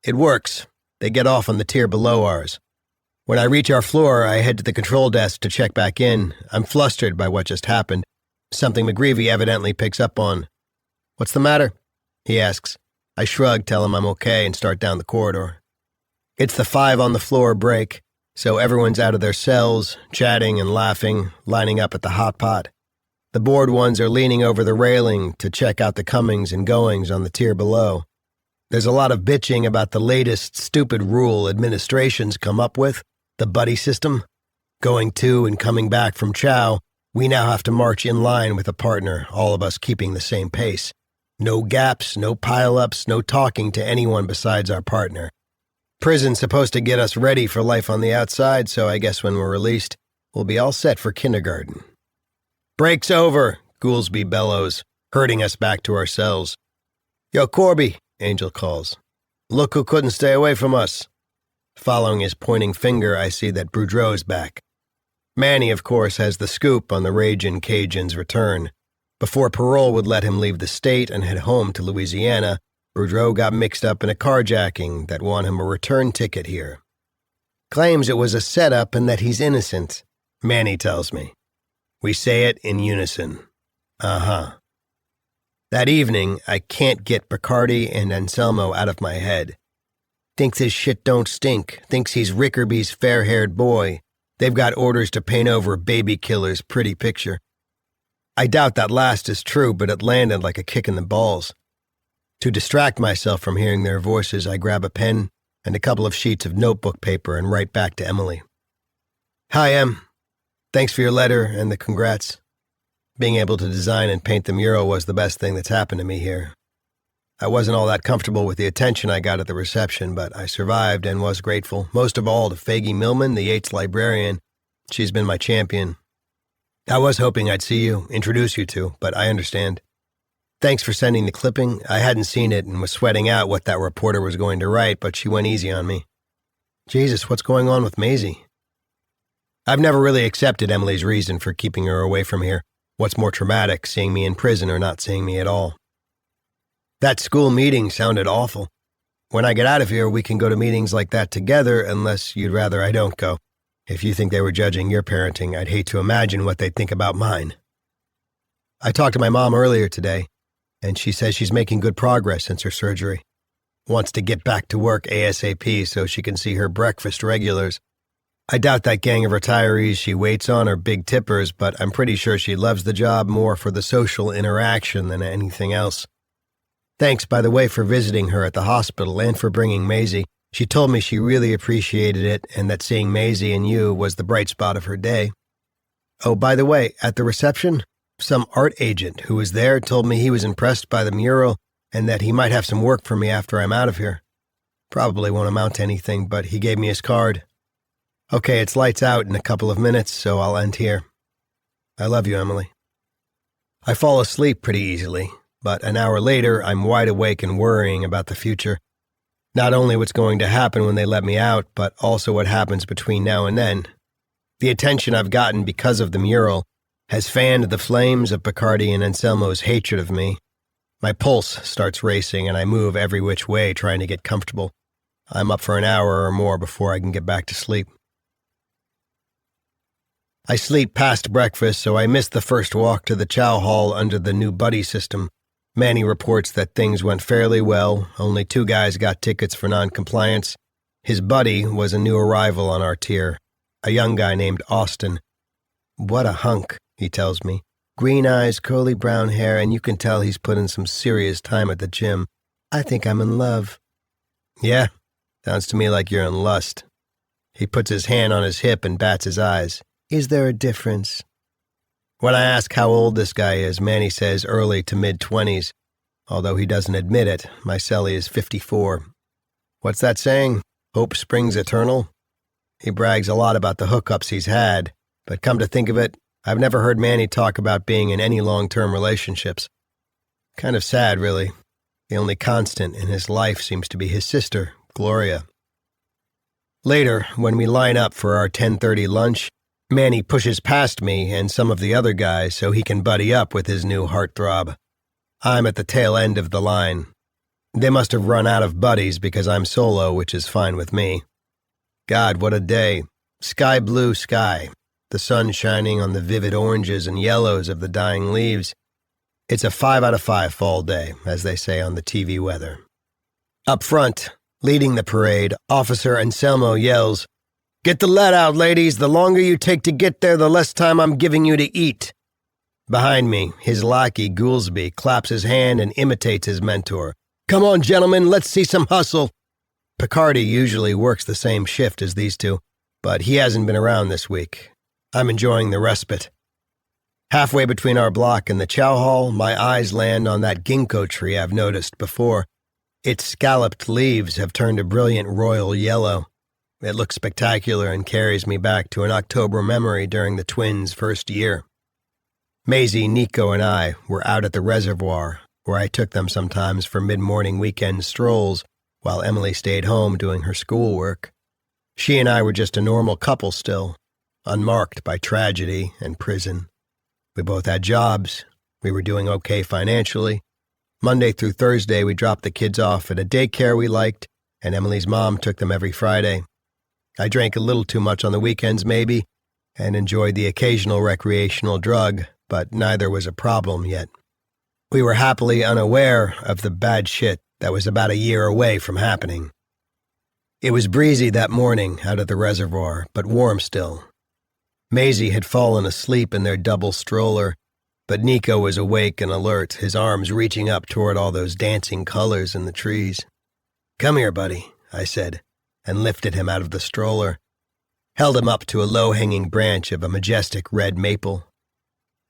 It works. They get off on the tier below ours. When I reach our floor, I head to the control desk to check back in. I'm flustered by what just happened. Something McGreevy evidently picks up on. What's the matter? He asks. I shrug, tell him I'm okay, and start down the corridor. It's the 5 on the floor break, so everyone's out of their cells, chatting and laughing, lining up at the hot pot. The bored ones are leaning over the railing to check out the comings and goings on the tier below. There's a lot of bitching about the latest stupid rule administration's come up with, the buddy system. Going to and coming back from chow, we now have to march in line with a partner, all of us keeping the same pace. No gaps, no pile-ups, no talking to anyone besides our partner. Prison's supposed to get us ready for life on the outside, so I guess when we're released, we'll be all set for kindergarten. Break's over, Goolsby bellows, herding us back to our cells. Yo, Corby, Angel calls. Look who couldn't stay away from us. Following his pointing finger, I see that Boudreaux's back. Manny, of course, has the scoop on the Ragin' Cajun's return. Before parole would let him leave the state and head home to Louisiana, Boudreaux got mixed up in a carjacking that won him a return ticket here. Claims it was a setup and that he's innocent, Manny tells me. We say it in unison. Uh-huh. That evening, I can't get Picardi and Anselmo out of my head. Thinks his shit don't stink. Thinks he's Rickerby's fair-haired boy. They've got orders to paint over baby killer's pretty picture. I doubt that last is true, but it landed like a kick in the balls. To distract myself from hearing their voices, I grab a pen and a couple of sheets of notebook paper and write back to Emily. Hi, Em. Thanks for your letter and the congrats. Being able to design and paint the mural was the best thing that's happened to me here. I wasn't all that comfortable with the attention I got at the reception, but I survived and was grateful, most of all to Faggy Millman, the Yates librarian. She's been my champion. I was hoping I'd see you, introduce you to, but I understand. Thanks for sending the clipping. I hadn't seen it and was sweating out what that reporter was going to write, but she went easy on me. Jesus, what's going on with Maisie? I've never really accepted Emily's reason for keeping her away from here. What's more traumatic, seeing me in prison or not seeing me at all? That school meeting sounded awful. When I get out of here, we can go to meetings like that together, unless you'd rather I don't go. If you think they were judging your parenting, I'd hate to imagine what they'd think about mine. I talked to my mom earlier today, and she says she's making good progress since her surgery. Wants to get back to work ASAP so she can see her breakfast regulars. I doubt that gang of retirees she waits on are big tippers, but I'm pretty sure she loves the job more for the social interaction than anything else. Thanks, by the way, for visiting her at the hospital and for bringing Maisie. She told me she really appreciated it and that seeing Maisie and you was the bright spot of her day. Oh, by the way, at the reception, some art agent who was there told me he was impressed by the mural and that he might have some work for me after I'm out of here. Probably won't amount to anything, but he gave me his card. Okay, it's lights out in a couple of minutes, so I'll end here. I love you, Emily. I fall asleep pretty easily, but an hour later, I'm wide awake and worrying about the future. Not only what's going to happen when they let me out, but also what happens between now and then. The attention I've gotten because of the mural has fanned the flames of Picardi and Anselmo's hatred of me. My pulse starts racing and I move every which way trying to get comfortable. I'm up for an hour or more before I can get back to sleep. I sleep past breakfast, so I missed the first walk to the chow hall under the new buddy system. Manny reports that things went fairly well. Only 2 guys got tickets for non-compliance. His buddy was a new arrival on our tier, a young guy named Austin. What a hunk, he tells me. Green eyes, curly brown hair, and you can tell he's put in some serious time at the gym. I think I'm in love. Yeah, sounds to me like you're in lust. He puts his hand on his hip and bats his eyes. Is there a difference? When I ask how old this guy is, Manny says early to mid-20s. Although he doesn't admit it, my cellie is 54. What's that saying? Hope springs eternal? He brags a lot about the hookups he's had, but come to think of it, I've never heard Manny talk about being in any long-term relationships. Kind of sad, really. The only constant in his life seems to be his sister, Gloria. Later, when we line up for our 10:30 lunch, Manny pushes past me and some of the other guys so he can buddy up with his new heartthrob. I'm at the tail end of the line. They must have run out of buddies because I'm solo, which is fine with me. God, what a day. Sky blue sky. The sun shining on the vivid oranges and yellows of the dying leaves. It's a 5 out of 5 fall day, as they say on the TV weather. Up front, leading the parade, Officer Anselmo yells, "Get the lead out, ladies. The longer you take to get there, the less time I'm giving you to eat." Behind me, his lackey, Goolsby, claps his hand and imitates his mentor. "Come on, gentlemen, let's see some hustle." Picardi usually works the same shift as these two, but he hasn't been around this week. I'm enjoying the respite. Halfway between our block and the chow hall, my eyes land on that ginkgo tree I've noticed before. Its scalloped leaves have turned a brilliant royal yellow. It looks spectacular and carries me back to an October memory during the twins' first year. Maisie, Nico, and I were out at the reservoir, where I took them sometimes for mid-morning weekend strolls while Emily stayed home doing her schoolwork. She and I were just a normal couple still, unmarked by tragedy and prison. We both had jobs. We were doing okay financially. Monday through Thursday, we dropped the kids off at a daycare we liked, and Emily's mom took them every Friday. I drank a little too much on the weekends, maybe, and enjoyed the occasional recreational drug, but neither was a problem yet. We were happily unaware of the bad shit that was about a year away from happening. It was breezy that morning out at the reservoir, but warm still. Maisie had fallen asleep in their double stroller, but Nico was awake and alert, his arms reaching up toward all those dancing colors in the trees. "Come here, buddy," I said, and lifted him out of the stroller, held him up to a low-hanging branch of a majestic red maple.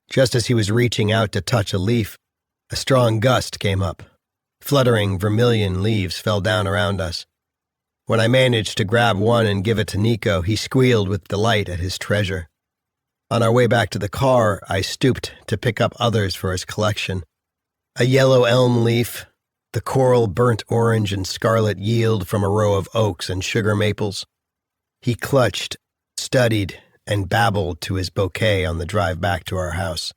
Just as he was reaching out to touch a leaf, a strong gust came up. Fluttering vermilion leaves fell down around us. When I managed to grab one and give it to Nico, he squealed with delight at his treasure. On our way back to the car, I stooped to pick up others for his collection. A yellow elm leaf, the coral burnt orange and scarlet yield from a row of oaks and sugar maples. He clutched, studied, and babbled to his bouquet on the drive back to our house.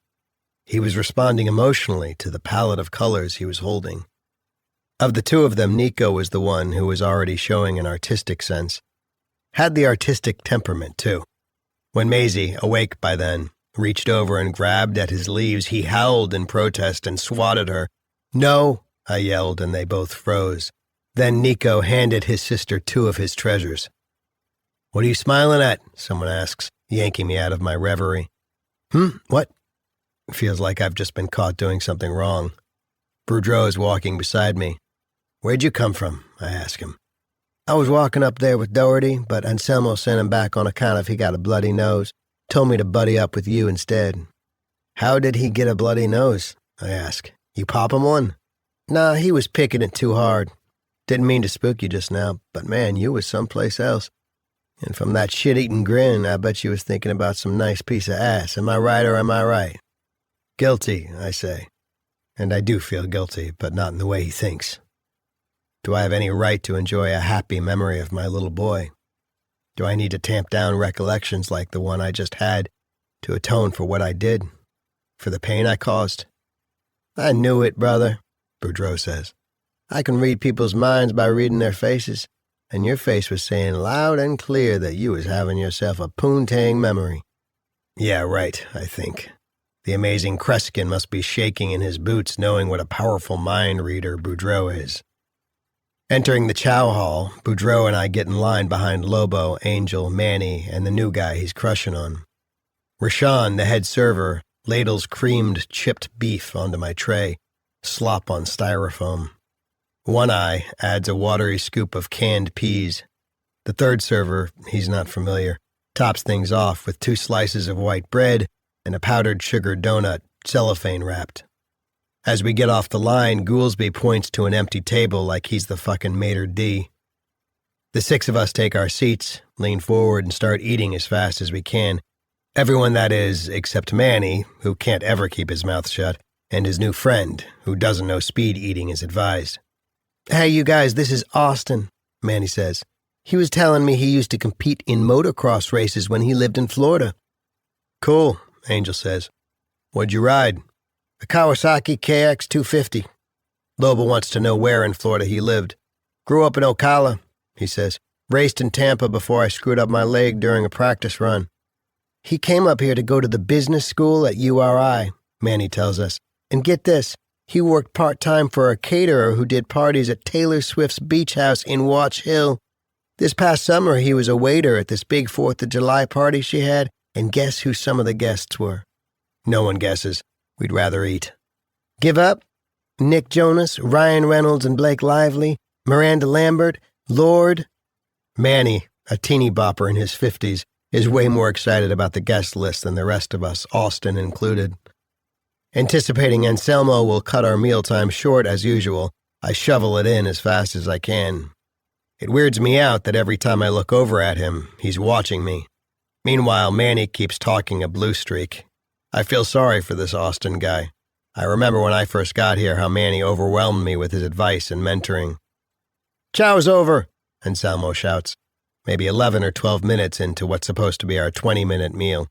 He was responding emotionally to the palette of colors he was holding. Of the two of them, Nico was the one who was already showing an artistic sense. Had the artistic temperament, too. When Maisie, awake by then, reached over and grabbed at his leaves, he howled in protest and swatted her. "No," I yelled, and they both froze. Then Nico handed his sister two of his treasures. "What are you smiling at?" someone asks, yanking me out of my reverie. What?" It feels like I've just been caught doing something wrong. Boudreau is walking beside me. "Where'd you come from?" I ask him. "I was walking up there with Doherty, but Anselmo sent him back on account of he got a bloody nose. Told me to buddy up with you instead." "How did he get a bloody nose?" I ask. "You pop him one?" "Nah, he was picking it too hard. Didn't mean to spook you just now, but man, you was someplace else. And from that shit-eating grin, I bet you was thinking about some nice piece of ass. Am I right or am I right?" "Guilty," I say. And I do feel guilty, but not in the way he thinks. Do I have any right to enjoy a happy memory of my little boy? Do I need to tamp down recollections like the one I just had to atone for what I did, for the pain I caused? "I knew it, brother," Boudreau says. "I can read people's minds by reading their faces, and your face was saying loud and clear that you was having yourself a poontang memory." Yeah, right, I think. The amazing Kreskin must be shaking in his boots knowing what a powerful mind reader Boudreau is. Entering the chow hall, Boudreau and I get in line behind Lobo, Angel, Manny, and the new guy he's crushing on. Rashawn, the head server, ladles creamed chipped beef onto my tray, slop on styrofoam. One Eye adds a watery scoop of canned peas. The third server, he's not familiar, tops things off with 2 slices of white bread and a powdered sugar donut, cellophane wrapped. As we get off the line, Goolsby points to an empty table like he's the fucking maitre d'. The 6 of us take our seats, lean forward, and start eating as fast as we can. Everyone, that is, except Manny, who can't ever keep his mouth shut, and his new friend, who doesn't know speed eating is advised. "Hey, you guys, this is Austin," Manny says. "He was telling me he used to compete in motocross races when he lived in Florida." "Cool," Angel says. "What'd you ride?" "A Kawasaki KX 250. Lobo wants to know where in Florida he lived. "Grew up in Ocala," he says. "Raced in Tampa before I screwed up my leg during a practice run." "He came up here to go to the business school at URI, Manny tells us. "And get this, he worked part-time for a caterer who did parties at Taylor Swift's beach house in Watch Hill. This past summer, he was a waiter at this big 4th of July party she had, and guess who some of the guests were?" No one guesses. We'd rather eat. "Give up? Nick Jonas, Ryan Reynolds and Blake Lively, Miranda Lambert, Lord." Manny, a teeny bopper in his 50s, is way more excited about the guest list than the rest of us, Austin included. Anticipating Anselmo will cut our mealtime short as usual, I shovel it in as fast as I can. It weirds me out that every time I look over at him, he's watching me. Meanwhile, Manny keeps talking a blue streak. I feel sorry for this Austin guy. I remember when I first got here how Manny overwhelmed me with his advice and mentoring. "Chow's over," Anselmo shouts, maybe 11 or 12 minutes into what's supposed to be our 20-minute meal.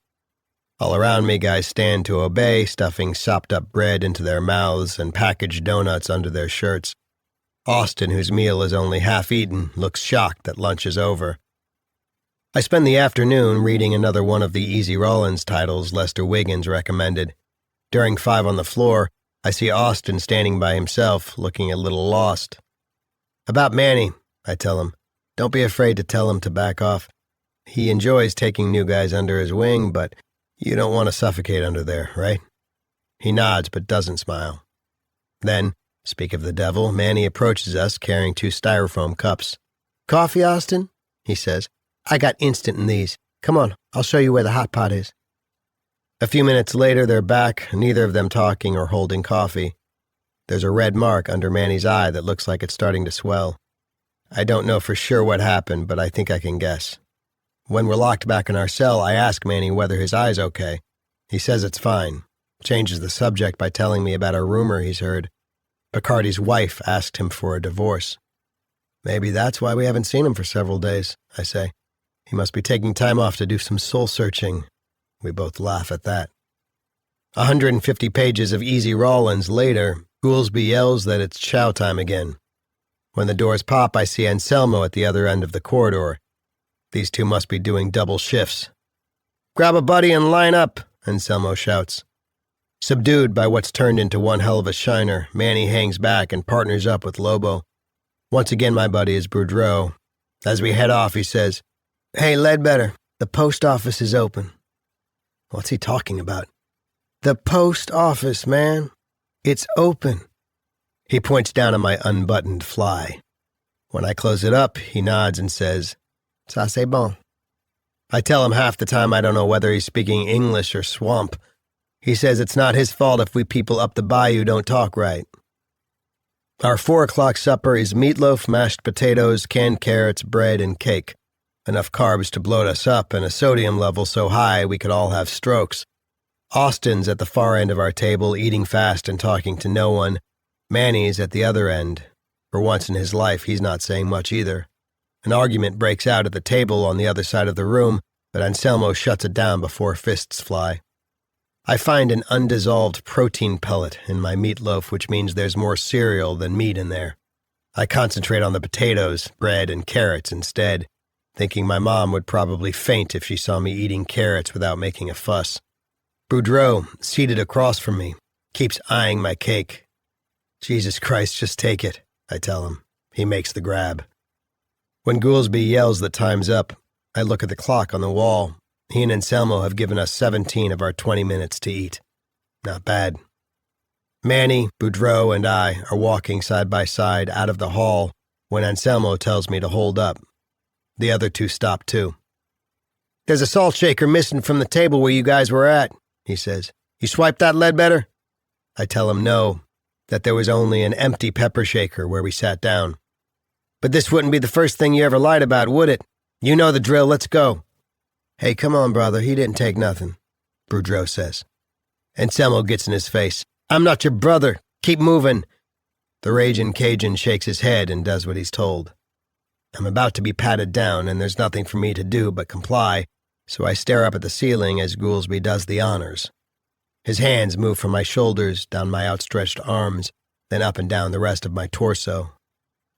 All around me, guys stand to obey, stuffing sopped-up bread into their mouths and packaged donuts under their shirts. Austin, whose meal is only half eaten, looks shocked that lunch is over. I spend the afternoon reading another one of the Easy Rollins titles Lester Wiggins recommended. During 5 on the Floor, I see Austin standing by himself, looking a little lost. "About Manny," I tell him. Don't be afraid to tell him to back off. He enjoys taking new guys under his wing, but you don't want to suffocate under there, right? He nods but doesn't smile. Then, speak of the devil, Manny approaches us carrying 2 styrofoam cups. "Coffee, Austin?" he says. "I got instant in these. Come on, I'll show you where the hot pot is." A few minutes later, they're back, neither of them talking or holding coffee. There's a red mark under Manny's eye that looks like it's starting to swell. I don't know for sure what happened, but I think I can guess. When we're locked back in our cell, I ask Manny whether his eye's okay. He says it's fine. Changes the subject by telling me about a rumor he's heard. Bacardi's wife asked him for a divorce. "Maybe that's why we haven't seen him for several days," I say. "He must be taking time off to do some soul-searching." We both laugh at that. 150 pages of Easy Rawlins later, Goolsby yells that it's chow time again. When the doors pop, I see Anselmo at the other end of the corridor. These two must be doing double shifts. "Grab a buddy and line up," Anselmo shouts. Subdued by what's turned into one hell of a shiner, Manny hangs back and partners up with Lobo. Once again, my buddy is Boudreaux. As we head off, he says, "Hey, Ledbetter, the post office is open." What's he talking about? "The post office, man. It's open." He points down at my unbuttoned fly. When I close it up, he nods and says, "Ça c'est bon." I tell him half the time I don't know whether he's speaking English or swamp. He says it's not his fault if we people up the bayou don't talk right. Our 4 o'clock supper is meatloaf, mashed potatoes, canned carrots, bread, and cake. Enough carbs to bloat us up and a sodium level so high we could all have strokes. Austin's at the far end of our table, eating fast and talking to no one. Manny's at the other end. For once in his life, he's not saying much either. An argument breaks out at the table on the other side of the room, but Anselmo shuts it down before fists fly. I find an undissolved protein pellet in my meatloaf, which means there's more cereal than meat in there. I concentrate on the potatoes, bread, and carrots instead, thinking my mom would probably faint if she saw me eating carrots without making a fuss. Boudreaux, seated across from me, keeps eyeing my cake. "Jesus Christ, just take it," I tell him. He makes the grab. When Goolsby yells that time's up, I look at the clock on the wall. He and Anselmo have given us 17 of our 20 minutes to eat. Not bad. Manny, Boudreaux, and I are walking side by side out of the hall when Anselmo tells me to hold up. The other 2 stop too. "There's a salt shaker missing from the table where you guys were at," he says. "You swiped that, Ledbetter?" I tell him no, that there was only an empty pepper shaker where we sat down. "But this wouldn't be the first thing you ever lied about, would it? You know the drill, let's go." "Hey, come on, brother, he didn't take nothing," Boudreaux says. Anselmo gets in his face. "I'm not your brother. Keep moving." The raging Cajun shakes his head and does what he's told. I'm about to be patted down, and there's nothing for me to do but comply, so I stare up at the ceiling as Goolsby does the honors. His hands move from my shoulders, down my outstretched arms, then up and down the rest of my torso.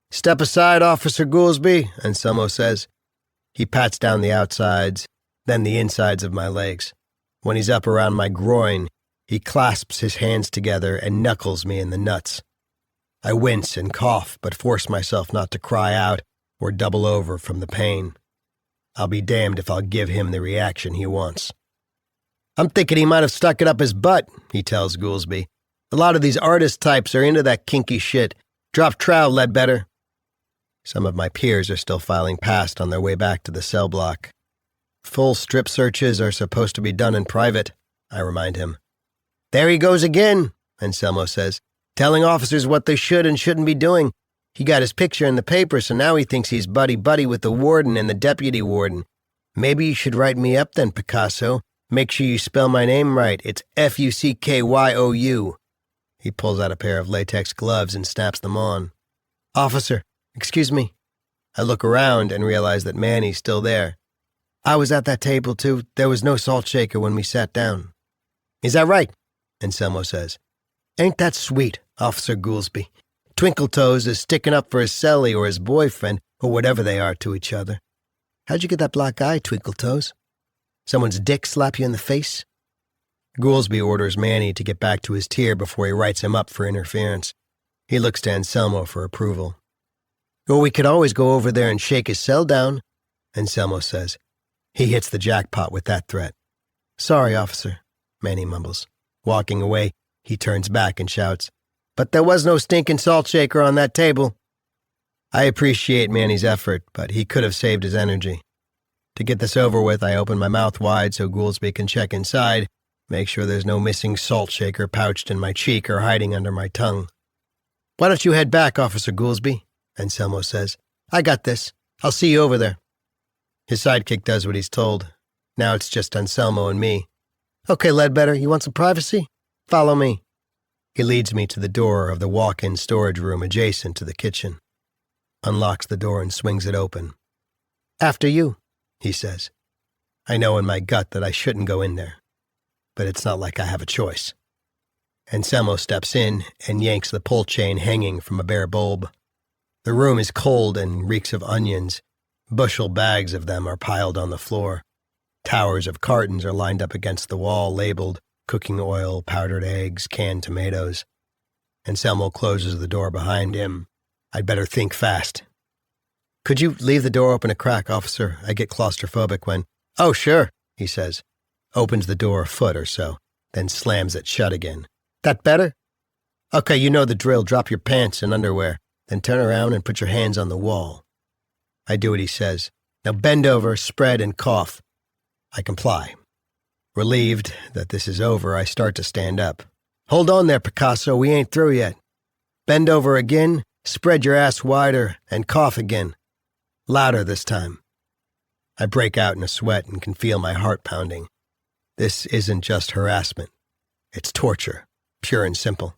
"Step aside, Officer Goolsby," Anselmo says. He pats down the outsides, then the insides of my legs. When he's up around my groin, he clasps his hands together and knuckles me in the nuts. I wince and cough, but force myself not to cry out or double over from the pain. I'll be damned if I'll give him the reaction he wants. "I'm thinking he might have stuck it up his butt," he tells Goolsby. "A lot of these artist types are into that kinky shit. Drop trowel, Ledbetter." Some of my peers are still filing past on their way back to the cell block. "Full strip searches are supposed to be done in private," I remind him. "There he goes again," Anselmo says, "telling officers what they should and shouldn't be doing. He got his picture in the paper, so now he thinks he's buddy-buddy with the warden and the deputy warden. Maybe you should write me up then, Picasso. Make sure you spell my name right. It's Fuckyou." He pulls out a pair of latex gloves and snaps them on. "Officer, excuse me." I look around and realize that Manny's still there. "I was at that table, too. There was no salt shaker when we sat down." "Is that right?" Anselmo says. "Ain't that sweet, Officer Goolsby? Twinkletoes is sticking up for his cellie or his boyfriend, or whatever they are to each other. How'd you get that black eye, Twinkletoes? Someone's dick slap you in the face?" Goolsby orders Manny to get back to his tier before he writes him up for interference. He looks to Anselmo for approval. Or we could always go over there and shake his cell down, Anselmo says. He hits the jackpot with that threat. Sorry, officer, Manny mumbles. Walking away, he turns back and shouts, But there was no stinking salt shaker on that table. I appreciate Manny's effort, but he could have saved his energy. To get this over with, I open my mouth wide so Goolsby can check inside, make sure there's no missing salt shaker pouched in my cheek or hiding under my tongue. Why don't you head back, Officer Goolsby? Anselmo says. I got this. I'll see you over there. His sidekick does what he's told. Now it's just Anselmo and me. Okay, Ledbetter, you want some privacy? Follow me. He leads me to the door of the walk-in storage room adjacent to the kitchen. Unlocks the door and swings it open. After you, he says. I know in my gut that I shouldn't go in there, but it's not like I have a choice. Anselmo steps in and yanks the pull chain hanging from a bare bulb. The room is cold and reeks of onions. Bushel bags of them are piled on the floor. Towers of cartons are lined up against the wall, labeled cooking oil, powdered eggs, canned tomatoes. Anselmo closes the door behind him. I'd better think fast. Could you leave the door open a crack, officer? I get claustrophobic when... Oh, sure, he says. Opens the door a foot or so, then slams it shut again. That better? Okay, you know the drill. Drop your pants and underwear, then turn around and put your hands on the wall. I do what he says. Now bend over, spread, and cough. I comply. Relieved that this is over, I start to stand up. Hold on there, Picasso, we ain't through yet. Bend over again, spread your ass wider, and cough again. Louder this time. I break out in a sweat and can feel my heart pounding. This isn't just harassment. It's torture, pure and simple.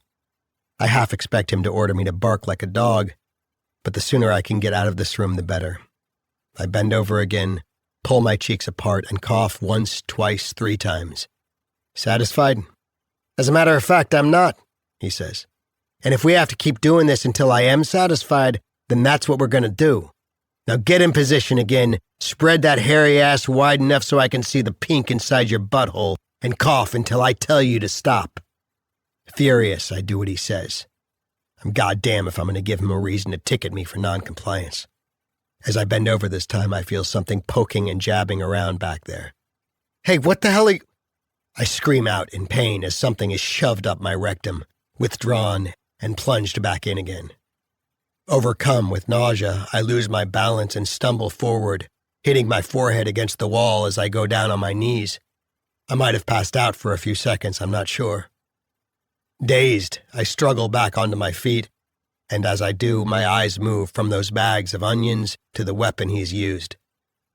I half expect him to order me to bark like a dog, but the sooner I can get out of this room, the better. I bend over again, pull my cheeks apart, and cough once, twice, 3 times. Satisfied? As a matter of fact, I'm not, he says. And if we have to keep doing this until I am satisfied, then that's what we're going to do. Now get in position again, spread that hairy ass wide enough so I can see the pink inside your butthole, and cough until I tell you to stop. Furious, I do what he says. I'm goddamn if I'm going to give him a reason to ticket me for noncompliance. As I bend over this time, I feel something poking and jabbing around back there. Hey, what the hell are you... I scream out in pain as something is shoved up my rectum, withdrawn, and plunged back in again. Overcome with nausea, I lose my balance and stumble forward, hitting my forehead against the wall as I go down on my knees. I might have passed out for a few seconds, I'm not sure. Dazed, I struggle back onto my feet, and as I do, my eyes move from those bags of onions to the weapon he's used.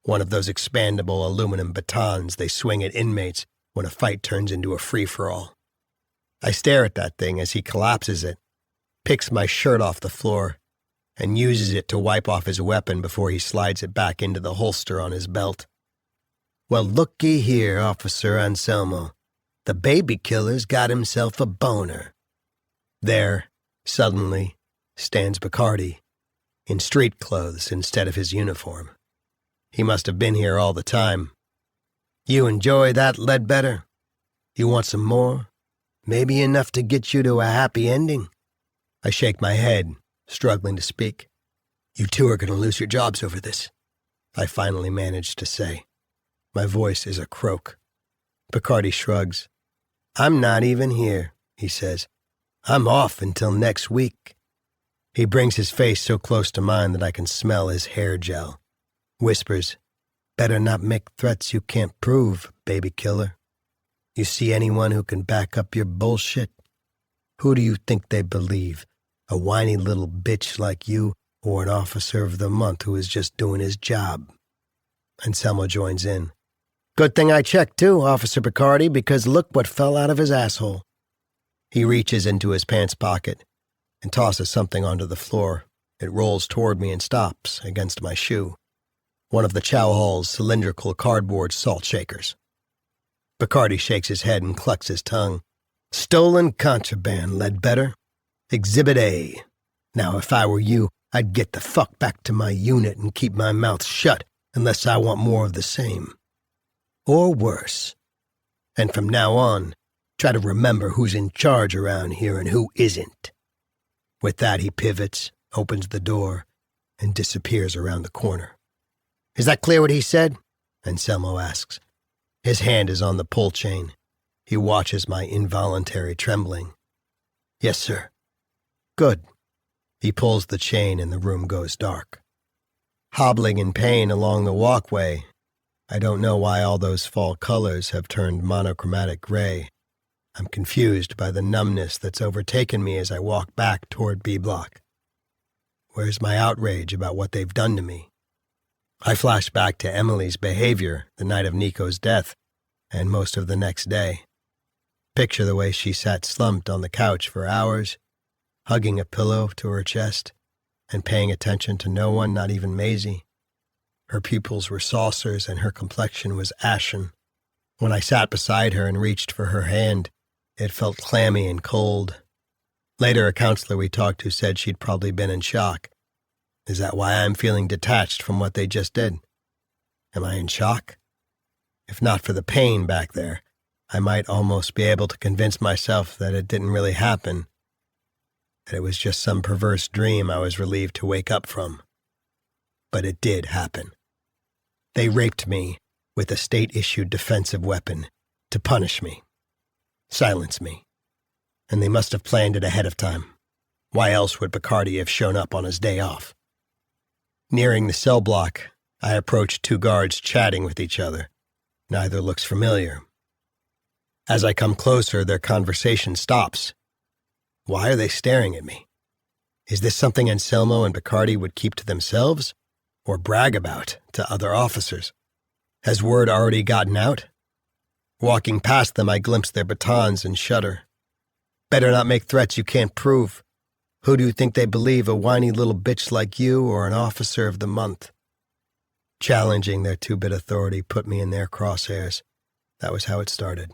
One of those expandable aluminum batons they swing at inmates when a fight turns into a free-for-all. I stare at that thing as he collapses it, picks my shirt off the floor, and uses it to wipe off his weapon before he slides it back into the holster on his belt. Well, looky here, Officer Anselmo. The baby killer's got himself a boner. There, suddenly, stands Bacardi, in street clothes instead of his uniform. He must have been here all the time. You enjoy that, Ledbetter? You want some more? Maybe enough to get you to a happy ending? I shake my head, struggling to speak. You two are going to lose your jobs over this, I finally manage to say. My voice is a croak. Bacardi shrugs. I'm not even here, he says. I'm off until next week. He brings his face so close to mine that I can smell his hair gel. Whispers, better not make threats you can't prove, baby killer. You see anyone who can back up your bullshit? Who do you think they believe? A whiny little bitch like you or an officer of the month who is just doing his job? Anselmo joins in. Good thing I checked too, Officer Bacardi, because look what fell out of his asshole. He reaches into his pants pocket and tosses something onto the floor. It rolls toward me and stops against my shoe. One of the chow hall's cylindrical cardboard salt shakers. Bacardi shakes his head and clucks his tongue. Stolen contraband, Ledbetter. Exhibit A. Now, if I were you, I'd get the fuck back to my unit and keep my mouth shut unless I want more of the same. Or worse. And from now on, try to remember who's in charge around here and who isn't. With that, he pivots, opens the door, and disappears around the corner. "Is that clear what he said?" Anselmo asks. His hand is on the pull chain. He watches my involuntary trembling. "Yes, sir." "Good." He pulls the chain and the room goes dark. Hobbling in pain along the walkway, I don't know why all those fall colors have turned monochromatic gray. I'm confused by the numbness that's overtaken me as I walk back toward B Block. Where's my outrage about what they've done to me? I flash back to Emily's behavior the night of Nico's death and most of the next day. Picture the way she sat slumped on the couch for hours, hugging a pillow to her chest and paying attention to no one, not even Maisie. Her pupils were saucers and her complexion was ashen. When I sat beside her and reached for her hand, it felt clammy and cold. Later, a counselor we talked to said she'd probably been in shock. Is that why I'm feeling detached from what they just did? Am I in shock? If not for the pain back there, I might almost be able to convince myself that it didn't really happen, that it was just some perverse dream I was relieved to wake up from. But it did happen. They raped me with a state-issued defensive weapon to punish me, silence me, and they must have planned it ahead of time. Why else would Picardi have shown up on his day off? Nearing the cell block, I approach two guards chatting with each other. Neither looks familiar. As I come closer, their conversation stops. Why are they staring at me? Is this something Anselmo and Picardi would keep to themselves or brag about to other officers? Has word already gotten out? Walking past them, I glimpse their batons and shudder. Better not make threats you can't prove. Who do you think they believe, a whiny little bitch like you or an officer of the month? Challenging their two-bit authority put me in their crosshairs. That was how it started.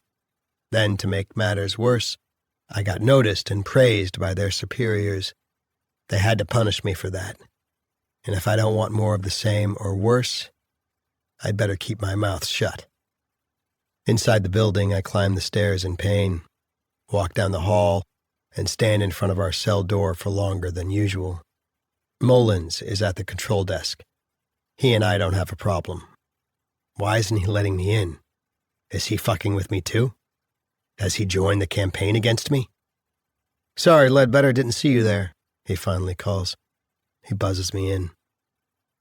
Then, to make matters worse, I got noticed and praised by their superiors. They had to punish me for that. And if I don't want more of the same or worse, I'd better keep my mouth shut. Inside the building, I climb the stairs in pain, walk down the hall, and stand in front of our cell door for longer than usual. Mullins is at the control desk. He and I don't have a problem. Why isn't he letting me in? Is he fucking with me too? Has he joined the campaign against me? "Sorry, Ledbetter, didn't see you there," he finally calls. He buzzes me in.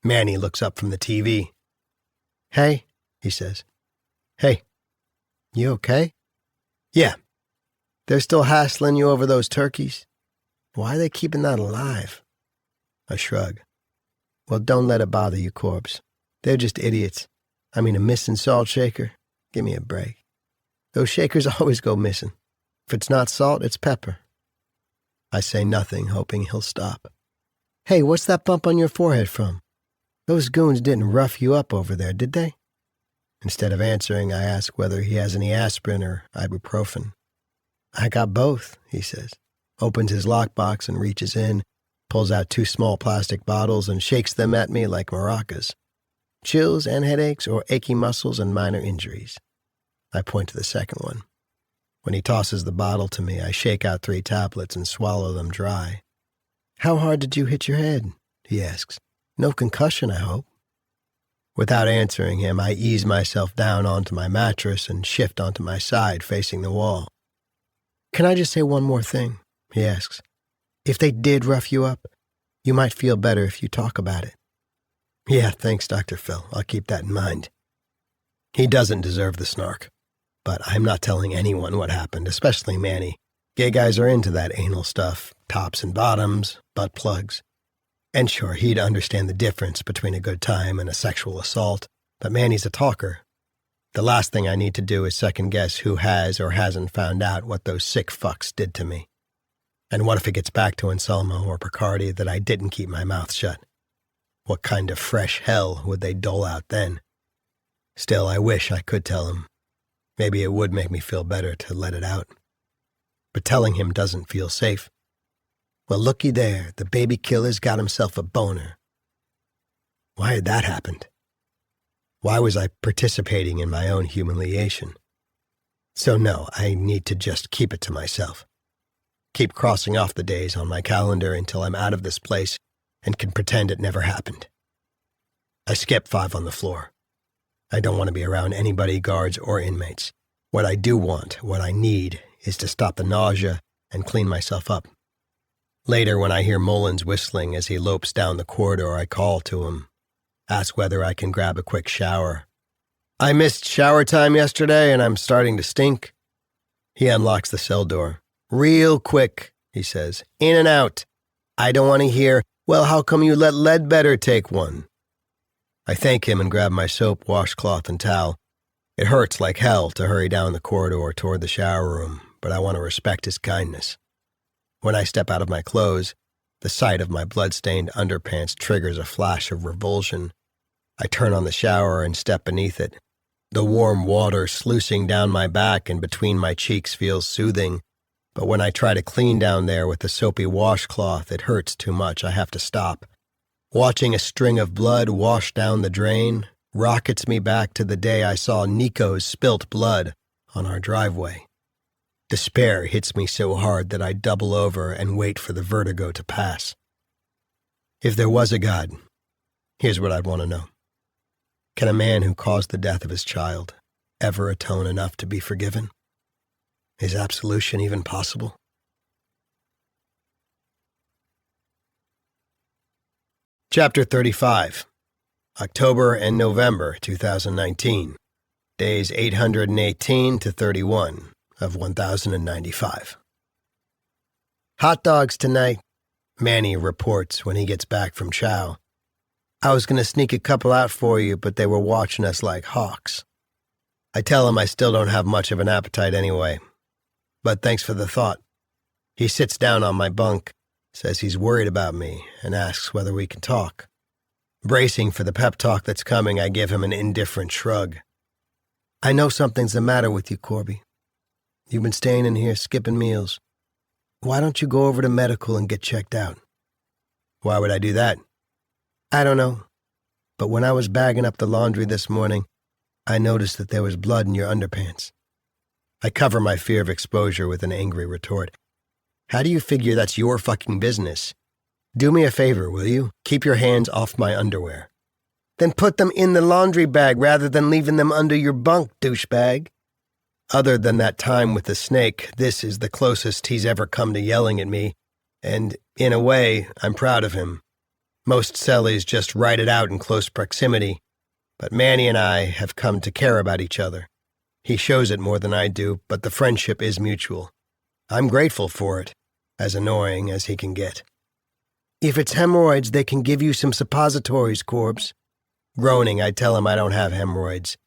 Manny looks up from the TV. "Hey," he says. "Hey, you okay?" "Yeah." "They're still hassling you over those turkeys? Why are they keeping that alive?" I shrug. "Well, don't let it bother you, Corbs. They're just idiots. I mean, a missing salt shaker? Give me a break. Those shakers always go missing. If it's not salt, it's pepper." I say nothing, hoping he'll stop. "Hey, what's that bump on your forehead from? Those goons didn't rough you up over there, did they?" Instead of answering, I ask whether he has any aspirin or ibuprofen. "I got both," he says, opens his lockbox and reaches in, pulls out two small plastic bottles and shakes them at me like maracas. "Chills and headaches or achy muscles and minor injuries." I point to the second one. When he tosses the bottle to me, I shake out 3 tablets and swallow them dry. "How hard did you hit your head?" he asks. "No concussion, I hope." Without answering him, I ease myself down onto my mattress and shift onto my side facing the wall. "Can I just say one more thing?" he asks. "If they did rough you up, you might feel better if you talk about it." "Yeah, thanks, Dr. Phil. I'll keep that in mind." He doesn't deserve the snark, but I'm not telling anyone what happened, especially Manny. Gay guys are into that anal stuff, tops and bottoms, butt plugs. And sure, he'd understand the difference between a good time and a sexual assault, but Manny's a talker. The last thing I need to do is second-guess who has or hasn't found out what those sick fucks did to me. And what if it gets back to Anselmo or Picardi that I didn't keep my mouth shut? What kind of fresh hell would they dole out then? Still, I wish I could tell him. Maybe it would make me feel better to let it out. But telling him doesn't feel safe. Well, looky there, the baby killer's got himself a boner. Why had that happened? Why was I participating in my own humiliation? So no, I need to just keep it to myself. Keep crossing off the days on my calendar until I'm out of this place and can pretend it never happened. I skip 5 on the floor. I don't want to be around anybody, guards or inmates. What I do want, what I need, is to stop the nausea and clean myself up. Later, when I hear Mullins whistling as he lopes down the corridor, I call to him, ask whether I can grab a quick shower. I missed shower time yesterday and I'm starting to stink. He unlocks the cell door. Real quick, he says. In and out. I don't want to hear, well, how come you let Ledbetter take one? I thank him and grab my soap, washcloth, and towel. It hurts like hell to hurry down the corridor toward the shower room, but I want to respect his kindness. When I step out of my clothes, the sight of my blood-stained underpants triggers a flash of revulsion. I turn on the shower and step beneath it. The warm water sluicing down my back and between my cheeks feels soothing, but when I try to clean down there with the soapy washcloth, it hurts too much. I have to stop. Watching a string of blood wash down the drain rockets me back to the day I saw Nico's spilt blood on our driveway. Despair hits me so hard that I double over and wait for the vertigo to pass. If there was a God, here's what I'd want to know. Can a man who caused the death of his child ever atone enough to be forgiven? Is absolution even possible? Chapter 35, October and November 2019, days 818 to 31 of 1095. Hot dogs tonight, Manny reports when he gets back from chow. I was going to sneak a couple out for you, but they were watching us like hawks. I tell him I still don't have much of an appetite anyway, but thanks for the thought. He sits down on my bunk, says he's worried about me, and asks whether we can talk. Bracing for the pep talk that's coming, I give him an indifferent shrug. I know something's the matter with you, Corby. You've been staying in here skipping meals. Why don't you go over to medical and get checked out? Why would I do that? I don't know, but when I was bagging up the laundry this morning, I noticed that there was blood in your underpants. I cover my fear of exposure with an angry retort. How do you figure that's your fucking business? Do me a favor, will you? Keep your hands off my underwear. Then put them in the laundry bag rather than leaving them under your bunk, douchebag. Other than that time with the snake, this is the closest he's ever come to yelling at me, and, in a way, I'm proud of him. Most cellies just write it out in close proximity, but Manny and I have come to care about each other. He shows it more than I do, but the friendship is mutual. I'm grateful for it, as annoying as he can get. If it's hemorrhoids, they can give you some suppositories, Corbs. Groaning, I tell him I don't have hemorrhoids.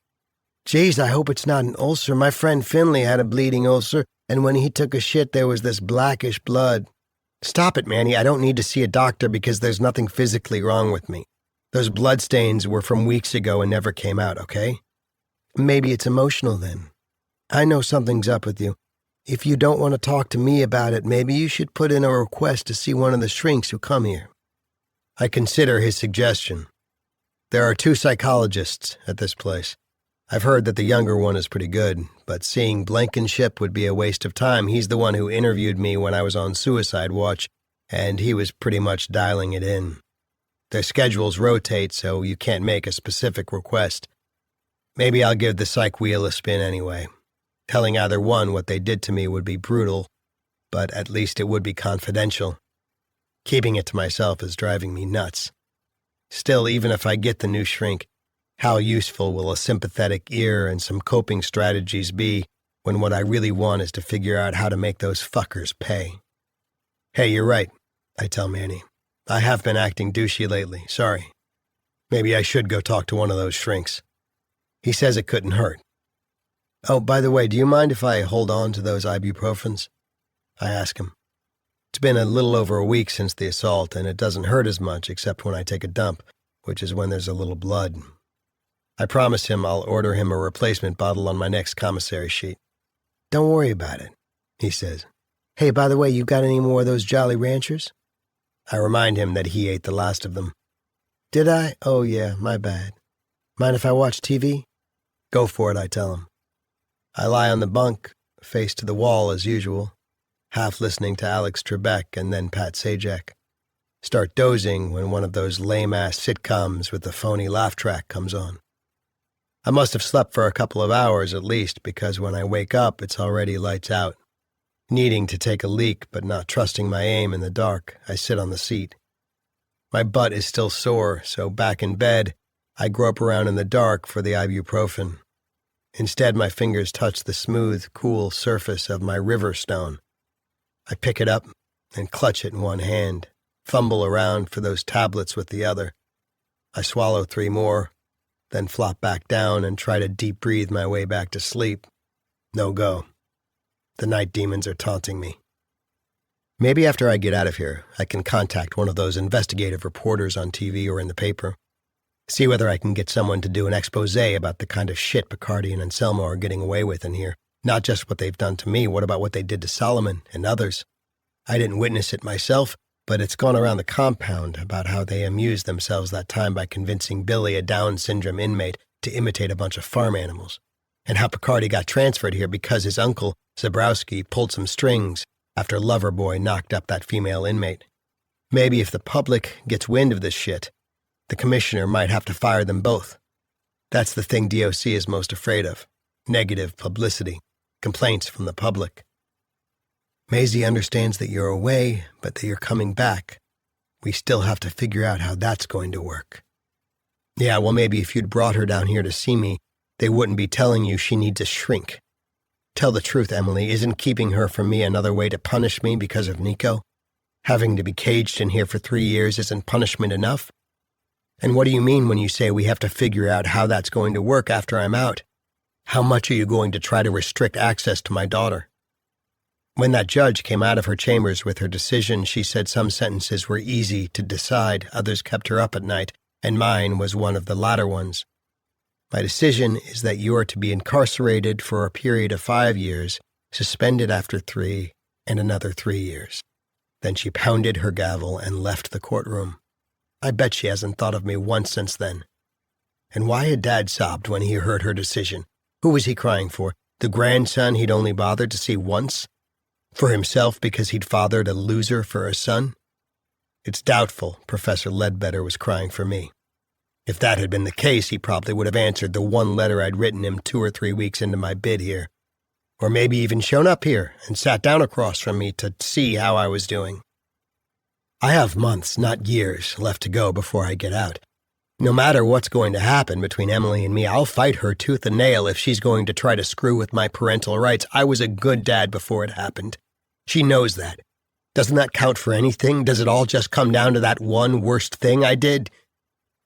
Geez, I hope it's not an ulcer. My friend Finley had a bleeding ulcer, and when he took a shit, there was this blackish blood. Stop it, Manny. I don't need to see a doctor because there's nothing physically wrong with me. Those bloodstains were from weeks ago and never came out, okay? Maybe it's emotional then. I know something's up with you. If you don't want to talk to me about it, maybe you should put in a request to see one of the shrinks who come here. I consider his suggestion. There are 2 psychologists at this place. I've heard that the younger one is pretty good, but seeing Blankenship would be a waste of time. He's the one who interviewed me when I was on suicide watch, and he was pretty much dialing it in. Their schedules rotate, so you can't make a specific request. Maybe I'll give the psych wheel a spin anyway. Telling either one what they did to me would be brutal, but at least it would be confidential. Keeping it to myself is driving me nuts. Still, even if I get the new shrink, how useful will a sympathetic ear and some coping strategies be when what I really want is to figure out how to make those fuckers pay? Hey, you're right, I tell Manny. I have been acting douchey lately, sorry. Maybe I should go talk to one of those shrinks. He says it couldn't hurt. Oh, by the way, do you mind if I hold on to those ibuprofens? I ask him. It's been a little over a week since the assault, and it doesn't hurt as much except when I take a dump, which is when there's a little blood. I promise him I'll order him a replacement bottle on my next commissary sheet. Don't worry about it, he says. Hey, by the way, you got any more of those Jolly Ranchers? I remind him that he ate the last of them. Did I? Oh, yeah, my bad. Mind if I watch TV? Go for it, I tell him. I lie on the bunk, face to the wall as usual, half listening to Alex Trebek and then Pat Sajak. start dozing when one of those lame-ass sitcoms with the phony laugh track comes on. I must have slept for a couple of hours at least, because when I wake up, it's already lights out. Needing to take a leak, but not trusting my aim in the dark, I sit on the seat. My butt is still sore, so back in bed, I grope around in the dark for the ibuprofen. Instead, my fingers touch the smooth, cool surface of my river stone. I pick it up and clutch it in one hand, fumble around for those tablets with the other. I swallow 3 more, then flop back down and try to deep breathe my way back to sleep. No go. The night demons are taunting me. Maybe after I get out of here, I can contact one of those investigative reporters on TV or in the paper. See whether I can get someone to do an expose about the kind of shit Picardi and Anselmo are getting away with in here. Not just what they've done to me, what about what they did to Solomon and others? I didn't witness it myself, but it's gone around the compound about how they amused themselves that time by convincing Billy, a Down syndrome inmate, to imitate a bunch of farm animals. And how Picardi got transferred here because his uncle, Zabrowski, pulled some strings after Loverboy knocked up that female inmate. Maybe if the public gets wind of this shit, the commissioner might have to fire them both. That's the thing DOC is most afraid of. Negative publicity. Complaints from the public. Maisie understands that you're away, but that you're coming back. We still have to figure out how that's going to work. Yeah, well, maybe if you'd brought her down here to see me, they wouldn't be telling you she needs a shrink. Tell the truth, Emily, isn't keeping her from me another way to punish me because of Nico? Having to be caged in here for 3 years isn't punishment enough? And what do you mean when you say we have to figure out how that's going to work after I'm out? How much are you going to try to restrict access to my daughter? When that judge came out of her chambers with her decision, she said some sentences were easy to decide, others kept her up at night, and mine was one of the latter ones. My decision is that you are to be incarcerated for a period of 5 years, suspended after 3, and another 3 years. Then she pounded her gavel and left the courtroom. I bet she hasn't thought of me once since then. And why had Dad sobbed when he heard her decision? Who was he crying for? The grandson he'd only bothered to see once? For himself because he'd fathered a loser for a son? It's doubtful Professor Ledbetter was crying for me. If that had been the case, he probably would have answered the one letter I'd written him 2 or 3 weeks into my bid here. Or maybe even shown up here and sat down across from me to see how I was doing. I have months, not years, left to go before I get out. No matter what's going to happen between Emily and me, I'll fight her tooth and nail if she's going to try to screw with my parental rights. I was a good dad before it happened. She knows that. Doesn't that count for anything? Does it all just come down to that one worst thing I did?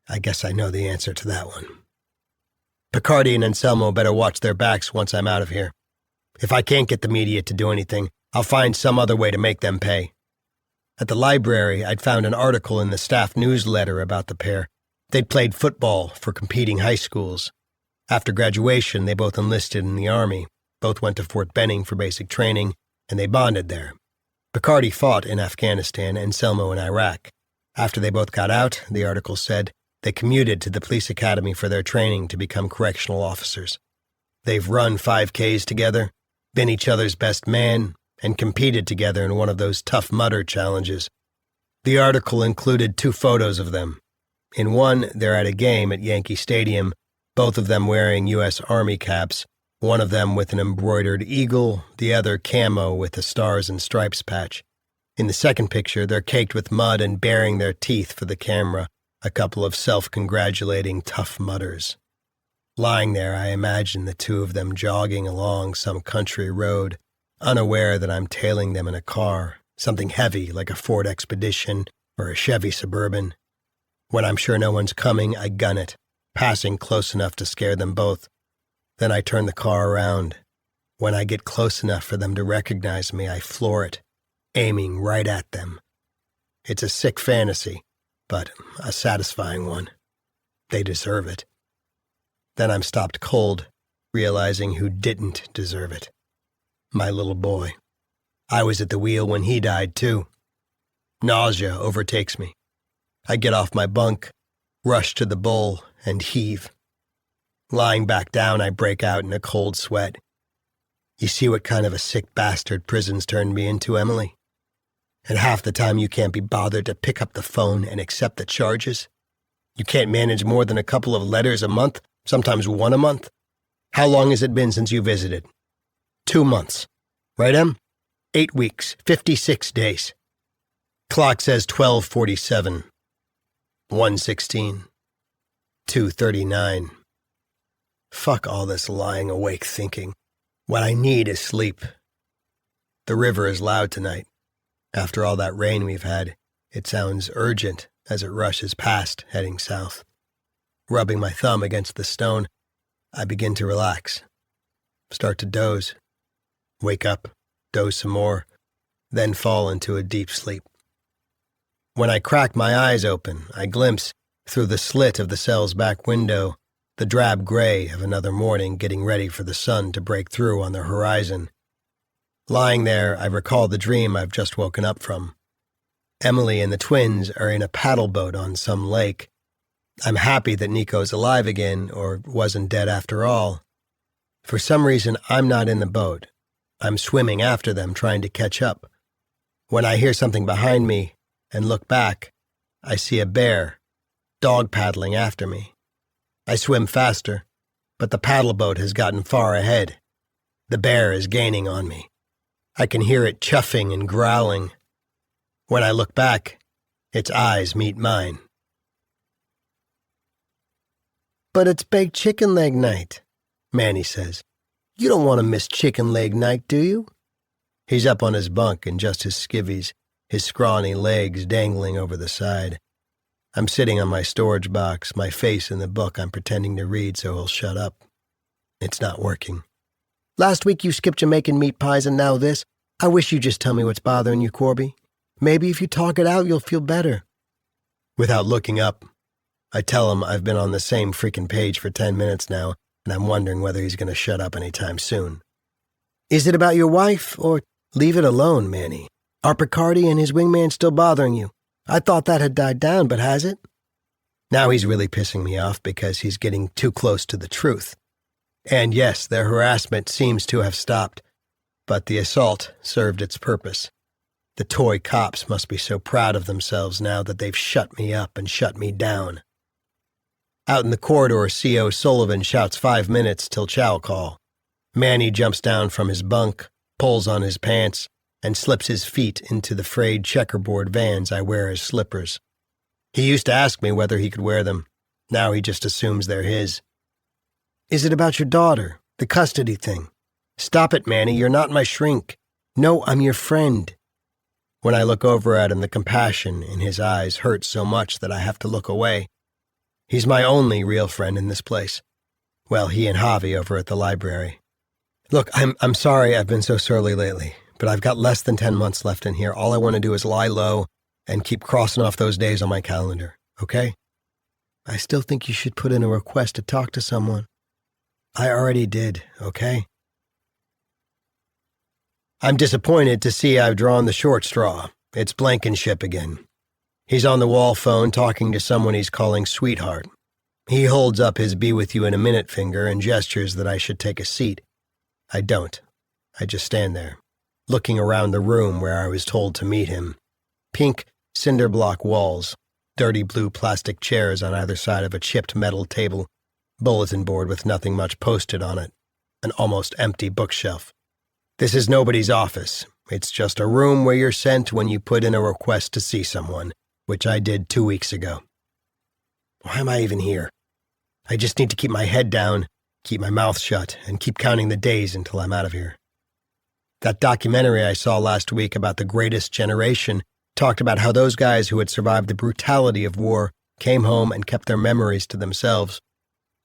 I guess I know the answer to that one. Picardi and Anselmo better watch their backs once I'm out of here. If I can't get the media to do anything, I'll find some other way to make them pay. At the library, I'd found an article in the staff newsletter about the pair. They'd played football for competing high schools. After graduation, they both enlisted in the Army. Both went to Fort Benning for basic training, and they bonded there. Picardi fought in Afghanistan and Anselmo in Iraq. After they both got out, the article said, they commuted to the police academy for their training to become correctional officers. They've run 5Ks together, been each other's best man, and competed together in one of those Tough Mudder challenges. The article included 2 photos of them. In one, they're at a game at Yankee Stadium, both of them wearing U.S. Army caps, one of them with an embroidered eagle, the other camo with a stars and stripes patch. In the second picture, they're caked with mud and baring their teeth for the camera, a couple of self-congratulating Tough Mudders. Lying there, I imagine the 2 of them jogging along some country road, unaware that I'm tailing them in a car, something heavy like a Ford Expedition or a Chevy Suburban. When I'm sure no one's coming, I gun it, passing close enough to scare them both. Then I turn the car around. When I get close enough for them to recognize me, I floor it, aiming right at them. It's a sick fantasy, but a satisfying one. They deserve it. Then I'm stopped cold, realizing who didn't deserve it. My little boy. I was at the wheel when he died, too. Nausea overtakes me. I get off my bunk, rush to the bowl, and heave. Lying back down, I break out in a cold sweat. You see what kind of a sick bastard prison's turned me into, Emily? And half the time you can't be bothered to pick up the phone and accept the charges? You can't manage more than a couple of letters a month, sometimes one a month? How long has it been since you visited? 2 months. Right, Em? 8 weeks, 56 days. Clock says 12:47. 1:16. 2:39. Fuck all this lying awake thinking. What I need is sleep. The river is loud tonight. After all that rain we've had, it sounds urgent as it rushes past, heading south. Rubbing my thumb against the stone, I begin to relax. Start to doze. Wake up, doze some more, then fall into a deep sleep. When I crack my eyes open, I glimpse, through the slit of the cell's back window, the drab gray of another morning getting ready for the sun to break through on the horizon. Lying there, I recall the dream I've just woken up from. Emily and the twins are in a paddle boat on some lake. I'm happy that Nico's alive again, or wasn't dead after all. For some reason, I'm not in the boat. I'm swimming after them, trying to catch up. When I hear something behind me and look back, I see a bear, dog paddling after me. I swim faster, but the paddle boat has gotten far ahead. The bear is gaining on me. I can hear it chuffing and growling. When I look back, its eyes meet mine. But it's baked chicken leg night, Manny says. You don't want to miss chicken leg night, do you? He's up on his bunk in just his skivvies, his scrawny legs dangling over the side. I'm sitting on my storage box, my face in the book I'm pretending to read so he'll shut up. It's not working. Last week you skipped Jamaican meat pies and now this. I wish you'd just tell me what's bothering you, Corby. Maybe if you talk it out, you'll feel better. Without looking up, I tell him I've been on the same freaking page for 10 minutes now, and I'm wondering whether he's going to shut up anytime soon. Is it about your wife, or leave it alone, Manny? Are Picardi and his wingman still bothering you? I thought that had died down, but has it? Now he's really pissing me off because he's getting too close to the truth. And yes, their harassment seems to have stopped, but the assault served its purpose. The toy cops must be so proud of themselves now that they've shut me up and shut me down. Out in the corridor, C.O. Sullivan shouts 5 minutes till chow call. Manny jumps down from his bunk, pulls on his pants, and slips his feet into the frayed checkerboard Vans I wear as slippers. He used to ask me whether he could wear them. Now he just assumes they're his. Is it about your daughter, the custody thing? Stop it, Manny, you're not my shrink. No, I'm your friend. When I look over at him, the compassion in his eyes hurts so much that I have to look away. He's my only real friend in this place. Well, he and Javi over at the library. Look, I'm sorry I've been so surly lately, but I've got less than 10 months left in here. All I want to do is lie low and keep crossing off those days on my calendar, okay? I still think you should put in a request to talk to someone. I already did, okay? I'm disappointed to see I've drawn the short straw. It's Blankenship again. He's on the wall phone talking to someone he's calling sweetheart. He holds up his be-with-you-in-a-minute finger and gestures that I should take a seat. I don't. I just stand there, looking around the room where I was told to meet him. Pink, cinder block walls, dirty blue plastic chairs on either side of a chipped metal table, bulletin board with nothing much posted on it, an almost empty bookshelf. This is nobody's office. It's just a room where you're sent when you put in a request to see someone, which I did 2 weeks ago. Why am I even here? I just need to keep my head down, keep my mouth shut, and keep counting the days until I'm out of here. That documentary I saw last week about the greatest generation talked about how those guys who had survived the brutality of war came home and kept their memories to themselves.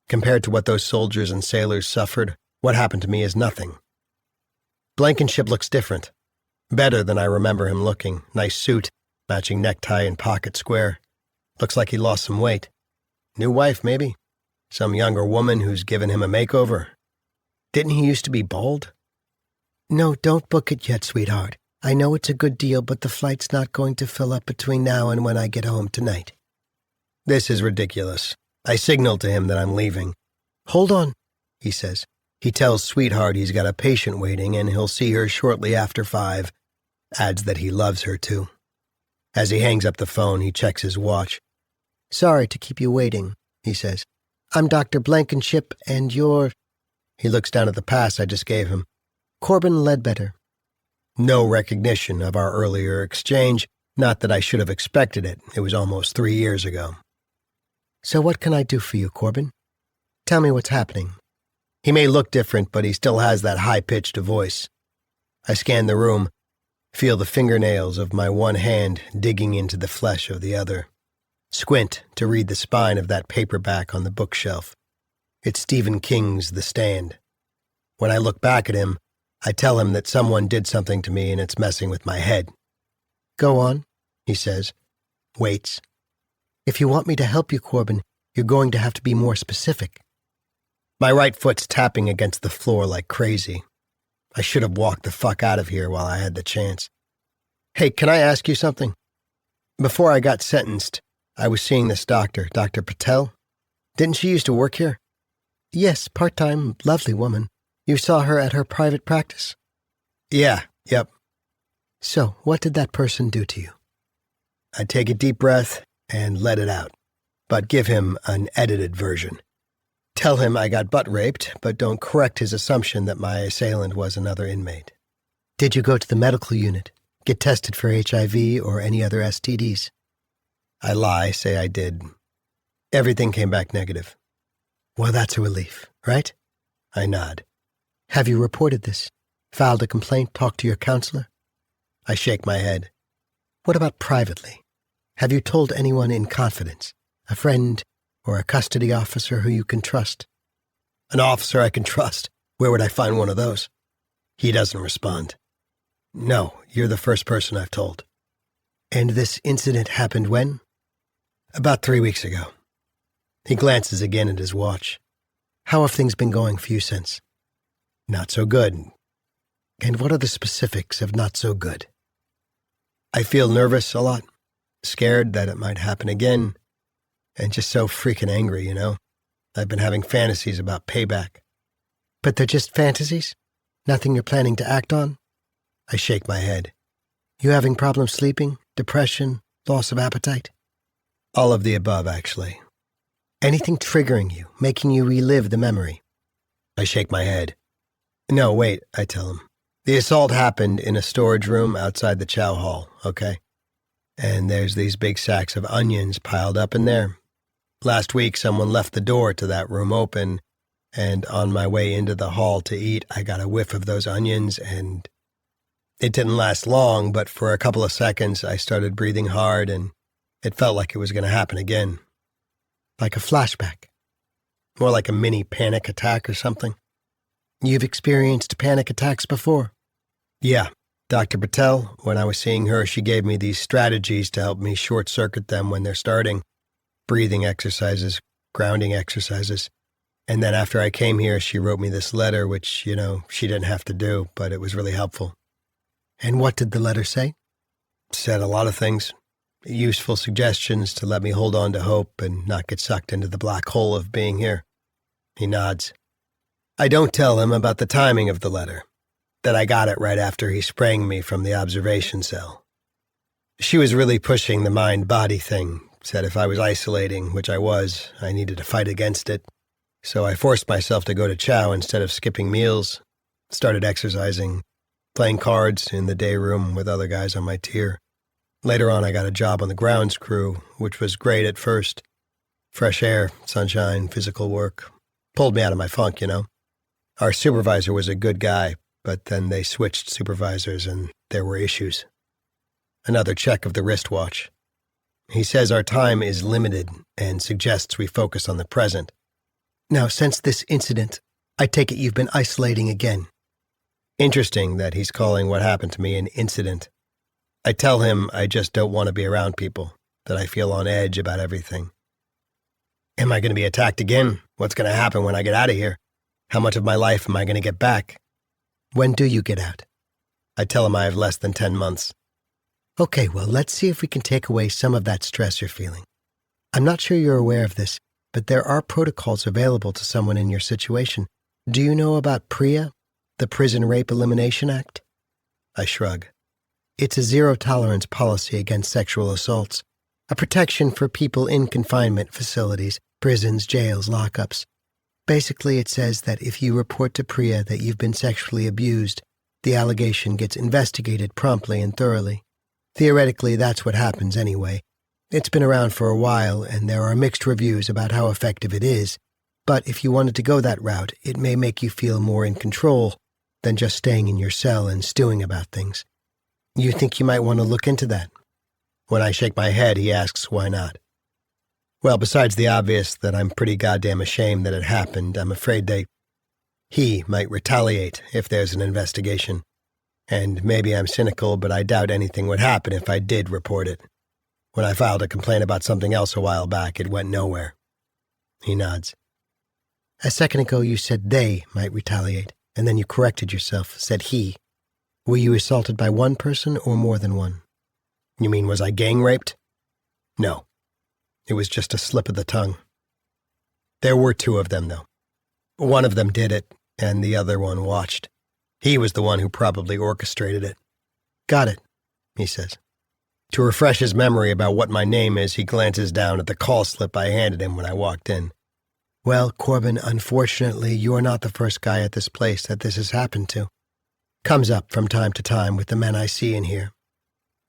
Compared to what those soldiers and sailors suffered, what happened to me is nothing. Blankenship looks different. Better than I remember him looking. Nice suit, matching necktie and pocket square. Looks like he lost some weight. New wife, maybe. Some younger woman who's given him a makeover. Didn't he used to be bald? No, don't book it yet, sweetheart. I know it's a good deal, but the flight's not going to fill up between now and when I get home tonight. This is ridiculous. I signal to him that I'm leaving. Hold on, he says. He tells sweetheart he's got a patient waiting and he'll see her shortly after 5. Adds that he loves her too. As he hangs up the phone, he checks his watch. "Sorry to keep you waiting," he says. "I'm Dr. Blankenship, and you're—" He looks down at the pass I just gave him. "Corbin Ledbetter." No recognition of our earlier exchange, not that I should have expected it. It was almost 3 years ago. "So what can I do for you, Corbin? Tell me what's happening." He may look different, but he still has that high-pitched voice. I scan the room, feel the fingernails of my one hand digging into the flesh of the other. Squint to read the spine of that paperback on the bookshelf. It's Stephen King's The Stand. When I look back at him, I tell him that someone did something to me and it's messing with my head. "Go on," he says. Waits. "If you want me to help you, Corbin, you're going to have to be more specific." My right foot's tapping against the floor like crazy. I should have walked the fuck out of here while I had the chance. "Hey, can I ask you something? Before I got sentenced, I was seeing this doctor, Dr. Patel. Didn't she used to work here?" "Yes, part-time, lovely woman. You saw her at her private practice?" "Yeah, yep." "So, what did that person do to you?" I take a deep breath and let it out, but give him an edited version. Tell him I got butt raped, but don't correct his assumption that my assailant was another inmate. "Did you go to the medical unit, get tested for HIV or any other STDs?" I lie, say I did. Everything came back negative. "Well, that's a relief, right?" I nod. "Have you reported this? Filed a complaint, talked to your counselor?" I shake my head. "What about privately? Have you told anyone in confidence? A friend or a custody officer who you can trust?" "An officer I can trust? Where would I find one of those?" He doesn't respond. "No, you're the first person I've told." "And this incident happened when?" "About 3 weeks ago." He glances again at his watch. "How have things been going for you since?" "Not so good." "And what are the specifics of not so good?" "I feel nervous a lot, scared that it might happen again, and just so freaking angry, you know? I've been having fantasies about payback." "But they're just fantasies? Nothing you're planning to act on?" I shake my head. "You having problems sleeping, depression, loss of appetite?" "All of the above, actually." "Anything triggering you, making you relive the memory?" I shake my head. "No, wait," I tell him. "The assault happened in a storage room outside the chow hall, okay? And there's these big sacks of onions piled up in there. Last week, someone left the door to that room open, and on my way into the hall to eat, I got a whiff of those onions, and it didn't last long, but for a couple of seconds, I started breathing hard, and it felt like it was going to happen again." "Like a flashback?" "More like a mini panic attack or something." "You've experienced panic attacks before?" "Yeah. Dr. Patel, when I was seeing her, she gave me these strategies to help me short-circuit them when they're starting. Breathing exercises, grounding exercises. And then after I came here, she wrote me this letter, which, she didn't have to do, but it was really helpful." "And what did the letter say?" "Said a lot of things. Useful suggestions to let me hold on to hope and not get sucked into the black hole of being here." He nods. I don't tell him about the timing of the letter, that I got it right after he sprang me from the observation cell. She was really pushing the mind-body thing, said if I was isolating, which I was, I needed to fight against it. So I forced myself to go to chow instead of skipping meals, started exercising, playing cards in the day room with other guys on my tier. Later on, I got a job on the grounds crew, which was great at first. Fresh air, sunshine, physical work. Pulled me out of my funk, Our supervisor was a good guy, but then they switched supervisors and there were issues. Another check of the wristwatch. He says our time is limited and suggests we focus on the present. "Now, since this incident, I take it you've been isolating again." Interesting that he's calling what happened to me an incident. I tell him I just don't want to be around people, that I feel on edge about everything. Am I going to be attacked again? What's going to happen when I get out of here? How much of my life am I going to get back? When do you get out? I tell him I have less than 10 months. Okay, well, let's see if we can take away some of that stress you're feeling. I'm not sure you're aware of this, but there are protocols available to someone in your situation. Do you know about PREA, the Prison Rape Elimination Act? I shrug. It's a zero-tolerance policy against sexual assaults, a protection for people in confinement facilities, prisons, jails, lockups. Basically, it says that if you report to PRIA that you've been sexually abused, the allegation gets investigated promptly and thoroughly. Theoretically, that's what happens anyway. It's been around for a while, and there are mixed reviews about how effective it is, but if you wanted to go that route, it may make you feel more in control than just staying in your cell and stewing about things. You think you might want to look into that? When I shake my head, he asks why not. Well, besides the obvious that I'm pretty goddamn ashamed that it happened, I'm afraid he might retaliate if there's an investigation. And maybe I'm cynical, but I doubt anything would happen if I did report it. When I filed a complaint about something else a while back, it went nowhere. He nods. A second ago you said they might retaliate, and then you corrected yourself, said he. Were you assaulted by one person or more than one? You mean, was I gang raped? No. It was just a slip of the tongue. There were two of them, though. One of them did it, and the other one watched. He was the one who probably orchestrated it. Got it, he says. To refresh his memory about what my name is, he glances down at the call slip I handed him when I walked in. Well, Corbin, unfortunately, you're not the first guy at this place that this has happened to. Comes up from time to time with the men I see in here.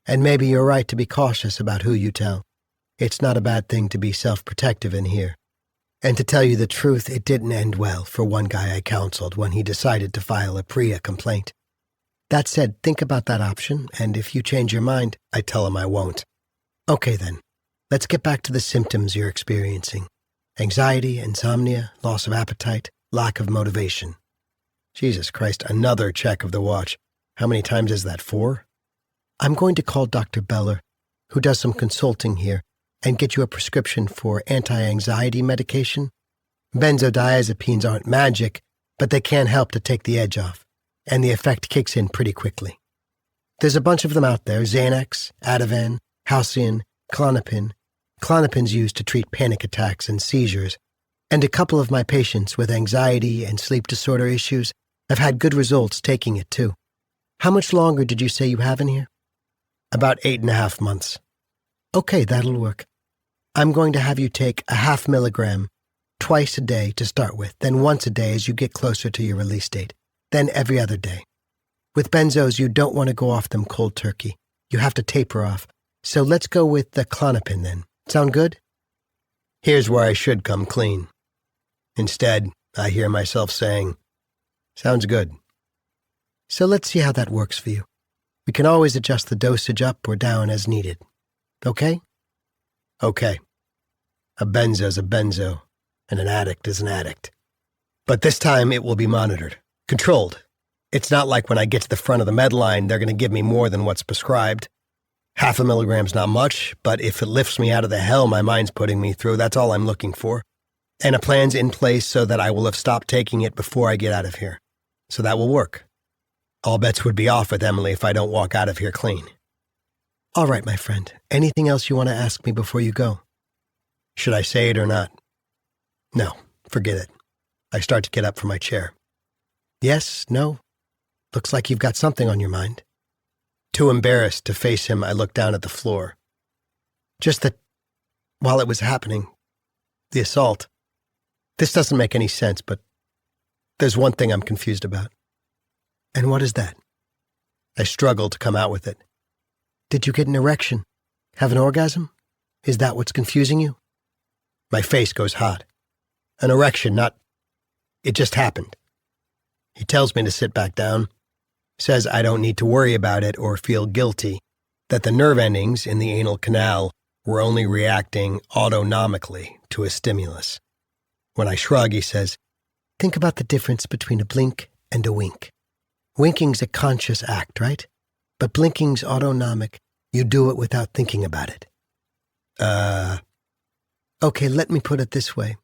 And maybe you're right to be cautious about who you tell. It's not a bad thing to be self-protective in here. And to tell you the truth, it didn't end well for one guy I counseled when he decided to file a PRIA complaint. That said, think about that option, and if you change your mind, I tell him I won't. Okay then, let's get back to the symptoms you're experiencing. Anxiety, insomnia, loss of appetite, lack of motivation. Jesus Christ, another check of the watch. How many times is that, 4? I'm going to call Dr. Beller, who does some consulting here, and get you a prescription for anti-anxiety medication. Benzodiazepines aren't magic, but they can help to take the edge off, and the effect kicks in pretty quickly. There's a bunch of them out there: Xanax, Ativan, Halcion, Klonopin. Klonopin's used to treat panic attacks and seizures, and a couple of my patients with anxiety and sleep disorder issues have had good results taking it too. How much longer did you say you have in here? About 8.5 months. Okay, that'll work. I'm going to have you take a 0.5 milligram twice a day to start with, then once a day as you get closer to your release date, then every other day. With benzos, you don't want to go off them cold turkey. You have to taper off. So let's go with the Klonopin then. Sound good? Here's where I should come clean. Instead, I hear myself saying, sounds good. So let's see how that works for you. We can always adjust the dosage up or down as needed. Okay? Okay. A benzo's a benzo, and an addict is an addict. But this time it will be monitored, controlled. It's not like when I get to the front of the med line, they're going to give me more than what's prescribed. 0.5 milligram's not much, but if it lifts me out of the hell my mind's putting me through, that's all I'm looking for. And a plan's in place so that I will have stopped taking it before I get out of here. So that will work. All bets would be off with Emily if I don't walk out of here clean. All right, my friend. Anything else you want to ask me before you go? Should I say it or not? No, forget it. I start to get up from my chair. Yes, no. Looks like you've got something on your mind. Too embarrassed to face him, I look down at the floor. Just that, while it was happening, the assault, this doesn't make any sense, but there's one thing I'm confused about. And what is that? I struggle to come out with it. Did you get an erection? Have an orgasm? Is that what's confusing you? My face goes hot. An erection, not... It just happened. He tells me to sit back down, says I don't need to worry about it or feel guilty, that the nerve endings in the anal canal were only reacting autonomically to a stimulus. When I shrug, he says, think about the difference between a blink and a wink. Winking's a conscious act, right? But blinking's autonomic. You do it without thinking about it. Okay, let me put it this way.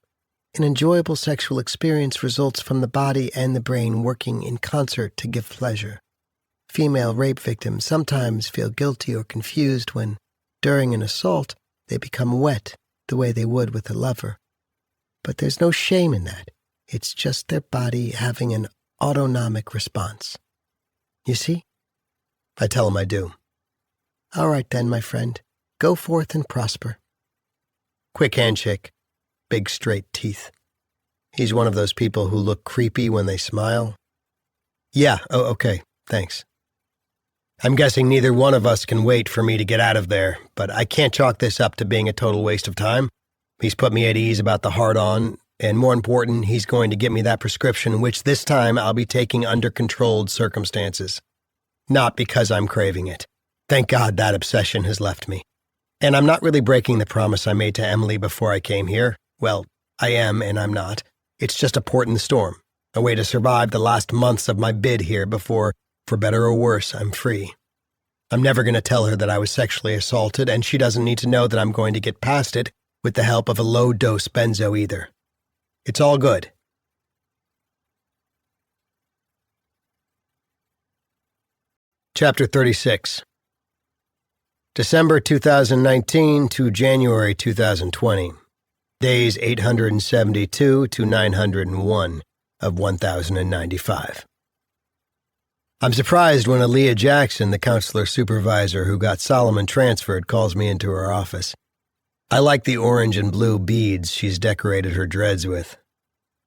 An enjoyable sexual experience results from the body and the brain working in concert to give pleasure. Female rape victims sometimes feel guilty or confused when, during an assault, they become wet the way they would with a lover. But there's no shame in that. It's just their body having an autonomic response. You see? I tell him I do. All right then, my friend. Go forth and prosper. Quick handshake. Big straight teeth. He's one of those people who look creepy when they smile. Yeah, okay, thanks. I'm guessing neither one of us can wait for me to get out of there, but I can't chalk this up to being a total waste of time. He's put me at ease about the hard-on, and more important, he's going to get me that prescription, which this time I'll be taking under controlled circumstances. Not because I'm craving it. Thank God that obsession has left me. And I'm not really breaking the promise I made to Emily before I came here. Well, I am and I'm not. It's just a port in the storm, a way to survive the last months of my bid here before, for better or worse, I'm free. I'm never going to tell her that I was sexually assaulted, and she doesn't need to know that I'm going to get past it with the help of a low-dose benzo either. It's all good. Chapter 36. December 2019 to January 2020. Days 872 to 901 of 1095. I'm surprised when Aaliyah Jackson, the counselor supervisor who got Solomon transferred, calls me into her office. I like the orange and blue beads she's decorated her dreads with.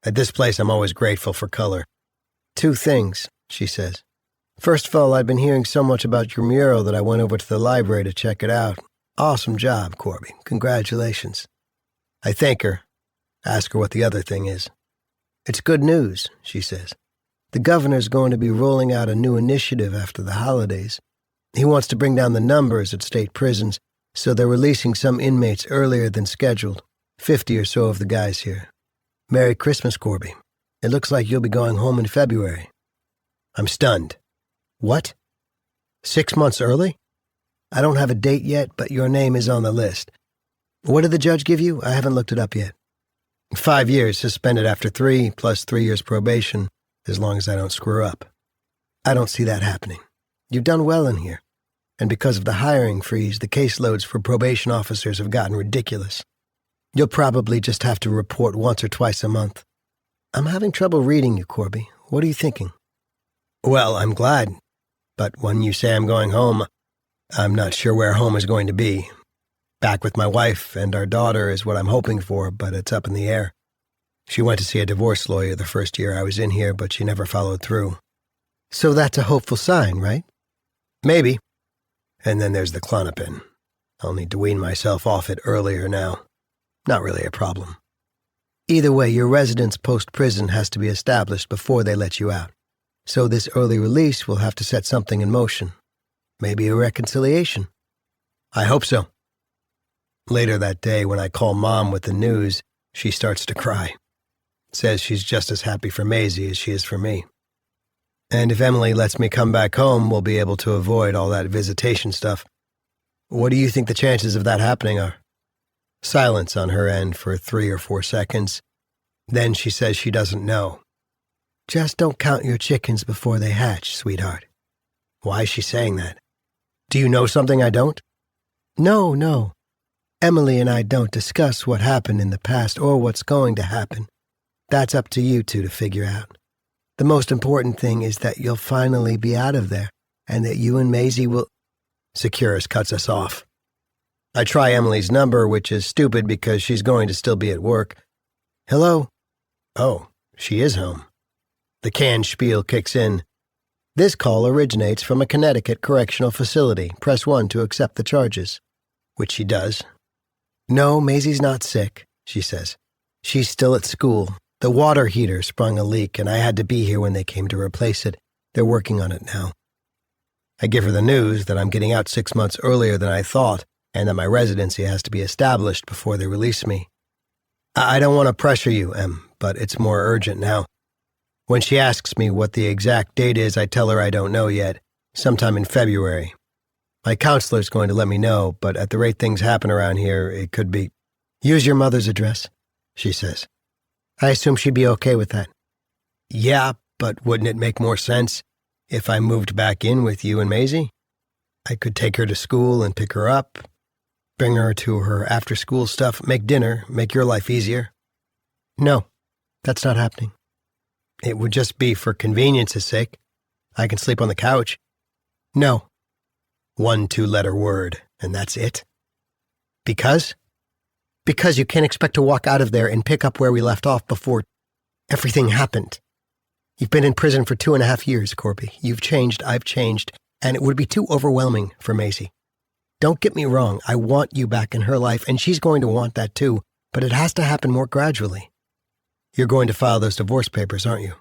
At this place, I'm always grateful for color. 2 things, she says. First of all, I've been hearing so much about your mural that I went over to the library to check it out. Awesome job, Corby. Congratulations. I thank her. Ask her what the other thing is. It's good news, she says. The governor's going to be rolling out a new initiative after the holidays. He wants to bring down the numbers at state prisons, so they're releasing some inmates earlier than scheduled. 50 or so of the guys here. Merry Christmas, Corby. It looks like you'll be going home in February. I'm stunned. What? 6 months early? I don't have a date yet, but your name is on the list. What did the judge give you? I haven't looked it up yet. 5 years suspended after 3, plus 3 years probation, as long as I don't screw up. I don't see that happening. You've done well in here. And because of the hiring freeze, the caseloads for probation officers have gotten ridiculous. You'll probably just have to report once or twice a month. I'm having trouble reading you, Corby. What are you thinking? Well, I'm glad. But when you say I'm going home, I'm not sure where home is going to be. Back with my wife and our daughter is what I'm hoping for, but it's up in the air. She went to see a divorce lawyer the first year I was in here, but she never followed through. So that's a hopeful sign, right? Maybe. And then there's the Klonopin. I'll need to wean myself off it earlier now. Not really a problem. Either way, your residence post-prison has to be established before they let you out. So this early release will have to set something in motion. Maybe a reconciliation. I hope so. Later that day, when I call Mom with the news, she starts to cry. Says she's just as happy for Maisie as she is for me. And if Emily lets me come back home, we'll be able to avoid all that visitation stuff. What do you think the chances of that happening are? Silence on her end for 3 or 4 seconds. Then she says she doesn't know. Just don't count your chickens before they hatch, sweetheart. Why is she saying that? Do you know something I don't? No. Emily and I don't discuss what happened in the past or what's going to happen. That's up to you two to figure out. The most important thing is that you'll finally be out of there, and that you and Maisie will... Securus cuts us off. I try Emily's number, which is stupid because she's going to still be at work. Hello? Oh, she is home. The canned spiel kicks in. This call originates from a Connecticut correctional facility. Press 1 to accept the charges. Which she does. No, Maisie's not sick, she says. She's still at school. The water heater sprung a leak, and I had to be here when they came to replace it. They're working on it now. I give her the news that I'm getting out 6 months earlier than I thought, and that my residency has to be established before they release me. I don't want to pressure you, Em, but it's more urgent now. When she asks me what the exact date is, I tell her I don't know yet, sometime in February. My counselor's going to let me know, but at the rate things happen around here, it could be... Use your mother's address, she says. I assume she'd be okay with that. Yeah, but wouldn't it make more sense if I moved back in with you and Maisie? I could take her to school and pick her up, bring her to her after-school stuff, make dinner, make your life easier. No, that's not happening. It would just be for convenience's sake. I can sleep on the couch. No. 1 2-letter word, and that's it. Because? Because you can't expect to walk out of there and pick up where we left off before everything happened. You've been in prison for 2.5 years, Corby. You've changed, I've changed, and it would be too overwhelming for Maisie. Don't get me wrong, I want you back in her life, and she's going to want that too, but it has to happen more gradually. You're going to file those divorce papers, aren't you?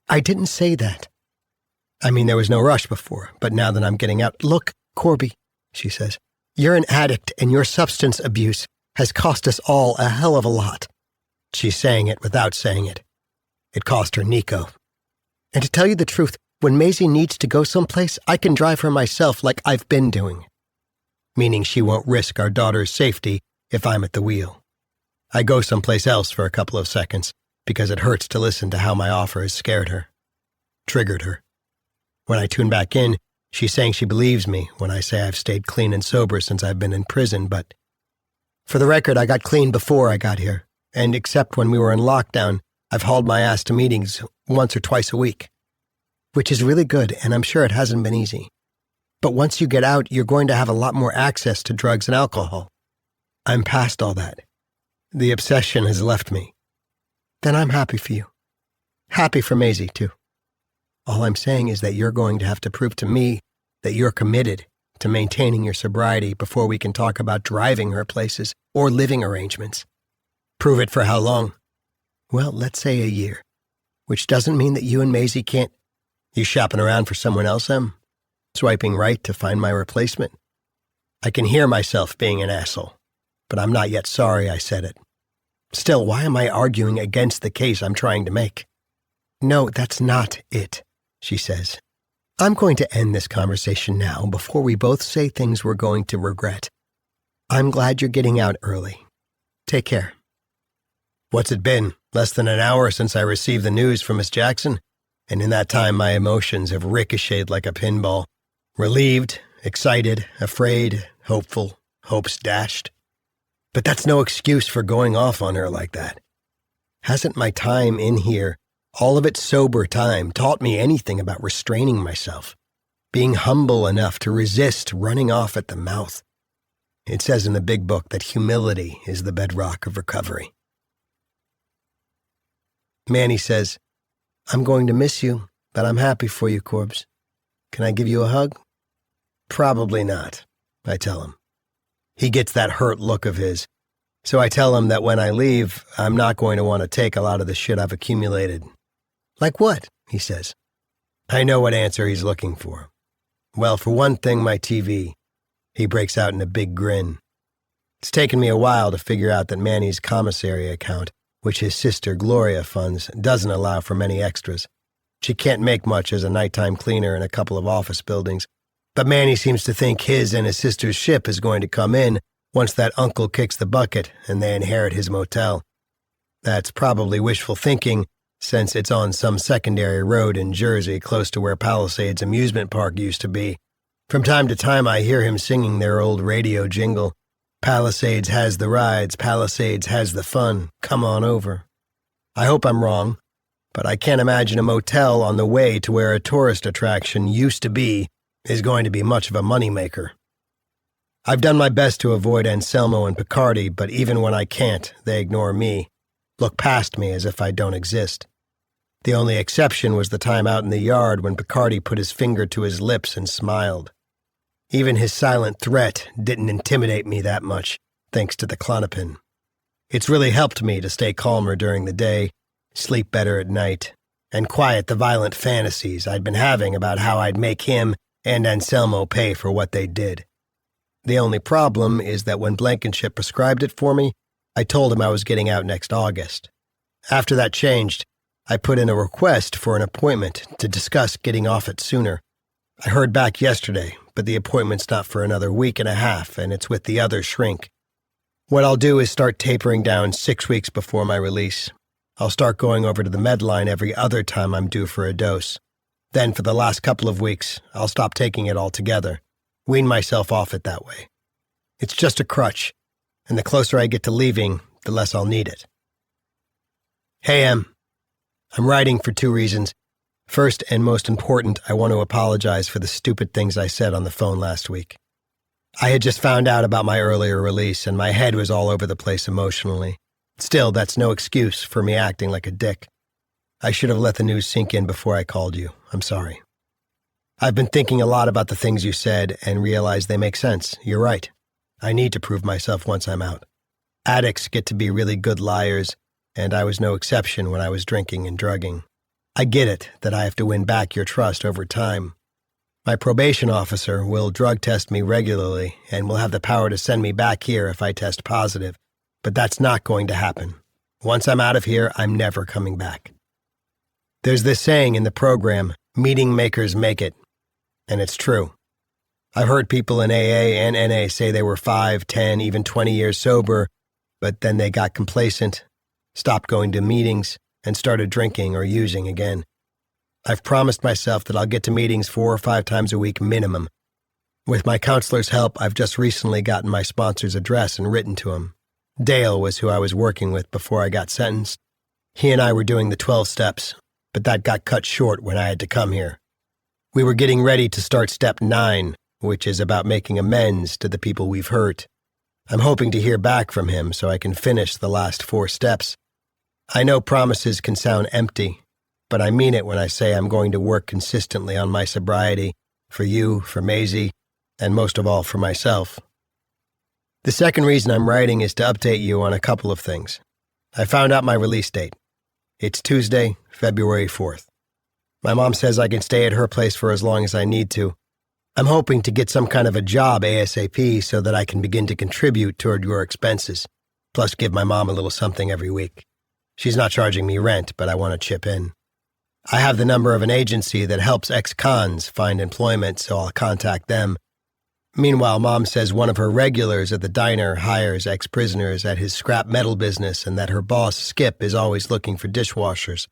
I didn't say that. I mean, there was no rush before, but now that I'm getting out— Look, Corby, she says, you're an addict, and your substance abuse has cost us all a hell of a lot. She's saying it without saying it. It cost her Nico. And to tell you the truth, when Maisie needs to go someplace, I can drive her myself like I've been doing. Meaning she won't risk our daughter's safety if I'm at the wheel. I go someplace else for a couple of seconds because it hurts to listen to how my offer has scared her, triggered her. When I tune back in, she's saying she believes me when I say I've stayed clean and sober since I've been in prison, but for the record, I got clean before I got here, and except when we were in lockdown, I've hauled my ass to meetings once or twice a week. Which is really good, and I'm sure it hasn't been easy. But once you get out, you're going to have a lot more access to drugs and alcohol. I'm past all that. The obsession has left me. Then I'm happy for you. Happy for Maisie, too. All I'm saying is that you're going to have to prove to me that you're committed to maintaining your sobriety before we can talk about driving her places or living arrangements. Prove it for how long? Well, let's say a year. Which doesn't mean that you and Maisie can't— You shopping around for someone else, Em? Swiping right to find my replacement? I can hear myself being an asshole, but I'm not yet sorry I said it. Still, why am I arguing against the case I'm trying to make? No, that's not it, she says. I'm going to end this conversation now before we both say things we're going to regret. I'm glad you're getting out early. Take care. What's it been? Less than an hour since I received the news from Miss Jackson? And in that time, my emotions have ricocheted like a pinball. Relieved, excited, afraid, hopeful, hopes dashed. But that's no excuse for going off on her like that. Hasn't my time in here, all of it sober time, taught me anything about restraining myself, being humble enough to resist running off at the mouth? It says in the big book that humility is the bedrock of recovery. Manny says, I'm going to miss you, but I'm happy for you, Corbs. Can I give you a hug? Probably not, I tell him. He gets that hurt look of his, so I tell him that when I leave, I'm not going to want to take a lot of the shit I've accumulated. Like what? He says. I know what answer he's looking for. Well, for one thing, my TV. He breaks out in a big grin. It's taken me a while to figure out that Manny's commissary account, which his sister Gloria funds, doesn't allow for many extras. She can't make much as a nighttime cleaner in a couple of office buildings, but Manny seems to think his and his sister's ship is going to come in once that uncle kicks the bucket and they inherit his motel. That's probably wishful thinking, since it's on some secondary road in Jersey close to where Palisades Amusement Park used to be. From time to time I hear him singing their old radio jingle, Palisades has the rides, Palisades has the fun, come on over. I hope I'm wrong, but I can't imagine a motel on the way to where a tourist attraction used to be is going to be much of a moneymaker. I've done my best to avoid Anselmo and Picardi, but even when I can't, they ignore me, look past me as if I don't exist. The only exception was the time out in the yard when Picardi put his finger to his lips and smiled. Even his silent threat didn't intimidate me that much, thanks to the Klonopin. It's really helped me to stay calmer during the day, sleep better at night, and quiet the violent fantasies I'd been having about how I'd make him and Anselmo pay for what they did. The only problem is that when Blankenship prescribed it for me, I told him I was getting out next August. After that changed, I put in a request for an appointment to discuss getting off it sooner. I heard back yesterday, but the appointment's not for another week and a half, and it's with the other shrink. What I'll do is start tapering down 6 weeks before my release. I'll start going over to the Medline every other time I'm due for a dose. Then for the last couple of weeks, I'll stop taking it altogether, wean myself off it that way. It's just a crutch, and the closer I get to leaving, the less I'll need it. Hey, Em. I'm writing for 2 reasons. First and most important, I want to apologize for the stupid things I said on the phone last week. I had just found out about my earlier release, and my head was all over the place emotionally. Still, that's no excuse for me acting like a dick. I should have let the news sink in before I called you. I'm sorry. I've been thinking a lot about the things you said and realized they make sense. You're right. I need to prove myself once I'm out. Addicts get to be really good liars, and I was no exception when I was drinking and drugging. I get it that I have to win back your trust over time. My probation officer will drug test me regularly and will have the power to send me back here if I test positive, but that's not going to happen. Once I'm out of here, I'm never coming back. There's this saying in the program, meeting makers make it, and it's true. I've heard people in AA and NA say they were 5, 10, even 20 years sober, but then they got complacent, stopped going to meetings, and started drinking or using again. I've promised myself that I'll get to meetings 4 or 5 times a week minimum. With my counselor's help, I've just recently gotten my sponsor's address and written to him. Dale was who I was working with before I got sentenced. He and I were doing the 12 steps, but that got cut short when I had to come here. We were getting ready to start step 9, which is about making amends to the people we've hurt. I'm hoping to hear back from him so I can finish the last 4 steps. I know promises can sound empty, but I mean it when I say I'm going to work consistently on my sobriety for you, for Maisie, and most of all for myself. The second reason I'm writing is to update you on a couple of things. I found out my release date. It's Tuesday, February 4th. My mom says I can stay at her place for as long as I need to. I'm hoping to get some kind of a job ASAP so that I can begin to contribute toward your expenses, plus give my mom a little something every week. She's not charging me rent, but I want to chip in. I have the number of an agency that helps ex-cons find employment, so I'll contact them. Meanwhile, Mom says one of her regulars at the diner hires ex-prisoners at his scrap metal business and that her boss, Skip, is always looking for dishwashers.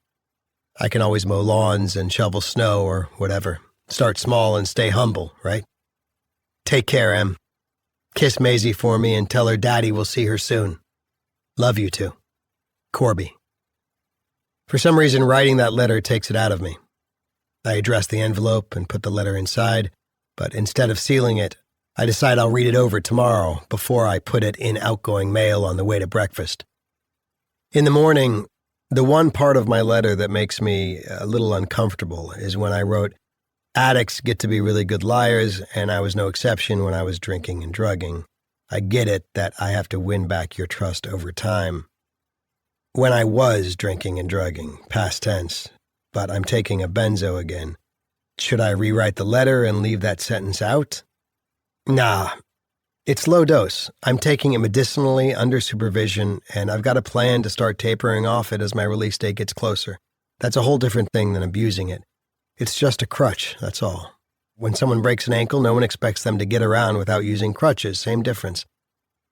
I can always mow lawns and shovel snow or whatever. Start small and stay humble, right? Take care, Em. Kiss Maisie for me and tell her Daddy will see her soon. Love you too. Corby. For some reason, writing that letter takes it out of me. I address the envelope and put the letter inside, but instead of sealing it, I decide I'll read it over tomorrow before I put it in outgoing mail on the way to breakfast. In the morning, the one part of my letter that makes me a little uncomfortable is when I wrote, addicts get to be really good liars, and I was no exception when I was drinking and drugging. I get it that I have to win back your trust over time. When I was drinking and drugging, past tense, but I'm taking a benzo again. Should I rewrite the letter and leave that sentence out? Nah, it's low dose. I'm taking it medicinally under supervision, and I've got a plan to start tapering off it as my release date gets closer. That's a whole different thing than abusing it. It's just a crutch, that's all. When someone breaks an ankle, no one expects them to get around without using crutches, same difference.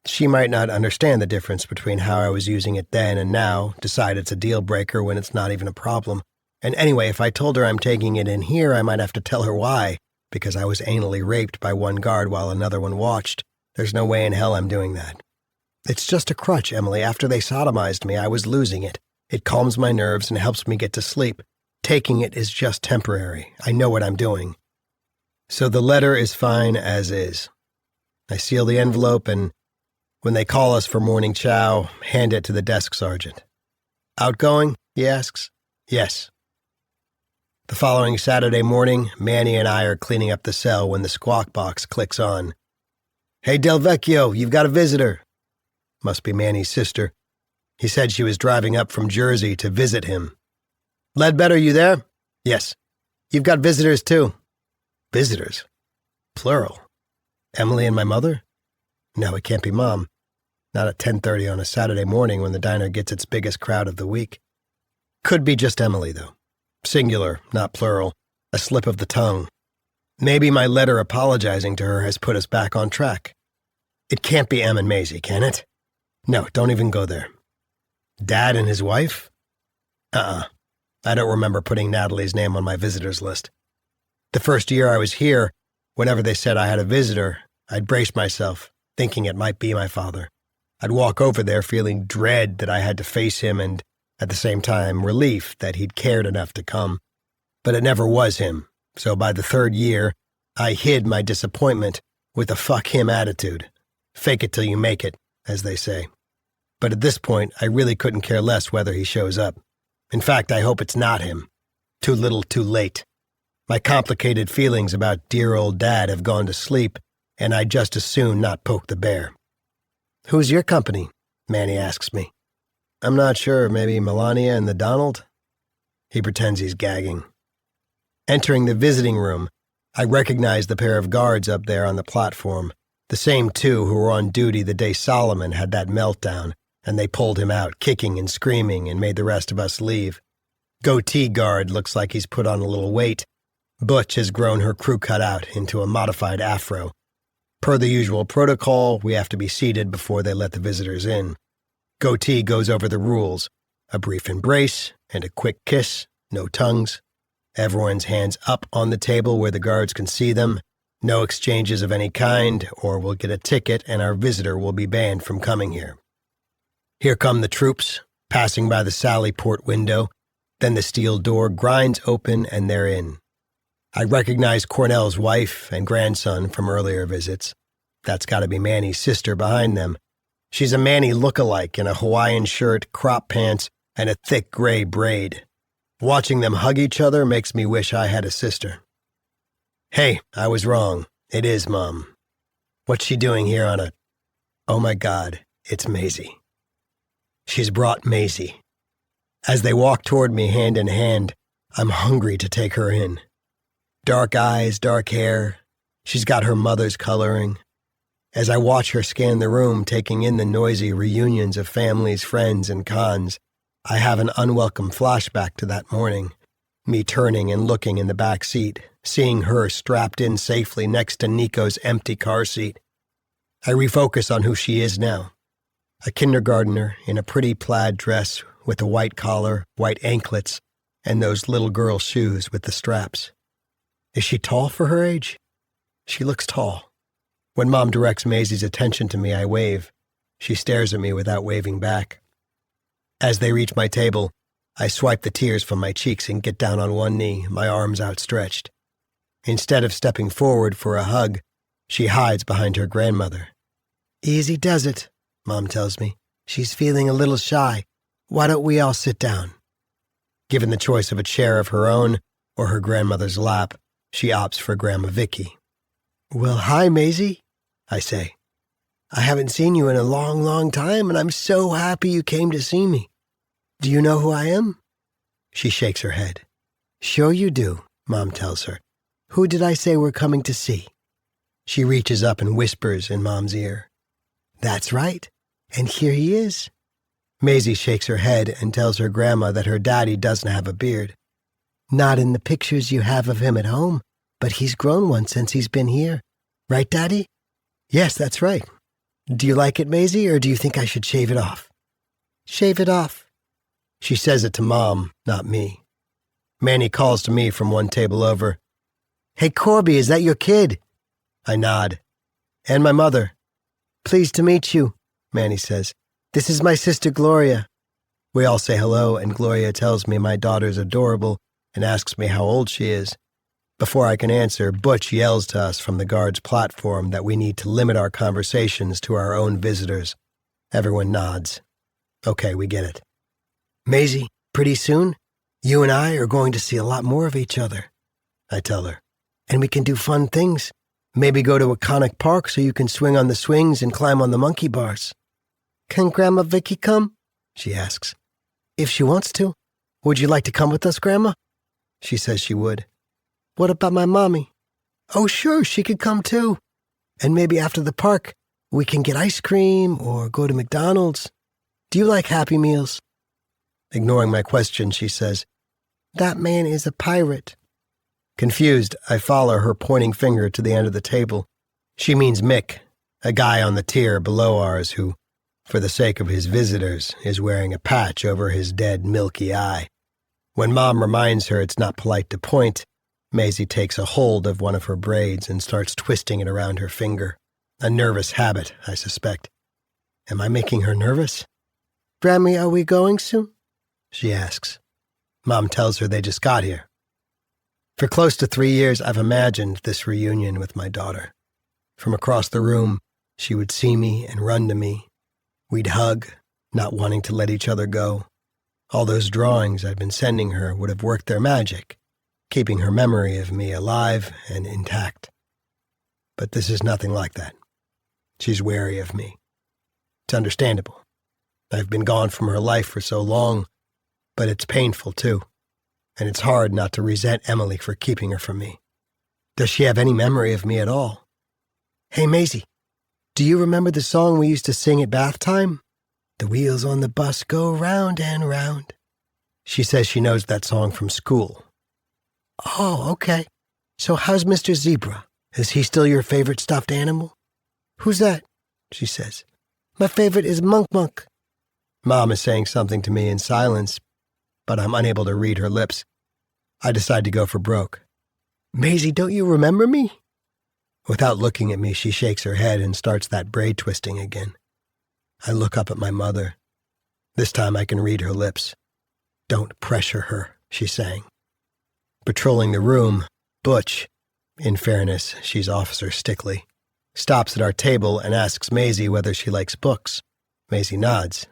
She might not understand the difference between how I was using it then and now, decide it's a deal breaker when it's not even a problem. And anyway, if I told her I'm taking it in here, I might have to tell her why, because I was anally raped by one guard while another one watched. There's no way in hell I'm doing that. It's just a crutch, Emily. After they sodomized me, I was losing it. It calms my nerves and helps me get to sleep. Taking it is just temporary. I know what I'm doing. So the letter is fine as is. I seal the envelope and, when they call us for morning chow, hand it to the desk sergeant. Outgoing? He asks. Yes. The following Saturday morning, Manny and I are cleaning up the cell when the squawk box clicks on. Hey, Del Vecchio, you've got a visitor. Must be Manny's sister. He said she was driving up from Jersey to visit him. Ledbetter, you there? Yes. You've got visitors, too. Visitors? Plural. Emily and my mother? No, it can't be Mom. Not at 10:30 on a Saturday morning when the diner gets its biggest crowd of the week. Could be just Emily, though. Singular, not plural. A slip of the tongue. Maybe my letter apologizing to her has put us back on track. It can't be Em and Maisie, can it? No, don't even go there. Dad and his wife? I don't remember putting Natalie's name on my visitors list. The first year I was here, whenever they said I had a visitor, I'd brace myself, thinking it might be my father. I'd walk over there feeling dread that I had to face him and, at the same time, relief that he'd cared enough to come. But it never was him, so by the third year, I hid my disappointment with a fuck him attitude. Fake it till you make it, as they say. But at this point, I really couldn't care less whether he shows up. In fact, I hope it's not him. Too little, too late. My complicated feelings about dear old Dad have gone to sleep, and I'd just as soon not poke the bear. "Who's your company?" Manny asks me. "I'm not sure, maybe Melania and the Donald?" He pretends he's gagging. Entering the visiting room, I recognize the pair of guards up there on the platform, the same two who were on duty the day Solomon had that meltdown, and they pulled him out, kicking and screaming, and made the rest of us leave. Goatee guard looks like he's put on a little weight. Butch has grown her crew cut out into a modified afro. Per the usual protocol, we have to be seated before they let the visitors in. Goatee goes over the rules: a brief embrace and a quick kiss, no tongues. Everyone's hands up on the table where the guards can see them. No exchanges of any kind, or we'll get a ticket and our visitor will be banned from coming here. Here come the troops, passing by the Sally Port window. Then the steel door grinds open and they're in. I recognize Cornell's wife and grandson from earlier visits. That's got to be Manny's sister behind them. She's a Manny look-alike in a Hawaiian shirt, crop pants, and a thick gray braid. Watching them hug each other makes me wish I had a sister. Hey, I was wrong. It is Mom. What's she doing here on a... Oh my God, it's Maisie. She's brought Maisie. As they walk toward me hand in hand, I'm hungry to take her in. Dark eyes, dark hair. She's got her mother's coloring. As I watch her scan the room, taking in the noisy reunions of families, friends, and cons, I have an unwelcome flashback to that morning, me turning and looking in the back seat, seeing her strapped in safely next to Nico's empty car seat. I refocus on who she is now, a kindergartner in a pretty plaid dress with a white collar, white anklets, and those little girl shoes with the straps. Is she tall for her age? She looks tall. When Mom directs Maisie's attention to me, I wave. She stares at me without waving back. As they reach my table, I swipe the tears from my cheeks and get down on one knee, my arms outstretched. Instead of stepping forward for a hug, she hides behind her grandmother. "Easy does it," Mom tells me. "She's feeling a little shy. Why don't we all sit down?" Given the choice of a chair of her own or her grandmother's lap, she opts for Grandma Vicky. "Well, hi, Maisie," I say. "I haven't seen you in a long, long time, and I'm so happy you came to see me. Do you know who I am?" She shakes her head. "Sure you do," Mom tells her. "Who did I say we're coming to see?" She reaches up and whispers in Mom's ear. "That's right, and here he is." Maisie shakes her head and tells her grandma that her daddy doesn't have a beard. "Not in the pictures you have of him at home, but he's grown one since he's been here. Right, Daddy?" "Yes, that's right. Do you like it, Maisie, or do you think I should shave it off?" "Shave it off." She says it to Mom, not me. Manny calls to me from one table over. "Hey, Corby, is that your kid?" I nod. "And my mother." "Pleased to meet you," Manny says. "This is my sister Gloria." We all say hello, and Gloria tells me my daughter's adorable and asks me how old she is. Before I can answer, Butch yells to us from the guard's platform that we need to limit our conversations to our own visitors. Everyone nods. Okay, we get it. "Maisie, pretty soon, you and I are going to see a lot more of each other," I tell her. "And we can do fun things. Maybe go to Iconic Park so you can swing on the swings and climb on the monkey bars." "Can Grandma Vicky come?" she asks. "If she wants to. Would you like to come with us, Grandma?" She says she would. "What about my mommy?" "Oh, sure, she could come too. And maybe after the park, we can get ice cream or go to McDonald's. Do you like Happy Meals?" Ignoring my question, she says, "That man is a pirate." Confused, I follow her pointing finger to the end of the table. She means Mick, a guy on the tier below ours who, for the sake of his visitors, is wearing a patch over his dead milky eye. When Mom reminds her it's not polite to point, Maisie takes a hold of one of her braids and starts twisting it around her finger. A nervous habit, I suspect. Am I making her nervous? "Grammy, are we going soon?" she asks. Mom tells her they just got here. For close to 3 years, I've imagined this reunion with my daughter. From across the room, she would see me and run to me. We'd hug, not wanting to let each other go. All those drawings I'd been sending her would have worked their magic, keeping her memory of me alive and intact. But this is nothing like that. She's wary of me. It's understandable. I've been gone from her life for so long, but it's painful too, and it's hard not to resent Emily for keeping her from me. Does she have any memory of me at all? Hey, Maisie, do you remember the song we used to sing at bath time? The wheels on the bus go round and round. She says she knows that song from school. Oh, okay. So how's Mr. Zebra? Is he still your favorite stuffed animal? Who's that? She says. My favorite is Monk Monk. Mom is saying something to me in silence, but I'm unable to read her lips. I decide to go for broke. Maisie, don't you remember me? Without looking at me, she shakes her head and starts that braid twisting again. I look up at my mother. This time I can read her lips. Don't pressure her, she's saying. Patrolling the room, Butch, in fairness, she's Officer Stickley, stops at our table and asks Maisie whether she likes books. Maisie nods.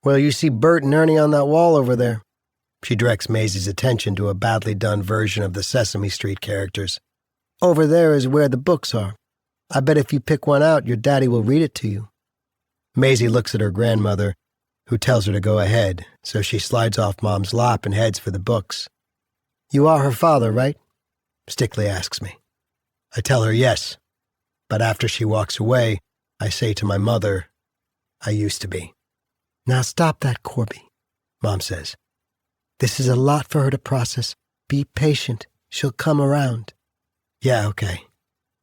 Well, you see Bert and Ernie on that wall over there. She directs Maisie's attention to a badly done version of the Sesame Street characters. Over there is where the books are. I bet if you pick one out, your daddy will read it to you. Maisie looks at her grandmother, who tells her to go ahead, so she slides off Mom's lap and heads for the books. You are her father, right? Stickley asks me. I tell her yes, but after she walks away, I say to my mother, I used to be. Now stop that, Corby, Mom says. This is a lot for her to process. Be patient. She'll come around. Yeah, okay.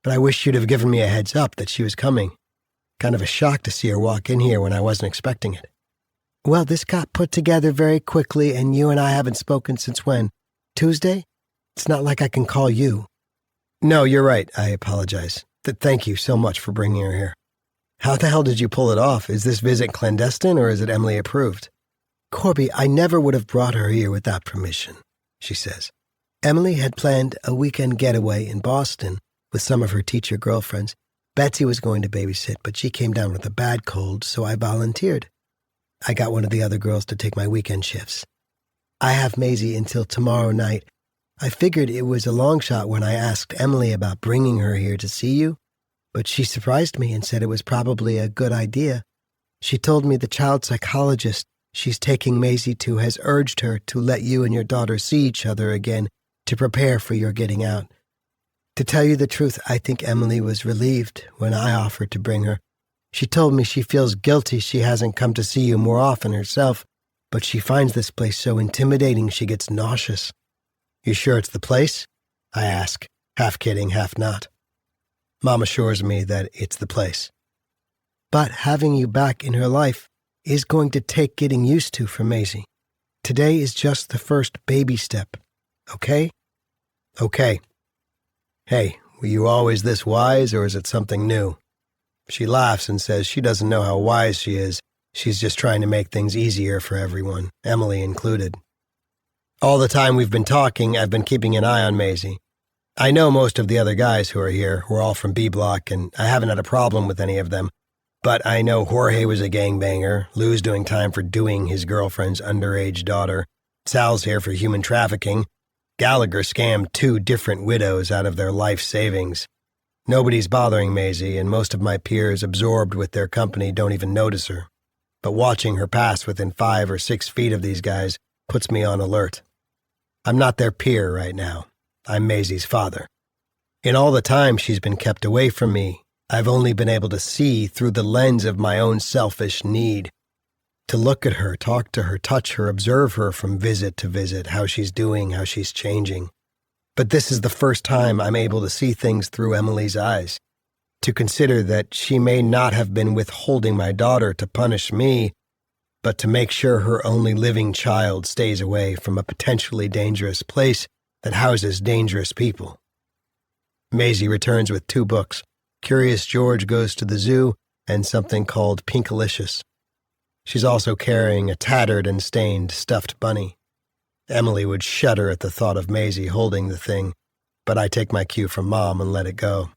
But I wish you'd have given me a heads up that she was coming. Kind of a shock to see her walk in here when I wasn't expecting it. Well, this got put together very quickly, and you and I haven't spoken since when? Tuesday? It's not like I can call you. No, you're right. I apologize. Thank you so much for bringing her here. How the hell did you pull it off? Is this visit clandestine, or is it Emily approved? Corby, I never would have brought her here without permission, she says. Emily had planned a weekend getaway in Boston with some of her teacher girlfriends. Betsy was going to babysit, but she came down with a bad cold, so I volunteered. I got one of the other girls to take my weekend shifts. I have Maisie until tomorrow night. I figured it was a long shot when I asked Emily about bringing her here to see you, but she surprised me and said it was probably a good idea. She told me the child psychologist she's taking Maisie to has urged her to let you and your daughter see each other again to prepare for your getting out. To tell you the truth, I think Emily was relieved when I offered to bring her. She told me she feels guilty she hasn't come to see you more often herself, but she finds this place so intimidating she gets nauseous. You sure it's the place? I ask, half kidding, half not. Mom assures me that it's the place. But having you back in her life is going to take getting used to for Maisie. Today is just the first baby step, okay? Okay. Hey, were you always this wise, or is it something new? She laughs and says she doesn't know how wise she is. She's just trying to make things easier for everyone, Emily included. All the time we've been talking, I've been keeping an eye on Maisie. I know most of the other guys who are here. We're all from B Block, and I haven't had a problem with any of them. But I know Jorge was a gangbanger, Lou's doing time for doing his girlfriend's underage daughter, Sal's here for human trafficking, Gallagher scammed 2 different widows out of their life savings. Nobody's bothering Maisie, and most of my peers absorbed with their company don't even notice her. But watching her pass within 5 or 6 feet of these guys puts me on alert. I'm not their peer right now. I'm Maisie's father. In all the time she's been kept away from me, I've only been able to see through the lens of my own selfish need. To look at her, talk to her, touch her, observe her from visit to visit, how she's doing, how she's changing. But this is the first time I'm able to see things through Emily's eyes. To consider that she may not have been withholding my daughter to punish me, but to make sure her only living child stays away from a potentially dangerous place that houses dangerous people. Maisie returns with 2 books. Curious George Goes to the Zoo and something called Pinkalicious. She's also carrying a tattered and stained stuffed bunny. Emily would shudder at the thought of Maisie holding the thing, but I take my cue from Mom and let it go.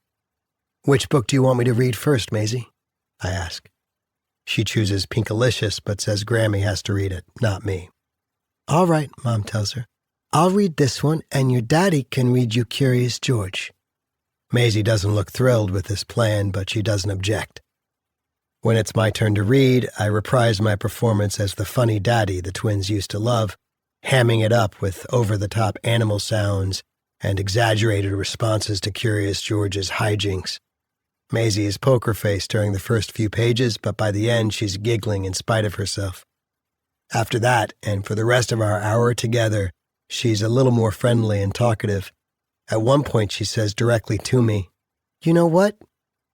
Which book do you want me to read first, Maisie? I ask. She chooses Pinkalicious, but says Grammy has to read it, not me. All right, Mom tells her. I'll read this one, and your daddy can read you Curious George. Maisie doesn't look thrilled with this plan, but she doesn't object. When it's my turn to read, I reprise my performance as the funny daddy the twins used to love, hamming it up with over-the-top animal sounds and exaggerated responses to Curious George's hijinks. Maisie is poker-faced during the first few pages, but by the end she's giggling in spite of herself. After that, and for the rest of our hour together, she's a little more friendly and talkative. At one point she says directly to me, You know what?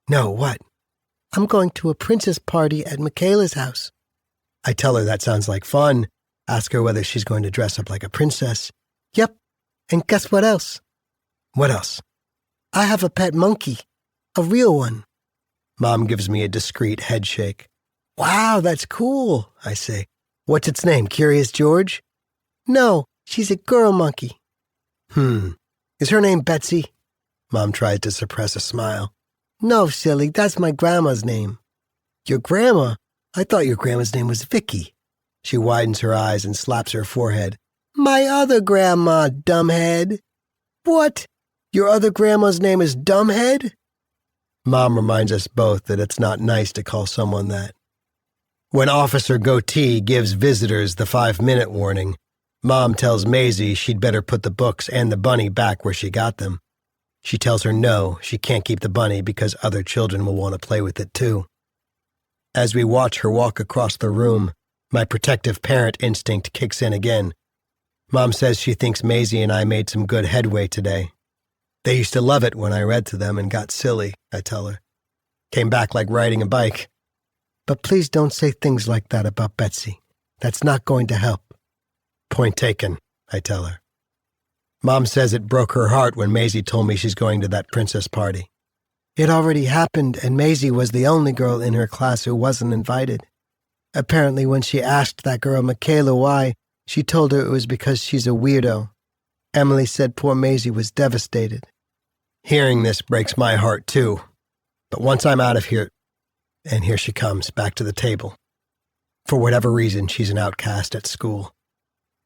No, what? I'm going to a princess party at Michaela's house. I tell her that sounds like fun, ask her whether she's going to dress up like a princess. Yep, and guess what else? What else? I have a pet monkey. A real one. Mom gives me a discreet head shake. Wow, that's cool, I say. What's its name, Curious George? No, she's a girl monkey. Is her name Betsy? Mom tried to suppress a smile. No, silly, that's my grandma's name. Your grandma? I thought your grandma's name was Vicky. She widens her eyes and slaps her forehead. My other grandma, dumbhead. What? Your other grandma's name is Dumbhead? Mom reminds us both that it's not nice to call someone that. When Officer Goatee gives visitors the 5-minute warning, Mom tells Maisie she'd better put the books and the bunny back where she got them. She tells her no, she can't keep the bunny because other children will want to play with it too. As we watch her walk across the room, my protective parent instinct kicks in again. Mom says she thinks Maisie and I made some good headway today. They used to love it when I read to them and got silly, I tell her. Came back like riding a bike. But please don't say things like that about Betsy. That's not going to help. Point taken, I tell her. Mom says it broke her heart when Maisie told me she's going to that princess party. It already happened, and Maisie was the only girl in her class who wasn't invited. Apparently, when she asked that girl Michaela why, she told her it was because she's a weirdo. Emily said poor Maisie was devastated. Hearing this breaks my heart, too. But once I'm out of here, and here she comes, back to the table. For whatever reason, she's an outcast at school.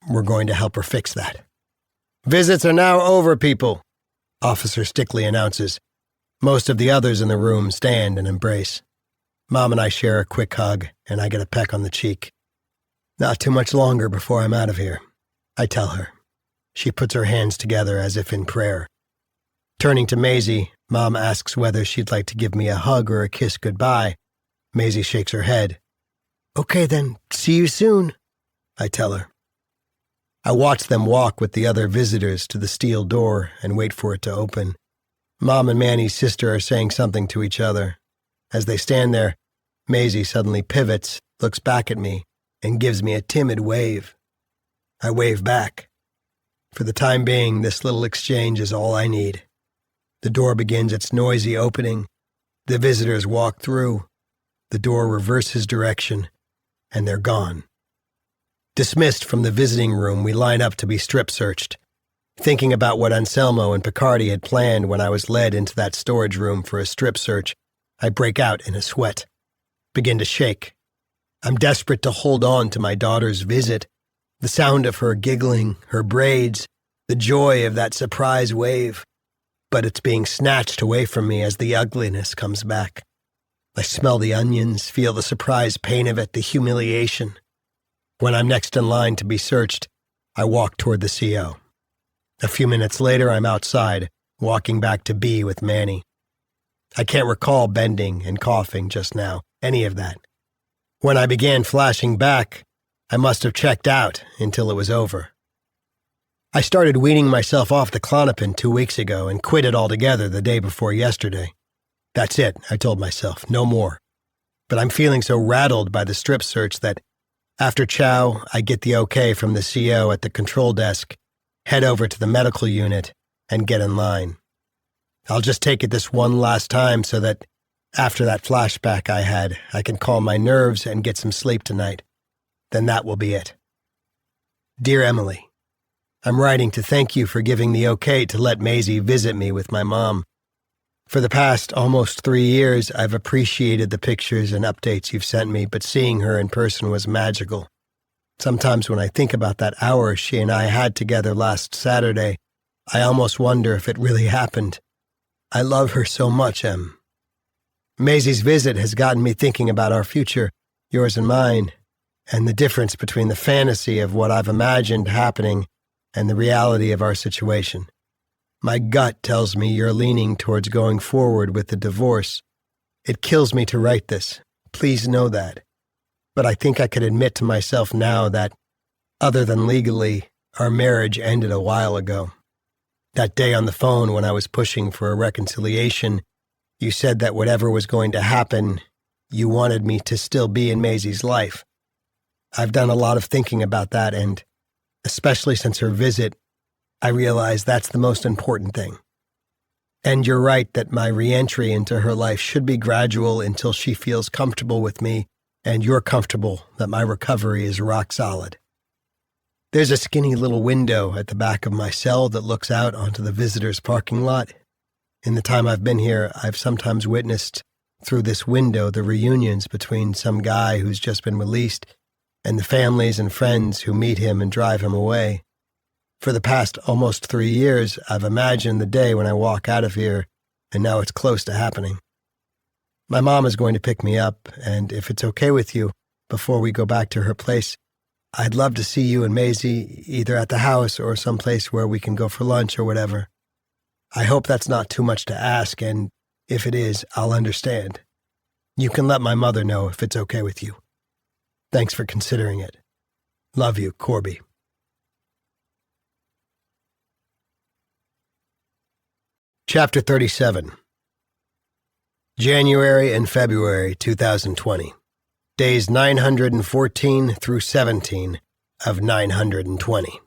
We're going to help her fix that. Visits are now over, people, Officer Stickley announces. Most of the others in the room stand and embrace. Mom and I share a quick hug, and I get a peck on the cheek. Not too much longer before I'm out of here, I tell her. She puts her hands together as if in prayer. Turning to Maisie, Mom asks whether she'd like to give me a hug or a kiss goodbye. Maisie shakes her head. Okay then, see you soon, I tell her. I watch them walk with the other visitors to the steel door and wait for it to open. Mom and Manny's sister are saying something to each other. As they stand there, Maisie suddenly pivots, looks back at me, and gives me a timid wave. I wave back. For the time being, this little exchange is all I need. The door begins its noisy opening. The visitors walk through. The door reverses direction, and they're gone. Dismissed from the visiting room, we line up to be strip searched. Thinking about what Anselmo and Picardi had planned when I was led into that storage room for a strip search, I break out in a sweat, begin to shake. I'm desperate to hold on to my daughter's visit, the sound of her giggling, her braids, the joy of that surprise wave. But it's being snatched away from me as the ugliness comes back. I smell the onions, feel the surprise pain of it, the humiliation. When I'm next in line to be searched, I walk toward the CO. A few minutes later, I'm outside, walking back to B with Manny. I can't recall bending and coughing just now, any of that. When I began flashing back, I must have checked out until it was over. I started weaning myself off the Klonopin 2 weeks ago and quit it altogether the day before yesterday. That's it, I told myself, no more. But I'm feeling so rattled by the strip search that after chow, I get the okay from the CO at the control desk, head over to the medical unit, and get in line. I'll just take it this one last time so that after that flashback I had, I can calm my nerves and get some sleep tonight. Then that will be it. Dear Emily, I'm writing to thank you for giving the okay to let Maisie visit me with my mom. For the past almost 3 years, I've appreciated the pictures and updates you've sent me, but seeing her in person was magical. Sometimes when I think about that hour she and I had together last Saturday, I almost wonder if it really happened. I love her so much, Em. Maisie's visit has gotten me thinking about our future, yours and mine, and the difference between the fantasy of what I've imagined happening and the reality of our situation. My gut tells me you're leaning towards going forward with the divorce. It kills me to write this. Please know that. But I think I could admit to myself now that, other than legally, our marriage ended a while ago. That day on the phone when I was pushing for a reconciliation, you said that whatever was going to happen, you wanted me to still be in Maisie's life. I've done a lot of thinking about that, and especially since her visit, I realize that's the most important thing. And you're right that my re-entry into her life should be gradual until she feels comfortable with me and you're comfortable that my recovery is rock solid. There's a skinny little window at the back of my cell that looks out onto the visitors' parking lot. In the time I've been here, I've sometimes witnessed through this window the reunions between some guy who's just been released and the families and friends who meet him and drive him away. For the past almost 3 years, I've imagined the day when I walk out of here, and now it's close to happening. My mom is going to pick me up, and if it's okay with you, before we go back to her place, I'd love to see you and Maisie either at the house or someplace where we can go for lunch or whatever. I hope that's not too much to ask, and if it is, I'll understand. You can let my mother know if it's okay with you. Thanks for considering it. Love you, Corby. Chapter 37. January and February 2020. Days 914 through 17 of 920.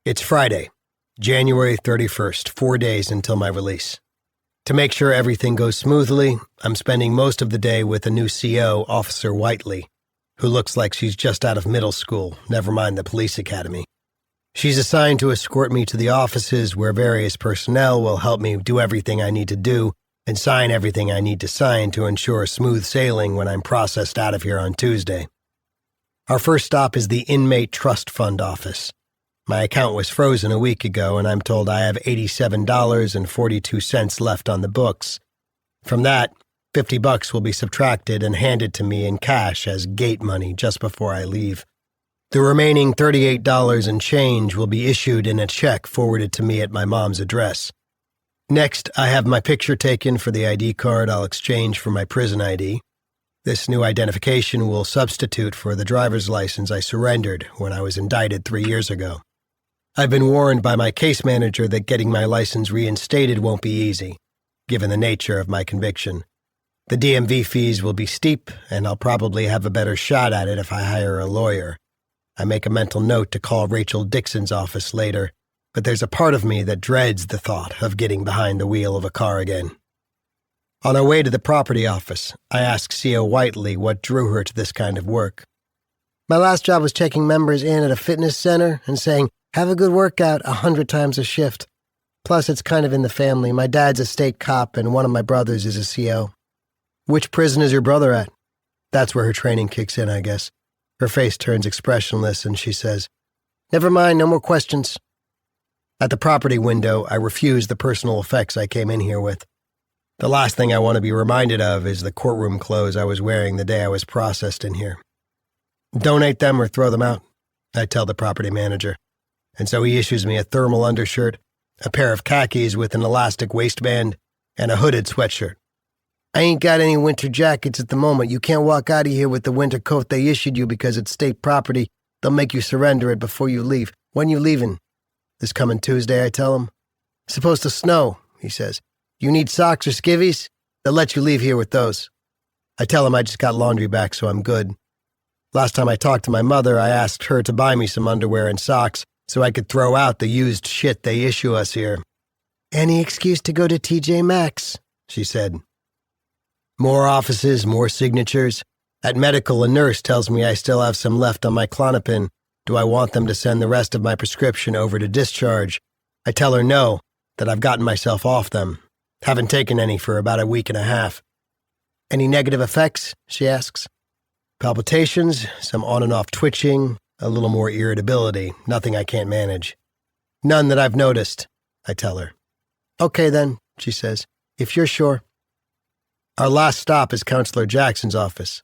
It's Friday, January 31st, 4 days until my release. To make sure everything goes smoothly, I'm spending most of the day with a new CO, Officer Whiteley, who looks like she's just out of middle school, never mind the police academy. She's assigned to escort me to the offices where various personnel will help me do everything I need to do and sign everything I need to sign to ensure smooth sailing when I'm processed out of here on Tuesday. Our first stop is the Inmate Trust Fund office. My account was frozen a week ago, and I'm told I have $87.42 left on the books. From that, $50 will be subtracted and handed to me in cash as gate money just before I leave. The remaining $38 and change will be issued in a check forwarded to me at my mom's address. Next, I have my picture taken for the ID card I'll exchange for my prison ID. This new identification will substitute for the driver's license I surrendered when I was indicted 3 years ago. I've been warned by my case manager that getting my license reinstated won't be easy, given the nature of my conviction. The DMV fees will be steep, and I'll probably have a better shot at it if I hire a lawyer. I make a mental note to call Rachel Dixon's office later, but there's a part of me that dreads the thought of getting behind the wheel of a car again. On our way to the property office, I asked CO Whiteley what drew her to this kind of work. My last job was checking members in at a fitness center and saying, "Have a good workout 100 times a shift." Plus, it's kind of in the family. My dad's a state cop and one of my brothers is a CO. Which prison is your brother at? That's where her training kicks in, I guess. Her face turns expressionless and she says, "Never mind, no more questions." At the property window, I refuse the personal effects I came in here with. The last thing I want to be reminded of is the courtroom clothes I was wearing the day I was processed in here. Donate them or throw them out, I tell the property manager. And so he issues me a thermal undershirt, a pair of khakis with an elastic waistband, and a hooded sweatshirt. "I ain't got any winter jackets at the moment. You can't walk out of here with the winter coat they issued you because it's state property. They'll make you surrender it before you leave. When you leaving?" "This coming Tuesday," I tell him. "Supposed to snow," he says. "You need socks or skivvies? They'll let you leave here with those." I tell him I just got laundry back, so I'm good. Last time I talked to my mother, I asked her to buy me some underwear and socks so I could throw out the used shit they issue us here. "Any excuse to go to TJ Maxx," she said. More offices, more signatures. At medical, a nurse tells me I still have some left on my Klonopin. Do I want them to send the rest of my prescription over to discharge? I tell her no, that I've gotten myself off them. Haven't taken any for about a week and a half. Any negative effects? She asks. Palpitations, some on and off twitching, a little more irritability, nothing I can't manage. None that I've noticed, I tell her. Okay then, she says, if you're sure. Our last stop is Counselor Jackson's office.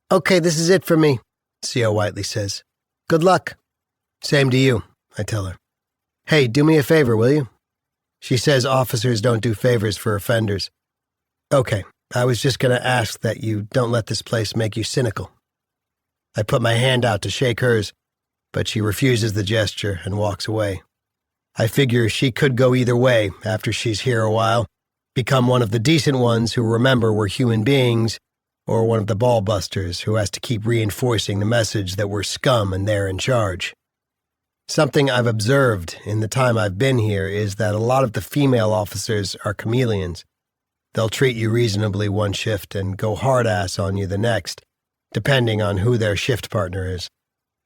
Okay, this is it for me, C.O. Whiteley says. Good luck. Same to you, I tell her. Hey, do me a favor, will you? She says officers don't do favors for offenders. Okay, I was just going to ask that you don't let this place make you cynical. I put my hand out to shake hers, but she refuses the gesture and walks away. I figure she could go either way after she's here a while, become one of the decent ones who remember we're human beings, or one of the ball busters who has to keep reinforcing the message that we're scum and they're in charge. Something I've observed in the time I've been here is that a lot of the female officers are chameleons. They'll treat you reasonably one shift and go hard-ass on you the next, depending on who their shift partner is.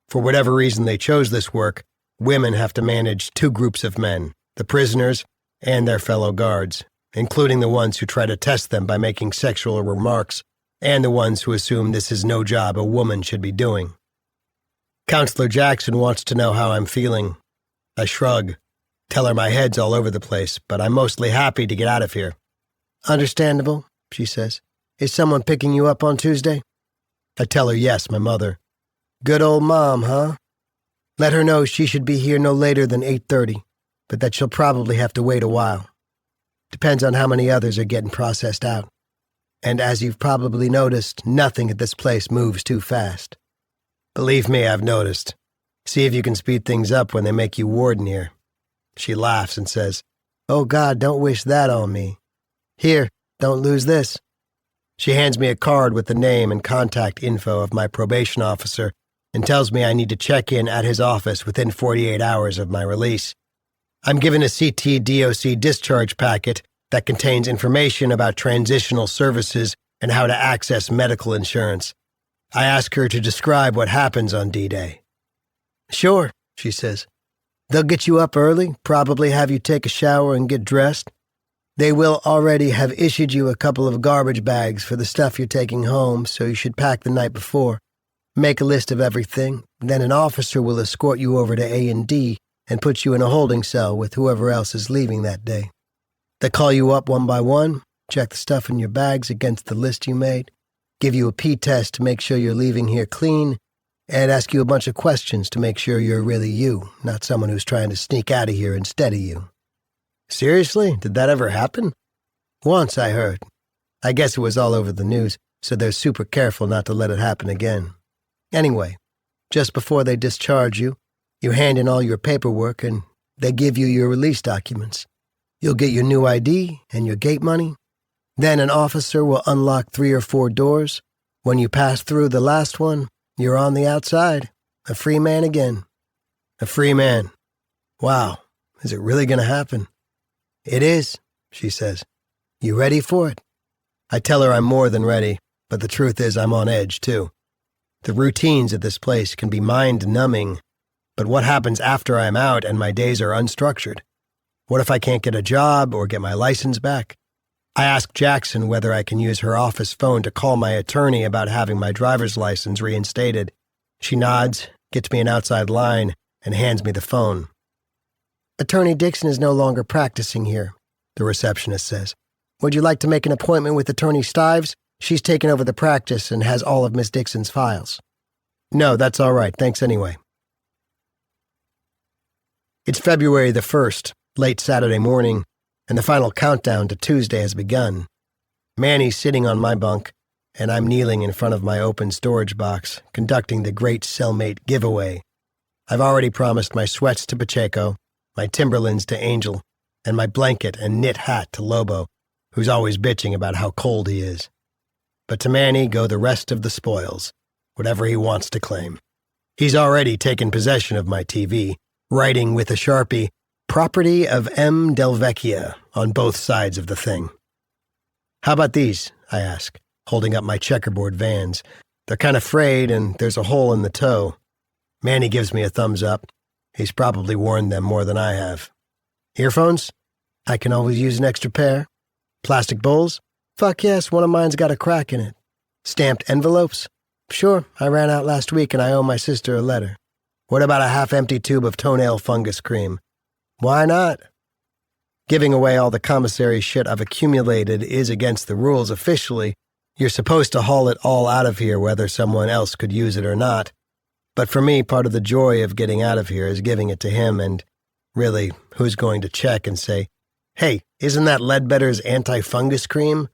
For whatever reason they chose this work, women have to manage two groups of men, the prisoners and their fellow guards, including the ones who try to test them by making sexual remarks, and the ones who assume this is no job a woman should be doing. Counselor Jackson wants to know how I'm feeling. I shrug, tell her my head's all over the place, but I'm mostly happy to get out of here. Understandable, she says. Is someone picking you up on Tuesday? I tell her yes, my mother. Good old Mom, huh? Let her know she should be here no later than 8:30, but that she'll probably have to wait a while. Depends on how many others are getting processed out. And as you've probably noticed, nothing at this place moves too fast. Believe me, I've noticed. See if you can speed things up when they make you warden here. She laughs and says, Oh God, don't wish that on me. Here, don't lose this. She hands me a card with the name and contact info of my probation officer and tells me I need to check in at his office within 48 hours of my release. I'm given a CT-DOC discharge packet that contains information about transitional services and how to access medical insurance. I ask her to describe what happens on D-Day. Sure, she says. They'll get you up early, probably have you take a shower and get dressed. They will already have issued you a couple of garbage bags for the stuff you're taking home, so you should pack the night before. Make a list of everything, then an officer will escort you over to A&D and put you in a holding cell with whoever else is leaving that day. They call you up one by one, check the stuff in your bags against the list you made, give you a P-test to make sure you're leaving here clean, and ask you a bunch of questions to make sure you're really you, not someone who's trying to sneak out of here instead of you. Seriously? Did that ever happen? Once, I heard. I guess it was all over the news, so they're super careful not to let it happen again. Anyway, just before they discharge you, you hand in all your paperwork and they give you your release documents. You'll get your new ID and your gate money. Then an officer will unlock 3 or 4 doors. When you pass through the last one, you're on the outside, a free man again. A free man. Wow, is it really going to happen? It is, she says. You ready for it? I tell her I'm more than ready, but the truth is I'm on edge, too. The routines at this place can be mind-numbing, but what happens after I'm out and my days are unstructured? What if I can't get a job or get my license back? I ask Jackson whether I can use her office phone to call my attorney about having my driver's license reinstated. She nods, gets me an outside line, and hands me the phone. Attorney Dixon is no longer practicing here, the receptionist says. Would you like to make an appointment with Attorney Stives? She's taken over the practice and has all of Miss Dixon's files. No, that's all right. Thanks anyway. It's February the 1st, late Saturday morning, and the final countdown to Tuesday has begun. Manny's sitting on my bunk, and I'm kneeling in front of my open storage box, conducting the great cellmate giveaway. I've already promised my sweats to Pacheco, my Timberlands to Angel, and my blanket and knit hat to Lobo, who's always bitching about how cold he is. But to Manny go the rest of the spoils, whatever he wants to claim. He's already taken possession of my TV, writing with a Sharpie, "Property of M. Del Vecchia," on both sides of the thing. How about these? I ask, holding up my checkerboard Vans. They're kind of frayed and there's a hole in the toe. Manny gives me a thumbs up. He's probably warned them more than I have. Earphones? I can always use an extra pair. Plastic bowls? Fuck yes, one of mine's got a crack in it. Stamped envelopes? Sure, I ran out last week and I owe my sister a letter. What about a half-empty tube of toenail fungus cream? Why not? Giving away all the commissary shit I've accumulated is against the rules officially. You're supposed to haul it all out of here whether someone else could use it or not. But for me, part of the joy of getting out of here is giving it to him, and really, who's going to check and say, "Hey, isn't that Ledbetter's anti-fungus cream?"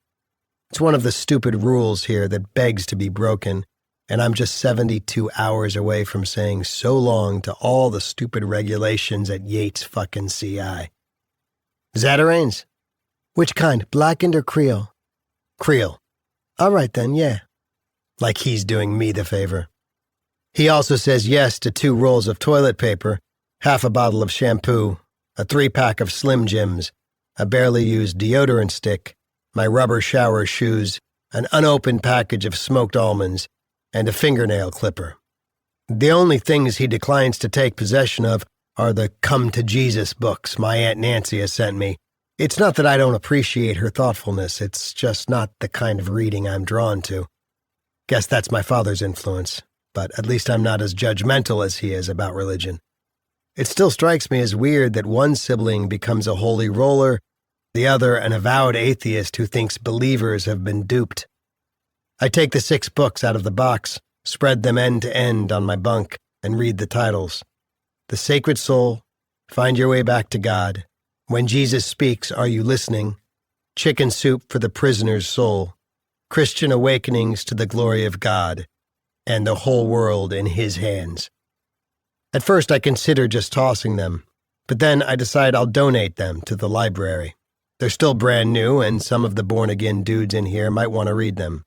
It's one of the stupid rules here that begs to be broken, and I'm just 72 hours away from saying so long to all the stupid regulations at Yates fucking CI. Zatarain's? Which kind, blackened or Creole? Creole. All right then, yeah. Like he's doing me the favor. He also says yes to 2 rolls of toilet paper, half a bottle of shampoo, a 3-pack of Slim Jims, a barely used deodorant stick, my rubber shower shoes, an unopened package of smoked almonds, and a fingernail clipper. The only things he declines to take possession of are the Come to Jesus books my Aunt Nancy has sent me. It's not that I don't appreciate her thoughtfulness, it's just not the kind of reading I'm drawn to. Guess that's my father's influence, but at least I'm not as judgmental as he is about religion. It still strikes me as weird that one sibling becomes a holy roller, the other an avowed atheist who thinks believers have been duped. I take the 6 books out of the box, spread them end to end on my bunk, and read the titles. The Sacred Soul, Find Your Way Back to God, When Jesus Speaks, Are You Listening? Chicken Soup for the Prisoner's Soul, Christian Awakenings to the Glory of God, and The Whole World in His Hands. At first I consider just tossing them, but then I decide I'll donate them to the library. They're still brand new, and some of the born-again dudes in here might want to read them.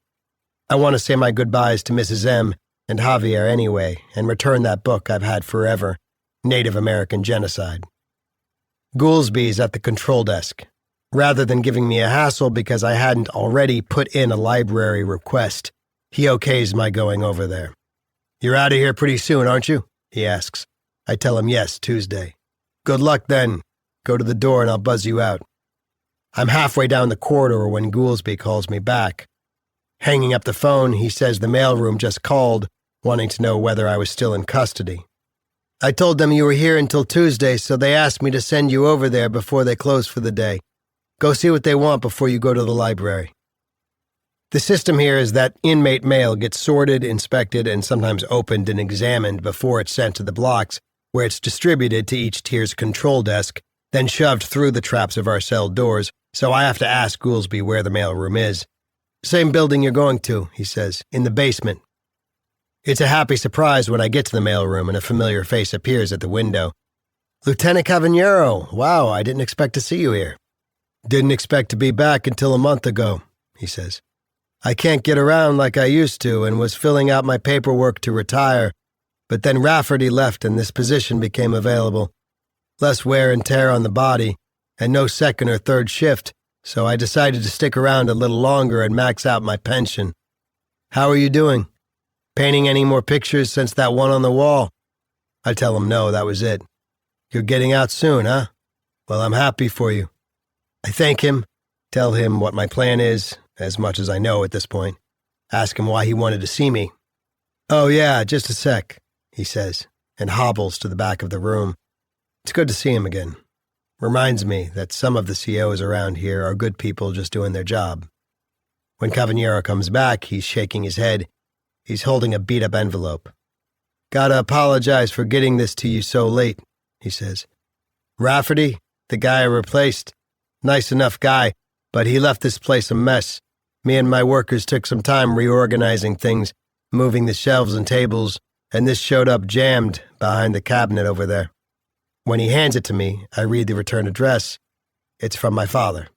I want to say my goodbyes to Mrs. M and Javier anyway, and return that book I've had forever, Native American Genocide. Goolsby's at the control desk. Rather than giving me a hassle because I hadn't already put in a library request, he okays my going over there. "You're out of here pretty soon, aren't you?" he asks. I tell him yes, Tuesday. "Good luck then. Go to the door and I'll buzz you out." I'm halfway down the corridor when Goolsby calls me back. Hanging up the phone, he says the mailroom just called, wanting to know whether I was still in custody. "I told them you were here until Tuesday, so they asked me to send you over there before they close for the day. Go see what they want before you go to the library." The system here is that inmate mail gets sorted, inspected, and sometimes opened and examined before it's sent to the blocks, where it's distributed to each tier's control desk, then shoved through the traps of our cell doors, so I have to ask Goolsby where the mailroom is. "Same building you're going to," he says, "in the basement." It's a happy surprise when I get to the mailroom and a familiar face appears at the window. "Lieutenant Cavagnero, wow, I didn't expect to see you here." "Didn't expect to be back until a month ago," he says. "I can't get around like I used to and was filling out my paperwork to retire, but then Rafferty left and this position became available. Less wear and tear on the body, and no second or third shift, so I decided to stick around a little longer and max out my pension. How are you doing? Painting any more pictures since that one on the wall?" I tell him no, that was it. "You're getting out soon, huh? Well, I'm happy for you." I thank him, tell him what my plan is, as much as I know at this point. Ask him why he wanted to see me. "Oh yeah, just a sec," he says, and hobbles to the back of the room. It's good to see him again. Reminds me that some of the COs around here are good people just doing their job. When Cavagnero comes back, he's shaking his head. He's holding a beat-up envelope. "Gotta apologize for getting this to you so late," he says. "Rafferty, the guy I replaced, nice enough guy, but he left this place a mess. Me and my workers took some time reorganizing things, moving the shelves and tables, and this showed up jammed behind the cabinet over there. When he hands it to me, I read the return address. It's from my father.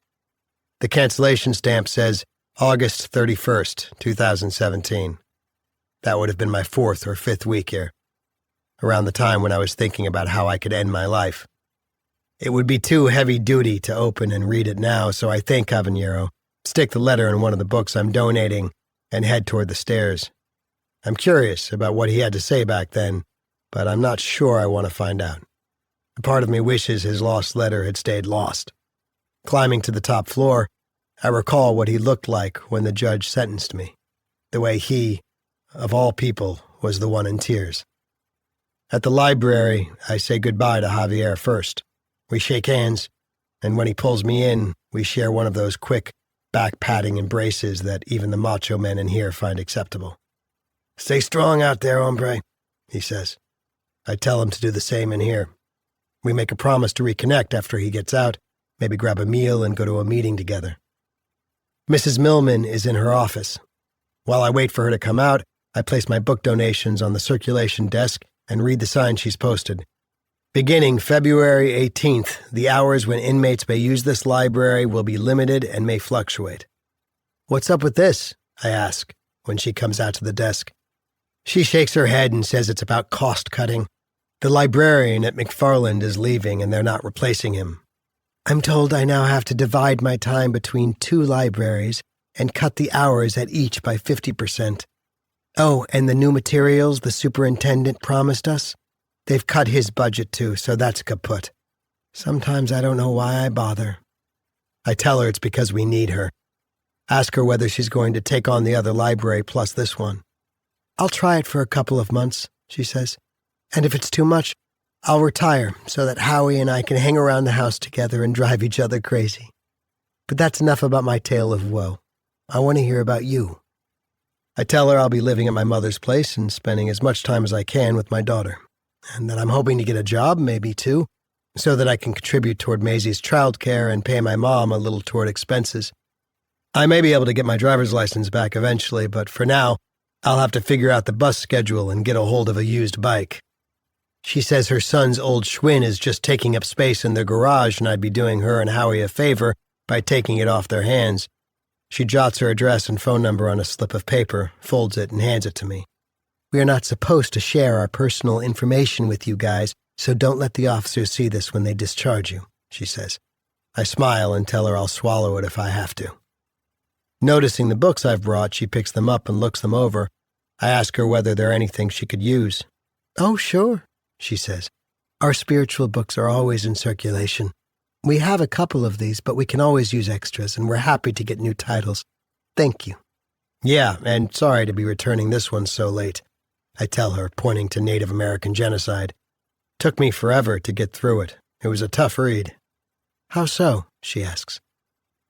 The cancellation stamp says August 31st, 2017. That would have been my 4th or 5th week here, around the time when I was thinking about how I could end my life. It would be too heavy duty to open and read it now, so I thank Cavagnero, stick the letter in one of the books I'm donating, and head toward the stairs. I'm curious about what he had to say back then, but I'm not sure I want to find out. A part of me wishes his lost letter had stayed lost. Climbing to the top floor, I recall what he looked like when the judge sentenced me, the way he, of all people, was the one in tears. At the library, I say goodbye to Javier first. We shake hands, and when he pulls me in, we share one of those quick, back-patting embraces that even the macho men in here find acceptable. "Stay strong out there, hombre," he says. I tell him to do the same in here. We make a promise to reconnect after he gets out, maybe grab a meal and go to a meeting together. Mrs. Millman is in her office. While I wait for her to come out, I place my book donations on the circulation desk and read the sign she's posted. Beginning February 18th, the hours when inmates may use this library will be limited and may fluctuate. "What's up with this?" I ask when she comes out to the desk. She shakes her head and says it's about cost cutting. The librarian at McFarland is leaving and they're not replacing him. I'm told I now have to divide my time between 2 libraries and cut the hours at each by 50%. Oh, and the new materials the superintendent promised us? They've cut his budget too, so that's kaput. Sometimes I don't know why I bother. I tell her it's because we need her. Ask her whether she's going to take on the other library plus this one. "I'll try it for a couple of months," she says. "And if it's too much, I'll retire so that Howie and I can hang around the house together and drive each other crazy. But that's enough about my tale of woe. I want to hear about you." I tell her I'll be living at my mother's place and spending as much time as I can with my daughter, and that I'm hoping to get a job, maybe 2, so that I can contribute toward Maisie's childcare and pay my mom a little toward expenses. I may be able to get my driver's license back eventually, but for now, I'll have to figure out the bus schedule and get a hold of a used bike. She says her son's old Schwinn is just taking up space in their garage and I'd be doing her and Howie a favor by taking it off their hands. She jots her address and phone number on a slip of paper, folds it, and hands it to me. "We are not supposed to share our personal information with you guys, so don't let the officers see this when they discharge you," she says. I smile and tell her I'll swallow it if I have to. Noticing the books I've brought, she picks them up and looks them over. I ask her whether they're anything she could use. "Oh, sure," she says. "Our spiritual books are always in circulation. We have a couple of these, but we can always use extras, and we're happy to get new titles. Thank you." "Yeah, and sorry to be returning this one so late," I tell her, pointing to Native American genocide. "Took me forever to get through it. It was a tough read." "How so?" she asks.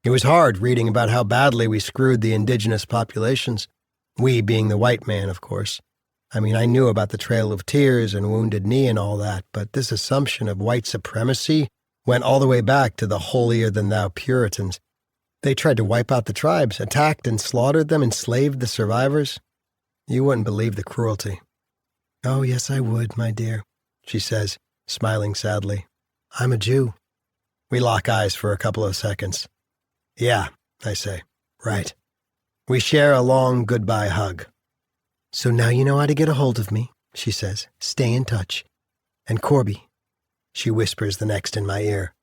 "It was hard reading about how badly we screwed the indigenous populations. We being the white man, of course. I mean, I knew about the Trail of Tears and Wounded Knee and all that, but this assumption of white supremacy went all the way back to the holier-than-thou Puritans. They tried to wipe out the tribes, attacked and slaughtered them, enslaved the survivors. You wouldn't believe the cruelty." "Oh, yes, I would, my dear," she says, smiling sadly. "I'm a Jew." We lock eyes for a couple of seconds. "Yeah," I say. "Right." We share a long goodbye hug. "So now you know how to get a hold of me," she says. "Stay in touch. And Corby," she whispers the next in my ear,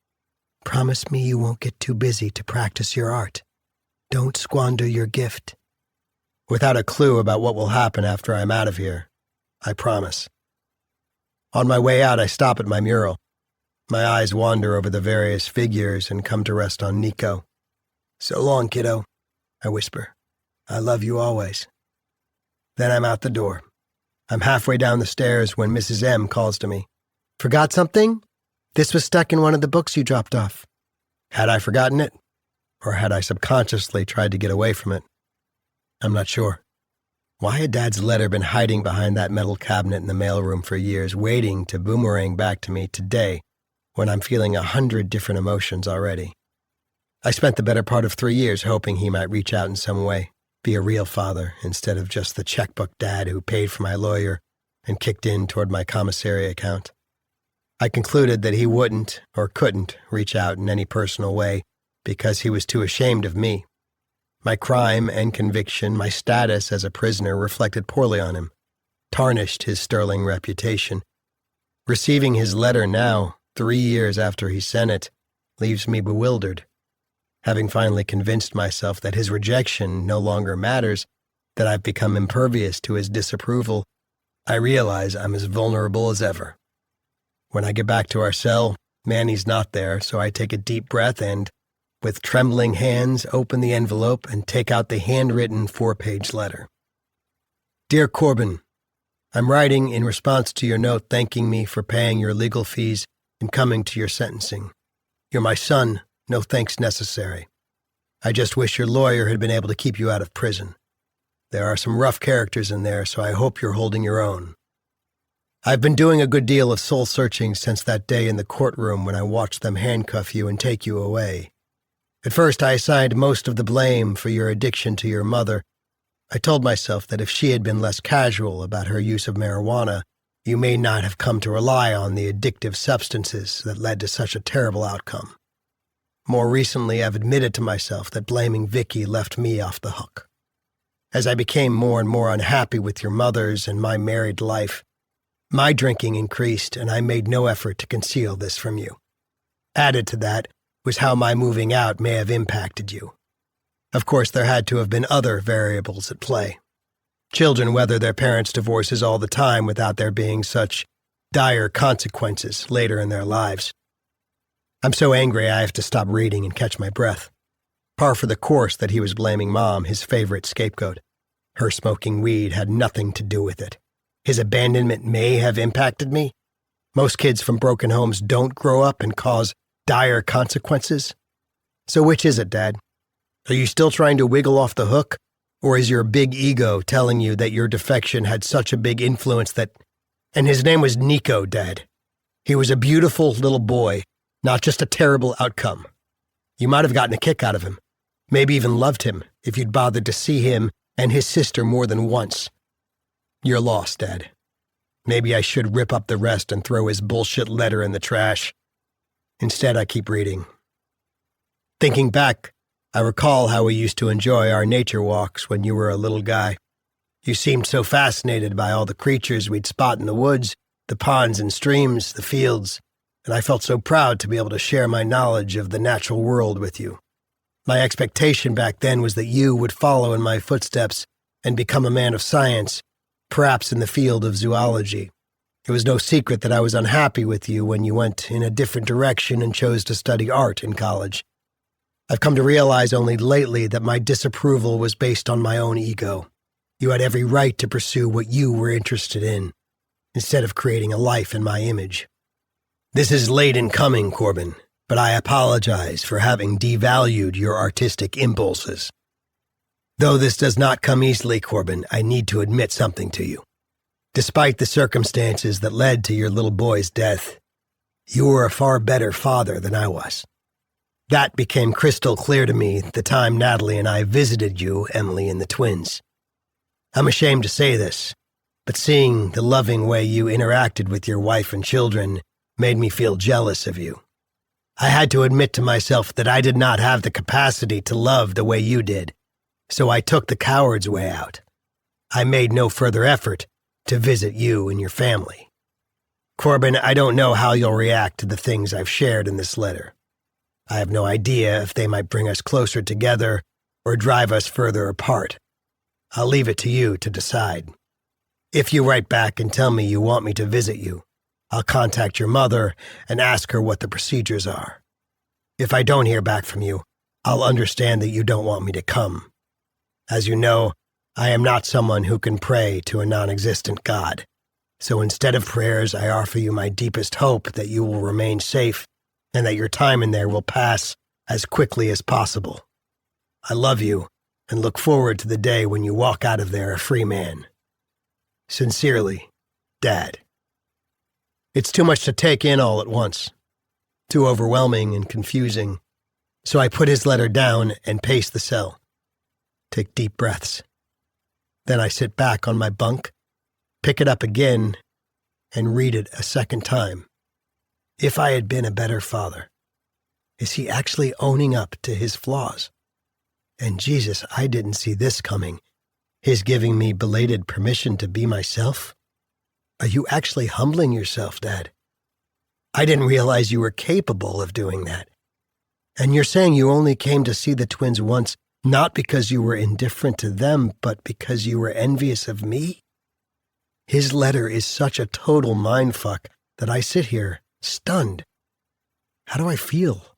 "promise me you won't get too busy to practice your art. Don't squander your gift." Without a clue about what will happen after I'm out of here, I promise. On my way out, I stop at my mural. My eyes wander over the various figures and come to rest on Nico. "So long, kiddo," I whisper. "I love you always." Then I'm out the door. I'm halfway down the stairs when Mrs. M calls to me. "Forgot something? This was stuck in one of the books you dropped off." Had I forgotten it? Or had I subconsciously tried to get away from it? I'm not sure. Why had Dad's letter been hiding behind that metal cabinet in the mailroom for years, waiting to boomerang back to me today, when I'm feeling 100 different emotions already? I spent the better part of 3 years hoping he might reach out in some way, be a real father instead of just the checkbook dad who paid for my lawyer and kicked in toward my commissary account. I concluded that he wouldn't or couldn't reach out in any personal way because he was too ashamed of me. My crime and conviction, my status as a prisoner reflected poorly on him, tarnished his sterling reputation. Receiving his letter now, 3 years after he sent it, leaves me bewildered. Having finally convinced myself that his rejection no longer matters, that I've become impervious to his disapproval, I realize I'm as vulnerable as ever. When I get back to our cell, Manny's not there, so I take a deep breath and, with trembling hands, open the envelope and take out the handwritten 4-page letter. Dear Corbin, I'm writing in response to your note thanking me for paying your legal fees and coming to your sentencing. You're my son, no thanks necessary. I just wish your lawyer had been able to keep you out of prison. There are some rough characters in there, so I hope you're holding your own. I've been doing a good deal of soul-searching since that day in the courtroom when I watched them handcuff you and take you away. At first, I assigned most of the blame for your addiction to your mother. I told myself that if she had been less casual about her use of marijuana, you may not have come to rely on the addictive substances that led to such a terrible outcome. More recently, I've admitted to myself that blaming Vicky left me off the hook. As I became more and more unhappy with your mother's and my married life, my drinking increased and I made no effort to conceal this from you. Added to that was how my moving out may have impacted you. Of course, there had to have been other variables at play. Children weather their parents' divorces all the time without there being such dire consequences later in their lives. I'm so angry I have to stop reading and catch my breath. Par for the course that he was blaming Mom, his favorite scapegoat. Her smoking weed had nothing to do with it. His abandonment may have impacted me. Most kids from broken homes don't grow up and cause dire consequences. So which is it, Dad? Are you still trying to wiggle off the hook? Or is your big ego telling you that your defection had such a big influence that... And his name was Nico, Dad. He was a beautiful little boy, not just a terrible outcome. You might have gotten a kick out of him, maybe even loved him, if you'd bothered to see him and his sister more than once. You're lost, Dad. Maybe I should rip up the rest and throw his bullshit letter in the trash. Instead, I keep reading. Thinking back, I recall how we used to enjoy our nature walks when you were a little guy. You seemed so fascinated by all the creatures we'd spot in the woods, the ponds and streams, the fields, and I felt so proud to be able to share my knowledge of the natural world with you. My expectation back then was that you would follow in my footsteps and become a man of science, perhaps in the field of zoology. It was no secret that I was unhappy with you when you went in a different direction and chose to study art in college. I've come to realize only lately that my disapproval was based on my own ego. You had every right to pursue what you were interested in, instead of creating a life in my image. This is late in coming, Corbin, but I apologize for having devalued your artistic impulses. Though this does not come easily, Corbin, I need to admit something to you. Despite the circumstances that led to your little boy's death, you were a far better father than I was. That became crystal clear to me the time Natalie and I visited you, Emily, and the twins. I'm ashamed to say this, but seeing the loving way you interacted with your wife and children made me feel jealous of you. I had to admit to myself that I did not have the capacity to love the way you did, so I took the coward's way out. I made no further effort to visit you and your family. Corbin, I don't know how you'll react to the things I've shared in this letter. I have no idea if they might bring us closer together or drive us further apart. I'll leave it to you to decide. If you write back and tell me you want me to visit you, I'll contact your mother and ask her what the procedures are. If I don't hear back from you, I'll understand that you don't want me to come. As you know, I am not someone who can pray to a non-existent God. So instead of prayers, I offer you my deepest hope that you will remain safe and that your time in there will pass as quickly as possible. I love you and look forward to the day when you walk out of there a free man. Sincerely, Dad. It's too much to take in all at once, too overwhelming and confusing, so I put his letter down and pace the cell. Take deep breaths. Then I sit back on my bunk, pick it up again, and read it a second time. If I had been a better father, is he actually owning up to his flaws? And Jesus, I didn't see this coming. His giving me belated permission to be myself? Are you actually humbling yourself, Dad? I didn't realize you were capable of doing that. And you're saying you only came to see the twins once, not because you were indifferent to them, but because you were envious of me? His letter is such a total mindfuck that I sit here, stunned. How do I feel?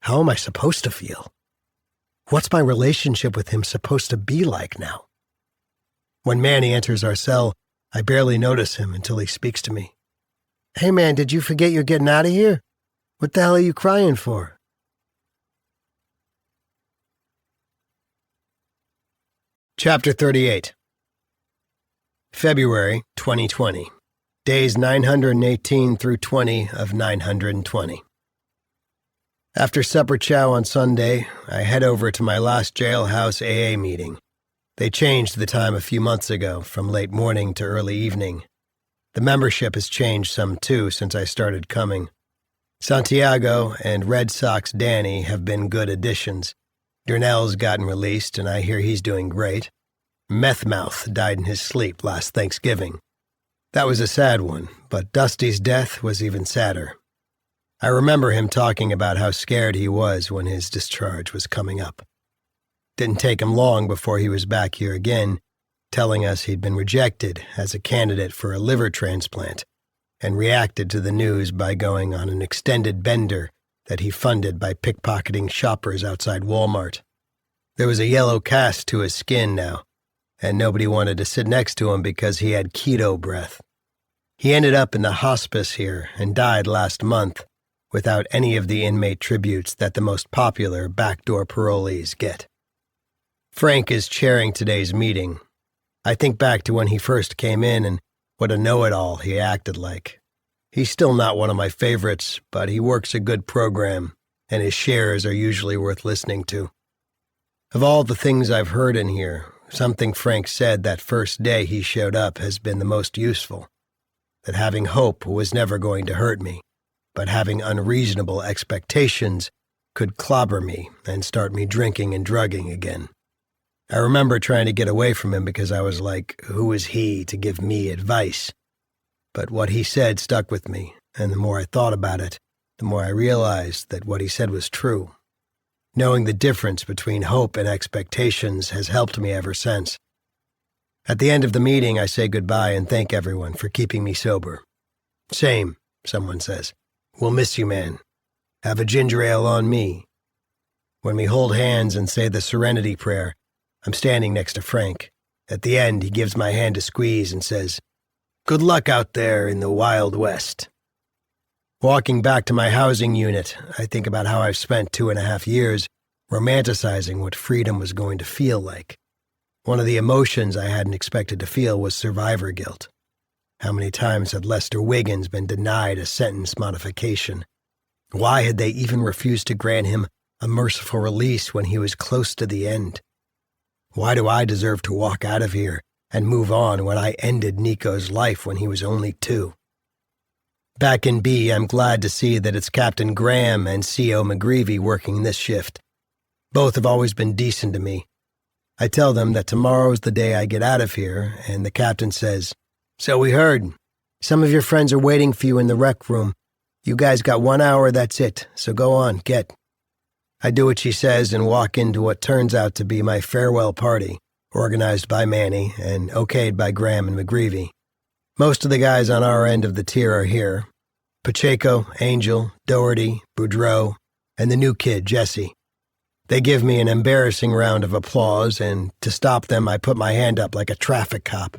How am I supposed to feel? What's my relationship with him supposed to be like now? When Manny enters our cell, I barely notice him until he speaks to me. "Hey man, did you forget you're getting out of here? What the hell are you crying for?" Chapter 38. February 2020. Days 918 through 20 of 920. After supper chow on Sunday, I head over to my last jailhouse AA meeting. They changed the time a few months ago, from late morning to early evening. The membership has changed some too since I started coming. Santiago and Red Sox Danny have been good additions. Durnell's gotten released, and I hear he's doing great. Methmouth died in his sleep last Thanksgiving. That was a sad one, but Dusty's death was even sadder. I remember him talking about how scared he was when his discharge was coming up. Didn't take him long before he was back here again, telling us he'd been rejected as a candidate for a liver transplant, and reacted to the news by going on an extended bender that he funded by pickpocketing shoppers outside Walmart. There was a yellow cast to his skin now, and nobody wanted to sit next to him because he had keto breath. He ended up in the hospice here and died last month without any of the inmate tributes that the most popular backdoor parolees get. Frank is chairing today's meeting. I think back to when he first came in and what a know-it-all he acted like. He's still not one of my favorites, but he works a good program, and his shares are usually worth listening to. Of all the things I've heard in here, something Frank said that first day he showed up has been the most useful. That having hope was never going to hurt me, but having unreasonable expectations could clobber me and start me drinking and drugging again. I remember trying to get away from him because I was like, who is he to give me advice? But what he said stuck with me, and the more I thought about it, the more I realized that what he said was true. Knowing the difference between hope and expectations has helped me ever since. At the end of the meeting, I say goodbye and thank everyone for keeping me sober. "Same," someone says. "We'll miss you, man. Have a ginger ale on me." When we hold hands and say the Serenity Prayer, I'm standing next to Frank. At the end, he gives my hand a squeeze and says, "Good luck out there in the Wild West." Walking back to my housing unit, I think about how I've spent 2.5 years romanticizing what freedom was going to feel like. One of the emotions I hadn't expected to feel was survivor guilt. How many times had Lester Wiggins been denied a sentence modification? Why had they even refused to grant him a merciful release when he was close to the end? Why do I deserve to walk out of here and move on when I ended Nico's life when he was only 2? Back in B, I'm glad to see that it's Captain Graham and C.O. McGreevy working this shift. Both have always been decent to me. I tell them that tomorrow's the day I get out of here, and the captain says, "So we heard. Some of your friends are waiting for you in the rec room. You guys got 1 hour, that's it, so go on, get." I do what she says and walk into what turns out to be my farewell party, organized by Manny and okayed by Graham and McGreevy. Most of the guys on our end of the tier are here. Pacheco, Angel, Doherty, Boudreau, and the new kid, Jesse. They give me an embarrassing round of applause, and to stop them, I put my hand up like a traffic cop.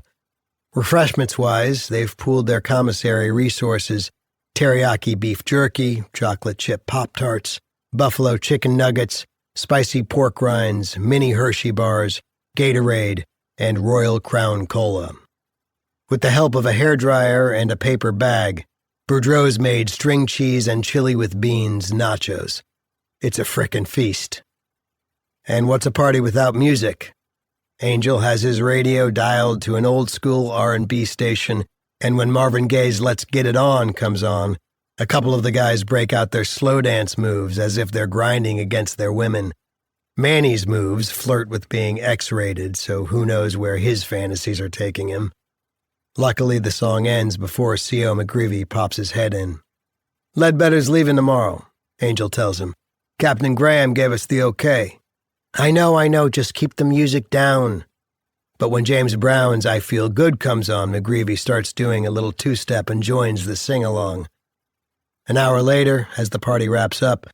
Refreshments-wise, they've pooled their commissary resources: teriyaki beef jerky, chocolate chip Pop-Tarts, buffalo chicken nuggets, spicy pork rinds, mini Hershey bars, Gatorade, and Royal Crown Cola. With the help of a hairdryer and a paper bag, Boudreau's made string cheese and chili with beans nachos. It's a frickin' feast. And what's a party without music? Angel has his radio dialed to an old-school R&B station, and when Marvin Gaye's Let's Get It On comes on, a couple of the guys break out their slow dance moves as if they're grinding against their women. Manny's moves flirt with being X-rated, so who knows where his fantasies are taking him. Luckily, the song ends before C.O. McGreevy pops his head in. "Ledbetter's leaving tomorrow," Angel tells him. "Captain Graham gave us the okay." I know, just keep the music down." But when James Brown's I Feel Good comes on, McGreevy starts doing a little two-step and joins the sing-along. An hour later, as the party wraps up,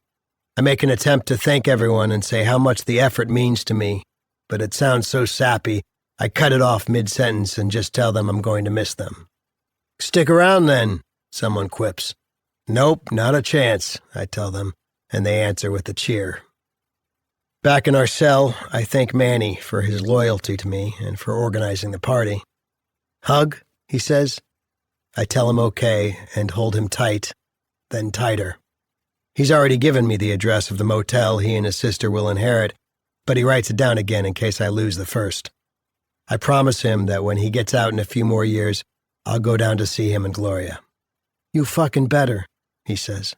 I make an attempt to thank everyone and say how much the effort means to me, but it sounds so sappy, I cut it off mid-sentence and just tell them I'm going to miss them. "Stick around then," someone quips. "Nope, not a chance," I tell them, and they answer with a cheer. Back in our cell, I thank Manny for his loyalty to me and for organizing the party. "Hug?" he says. I tell him okay and hold him tight, then tighter. He's already given me the address of the motel he and his sister will inherit, but he writes it down again in case I lose the first. I promise him that when he gets out in a few more years, I'll go down to see him and Gloria. "You fucking better," he says.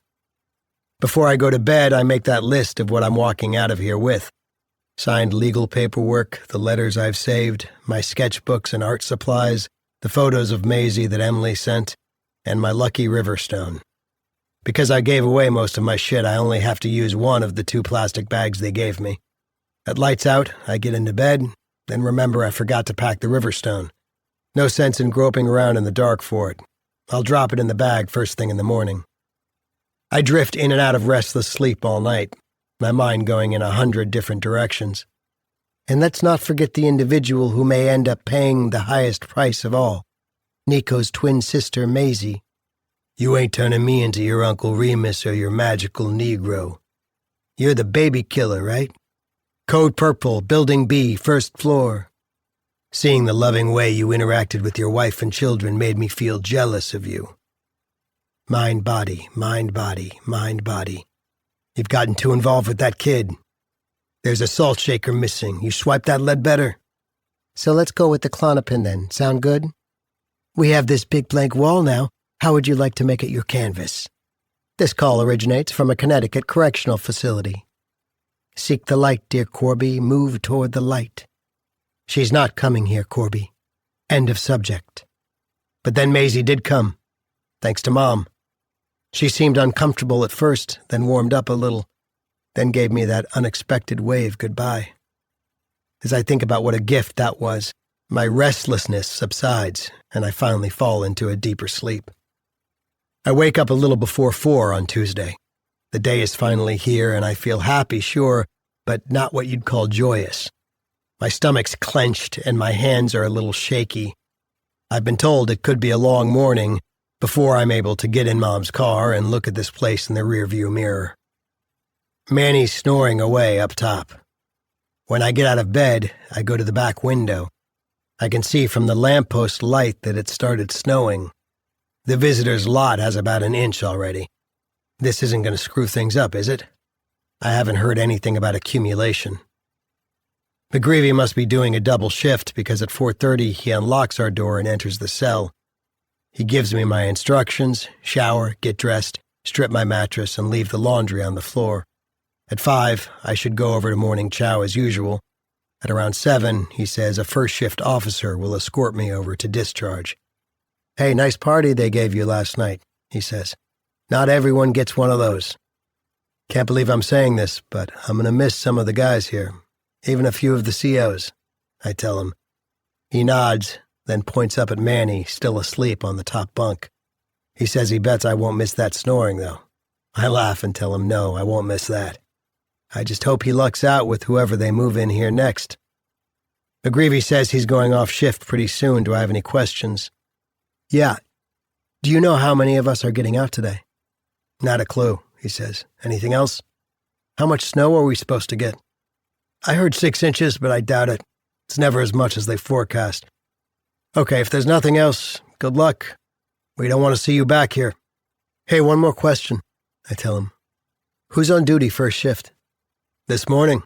Before I go to bed, I make that list of what I'm walking out of here with. Signed legal paperwork, the letters I've saved, my sketchbooks and art supplies, the photos of Maisie that Emily sent, and my lucky Riverstone. Because I gave away most of my shit, I only have to use one of the 2 plastic bags they gave me. At lights out, I get into bed, then remember I forgot to pack the Riverstone. No sense in groping around in the dark for it. I'll drop it in the bag first thing in the morning. I drift in and out of restless sleep all night, my mind going in 100 different directions. And let's not forget the individual who may end up paying the highest price of all, Nico's twin sister, Maisie. "You ain't turning me into your Uncle Remus or your magical Negro. You're the baby killer, right? Code Purple, Building B, first floor. Seeing the loving way you interacted with your wife and children made me feel jealous of you. Mind, body, mind, body, mind, body. You've gotten too involved with that kid. There's a salt shaker missing. You swipe that lead better." So let's go with the Klonopin then. Sound good? We have this big blank wall now. How would you like to make it your canvas? This call originates from a Connecticut correctional facility. Seek the light, dear Corby. Move toward the light. She's not coming here, Corby. End of subject. But then Maisie did come, thanks to Mom. She seemed uncomfortable at first, then warmed up a little, then gave me that unexpected wave goodbye. As I think about what a gift that was, my restlessness subsides, and I finally fall into a deeper sleep. I wake up a little before 4 on Tuesday. The day is finally here, and I feel happy, sure, but not what you'd call joyous. My stomach's clenched, and my hands are a little shaky. I've been told it could be a long morning before I'm able to get in Mom's car and look at this place in the rearview mirror. Manny's snoring away up top. When I get out of bed, I go to the back window. I can see from the lamppost light that it started snowing. The visitor's lot has about an inch already. This isn't going to screw things up, is it? I haven't heard anything about accumulation. McGreevy must be doing a double shift because at 4:30 he unlocks our door and enters the cell. He gives me my instructions: shower, get dressed, strip my mattress, and leave the laundry on the floor. At 5, I should go over to morning chow as usual. At around 7, he says a first shift officer will escort me over to discharge. "Hey, nice party they gave you last night," he says. "Not everyone gets one of those." Can't believe I'm saying this, but I'm going to miss some of the guys here, even a few of the COs, I tell him. He nods, then points up at Manny, still asleep on the top bunk. He says he bets I won't miss that snoring, though. I laugh and tell him no, I won't miss that. I just hope he lucks out with whoever they move in here next. McGreevy says he's going off shift pretty soon. Do I have any questions? "Yeah. Do you know how many of us are getting out today?" "Not a clue," he says. "Anything else? How much snow are we supposed to get?" "I heard 6 inches, but I doubt it. It's never as much as they forecast." "Okay, if there's nothing else, good luck. We don't want to see you back here." "Hey, one more question," I tell him. "Who's on duty first shift?" "This morning.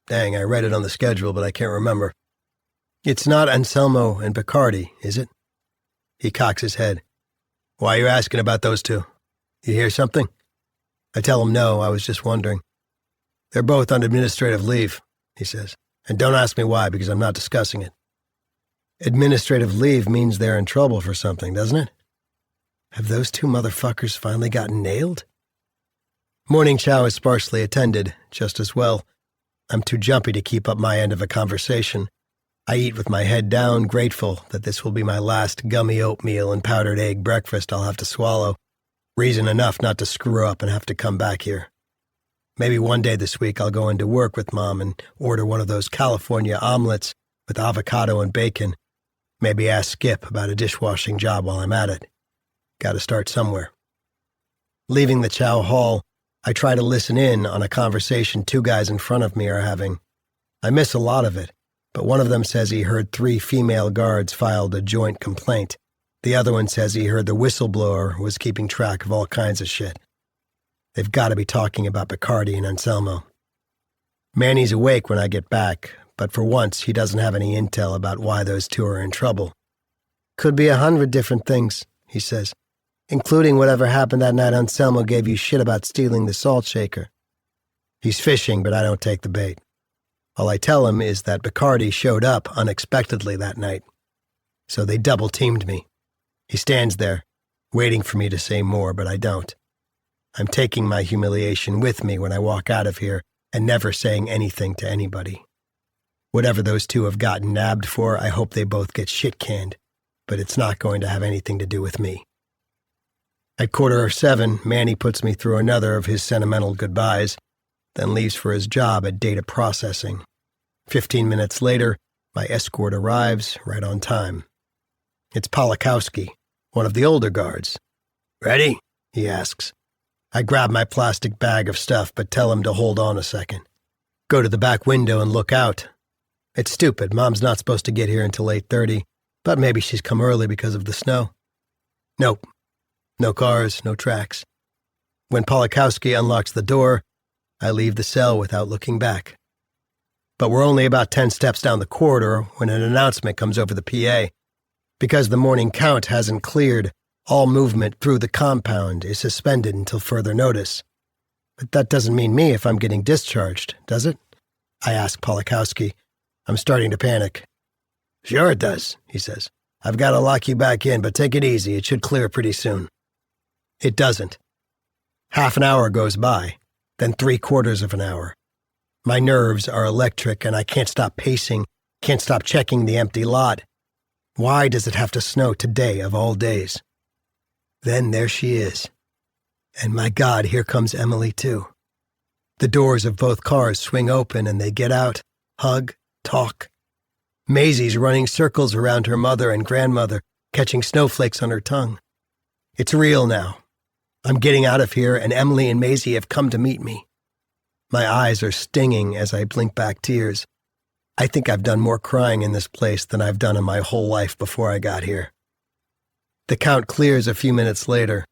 Dang, I read it on the schedule, but I can't remember. It's not Anselmo and Picardi, is it?" He cocks his head. "Why are you asking about those two? You hear something?" I tell him no, I was just wondering. "They're both on administrative leave," he says. "And don't ask me why, because I'm not discussing it." Administrative leave means they're in trouble for something, doesn't it? Have those two motherfuckers finally gotten nailed? Morning chow is sparsely attended, just as well. I'm too jumpy to keep up my end of a conversation. I eat with my head down, grateful that this will be my last gummy oatmeal and powdered egg breakfast I'll have to swallow. Reason enough not to screw up and have to come back here. Maybe one day this week I'll go into work with Mom and order one of those California omelets with avocado and bacon. Maybe ask Skip about a dishwashing job while I'm at it. Gotta start somewhere. Leaving the chow hall, I try to listen in on a conversation two guys in front of me are having. I miss a lot of it, but one of them says he heard 3 female guards filed a joint complaint. The other one says he heard the whistleblower was keeping track of all kinds of shit. They've got to be talking about Bacardi and Anselmo. Manny's awake when I get back, but for once he doesn't have any intel about why those two are in trouble. Could be 100 different things, he says, including whatever happened that night Anselmo gave you shit about stealing the salt shaker. He's fishing, but I don't take the bait. All I tell him is that Bacardi showed up unexpectedly that night. So they double-teamed me. He stands there, waiting for me to say more, but I don't. I'm taking my humiliation with me when I walk out of here and never saying anything to anybody. Whatever those two have gotten nabbed for, I hope they both get shit-canned, but it's not going to have anything to do with me. At 7:15, Manny puts me through another of his sentimental goodbyes, then leaves for his job at data processing. 15 minutes later, my escort arrives right on time. It's Polakowski, one of the older guards. "Ready?" he asks. I grab my plastic bag of stuff, but tell him to hold on a second. Go to the back window and look out. It's stupid. Mom's not supposed to get here until 8:30, but maybe she's come early because of the snow. Nope. No cars, no tracks. When Polakowski unlocks the door, I leave the cell without looking back. But we're only about 10 steps down the corridor when an announcement comes over the PA. Because the morning count hasn't cleared, all movement through the compound is suspended until further notice. But that doesn't mean me if I'm getting discharged, does it? I ask Polakowski. I'm starting to panic. Sure it does, he says. I've got to lock you back in, but take it easy. It should clear pretty soon. It doesn't. Half an hour goes by, then 3/4 of an hour. My nerves are electric and I can't stop pacing, can't stop checking the empty lot. Why does it have to snow today of all days? Then there she is. And my God, here comes Emily too. The doors of both cars swing open and they get out, hug, talk. Maisie's running circles around her mother and grandmother, catching snowflakes on her tongue. It's real now. I'm getting out of here and Emily and Maisie have come to meet me. My eyes are stinging as I blink back tears. I think I've done more crying in this place than I've done in my whole life before I got here. The count clears a few minutes later,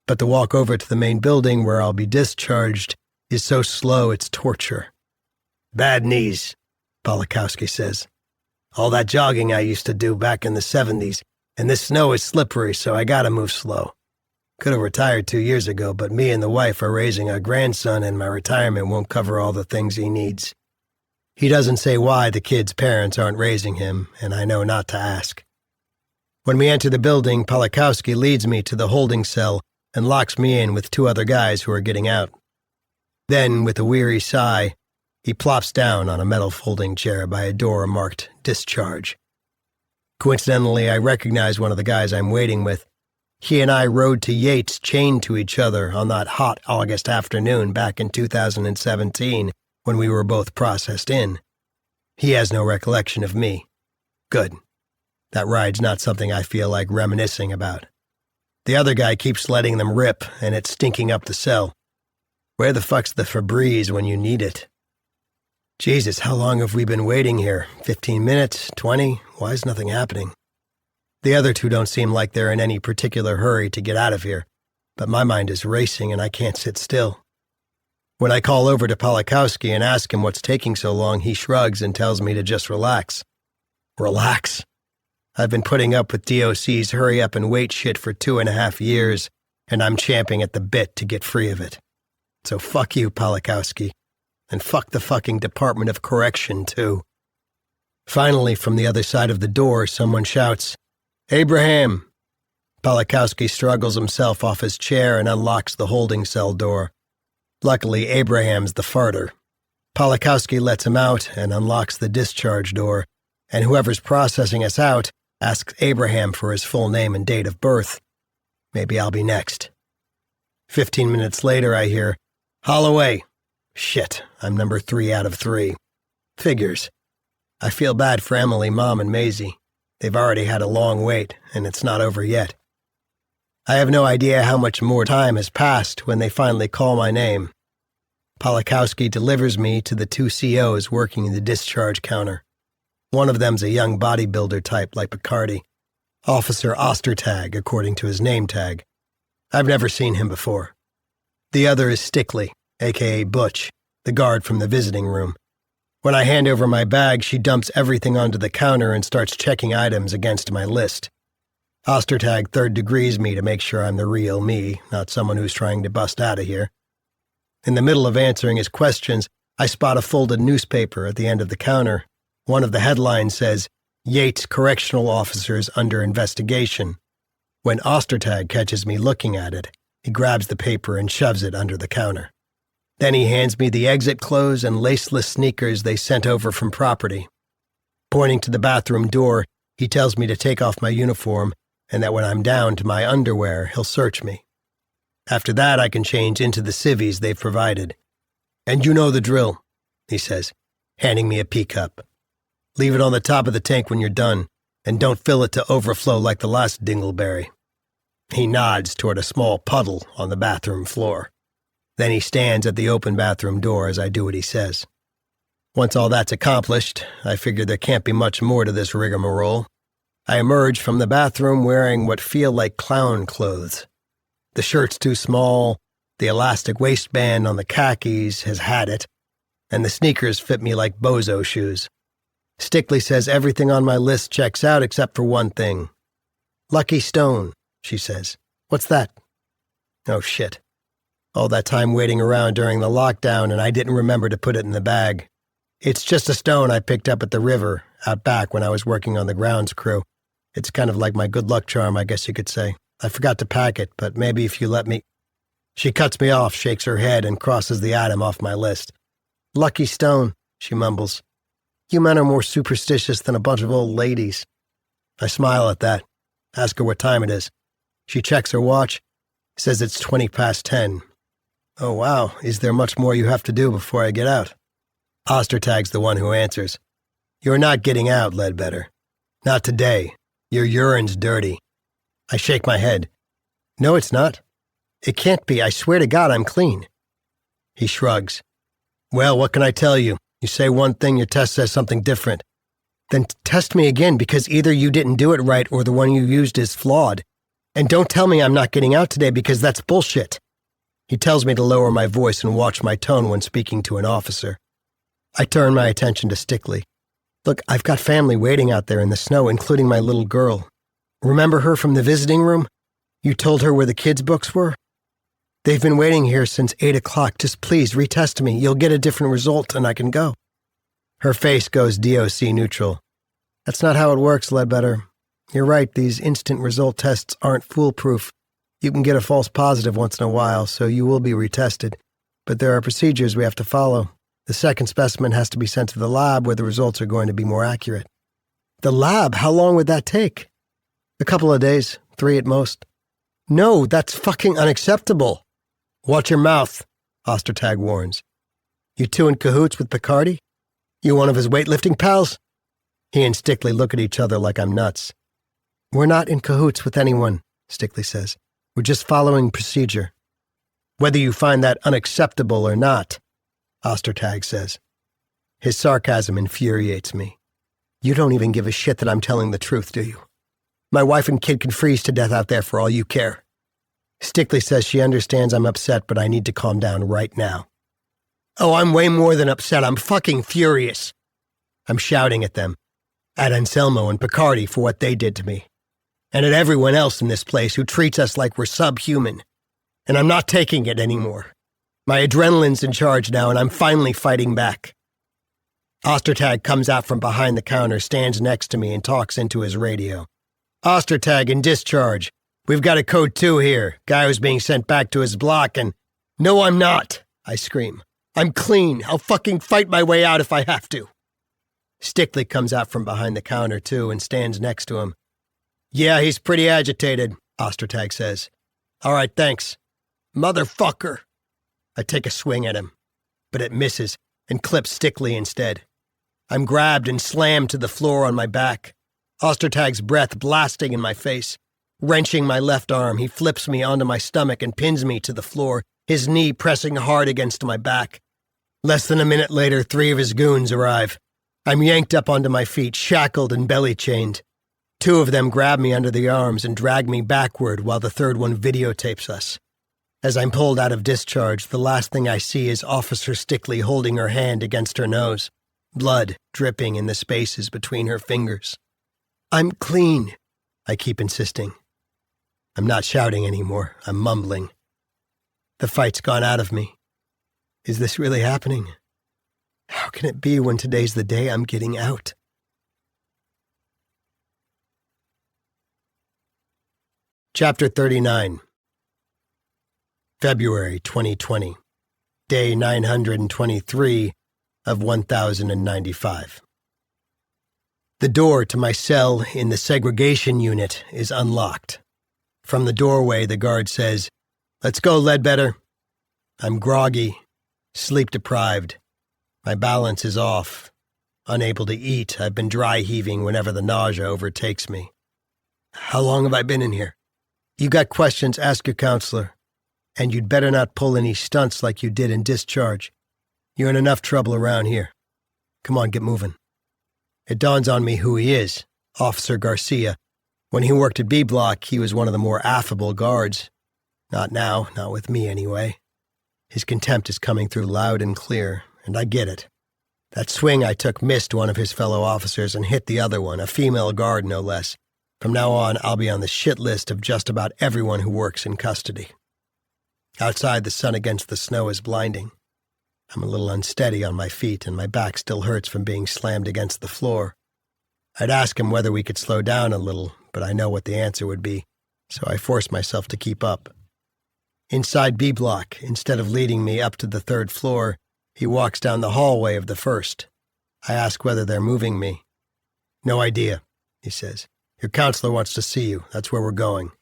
but the walk over to the main building where I'll be discharged is so slow it's torture. Bad knees, Polakowski says. All that jogging I used to do back in the 70s, and this snow is slippery, so I gotta move slow. Could have retired 2 years ago, but me and the wife are raising a grandson and my retirement won't cover all the things he needs. He doesn't say why the kid's parents aren't raising him, and I know not to ask. When we enter the building, Polakowski leads me to the holding cell and locks me in with 2 other guys who are getting out. Then, with a weary sigh, he plops down on a metal folding chair by a door marked Discharge. Coincidentally, I recognize one of the guys I'm waiting with. He and I rode to Yates chained to each other on that hot August afternoon back in 2017 when we were both processed in. He has no recollection of me. Good. That ride's not something I feel like reminiscing about. The other guy keeps letting them rip, and it's stinking up the cell. Where the fuck's the Febreze when you need it? Jesus, how long have we been waiting here? 15 minutes? 20? Why is nothing happening? The other 2 don't seem like they're in any particular hurry to get out of here, but my mind is racing and I can't sit still. When I call over to Polakowski and ask him what's taking so long, he shrugs and tells me to just relax. Relax? I've been putting up with DOC's hurry up and wait shit for 2.5 years, and I'm champing at the bit to get free of it. So fuck you, Polakowski. And fuck the fucking Department of Correction, too. Finally, from the other side of the door, someone shouts, Abraham! Polakowski struggles himself off his chair and unlocks the holding cell door. Luckily, Abraham's the farter. Polakowski lets him out and unlocks the discharge door, and whoever's processing us out asks Abraham for his full name and date of birth. Maybe I'll be next. 15 minutes later, I hear, Holloway. Shit, I'm number 3 out of 3. Figures. I feel bad for Emily, Mom, and Maisie. They've already had a long wait, and it's not over yet. I have no idea how much more time has passed when they finally call my name. Polakowski delivers me to the 2 COs working the discharge counter. One of them's a young bodybuilder type like Picardi. Officer Ostertag, according to his name tag. I've never seen him before. The other is Stickley, a.k.a. Butch, the guard from the visiting room. When I hand over my bag, she dumps everything onto the counter and starts checking items against my list. Ostertag third degrees me to make sure I'm the real me, not someone who's trying to bust out of here. In the middle of answering his questions, I spot a folded newspaper at the end of the counter. One of the headlines says, Yates Correctional Officers Under Investigation. When Ostertag catches me looking at it, he grabs the paper and shoves it under the counter. Then he hands me the exit clothes and laceless sneakers they sent over from property. Pointing to the bathroom door, he tells me to take off my uniform and that when I'm down to my underwear, he'll search me. After that, I can change into the civvies they've provided. And you know the drill, he says, handing me a pea cup. Leave it on the top of the tank when you're done, and don't fill it to overflow like the last dingleberry. He nods toward a small puddle on the bathroom floor. Then he stands at the open bathroom door as I do what he says. Once all that's accomplished, I figure there can't be much more to this rigmarole. I emerge from the bathroom wearing what feel like clown clothes. The shirt's too small, the elastic waistband on the khakis has had it, and the sneakers fit me like bozo shoes. Stickley says everything on my list checks out except for one thing. Lucky stone, she says. What's that? Oh, shit. All that time waiting around during the lockdown and I didn't remember to put it in the bag. It's just a stone I picked up at the river, out back when I was working on the grounds crew. It's kind of like my good luck charm, I guess you could say. I forgot to pack it, but maybe if you let me... She cuts me off, shakes her head, and crosses the item off my list. Lucky stone, she mumbles. You men are more superstitious than a bunch of old ladies. I smile at that, ask her what time it is. She checks her watch, says it's 10:20. Oh, wow, is there much more you have to do before I get out? Ostertag's the one who answers. You're not getting out, Ledbetter. Not today. Your urine's dirty. I shake my head. No, it's not. It can't be. I swear to God I'm clean. He shrugs. Well, what can I tell you? You say one thing, your test says something different. Then test me again, because either you didn't do it right or the one you used is flawed. And don't tell me I'm not getting out today, because that's bullshit. He tells me to lower my voice and watch my tone when speaking to an officer. I turn my attention to Stickley. Look, I've got family waiting out there in the snow, including my little girl. Remember her from the visiting room? You told her where the kids' books were? They've been waiting here since 8 o'clock. Just please retest me. You'll get a different result and I can go. Her face goes DOC neutral. That's not how it works, Ledbetter. You're right, these instant result tests aren't foolproof. You can get a false positive once in a while, so you will be retested. But there are procedures we have to follow. The second specimen has to be sent to the lab where the results are going to be more accurate. The lab? How long would that take? A couple of days, 3 at most. No, that's fucking unacceptable. Watch your mouth, Ostertag warns. You two in cahoots with Picardi? You one of his weightlifting pals? He and Stickley look at each other like I'm nuts. We're not in cahoots with anyone, Stickley says. We're just following procedure. Whether you find that unacceptable or not, Ostertag says. His sarcasm infuriates me. You don't even give a shit that I'm telling the truth, do you? My wife and kid can freeze to death out there for all you care. Stickley says she understands I'm upset, but I need to calm down right now. Oh, I'm way more than upset. I'm fucking furious. I'm shouting at them, at Anselmo and Picardi for what they did to me, and at everyone else in this place who treats us like we're subhuman. And I'm not taking it anymore. My adrenaline's in charge now, and I'm finally fighting back. Ostertag comes out from behind the counter, stands next to me, and talks into his radio. Ostertag in discharge. We've got a code 2 here. Guy who's being sent back to his block and... No, I'm not, I scream. I'm clean. I'll fucking fight my way out if I have to. Stickley comes out from behind the counter, too, and stands next to him. "Yeah, he's pretty agitated," Ostertag says. "All right, thanks." "Motherfucker!" I take a swing at him, but it misses and clips Stickley instead. I'm grabbed and slammed to the floor on my back. Ostertag's breath blasting in my face. Wrenching my left arm, he flips me onto my stomach and pins me to the floor, his knee pressing hard against my back. Less than a minute later, 3 of his goons arrive. I'm yanked up onto my feet, shackled and belly-chained. 2 of them grab me under the arms and drag me backward while the 3rd one videotapes us. As I'm pulled out of discharge, the last thing I see is Officer Stickley holding her hand against her nose, blood dripping in the spaces between her fingers. "I'm clean," I keep insisting. I'm not shouting anymore. I'm mumbling. The fight's gone out of me. Is this really happening? How can it be when today's the day I'm getting out? Chapter 39. February 2020. Day 923 of 1095. The door to my cell in the segregation unit is unlocked. From the doorway, the guard says, "Let's go, Ledbetter." I'm groggy, sleep-deprived. My balance is off. Unable to eat, I've been dry-heaving whenever the nausea overtakes me. "How long have I been in here?" "You got questions, ask your counselor. And you'd better not pull any stunts like you did in discharge. You're in enough trouble around here. Come on, get moving." It dawns on me who he is, Officer Garcia. When he worked at B Block, he was one of the more affable guards. Not now, not with me anyway. His contempt is coming through loud and clear, and I get it. That swing I took missed one of his fellow officers and hit the other one, a female guard no less. From now on, I'll be on the shit list of just about everyone who works in custody. Outside, the sun against the snow is blinding. I'm a little unsteady on my feet, and my back still hurts from being slammed against the floor. I'd ask him whether we could slow down a little, but I know what the answer would be, so I force myself to keep up. Inside B Block, instead of leading me up to the 3rd floor, he walks down the hallway of the 1st. I ask whether they're moving me. "No idea," he says. "Your counselor wants to see you. That's where we're going."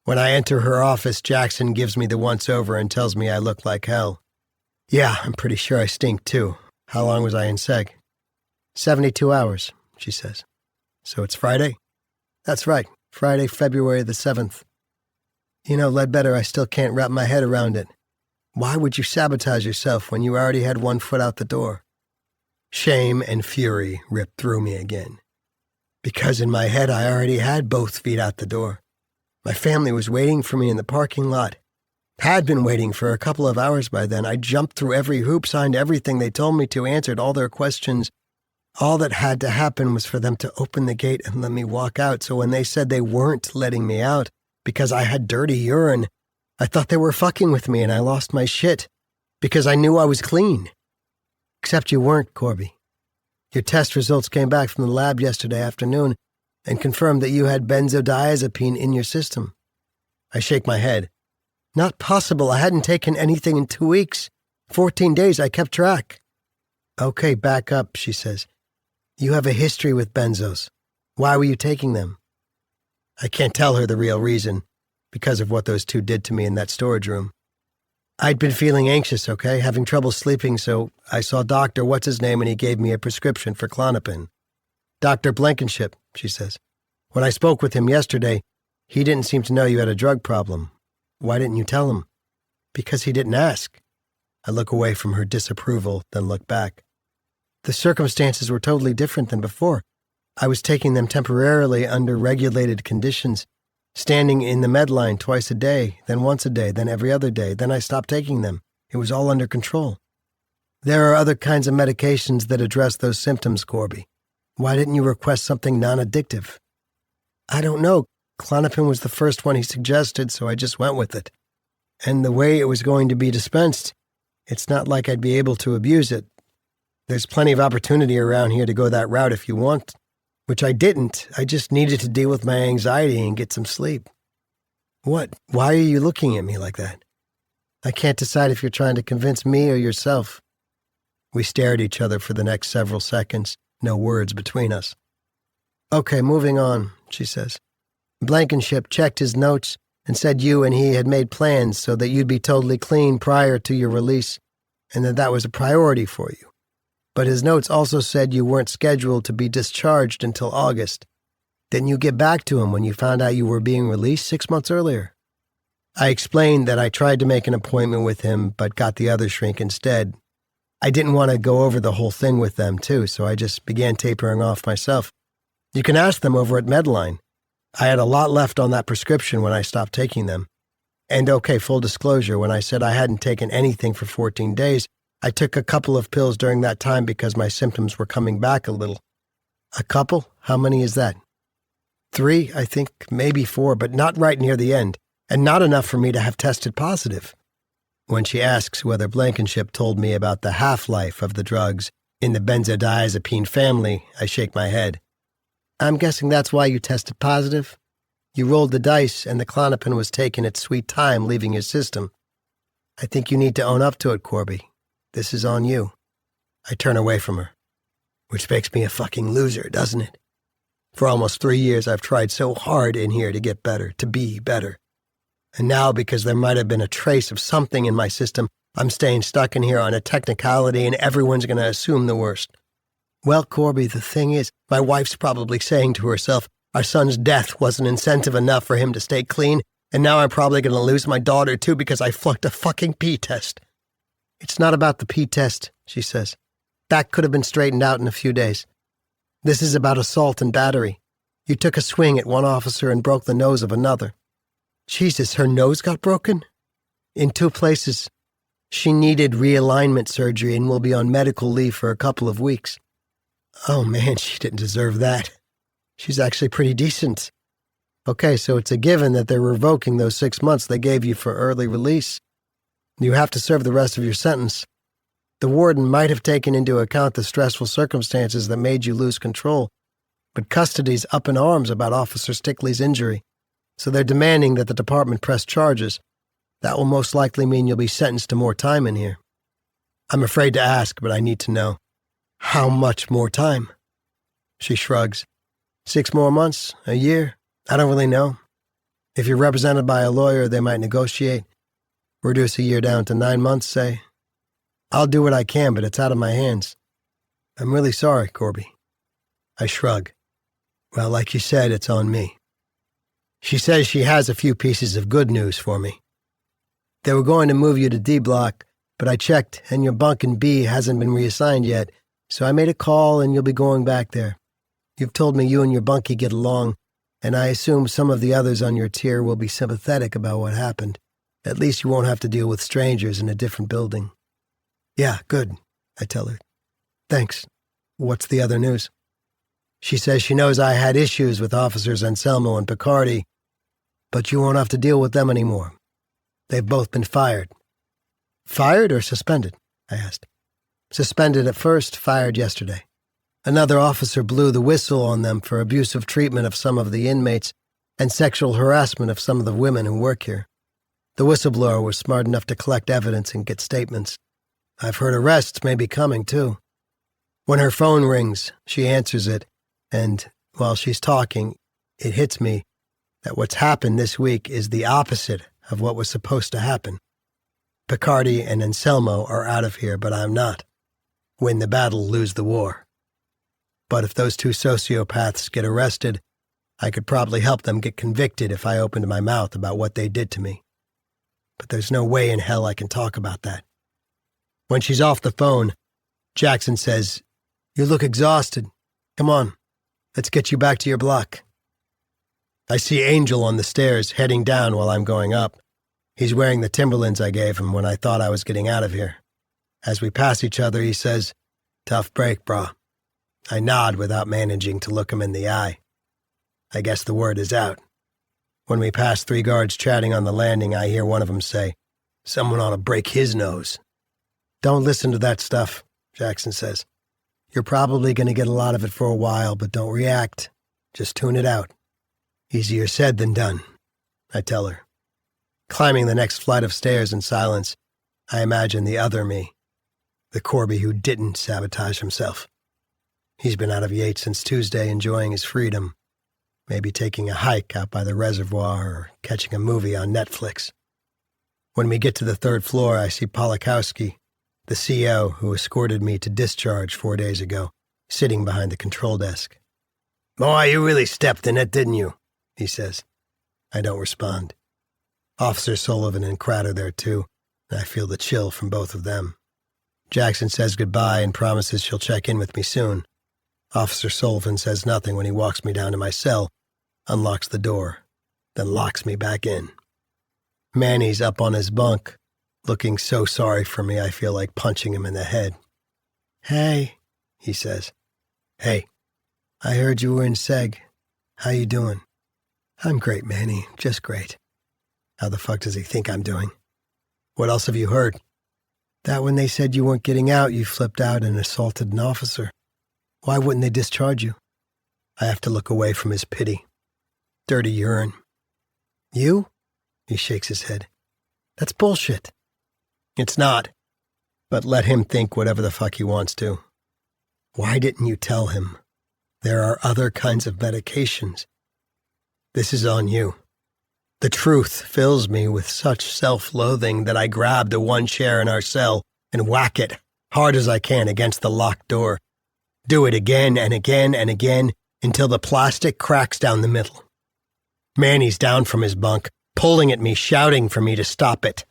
When I enter her office, Jackson gives me the once-over and tells me I look like hell. "Yeah, I'm pretty sure I stink, too. How long was I in seg?" 72 hours, she says. "So it's Friday?" "That's right. Friday, February the 7th. You know, Ledbetter, I still can't wrap my head around it. Why would you sabotage yourself when you already had 1 foot out the door?" Shame and fury ripped through me again. Because in my head I already had both feet out the door. My family was waiting for me in the parking lot. Had been waiting for a couple of hours by then. I jumped through every hoop, signed everything they told me to, answered all their questions. All that had to happen was for them to open the gate and let me walk out, so when they said they weren't letting me out because I had dirty urine, I thought they were fucking with me and I lost my shit because I knew I was clean. Except you weren't, Corby. Your test results came back from the lab yesterday afternoon and confirmed that you had benzodiazepine in your system. I shake my head. Not possible. I hadn't taken anything in 2 weeks. 14 days, I kept track. Okay, back up, she says. You have a history with benzos. Why were you taking them? I can't tell her the real reason, because of what those 2 did to me in that storage room. I'd been feeling anxious, okay, having trouble sleeping, so I saw Dr. What's-His-Name and he gave me a prescription for Klonopin. Dr. Blankenship, she says. When I spoke with him yesterday, he didn't seem to know you had a drug problem. Why didn't you tell him? Because he didn't ask. I look away from her disapproval, then look back. The circumstances were totally different than before. I was taking them temporarily under regulated conditions, standing in the med line twice a day, then once a day, then every other day. Then I stopped taking them. It was all under control. There are other kinds of medications that address those symptoms, Corby. Why didn't you request something non-addictive? I don't know. Klonopin was the first one he suggested, so I just went with it. And the way it was going to be dispensed, it's not like I'd be able to abuse it. There's plenty of opportunity around here to go that route if you want, which I didn't. I just needed to deal with my anxiety and get some sleep. What? Why are you looking at me like that? I can't decide if you're trying to convince me or yourself. We stare at each other for the next several seconds, No words between us. Okay, moving on, she says. Blankenship checked his notes and said you and he had made plans so that you'd be totally clean prior to your release, and that was a priority for you. But his notes also said you weren't scheduled to be discharged until August. Didn't you get back to him when you found out you were being released 6 months earlier? I explained that I tried to make an appointment with him, but got the other shrink instead. I didn't want to go over the whole thing with them, too, so I just began tapering off myself. You can ask them over at Medline. I had a lot left on that prescription when I stopped taking them. And okay, full disclosure, when I said I hadn't taken anything for 14 days, I took a couple of pills during that time because my symptoms were coming back a little. A couple? How many is that? 3, I think, maybe 4, but not right near the end, and not enough for me to have tested positive. When she asks whether Blankenship told me about the half-life of the drugs in the benzodiazepine family, I shake my head. I'm guessing that's why you tested positive? You rolled the dice and the Klonopin was taking its sweet time leaving your system. I think you need to own up to it, Corby. This is on you. I turn away from her, which makes me a fucking loser, doesn't it? For almost 3 years, I've tried so hard in here to get better, to be better. And now, because there might have been a trace of something in my system, I'm staying stuck in here on a technicality and everyone's going to assume the worst. Well, Corby, the thing is, my wife's probably saying to herself, our son's death wasn't incentive enough for him to stay clean, and now I'm probably going to lose my daughter too because I flunked a fucking pee test. It's not about the pee test, she says. That could have been straightened out in a few days. This is about assault and battery. You took a swing at one officer and broke the nose of another. Jesus, her nose got broken? In 2 places. She needed realignment surgery and will be on medical leave for a couple of weeks. Oh man, she didn't deserve that. She's actually pretty decent. Okay, so it's a given that they're revoking those 6 months they gave you for early release. You have to serve the rest of your sentence. The warden might have taken into account the stressful circumstances that made you lose control, but custody's up in arms about Officer Stickley's injury, so they're demanding that the department press charges. That will most likely mean you'll be sentenced to more time in here. I'm afraid to ask, but I need to know. How much more time? She shrugs. 6 more months? A year? I don't really know. If you're represented by a lawyer, they might negotiate. Reduce a year down to 9 months, say. I'll do what I can, but it's out of my hands. I'm really sorry, Corby. I shrug. Well, like you said, it's on me. She says she has a few pieces of good news for me. They were going to move you to D Block, but I checked, and your bunk in B hasn't been reassigned yet, so I made a call and you'll be going back there. You've told me you and your bunkie get along, and I assume some of the others on your tier will be sympathetic about what happened. At least you won't have to deal with strangers in a different building. Yeah, good, I tell her. Thanks. What's the other news? She says she knows I had issues with Officers Anselmo and Picardi, but you won't have to deal with them anymore. They've both been fired. Fired or suspended? I asked. Suspended at first, fired yesterday. Another officer blew the whistle on them for abusive treatment of some of the inmates and sexual harassment of some of the women who work here. The whistleblower was smart enough to collect evidence and get statements. I've heard arrests may be coming, too. When her phone rings, she answers it, and while she's talking, it hits me that what's happened this week is the opposite of what was supposed to happen. Picardi and Anselmo are out of here, but I'm not. Win the battle, lose the war. But if those 2 sociopaths get arrested, I could probably help them get convicted if I opened my mouth about what they did to me. But there's no way in hell I can talk about that. When she's off the phone, Jackson says, "You look exhausted. Come on, let's get you back to your block." I see Angel on the stairs heading down while I'm going up. He's wearing the Timberlands I gave him when I thought I was getting out of here. As we pass each other, he says, "Tough break, brah." I nod without managing to look him in the eye. I guess the word is out. When we pass 3 guards chatting on the landing, I hear one of them say, "Someone ought to break his nose." "Don't listen to that stuff," Jackson says. "You're probably going to get a lot of it for a while, but don't react. Just tune it out." Easier said than done, I tell her. Climbing the next flight of stairs in silence, I imagine the other me, the Corby who didn't sabotage himself. He's been out of Yates since Tuesday, enjoying his freedom. Maybe taking a hike out by the reservoir or catching a movie on Netflix. When we get to the 3rd floor, I see Polakowski, the CO who escorted me to discharge 4 days ago, sitting behind the control desk. "Boy, you really stepped in it, didn't you?" he says. I don't respond. Officer Sullivan and Pratt are there too, and I feel the chill from both of them. Jackson says goodbye and promises she'll check in with me soon. Officer Sullivan says nothing when he walks me down to my cell, unlocks the door, then locks me back in. Manny's up on his bunk, looking so sorry for me I feel like punching him in the head. "Hey," he says. "Hey, I heard you were in Seg. How you doing?" "I'm great, Manny, just great." "How the fuck does he think I'm doing?" "What else have you heard?" "That when they said you weren't getting out, you flipped out and assaulted an officer. Why wouldn't they discharge you?" I have to look away from his pity. Dirty urine. "You?" He shakes his head. "That's bullshit." "It's not. But let him think whatever the fuck he wants to." "Why didn't you tell him? There are other kinds of medications." "This is on you." The truth fills me with such self-loathing that I grab the one chair in our cell and whack it hard as I can against the locked door. Do it again and again and again until the plastic cracks down the middle. Manny's down from his bunk, pulling at me, shouting for me to stop it.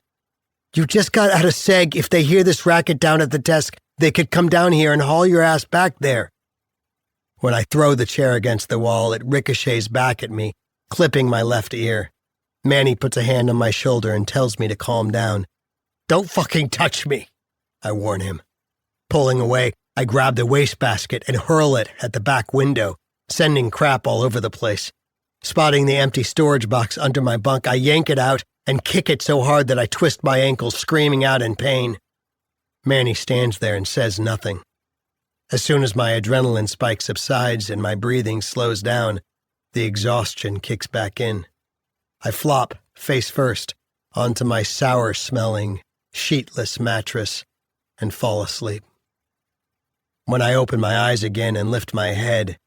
"You just got out of Seg. If they hear this racket down at the desk, they could come down here and haul your ass back there." When I throw the chair against the wall, it ricochets back at me, clipping my left ear. Manny puts a hand on my shoulder and tells me to calm down. "Don't fucking touch me," I warn him. Pulling away, I grab the wastebasket and hurl it at the back window, sending crap all over the place. Spotting the empty storage box under my bunk, I yank it out and kick it so hard that I twist my ankle, screaming out in pain. Manny stands there and says nothing. As soon as my adrenaline spike subsides and my breathing slows down, the exhaustion kicks back in. I flop, face first, onto my sour-smelling, sheetless mattress and fall asleep. When I open my eyes again and lift my head,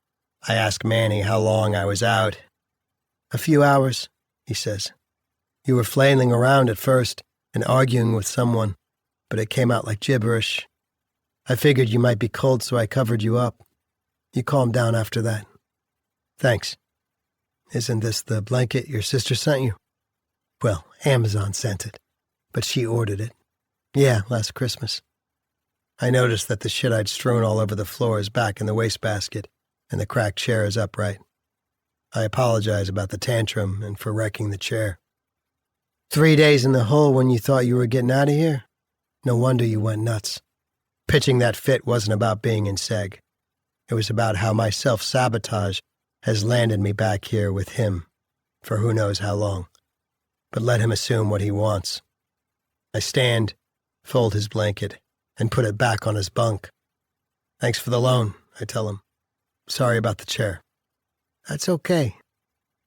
I ask Manny how long I was out. "A few hours," he says. "You were flailing around at first and arguing with someone, but it came out like gibberish. I figured you might be cold, so I covered you up. You calmed down after that." "Thanks. Isn't this the blanket your sister sent you?" "Well, Amazon sent it, but she ordered it. Yeah, last Christmas." I noticed that the shit I'd strewn all over the floor is back in the wastebasket, and the cracked chair is upright. I apologize about the tantrum and for wrecking the chair. 3 days in the hole when you thought you were getting out of here? No wonder you went nuts. Pitching that fit wasn't about being in Seg. It was about how my self-sabotage has landed me back here with him for who knows how long. But let him assume what he wants. I stand, fold his blanket, and put it back on his bunk. "Thanks for the loan," I tell him. "Sorry about the chair." "That's okay.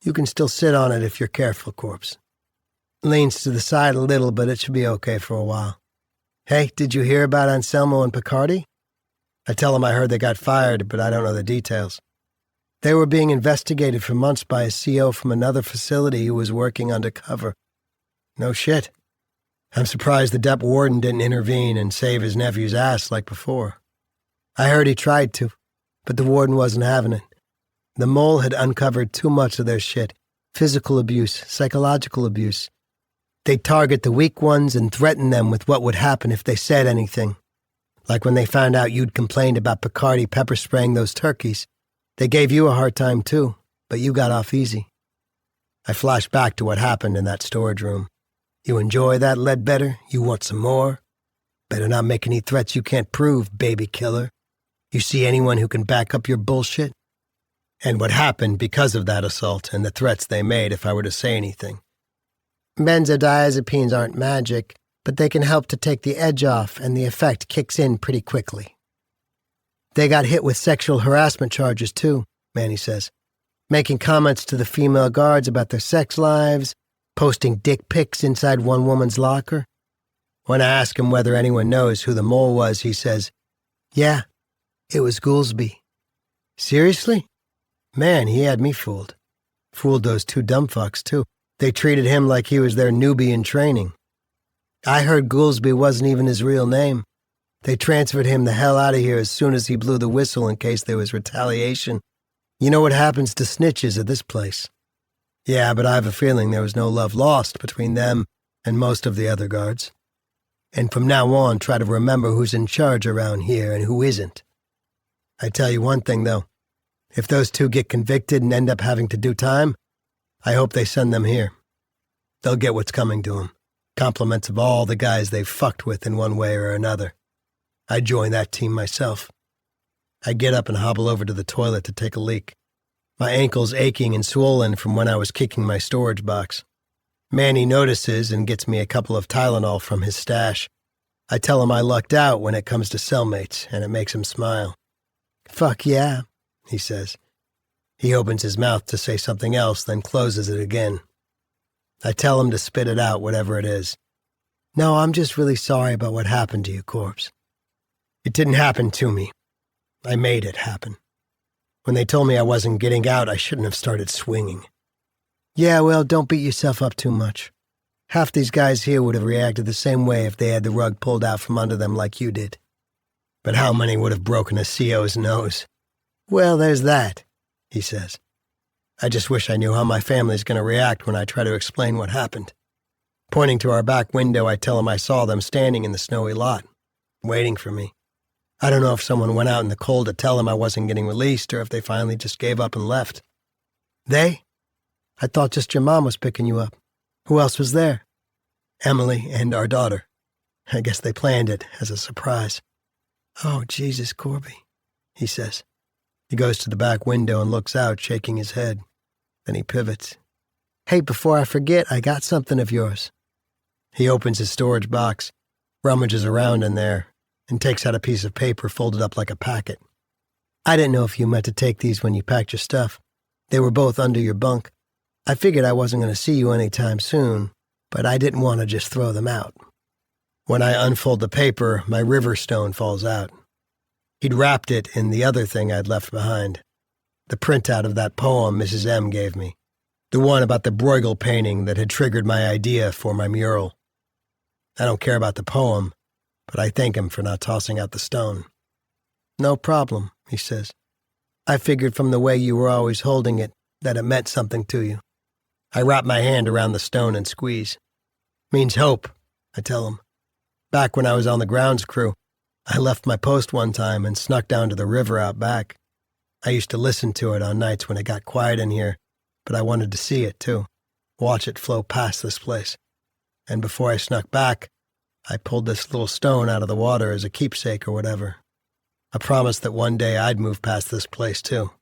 You can still sit on it if you're careful, Corpse. Leans to the side a little, but it should be okay for a while. Hey, did you hear about Anselmo and Picardi?" I tell him I heard they got fired, but I don't know the details. "They were being investigated for months by a CO from another facility who was working undercover." "No shit. I'm surprised the Dep warden didn't intervene and save his nephew's ass like before." "I heard he tried to, but the warden wasn't having it. The mole had uncovered too much of their shit. Physical abuse, psychological abuse. They'd target the weak ones and threaten them with what would happen if they said anything. Like when they found out you'd complained about Picardi pepper spraying those turkeys. They gave you a hard time too, but you got off easy." I flash back to what happened in that storage room. "You enjoy that, Ledbetter? You want some more? Better not make any threats you can't prove, baby killer. You see anyone who can back up your bullshit?" And what happened because of that assault and the threats they made if I were to say anything. "Benzodiazepines aren't magic, but they can help to take the edge off, and the effect kicks in pretty quickly. They got hit with sexual harassment charges too," Manny says, "making comments to the female guards about their sex lives, posting dick pics inside one woman's locker. When I ask him whether anyone knows who the mole was, he says, 'Yeah, it was Goolsby. Seriously? Man, he had me fooled. Fooled those two dumb fucks, too. They treated him like he was their newbie in training. I heard Goolsby wasn't even his real name. They transferred him the hell out of here as soon as he blew the whistle in case there was retaliation. You know what happens to snitches at this place. Yeah, but I have a feeling there was no love lost between them and most of the other guards. And from now on, try to remember who's in charge around here and who isn't. I tell you one thing, though. If those two get convicted and end up having to do time, I hope they send them here. They'll get what's coming to them. Compliments of all the guys they've fucked with in one way or another. I'd join that team myself. I get up and hobble over to the toilet to take a leak. My ankle's aching and swollen from when I was kicking my storage box. Manny notices and gets me a couple of Tylenol from his stash. I tell him I lucked out when it comes to cellmates, and it makes him smile. "Fuck yeah," he says. He opens his mouth to say something else, then closes it again. I tell him to spit it out, whatever it is. "No, I'm just really sorry about what happened to you, Corpse." It didn't happen to me. I made it happen. When they told me I wasn't getting out, I shouldn't have started swinging. Yeah, well, don't beat yourself up too much. Half these guys here would have reacted the same way if they had the rug pulled out from under them like you did. But how many would have broken a CO's nose? Well, there's that, he says. I just wish I knew how my family's going to react when I try to explain what happened. Pointing to our back window, I tell them I saw them standing in the snowy lot, waiting for me. I don't know if someone went out in the cold to tell them I wasn't getting released or if they finally just gave up and left. They? I thought just your mom was picking you up. Who else was there? Emily and our daughter. I guess they planned it as a surprise. Oh, Jesus, Corby, he says. He goes to the back window and looks out, shaking his head. Then he pivots. Hey, before I forget, I got something of yours. He opens his storage box, rummages around in there, and takes out a piece of paper folded up like a packet. I didn't know if you meant to take these when you packed your stuff. They were both under your bunk. I figured I wasn't going to see you anytime soon, but I didn't want to just throw them out. When I unfold the paper, my river stone falls out. He'd wrapped it in the other thing I'd left behind, the printout of that poem Mrs. M gave me, the one about the Bruegel painting that had triggered my idea for my mural. I don't care about the poem, but I thank him for not tossing out the stone. No problem, he says. I figured from the way you were always holding it that it meant something to you. I wrap my hand around the stone and squeeze. Means hope, I tell him. Back when I was on the grounds crew, I left my post one time and snuck down to the river out back. I used to listen to it on nights when it got quiet in here, but I wanted to see it too, watch it flow past this place. And before I snuck back, I pulled this little stone out of the water as a keepsake or whatever. I promised that one day I'd move past this place too.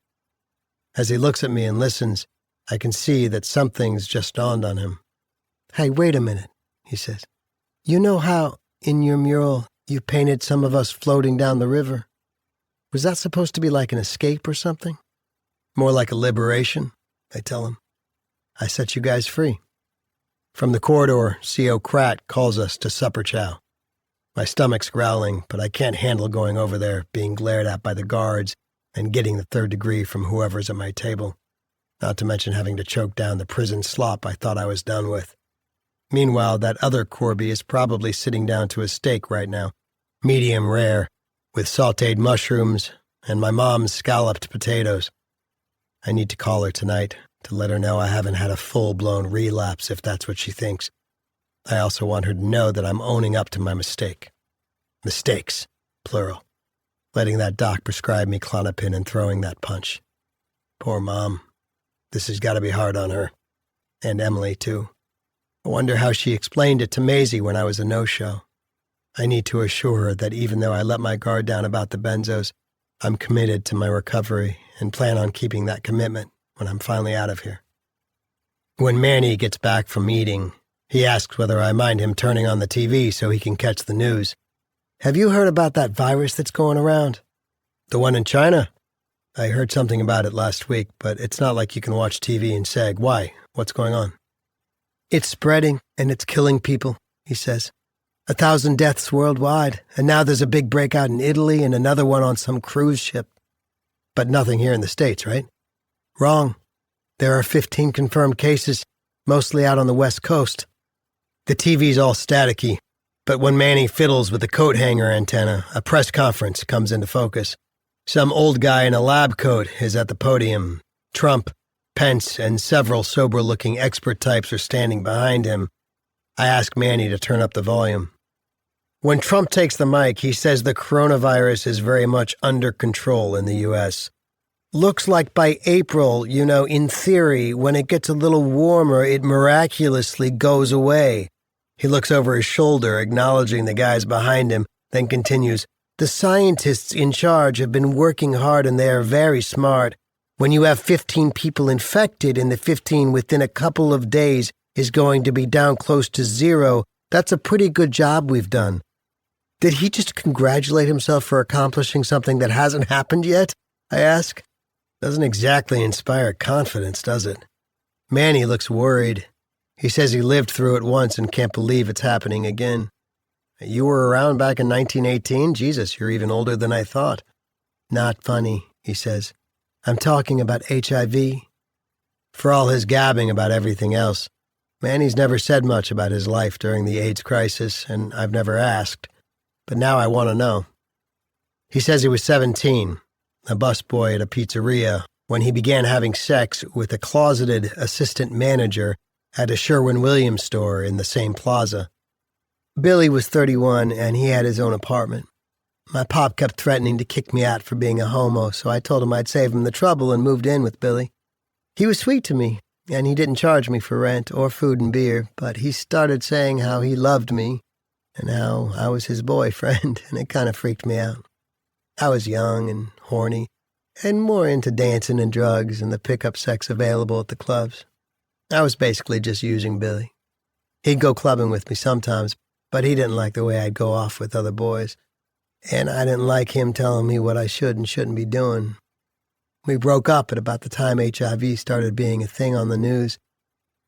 As he looks at me and listens, I can see that something's just dawned on him. Hey, wait a minute, he says. You know how, in your mural, you painted some of us floating down the river? Was that supposed to be like an escape or something? More like a liberation, I tell him. I set you guys free. From the corridor, C.O. Kratt calls us to supper chow. My stomach's growling, but I can't handle going over there, being glared at by the guards, and getting the third degree from whoever's at my table. Not to mention having to choke down the prison slop I thought I was done with. Meanwhile, that other Corby is probably sitting down to a steak right now, medium rare, with sautéed mushrooms and my mom's scalloped potatoes. I need to call her tonight to let her know I haven't had a full-blown relapse if that's what she thinks. I also want her to know that I'm owning up to my mistake. Mistakes, plural. Letting that doc prescribe me Klonopin and throwing that punch. Poor Mom. This has got to be hard on her. And Emily, too. I wonder how she explained it to Maisie when I was a no-show. I need to assure her that even though I let my guard down about the benzos, I'm committed to my recovery and plan on keeping that commitment when I'm finally out of here. When Manny gets back from eating, he asks whether I mind him turning on the TV so he can catch the news. Have you heard about that virus that's going around? The one in China? I heard something about it last week, but it's not like you can watch TV and sag. Why? What's going on? It's spreading, and it's killing people, he says. 1,000 deaths worldwide, and now there's a big breakout in Italy and another one on some cruise ship. But nothing here in the States, right? Wrong. There are 15 confirmed cases, mostly out on the West Coast. The TV's all staticky, but when Manny fiddles with the coat hanger antenna, a press conference comes into focus. Some old guy in a lab coat is at the podium. Trump, Pence, and several sober-looking expert types are standing behind him. I ask Manny to turn up the volume. When Trump takes the mic, he says the coronavirus is very much under control in the U.S. Looks like by April, in theory, when it gets a little warmer, it miraculously goes away. He looks over his shoulder, acknowledging the guys behind him, then continues, "The scientists in charge have been working hard and they are very smart. When you have 15 people infected and the 15 within a couple of days is going to be down close to zero, that's a pretty good job we've done." Did he just congratulate himself for accomplishing something that hasn't happened yet? I ask. Doesn't exactly inspire confidence, does it? Manny looks worried. He says he lived through it once and can't believe it's happening again. You were around back in 1918? Jesus, you're even older than I thought. Not funny, he says. I'm talking about HIV. For all his gabbing about everything else, Manny's never said much about his life during the AIDS crisis, and I've never asked. But now I want to know. He says he was 17, a busboy at a pizzeria, when he began having sex with a closeted assistant manager at a Sherwin-Williams store in the same plaza. Billy was 31, and he had his own apartment. My pop kept threatening to kick me out for being a homo, so I told him I'd save him the trouble and moved in with Billy. He was sweet to me, and he didn't charge me for rent or food and beer, but he started saying how he loved me and how I was his boyfriend, and it kind of freaked me out. I was young and horny, and more into dancing and drugs and the pickup sex available at the clubs. I was basically just using Billy. He'd go clubbing with me sometimes, but he didn't like the way I'd go off with other boys, and I didn't like him telling me what I should and shouldn't be doing. We broke up at about the time HIV started being a thing on the news.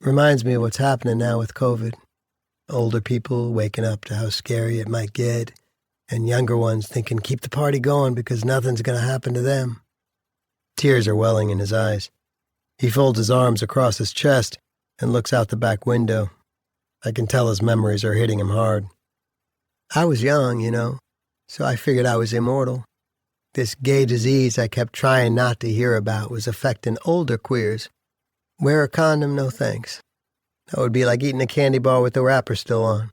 Reminds me of what's happening now with COVID. Older people waking up to how scary it might get, and younger ones thinking, keep the party going because nothing's going to happen to them. Tears are welling in his eyes. He folds his arms across his chest and looks out the back window. I can tell his memories are hitting him hard. I was young, so I figured I was immortal. This gay disease I kept trying not to hear about was affecting older queers. Wear a condom, no thanks. That would be like eating a candy bar with the wrapper still on.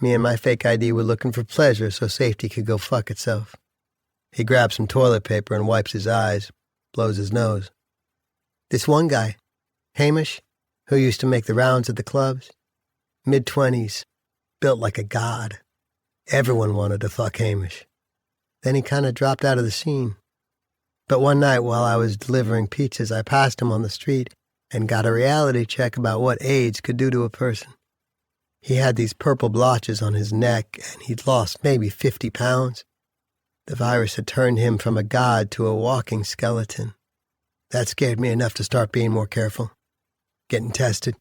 Me and my fake ID were looking for pleasure so safety could go fuck itself. He grabs some toilet paper and wipes his eyes, blows his nose. This one guy, Hamish, who used to make the rounds at the clubs, mid-20s, built like a god. Everyone wanted to fuck Hamish. Then he kind of dropped out of the scene. But one night while I was delivering pizzas, I passed him on the street and got a reality check about what AIDS could do to a person. He had these purple blotches on his neck, and he'd lost maybe 50 pounds. The virus had turned him from a god to a walking skeleton. That scared me enough to start being more careful, getting tested,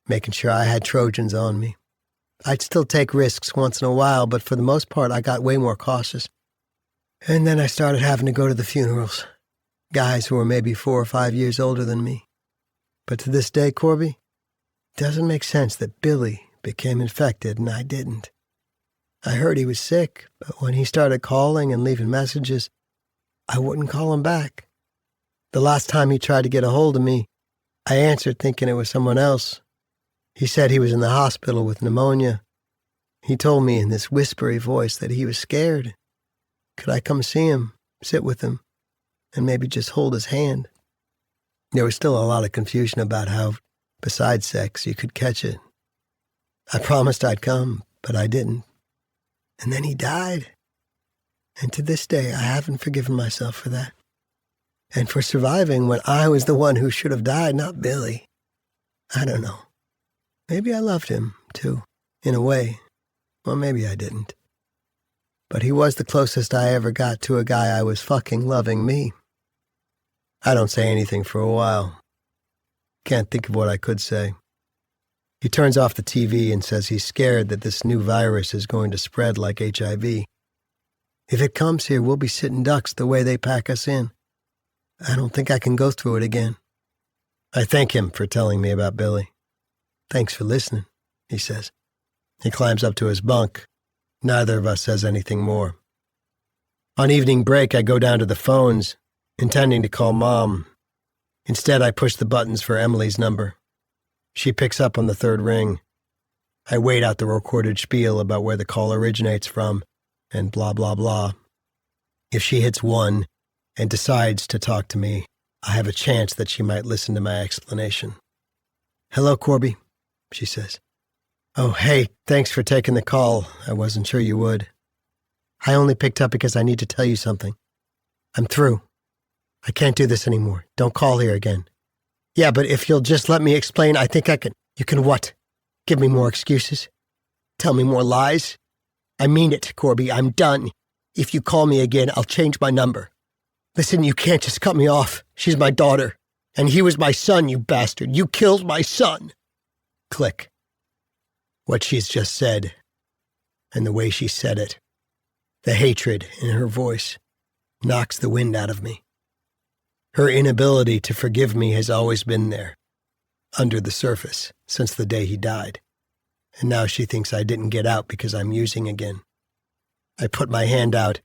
making sure I had Trojans on me. I'd still take risks once in a while, but for the most part, I got way more cautious. And then I started having to go to the funerals. Guys who were maybe 4 or 5 years older than me. But to this day, Corby, it doesn't make sense that Billy became infected and I didn't. I heard he was sick, but when he started calling and leaving messages, I wouldn't call him back. The last time he tried to get a hold of me, I answered thinking it was someone else. He said he was in the hospital with pneumonia. He told me in this whispery voice that he was scared. Could I come see him, sit with him, and maybe just hold his hand? There was still a lot of confusion about how, besides sex, you could catch it. I promised I'd come, but I didn't. And then he died. And to this day, I haven't forgiven myself for that. And for surviving when I was the one who should have died, not Billy. I don't know. Maybe I loved him, too, in a way. Or maybe I didn't. But he was the closest I ever got to a guy I was fucking loving me. I don't say anything for a while. Can't think of what I could say. He turns off the TV and says he's scared that this new virus is going to spread like HIV. If it comes here, we'll be sitting ducks the way they pack us in. I don't think I can go through it again. I thank him for telling me about Billy. Thanks for listening, he says. He climbs up to his bunk. Neither of us says anything more. On evening break, I go down to the phones, intending to call Mom. Instead, I push the buttons for Emily's number. She picks up on the third ring. I wait out the recorded spiel about where the call originates from, and blah, blah, blah. If she hits 1 and decides to talk to me, I have a chance that she might listen to my explanation. Hello, Corby, she says. Oh, hey, thanks for taking the call. I wasn't sure you would. I only picked up because I need to tell you something. I'm through. I can't do this anymore. Don't call here again. Yeah, but if you'll just let me explain, I think I can. You can what? Give me more excuses? Tell me more lies? I mean it, Corby. I'm done. If you call me again, I'll change my number. Listen, you can't just cut me off. She's my daughter. And he was my son, you bastard. You killed my son. Click. What she's just said, and the way she said it, the hatred in her voice, knocks the wind out of me. Her inability to forgive me has always been there, under the surface, since the day he died. And now she thinks I didn't get out because I'm using again. I put my hand out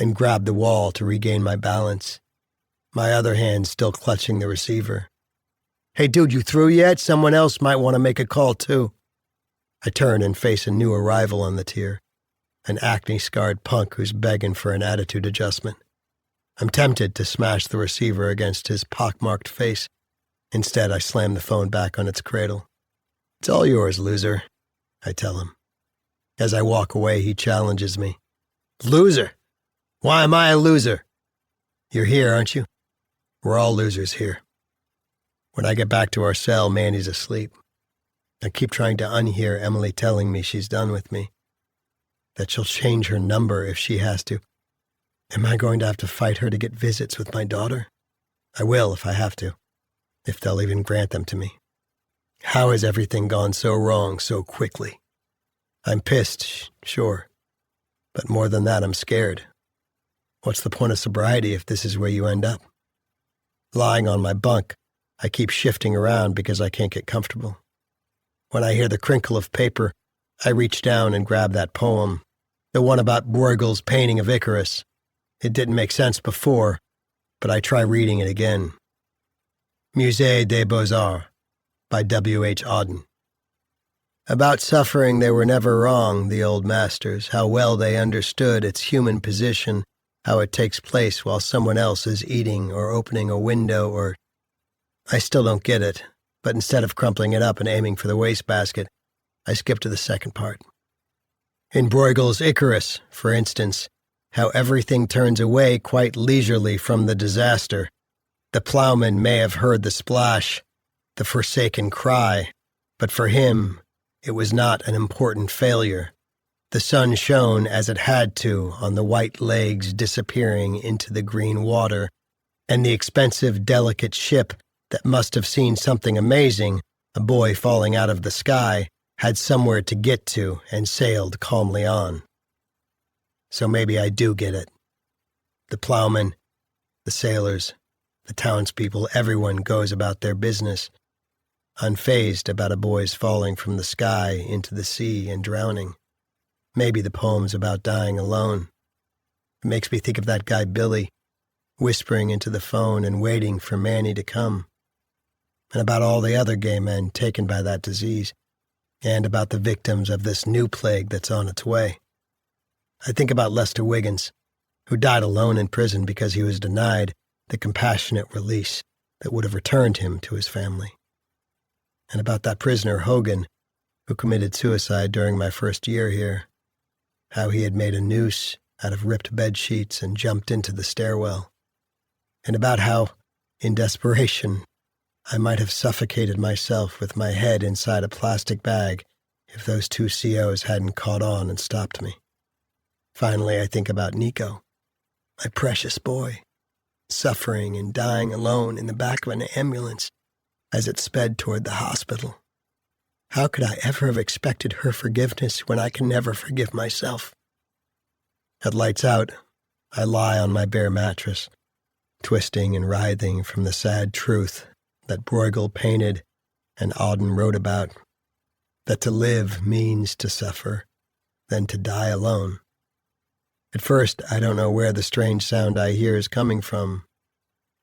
and grab the wall to regain my balance, my other hand still clutching the receiver. Hey, dude, you through yet? Someone else might want to make a call, too. I turn and face a new arrival on the tier, an acne-scarred punk who's begging for an attitude adjustment. I'm tempted to smash the receiver against his pockmarked face. Instead, I slam the phone back on its cradle. It's all yours, loser, I tell him. As I walk away, he challenges me. Loser? Why am I a loser? You're here, aren't you? We're all losers here. When I get back to our cell, Mandy's asleep. I keep trying to unhear Emily telling me she's done with me, that she'll change her number if she has to. Am I going to have to fight her to get visits with my daughter? I will if I have to, if they'll even grant them to me. How has everything gone so wrong so quickly? I'm pissed, sure, but more than that, I'm scared. What's the point of sobriety if this is where you end up? Lying on my bunk, I keep shifting around because I can't get comfortable. When I hear the crinkle of paper, I reach down and grab that poem, the one about Bruegel's painting of Icarus. It didn't make sense before, but I try reading it again. Musée des Beaux-Arts by W.H. Auden. About suffering they were never wrong, the old masters, how well they understood its human position, how it takes place while someone else is eating or opening a window or... I still don't get it, but instead of crumpling it up and aiming for the wastebasket, I skip to the second part. In Bruegel's Icarus, for instance, how everything turns away quite leisurely from the disaster. The plowman may have heard the splash, the forsaken cry, but for him, it was not an important failure. The sun shone as it had to on the white legs disappearing into the green water, and the expensive, delicate ship that must have seen something amazing, a boy falling out of the sky, had somewhere to get to and sailed calmly on. So maybe I do get it. The plowmen, the sailors, the townspeople, everyone goes about their business, unfazed about a boy's falling from the sky into the sea and drowning. Maybe the poem's about dying alone. It makes me think of that guy Billy, whispering into the phone and waiting for Manny to come, and about all the other gay men taken by that disease, and about the victims of this new plague that's on its way. I think about Lester Wiggins, who died alone in prison because he was denied the compassionate release that would have returned him to his family. And about that prisoner Hogan, who committed suicide during my first year here, how he had made a noose out of ripped bed sheets and jumped into the stairwell, and about how, in desperation, I might have suffocated myself with my head inside a plastic bag if those two COs hadn't caught on and stopped me. Finally, I think about Nico, my precious boy, suffering and dying alone in the back of an ambulance as it sped toward the hospital. How could I ever have expected her forgiveness when I can never forgive myself? At lights out, I lie on my bare mattress, twisting and writhing from the sad truth that Bruegel painted and Auden wrote about, that to live means to suffer, then to die alone. At first, I don't know where the strange sound I hear is coming from,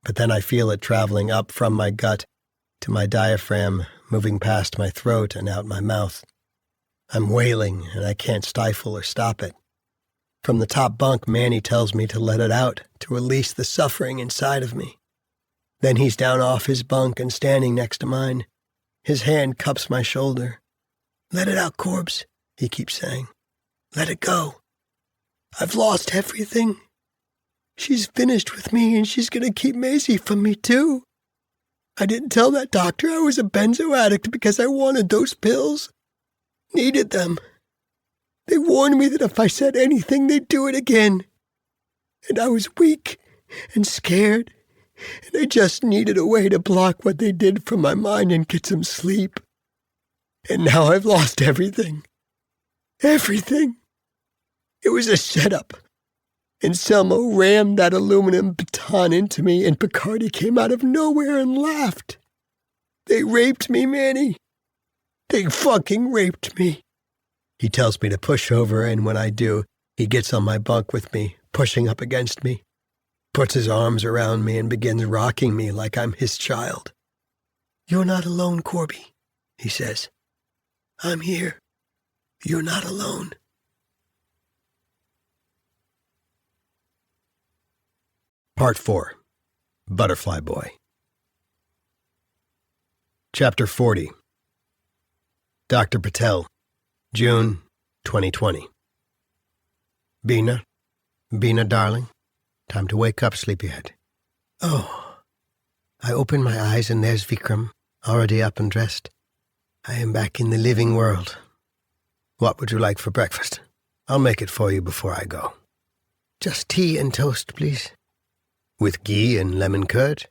but then I feel it traveling up from my gut to my diaphragm, moving past my throat and out my mouth. I'm wailing, and I can't stifle or stop it. From the top bunk, Manny tells me to let it out, to release the suffering inside of me. Then he's down off his bunk and standing next to mine. His hand cups my shoulder. "Let it out, Corbs," he keeps saying. "Let it go. I've lost everything. She's finished with me, and she's going to keep Maisie from me, too. I didn't tell that doctor I was a benzo addict because I wanted those pills. Needed them. They warned me that if I said anything, they'd do it again. And I was weak and scared, and I just needed a way to block what they did from my mind and get some sleep. And now I've lost everything. Everything. It was a setup. And Selmo rammed that aluminum baton into me, and Picardi came out of nowhere and laughed. They raped me, Manny. They fucking raped me." He tells me to push over, and when I do, he gets on my bunk with me, pushing up against me, puts his arms around me and begins rocking me like I'm his child. "You're not alone, Corby," he says. "I'm here. You're not alone." Part 4. Butterfly Boy. Chapter 40. Dr. Patel, June 2020. Bina, darling, time to wake up, sleepyhead. Oh. I open my eyes and there's Vikram, already up and dressed. I am back in the living world. What would you like for breakfast? I'll make it for you before I go. Just tea and toast, please. With ghee and lemon curd?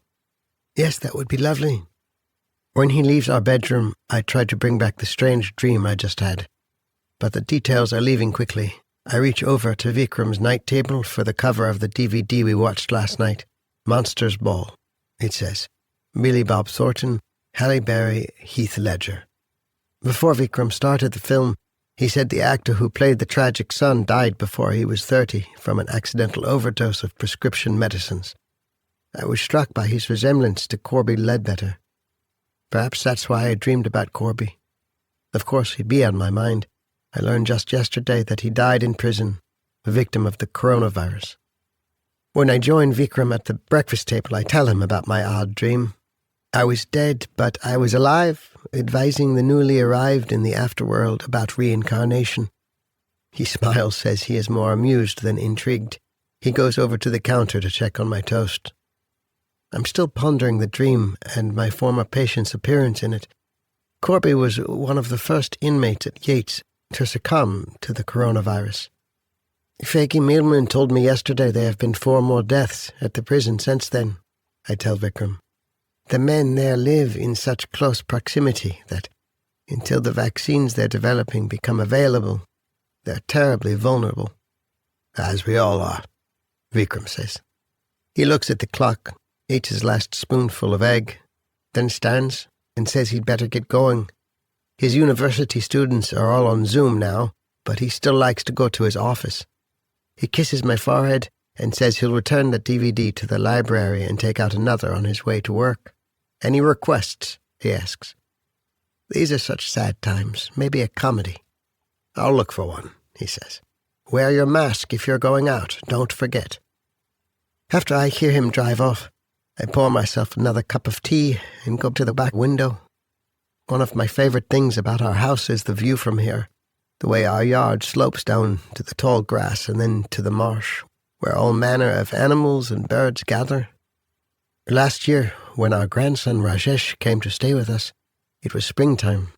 Yes, that would be lovely. When he leaves our bedroom, I try to bring back the strange dream I just had. But the details are leaving quickly. I reach over to Vikram's night table for the cover of the DVD we watched last night. Monsters Ball, it says. Billy Bob Thornton, Halle Berry, Heath Ledger. Before Vikram started the film, he said the actor who played the tragic son died before he was 30 from an accidental overdose of prescription medicines. I was struck by his resemblance to Corby Ledbetter. Perhaps that's why I dreamed about Corby. Of course, he'd be on my mind. I learned just yesterday that he died in prison, a victim of the coronavirus. When I join Vikram at the breakfast table, I tell him about my odd dream. I was dead, but I was alive, advising the newly arrived in the afterworld about reincarnation. He smiles, says he is more amused than intrigued. He goes over to the counter to check on my toast. I'm still pondering the dream and my former patient's appearance in it. Corby was one of the first inmates at Yates to succumb to the coronavirus. Faggy Milman told me yesterday there have been 4 more deaths at the prison since then, I tell Vikram. The men there live in such close proximity that, until the vaccines they're developing become available, they're terribly vulnerable. As we all are, Vikram says. He looks at the clock, eats his last spoonful of egg, then stands and says he'd better get going. His university students are all on Zoom now, but he still likes to go to his office. He kisses my forehead and says he'll return the DVD to the library and take out another on his way to work. Any requests? He asks. These are such sad times. Maybe a comedy. I'll look for one, he says. Wear your mask if you're going out. Don't forget. After I hear him drive off, I pour myself another cup of tea and go to the back window. One of my favorite things about our house is the view from here, the way our yard slopes down to the tall grass and then to the marsh, where all manner of animals and birds gather. Last year, when our grandson Rajesh came to stay with us, it was springtime.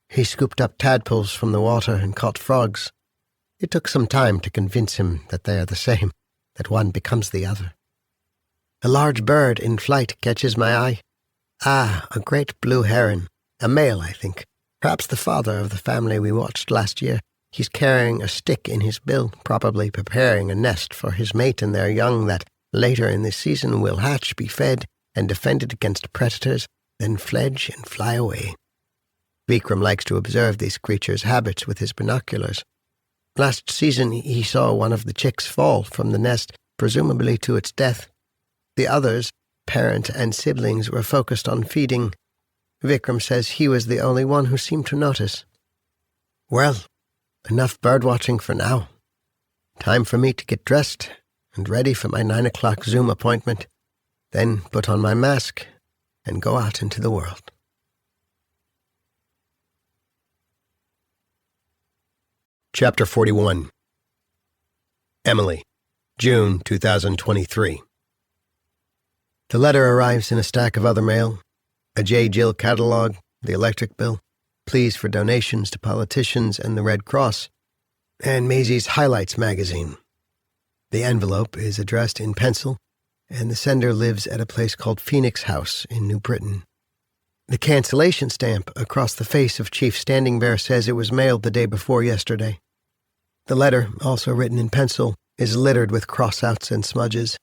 He scooped up tadpoles from the water and caught frogs. It took some time to convince him that they are the same, that one becomes the other. A large bird in flight catches my eye. Ah, a great blue heron, a male, I think. Perhaps the father of the family we watched last year. He's carrying a stick in his bill, probably preparing a nest for his mate and their young that, Later in this season will hatch, be fed, and defended against predators, then fledge and fly away. Vikram likes to observe these creatures' habits with his binoculars. Last season he saw one of the chicks fall from the nest, presumably to its death. The others, parent and siblings, were focused on feeding. Vikram says he was the only one who seemed to notice. Well, enough birdwatching for now. Time for me to get dressed and ready for my 9 o'clock Zoom appointment, then put on my mask and go out into the world. Chapter 41. Emily, June 2023. The letter arrives in a stack of other mail, a J. Jill catalog, the electric bill, pleas for donations to politicians and the Red Cross, and Maisie's Highlights magazine. The envelope is addressed in pencil, and the sender lives at a place called Phoenix House in New Britain. The cancellation stamp across the face of Chief Standing Bear says it was mailed the day before yesterday. The letter, also written in pencil, is littered with cross-outs and smudges.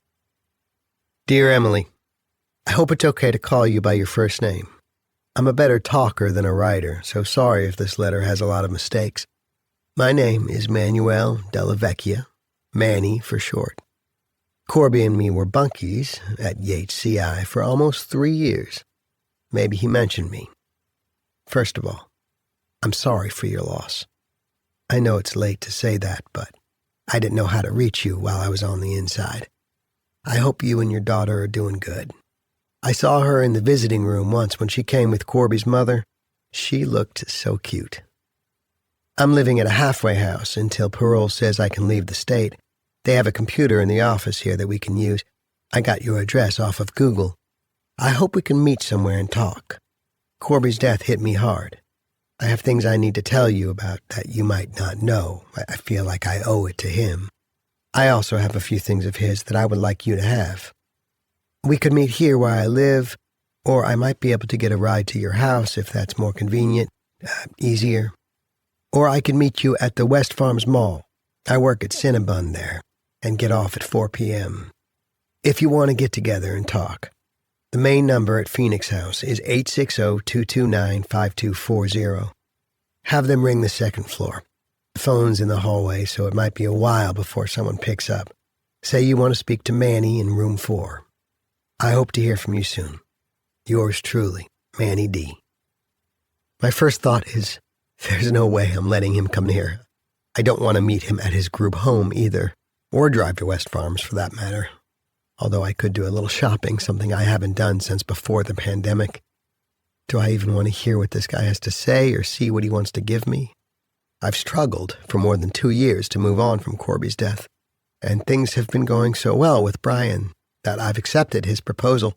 Dear Emily, I hope it's okay to call you by your first name. I'm a better talker than a writer, so sorry if this letter has a lot of mistakes. My name is Manuel Della Vecchia, Manny for short. Corby and me were bunkies at Yates CI for almost 3 years. Maybe he mentioned me. First of all, I'm sorry for your loss. I know it's late to say that, but I didn't know how to reach you while I was on the inside. I hope you and your daughter are doing good. I saw her in the visiting room once when she came with Corby's mother. She looked so cute. I'm living at a halfway house until parole says I can leave the state. They have a computer in the office here that we can use. I got your address off of Google. I hope we can meet somewhere and talk. Corby's death hit me hard. I have things I need to tell you about that you might not know. I feel like I owe it to him. I also have a few things of his that I would like you to have. We could meet here where I live, or I might be able to get a ride to your house if that's more convenient, easier. Or I could meet you at the West Farms Mall. I work at Cinnabon there and get off at 4 p.m. If you want to get together and talk. The main number at Phoenix House is 860-229-5240. Have them ring the second floor. The phone's in the hallway, so it might be a while before someone picks up. Say you want to speak to Manny in room 4. I hope to hear from you soon. Yours truly, Manny D. My first thought is, there's no way I'm letting him come here. I don't want to meet him at his group home either, or drive to West Farms for that matter. Although I could do a little shopping, something I haven't done since before the pandemic. Do I even want to hear what this guy has to say or see what he wants to give me? I've struggled for more than 2 years to move on from Corby's death, and things have been going so well with Brian that I've accepted his proposal.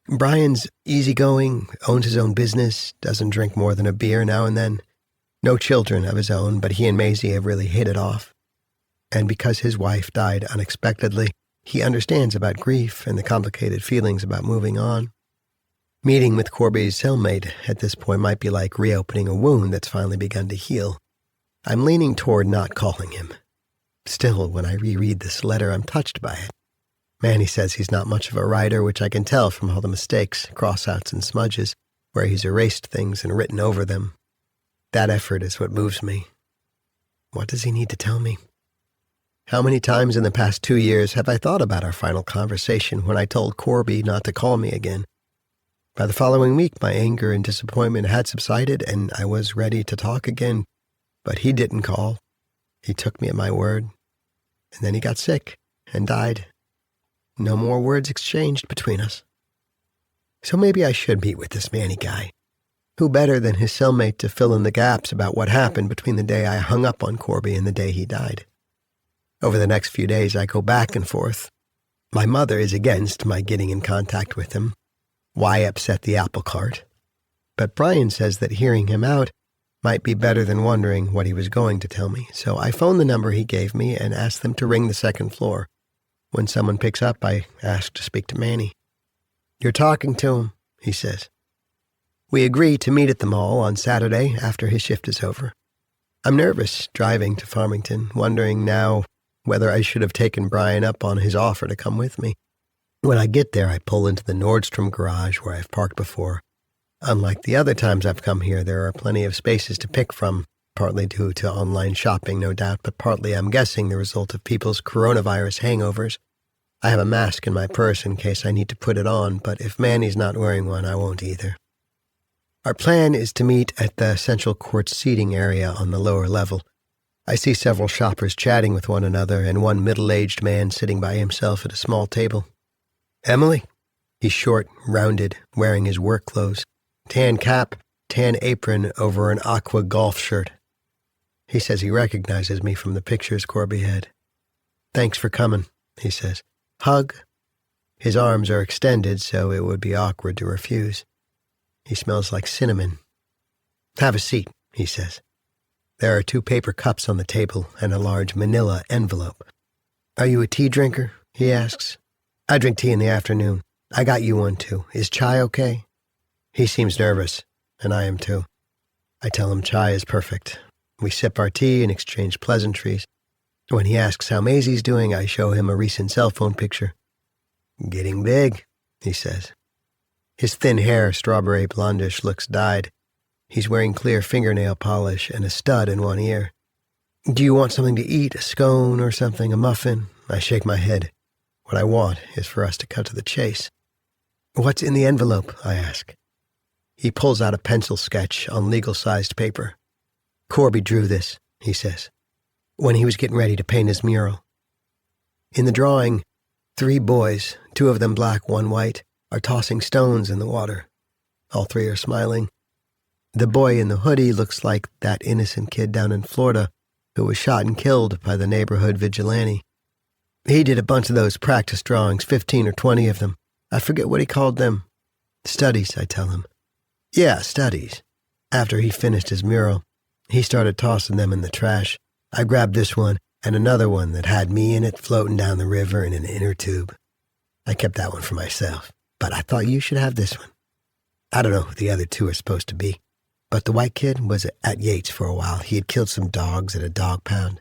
Brian's easygoing, owns his own business, doesn't drink more than a beer now and then. No children of his own, but he and Maisie have really hit it off. And because his wife died unexpectedly, he understands about grief and the complicated feelings about moving on. Meeting with Corby's cellmate at this point might be like reopening a wound that's finally begun to heal. I'm leaning toward not calling him. Still, when I reread this letter, I'm touched by it. Manny says he's not much of a writer, which I can tell from all the mistakes, crossouts, and smudges, where he's erased things and written over them. That effort is what moves me. What does he need to tell me? How many times in the past 2 years have I thought about our final conversation when I told Corby not to call me again? By the following week, my anger and disappointment had subsided, and I was ready to talk again. But he didn't call. He took me at my word. And then he got sick and died. No more words exchanged between us. So maybe I should meet with this Manny guy. Who better than his cellmate to fill in the gaps about what happened between the day I hung up on Corby and the day he died? Over the next few days, I go back and forth. My mother is against my getting in contact with him. Why upset the apple cart? But Brian says that hearing him out might be better than wondering what he was going to tell me. So I phoned the number he gave me and asked them to ring the second floor. When someone picks up, I ask to speak to Manny. You're talking to him, he says. We agree to meet at the mall on Saturday after his shift is over. I'm nervous driving to Farmington, wondering now whether I should have taken Brian up on his offer to come with me. When I get there, I pull into the Nordstrom garage where I've parked before. Unlike the other times I've come here, there are plenty of spaces to pick from, partly due to online shopping, no doubt, but partly, I'm guessing, the result of people's coronavirus hangovers. I have a mask in my purse in case I need to put it on, but if Manny's not wearing one, I won't either. Our plan is to meet at the central court seating area on the lower level. I see several shoppers chatting with one another and one middle-aged man sitting by himself at a small table. Emily? He's short, rounded, wearing his work clothes. Tan cap, tan apron over an aqua golf shirt. He says he recognizes me from the pictures Corby had. Thanks for coming, he says. Hug? His arms are extended, so it would be awkward to refuse. He smells like cinnamon. Have a seat, he says. There are 2 paper cups on the table and a large manila envelope. Are you a tea drinker? He asks. I drink tea in the afternoon. I got you one too. Is chai okay? He seems nervous, and I am too. I tell him chai is perfect. We sip our tea and exchange pleasantries. When he asks how Maisie's doing, I show him a recent cell phone picture. Getting big, he says. His thin hair, strawberry blondish, looks dyed. He's wearing clear fingernail polish and a stud in one ear. Do you want something to eat, a scone or something, a muffin? I shake my head. What I want is for us to cut to the chase. What's in the envelope? I ask. He pulls out a pencil sketch on legal-sized paper. Corby drew this, he says, when he was getting ready to paint his mural. In the drawing, 3 boys, 2 of them black, 1 white, are tossing stones in the water. All 3 are smiling. The boy in the hoodie looks like that innocent kid down in Florida who was shot and killed by the neighborhood vigilante. He did a bunch of those practice drawings, 15 or 20 of them. I forget what he called them. Studies, I tell him. Yeah, studies. After he finished his mural, he started tossing them in the trash. I grabbed this one and another one that had me in it floating down the river in an inner tube. I kept that one for myself, but I thought you should have this one. I don't know who the other 2 are supposed to be, but the white kid was at Yates for a while. He had killed some dogs at a dog pound.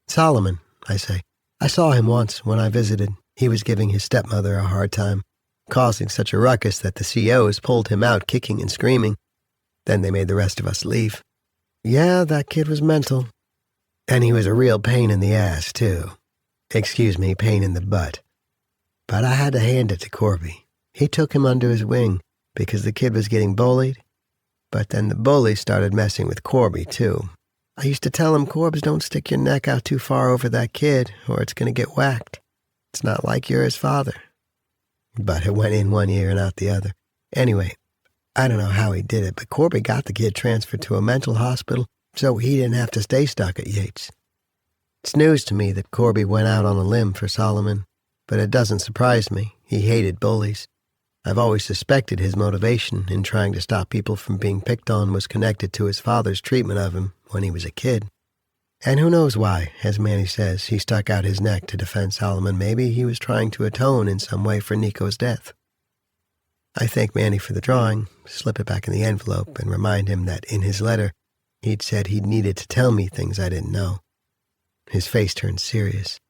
Solomon, I say. I saw him once when I visited. He was giving his stepmother a hard time, causing such a ruckus that the COs pulled him out kicking and screaming. Then they made the rest of us leave. Yeah, that kid was mental. And he was a real pain in the ass, too. Excuse me, pain in the butt. But I had to hand it to Corby. He took him under his wing because the kid was getting bullied. But then the bully started messing with Corby, too. I used to tell him, Corbs, don't stick your neck out too far over that kid, or it's going to get whacked. It's not like you're his father. But it went in one ear and out the other. Anyway, I don't know how he did it, but Corby got the kid transferred to a mental hospital so he didn't have to stay stuck at Yates. It's news to me that Corby went out on a limb for Solomon, but it doesn't surprise me. He hated bullies. I've always suspected his motivation in trying to stop people from being picked on was connected to his father's treatment of him when he was a kid. And who knows why, as Manny says, he stuck out his neck to defend Solomon. Maybe he was trying to atone in some way for Nico's death. I thank Manny for the drawing, slip it back in the envelope, and remind him that in his letter, he'd said he needed to tell me things I didn't know. His face turned serious.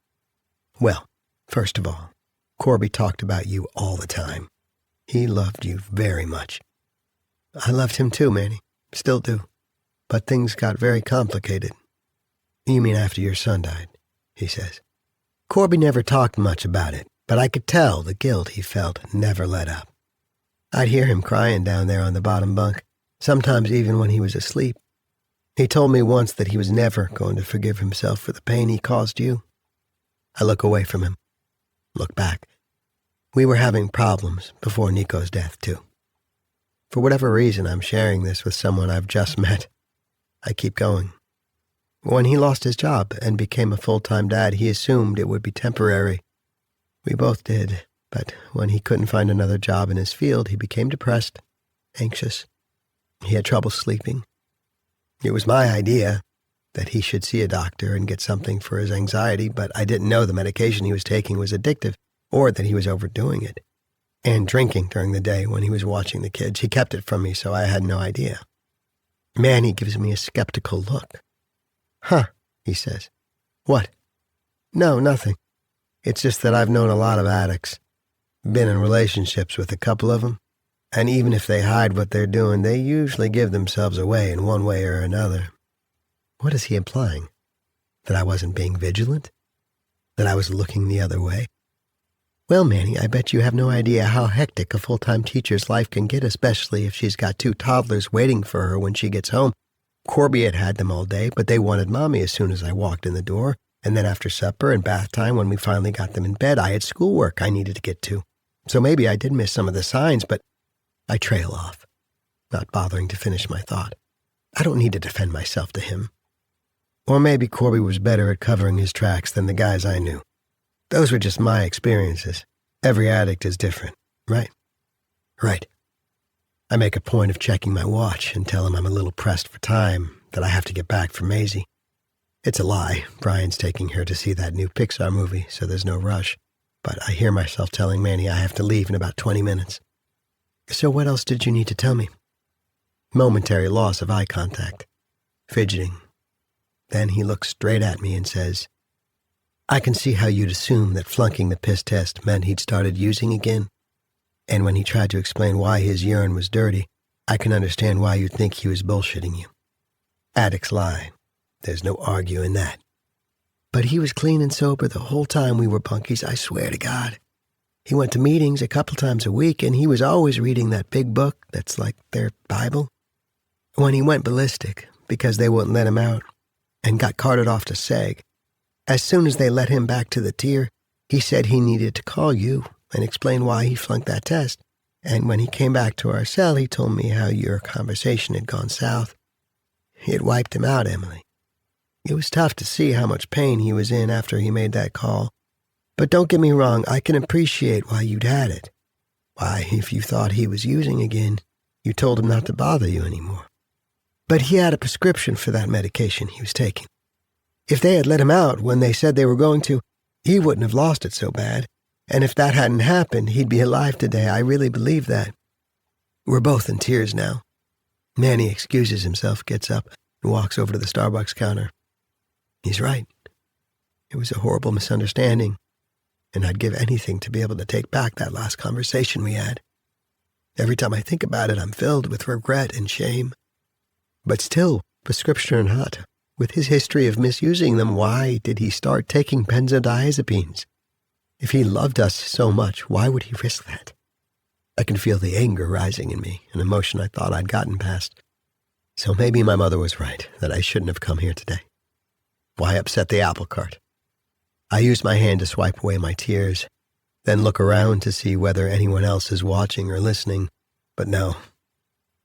Well, first of all, Corby talked about you all the time. He loved you very much. I loved him too, Manny. Still do. But things got very complicated. You mean after your son died, he says. Corby never talked much about it, but I could tell the guilt he felt never let up. I'd hear him crying down there on the bottom bunk, sometimes even when he was asleep. He told me once that he was never going to forgive himself for the pain he caused you. I look away from him, look back. We were having problems before Nico's death, too. For whatever reason, I'm sharing this with someone I've just met. I keep going. When he lost his job and became a full-time dad, he assumed it would be temporary. We both did, but when he couldn't find another job in his field, he became depressed, anxious. He had trouble sleeping. It was my idea that he should see a doctor and get something for his anxiety, but I didn't know the medication he was taking was addictive, or that he was overdoing it. And drinking during the day when he was watching the kids. He kept it from me, so I had no idea. Manny gives me a skeptical look. Huh, he says. What? No, nothing. It's just that I've known a lot of addicts. Been in relationships with a couple of them, and even if they hide what they're doing, they usually give themselves away in one way or another. What is he implying? That I wasn't being vigilant? That I was looking the other way? Well, Manny, I bet you have no idea how hectic a full-time teacher's life can get, especially if she's got 2 toddlers waiting for her when she gets home. Corby had them all day, but they wanted Mommy as soon as I walked in the door, and then after supper and bath time, when we finally got them in bed, I had schoolwork I needed to get to. So maybe I did miss some of the signs, but I trail off, not bothering to finish my thought. I don't need to defend myself to him. Or maybe Corby was better at covering his tracks than the guys I knew. Those were just my experiences. Every addict is different, right? Right. I make a point of checking my watch and tell him I'm a little pressed for time, that I have to get back for Maisie. It's a lie. Brian's taking her to see that new Pixar movie, so there's no rush. But I hear myself telling Manny I have to leave in about 20 minutes. So what else did you need to tell me? Momentary loss of eye contact. Fidgeting. Then he looks straight at me and says, I can see how you'd assume that flunking the piss test meant he'd started using again. And when he tried to explain why his urine was dirty, I can understand why you'd think he was bullshitting you. Addicts lie. There's no arguing that. But he was clean and sober the whole time we were bunkies, I swear to God. He went to meetings a couple times a week, and he was always reading that big book that's like their Bible. When he went ballistic, because they wouldn't let him out, and got carted off to SEG, as soon as they let him back to the tier, he said he needed to call you and explain why he flunked that test. And when he came back to our cell, he told me how your conversation had gone south. It wiped him out, Emily. It was tough to see how much pain he was in after he made that call. But don't get me wrong, I can appreciate why you'd had it. Why, if you thought he was using again, you told him not to bother you anymore. But he had a prescription for that medication he was taking. If they had let him out when they said they were going to, he wouldn't have lost it so bad. And if that hadn't happened, he'd be alive today. I really believe that. We're both in tears now. Manny excuses himself, gets up, and walks over to the Starbucks counter. He's right. It was a horrible misunderstanding, and I'd give anything to be able to take back that last conversation we had. Every time I think about it, I'm filled with regret and shame. But still, prescription or not, with his history of misusing them, why did he start taking benzodiazepines? If he loved us so much, why would he risk that? I can feel the anger rising in me, an emotion I thought I'd gotten past. So maybe my mother was right, that I shouldn't have come here today. Why upset the apple cart? I use my hand to swipe away my tears, then look around to see whether anyone else is watching or listening, but no.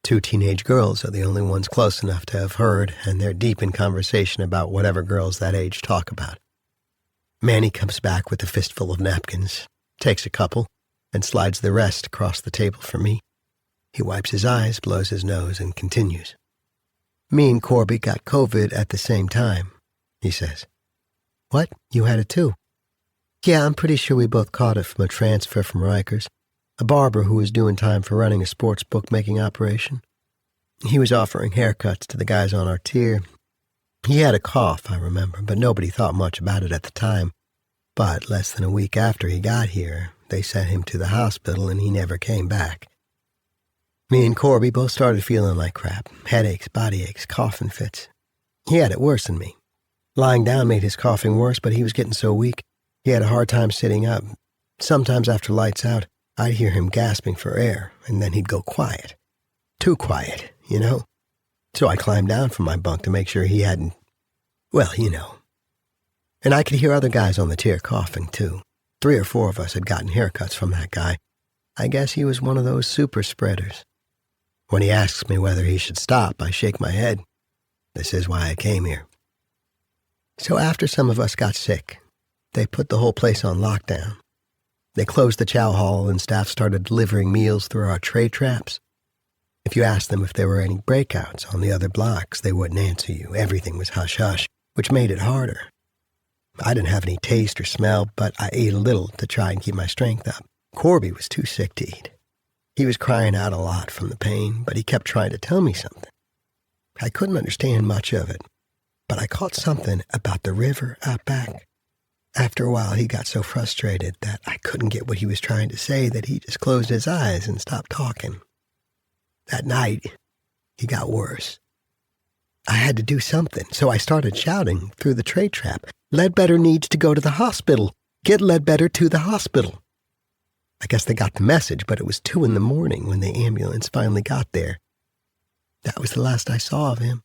2 teenage girls are the only ones close enough to have heard, and they're deep in conversation about whatever girls that age talk about. Manny comes back with a fistful of napkins, takes a couple, and slides the rest across the table for me. He wipes his eyes, blows his nose, and continues. Me and Corby got COVID at the same time, he says. What? You had it too? Yeah, I'm pretty sure we both caught it from a transfer from Rikers, a barber who was doing time for running a sports bookmaking operation. He was offering haircuts to the guys on our tier. He had a cough, I remember, but nobody thought much about it at the time. But less than a week after he got here, they sent him to the hospital and he never came back. Me and Corby both started feeling like crap. Headaches, body aches, coughing fits. He had it worse than me. Lying down made his coughing worse, but he was getting so weak, he had a hard time sitting up. Sometimes after lights out, I'd hear him gasping for air, and then he'd go quiet. Too quiet, you know? So I climbed down from my bunk to make sure he hadn't, well, you know. And I could hear other guys on the tier coughing, too. 3 or 4 of us had gotten haircuts from that guy. I guess he was one of those super spreaders. When he asks me whether he should stop, I shake my head. This is why I came here. So after some of us got sick, they put the whole place on lockdown. They closed the chow hall and staff started delivering meals through our tray traps. If you asked them if there were any breakouts on the other blocks, they wouldn't answer you. Everything was hush-hush, which made it harder. I didn't have any taste or smell, but I ate a little to try and keep my strength up. Corby was too sick to eat. He was crying out a lot from the pain, but he kept trying to tell me something. I couldn't understand much of it, but I caught something about the river out back. After a while, he got so frustrated that I couldn't get what he was trying to say that he just closed his eyes and stopped talking. That night, he got worse. I had to do something, so I started shouting through the tray trap, "Ledbetter needs to go to the hospital. Get Ledbetter to the hospital." I guess they got the message, but it was 2 a.m. when the ambulance finally got there. That was the last I saw of him.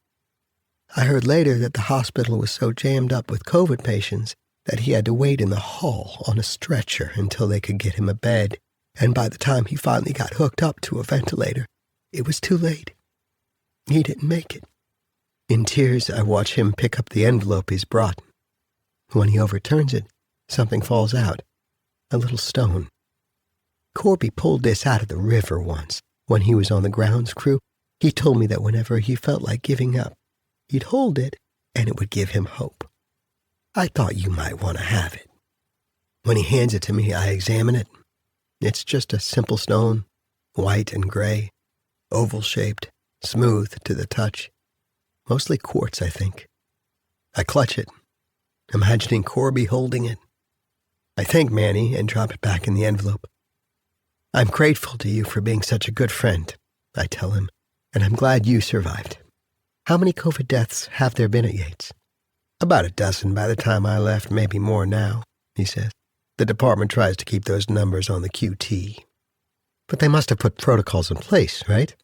I heard later that the hospital was so jammed up with COVID patients that he had to wait in the hall on a stretcher until they could get him a bed, and by the time he finally got hooked up to a ventilator, it was too late. He didn't make it. In tears, I watch him pick up the envelope he's brought. When he overturns it, something falls out, a little stone. Corby pulled this out of the river once. When he was on the grounds crew, he told me that whenever he felt like giving up, he'd hold it and it would give him hope. I thought you might want to have it. When he hands it to me, I examine it. It's just a simple stone, white and gray, oval-shaped, smooth to the touch. Mostly quartz, I think. I clutch it, imagining Corby holding it. I thank Manny and drop it back in the envelope. "I'm grateful to you for being such a good friend," I tell him, "and I'm glad you survived." "How many COVID deaths have there been at Yates?" "About a dozen by the time I left, maybe more now," he says. "The department tries to keep those numbers on the QT." "But they must have put protocols in place, right?"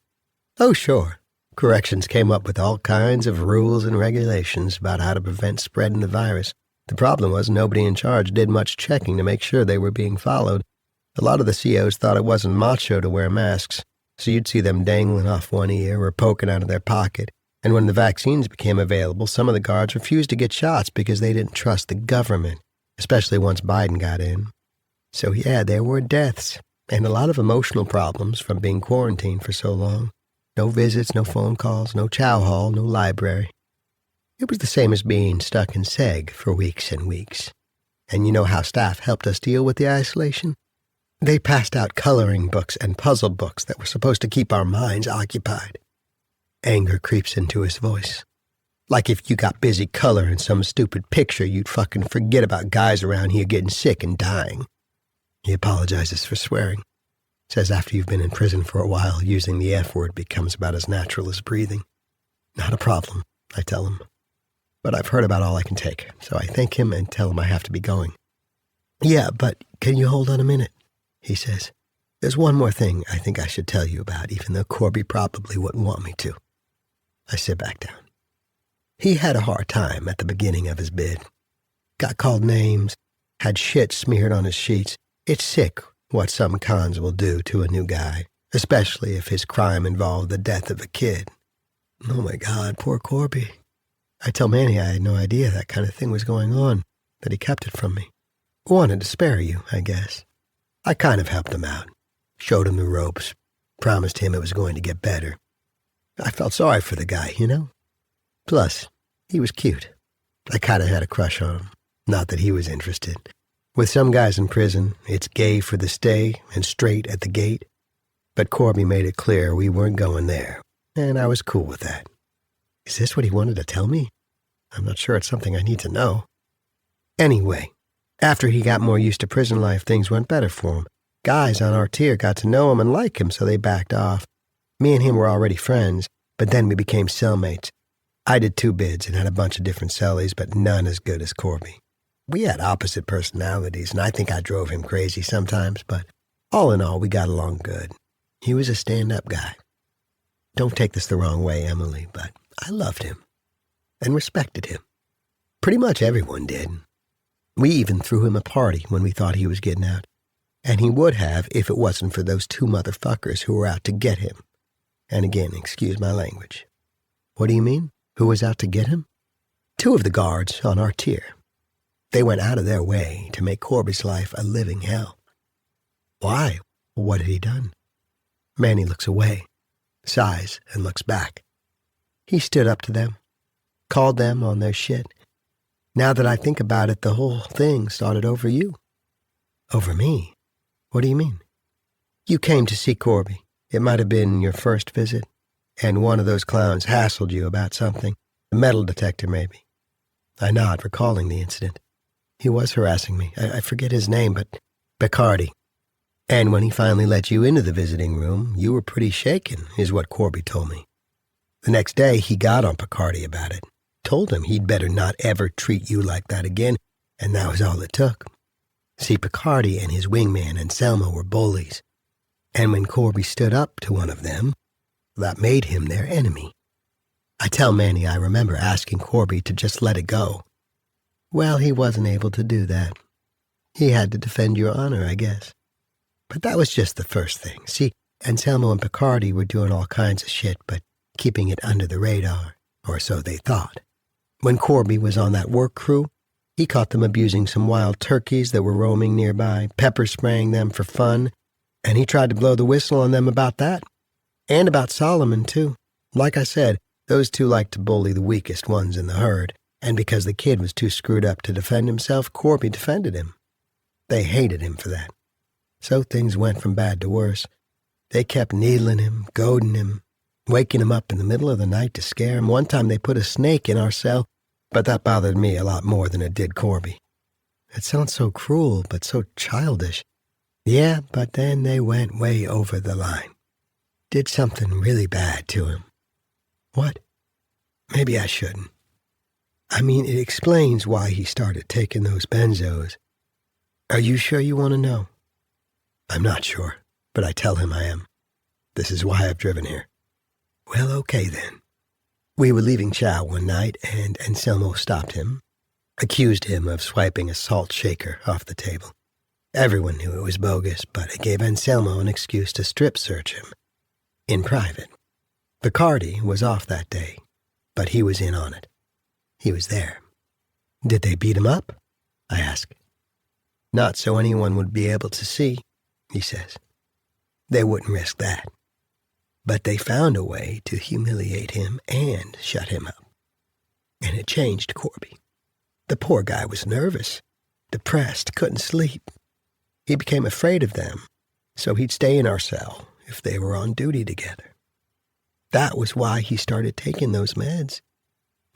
"Oh, sure. Corrections came up with all kinds of rules and regulations about how to prevent spreading the virus. The problem was nobody in charge did much checking to make sure they were being followed. A lot of the COs thought it wasn't macho to wear masks, so you'd see them dangling off one ear or poking out of their pocket. And when the vaccines became available, some of the guards refused to get shots because they didn't trust the government, especially once Biden got in. So yeah, there were deaths, and a lot of emotional problems from being quarantined for so long. No visits, no phone calls, no chow hall, no library. It was the same as being stuck in seg for weeks and weeks. And you know how staff helped us deal with the isolation? They passed out coloring books and puzzle books that were supposed to keep our minds occupied. Anger creeps into his voice. Like if you got busy coloring some stupid picture, you'd fucking forget about guys around here getting sick and dying. He apologizes for swearing. Says after you've been in prison for a while, using the F word becomes about as natural as breathing. Not a problem, I tell him. But I've heard about all I can take, so I thank him and tell him I have to be going. "Yeah, but can you hold on a minute?" he says. "There's one more thing I think I should tell you about, even though Corby probably wouldn't want me to." I sit back down. He had a hard time at the beginning of his bid. Got called names, had shit smeared on his sheets. It's sick what some cons will do to a new guy, especially if his crime involved the death of a kid. Oh my God, poor Corby. I tell Manny I had no idea that kind of thing was going on, that he kept it from me. Wanted to spare you, I guess. I kind of helped him out, showed him the ropes, promised him it was going to get better. I felt sorry for the guy, you know? Plus, he was cute. I kind of had a crush on him. Not that he was interested. With some guys in prison, it's gay for the stay and straight at the gate. But Corby made it clear we weren't going there, and I was cool with that. Is this what he wanted to tell me? I'm not sure it's something I need to know. Anyway, after he got more used to prison life, things went better for him. Guys on our tier got to know him and like him, so they backed off. Me and him were already friends, but then we became cellmates. I did 2 bids and had a bunch of different cellies, but none as good as Corby. We had opposite personalities, and I think I drove him crazy sometimes, but all in all, we got along good. He was a stand-up guy. Don't take this the wrong way, Emily, but I loved him and respected him. Pretty much everyone did. We even threw him a party when we thought he was getting out, and he would have if it wasn't for those 2 motherfuckers who were out to get him. And again, excuse my language. What do you mean? Who was out to get him? 2 of the guards on our tier. They went out of their way to make Corby's life a living hell. Why? What had he done? Manny looks away, sighs, and looks back. He stood up to them, called them on their shit. Now that I think about it, the whole thing started over you. Over me? What do you mean? You came to see Corby. It might have been your first visit, and one of those clowns hassled you about something, a metal detector maybe. I nod, recalling the incident. He was harassing me. I forget his name, but Bacardi. And when he finally let you into the visiting room, you were pretty shaken, is what Corby told me. The next day, he got on Bacardi about it. Told him he'd better not ever treat you like that again, and that was all it took. See, Bacardi and his wingman Anselmo were bullies. And when Corby stood up to one of them, that made him their enemy. I tell Manny I remember asking Corby to just let it go. Well, he wasn't able to do that. He had to defend your honor, I guess. But that was just the first thing. See, Anselmo and Bacardi were doing all kinds of shit, but keeping it under the radar, or so they thought. When Corby was on that work crew, he caught them abusing some wild turkeys that were roaming nearby, pepper spraying them for fun, and he tried to blow the whistle on them about that. And about Solomon, too. Like I said, those two liked to bully the weakest ones in the herd, and because the kid was too screwed up to defend himself, Corby defended him. They hated him for that. So things went from bad to worse. They kept needling him, goading him, waking him up in the middle of the night to scare him. One time they put a snake in our cell, but that bothered me a lot more than it did Corby. It sounds so cruel, but so childish. Yeah, but then they went way over the line. Did something really bad to him. What? Maybe I shouldn't. I mean, it explains why he started taking those benzos. Are you sure you want to know? I'm not sure, but I tell him I am. This is why I've driven here. Well, okay then. We were leaving chow one night, and Anselmo stopped him, accused him of swiping a salt shaker off the table. Everyone knew it was bogus, but it gave Anselmo an excuse to strip search him. In private. Bacardi was off that day, but he was in on it. He was there. Did they beat him up? I ask. Not so anyone would be able to see, he says. They wouldn't risk that. But they found a way to humiliate him and shut him up. And it changed Corby. The poor guy was nervous, depressed, couldn't sleep. He became afraid of them, so he'd stay in our cell if they were on duty together. That was why he started taking those meds,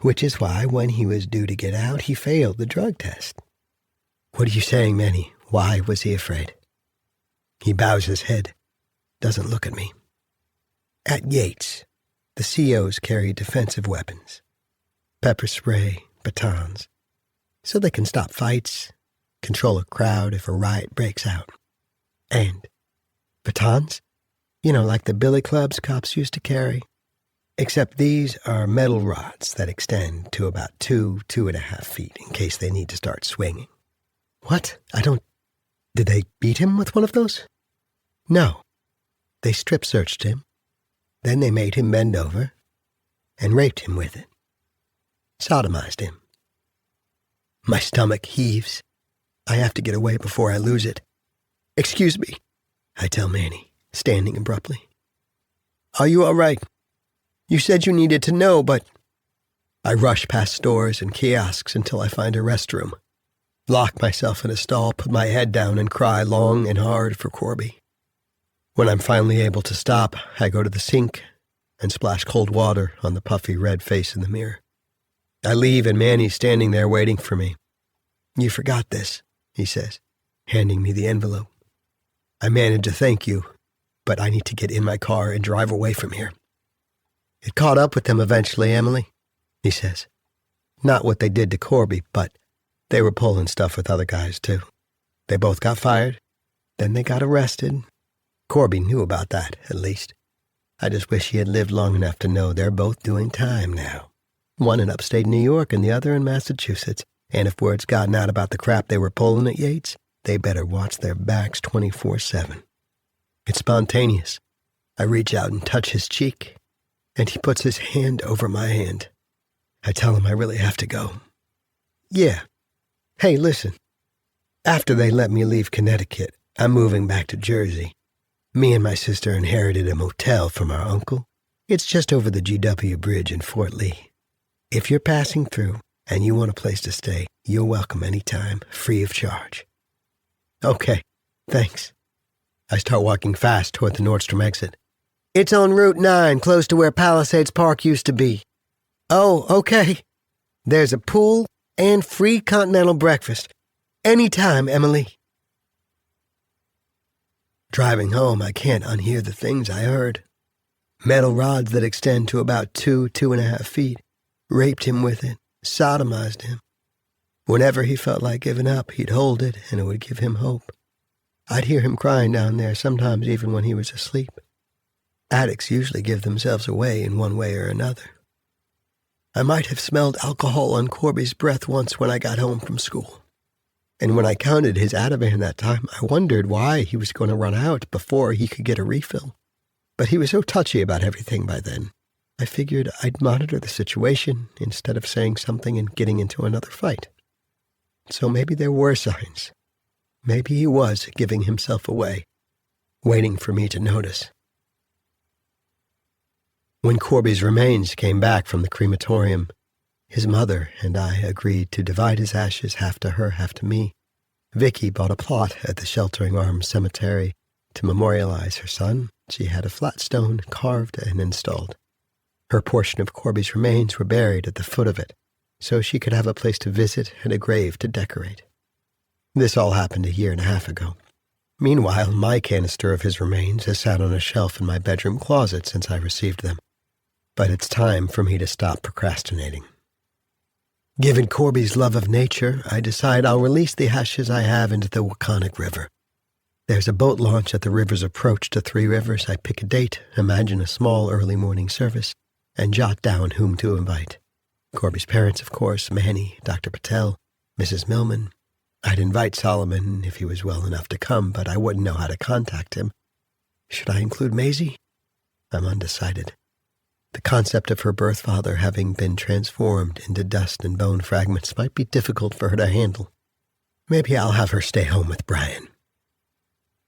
which is why when he was due to get out, he failed the drug test. What are you saying, Manny? Why was he afraid? He bows his head, doesn't look at me. At Yates, the COs carry defensive weapons, pepper spray, batons, so they can stop fights, control a crowd if a riot breaks out. And batons? You know, like the billy clubs cops used to carry. Except these are metal rods that extend to about 2.5 feet in case they need to start swinging. What? Did they beat him with one of those? No. They strip searched him. Then they made him bend over and raped him with it. Sodomized him. My stomach heaves. I have to get away before I lose it. Excuse me, I tell Manny, standing abruptly. Are you all right? You said you needed to know, but... I rush past stores and kiosks until I find a restroom. Lock myself in a stall, put my head down, and cry long and hard for Corby. When I'm finally able to stop, I go to the sink and splash cold water on the puffy red face in the mirror. I leave and Manny's standing there waiting for me. You forgot this, he says, handing me the envelope. I managed to thank you, but I need to get in my car and drive away from here. It caught up with them eventually, Emily, he says. Not what they did to Corby, but they were pulling stuff with other guys, too. They both got fired, then they got arrested. Corby knew about that, at least. I just wish he had lived long enough to know they're both doing time now. One in upstate New York and the other in Massachusetts. And if word's gotten out about the crap they were pulling at Yates, they better watch their backs 24/7. It's spontaneous. I reach out and touch his cheek, and he puts his hand over my hand. I tell him I really have to go. Yeah. Hey, listen. After they let me leave Connecticut, I'm moving back to Jersey. Me and my sister inherited a motel from our uncle. It's just over the GW Bridge in Fort Lee. If you're passing through and you want a place to stay, you're welcome anytime, free of charge. Okay, thanks. I start walking fast toward the Nordstrom exit. It's on Route 9, close to where Palisades Park used to be. Oh, okay. There's a pool and free continental breakfast. Any time, Emily." Driving home, I can't unhear the things I heard. Metal rods that extend to about 2.5 feet. Raped him with it, sodomized him. Whenever he felt like giving up, he'd hold it, and it would give him hope. I'd hear him crying down there, sometimes even when he was asleep. Addicts usually give themselves away in one way or another. I might have smelled alcohol on Corby's breath once when I got home from school. And when I counted his Ativan that time, I wondered why he was going to run out before he could get a refill. But he was so touchy about everything by then, I figured I'd monitor the situation instead of saying something and getting into another fight. So maybe there were signs. Maybe he was giving himself away, waiting for me to notice. When Corby's remains came back from the crematorium, his mother and I agreed to divide his ashes, half to her, half to me. Vicky bought a plot at the Sheltering Arms Cemetery to memorialize her son. She had a flat stone carved and installed. Her portion of Corby's remains were buried at the foot of it, so she could have a place to visit and a grave to decorate. This all happened 1.5 years ago. Meanwhile, my canister of his remains has sat on a shelf in my bedroom closet since I received them. But it's time for me to stop procrastinating. Given Corby's love of nature, I decide I'll release the ashes I have into the Waconic River. There's a boat launch at the river's approach to Three Rivers. I pick a date, imagine a small early morning service, and jot down whom to invite. Corby's parents, of course, Manny, Dr. Patel, Mrs. Millman. I'd invite Solomon if he was well enough to come, but I wouldn't know how to contact him. Should I include Maisie? I'm undecided. The concept of her birth father having been transformed into dust and bone fragments might be difficult for her to handle. Maybe I'll have her stay home with Brian.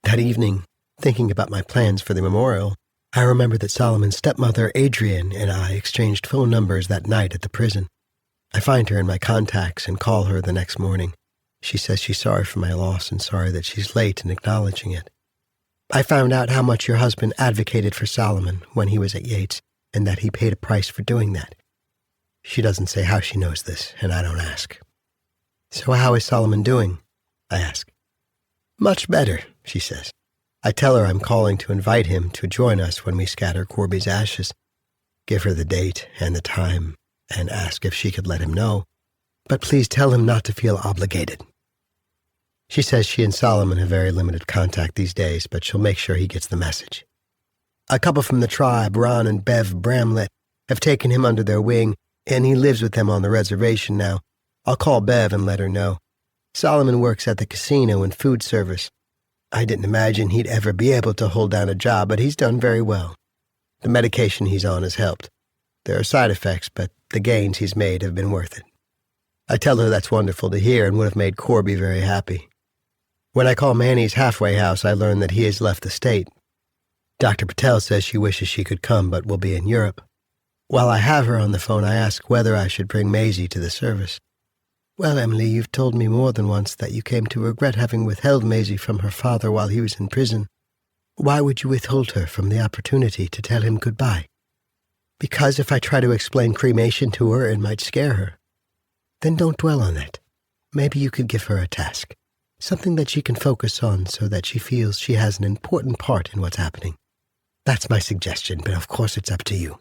That evening, thinking about my plans for the memorial, I remember that Solomon's stepmother, Adrian, and I exchanged phone numbers that night at the prison. I find her in my contacts and call her the next morning. She says she's sorry for my loss and sorry that she's late in acknowledging it. I found out how much your husband advocated for Solomon when he was at Yates, and that he paid a price for doing that. She doesn't say how she knows this, and I don't ask. So how is Solomon doing? I ask. Much better, she says. I tell her I'm calling to invite him to join us when we scatter Corby's ashes, give her the date and the time, and ask if she could let him know, but please tell him not to feel obligated. She says she and Solomon have very limited contact these days, but she'll make sure he gets the message. A couple from the tribe, Ron and Bev Bramlett, have taken him under their wing, and he lives with them on the reservation now. I'll call Bev and let her know. Solomon works at the casino in food service. I didn't imagine he'd ever be able to hold down a job, but he's done very well. The medication he's on has helped. There are side effects, but the gains he's made have been worth it. I tell her that's wonderful to hear and would have made Corby very happy. When I call Manny's halfway house, I learn that he has left the state. Dr. Patel says she wishes she could come, but will be in Europe. While I have her on the phone, I ask whether I should bring Maisie to the service. Well, Emily, you've told me more than once that you came to regret having withheld Maisie from her father while he was in prison. Why would you withhold her from the opportunity to tell him goodbye? Because if I try to explain cremation to her, it might scare her. Then don't dwell on that. Maybe you could give her a task, something that she can focus on so that she feels she has an important part in what's happening. That's my suggestion, but of course it's up to you.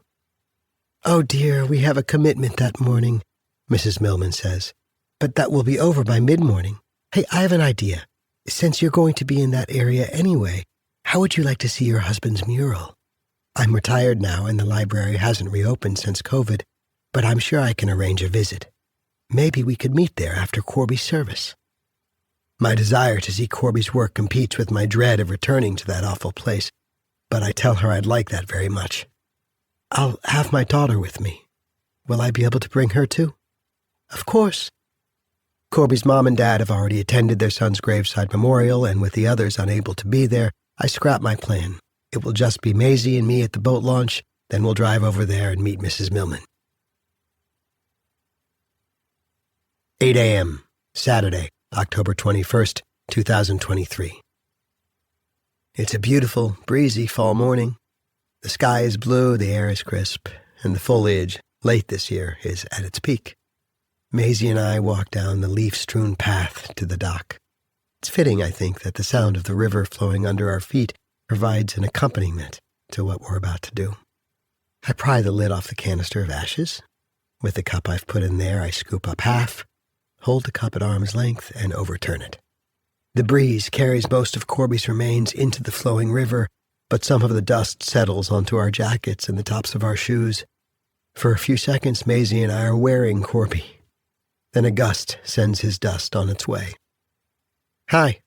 Oh dear, we have a commitment that morning, Mrs. Millman says. But that will be over by mid-morning. Hey, I have an idea. Since you're going to be in that area anyway, how would you like to see your husband's mural? I'm retired now and the library hasn't reopened since COVID, but I'm sure I can arrange a visit. Maybe we could meet there after Corby's service. My desire to see Corby's work competes with my dread of returning to that awful place, but I tell her I'd like that very much. I'll have my daughter with me. Will I be able to bring her too? Of course. Corby's mom and dad have already attended their son's graveside memorial, and with the others unable to be there, I scrap my plan. It will just be Maisie and me at the boat launch, then we'll drive over there and meet Mrs. Millman. 8 a.m., Saturday, October 21st, 2023. It's a beautiful, breezy fall morning. The sky is blue, the air is crisp, and the foliage, late this year, is at its peak. Maisie and I walk down the leaf-strewn path to the dock. It's fitting, I think, that the sound of the river flowing under our feet provides an accompaniment to what we're about to do. I pry the lid off the canister of ashes. With the cup I've put in there, I scoop up half, hold the cup at arm's length, and overturn it. The breeze carries most of Corby's remains into the flowing river, but some of the dust settles onto our jackets and the tops of our shoes. For a few seconds, Maisie and I are wearing Corby. Then a gust sends his dust on its way. Hi.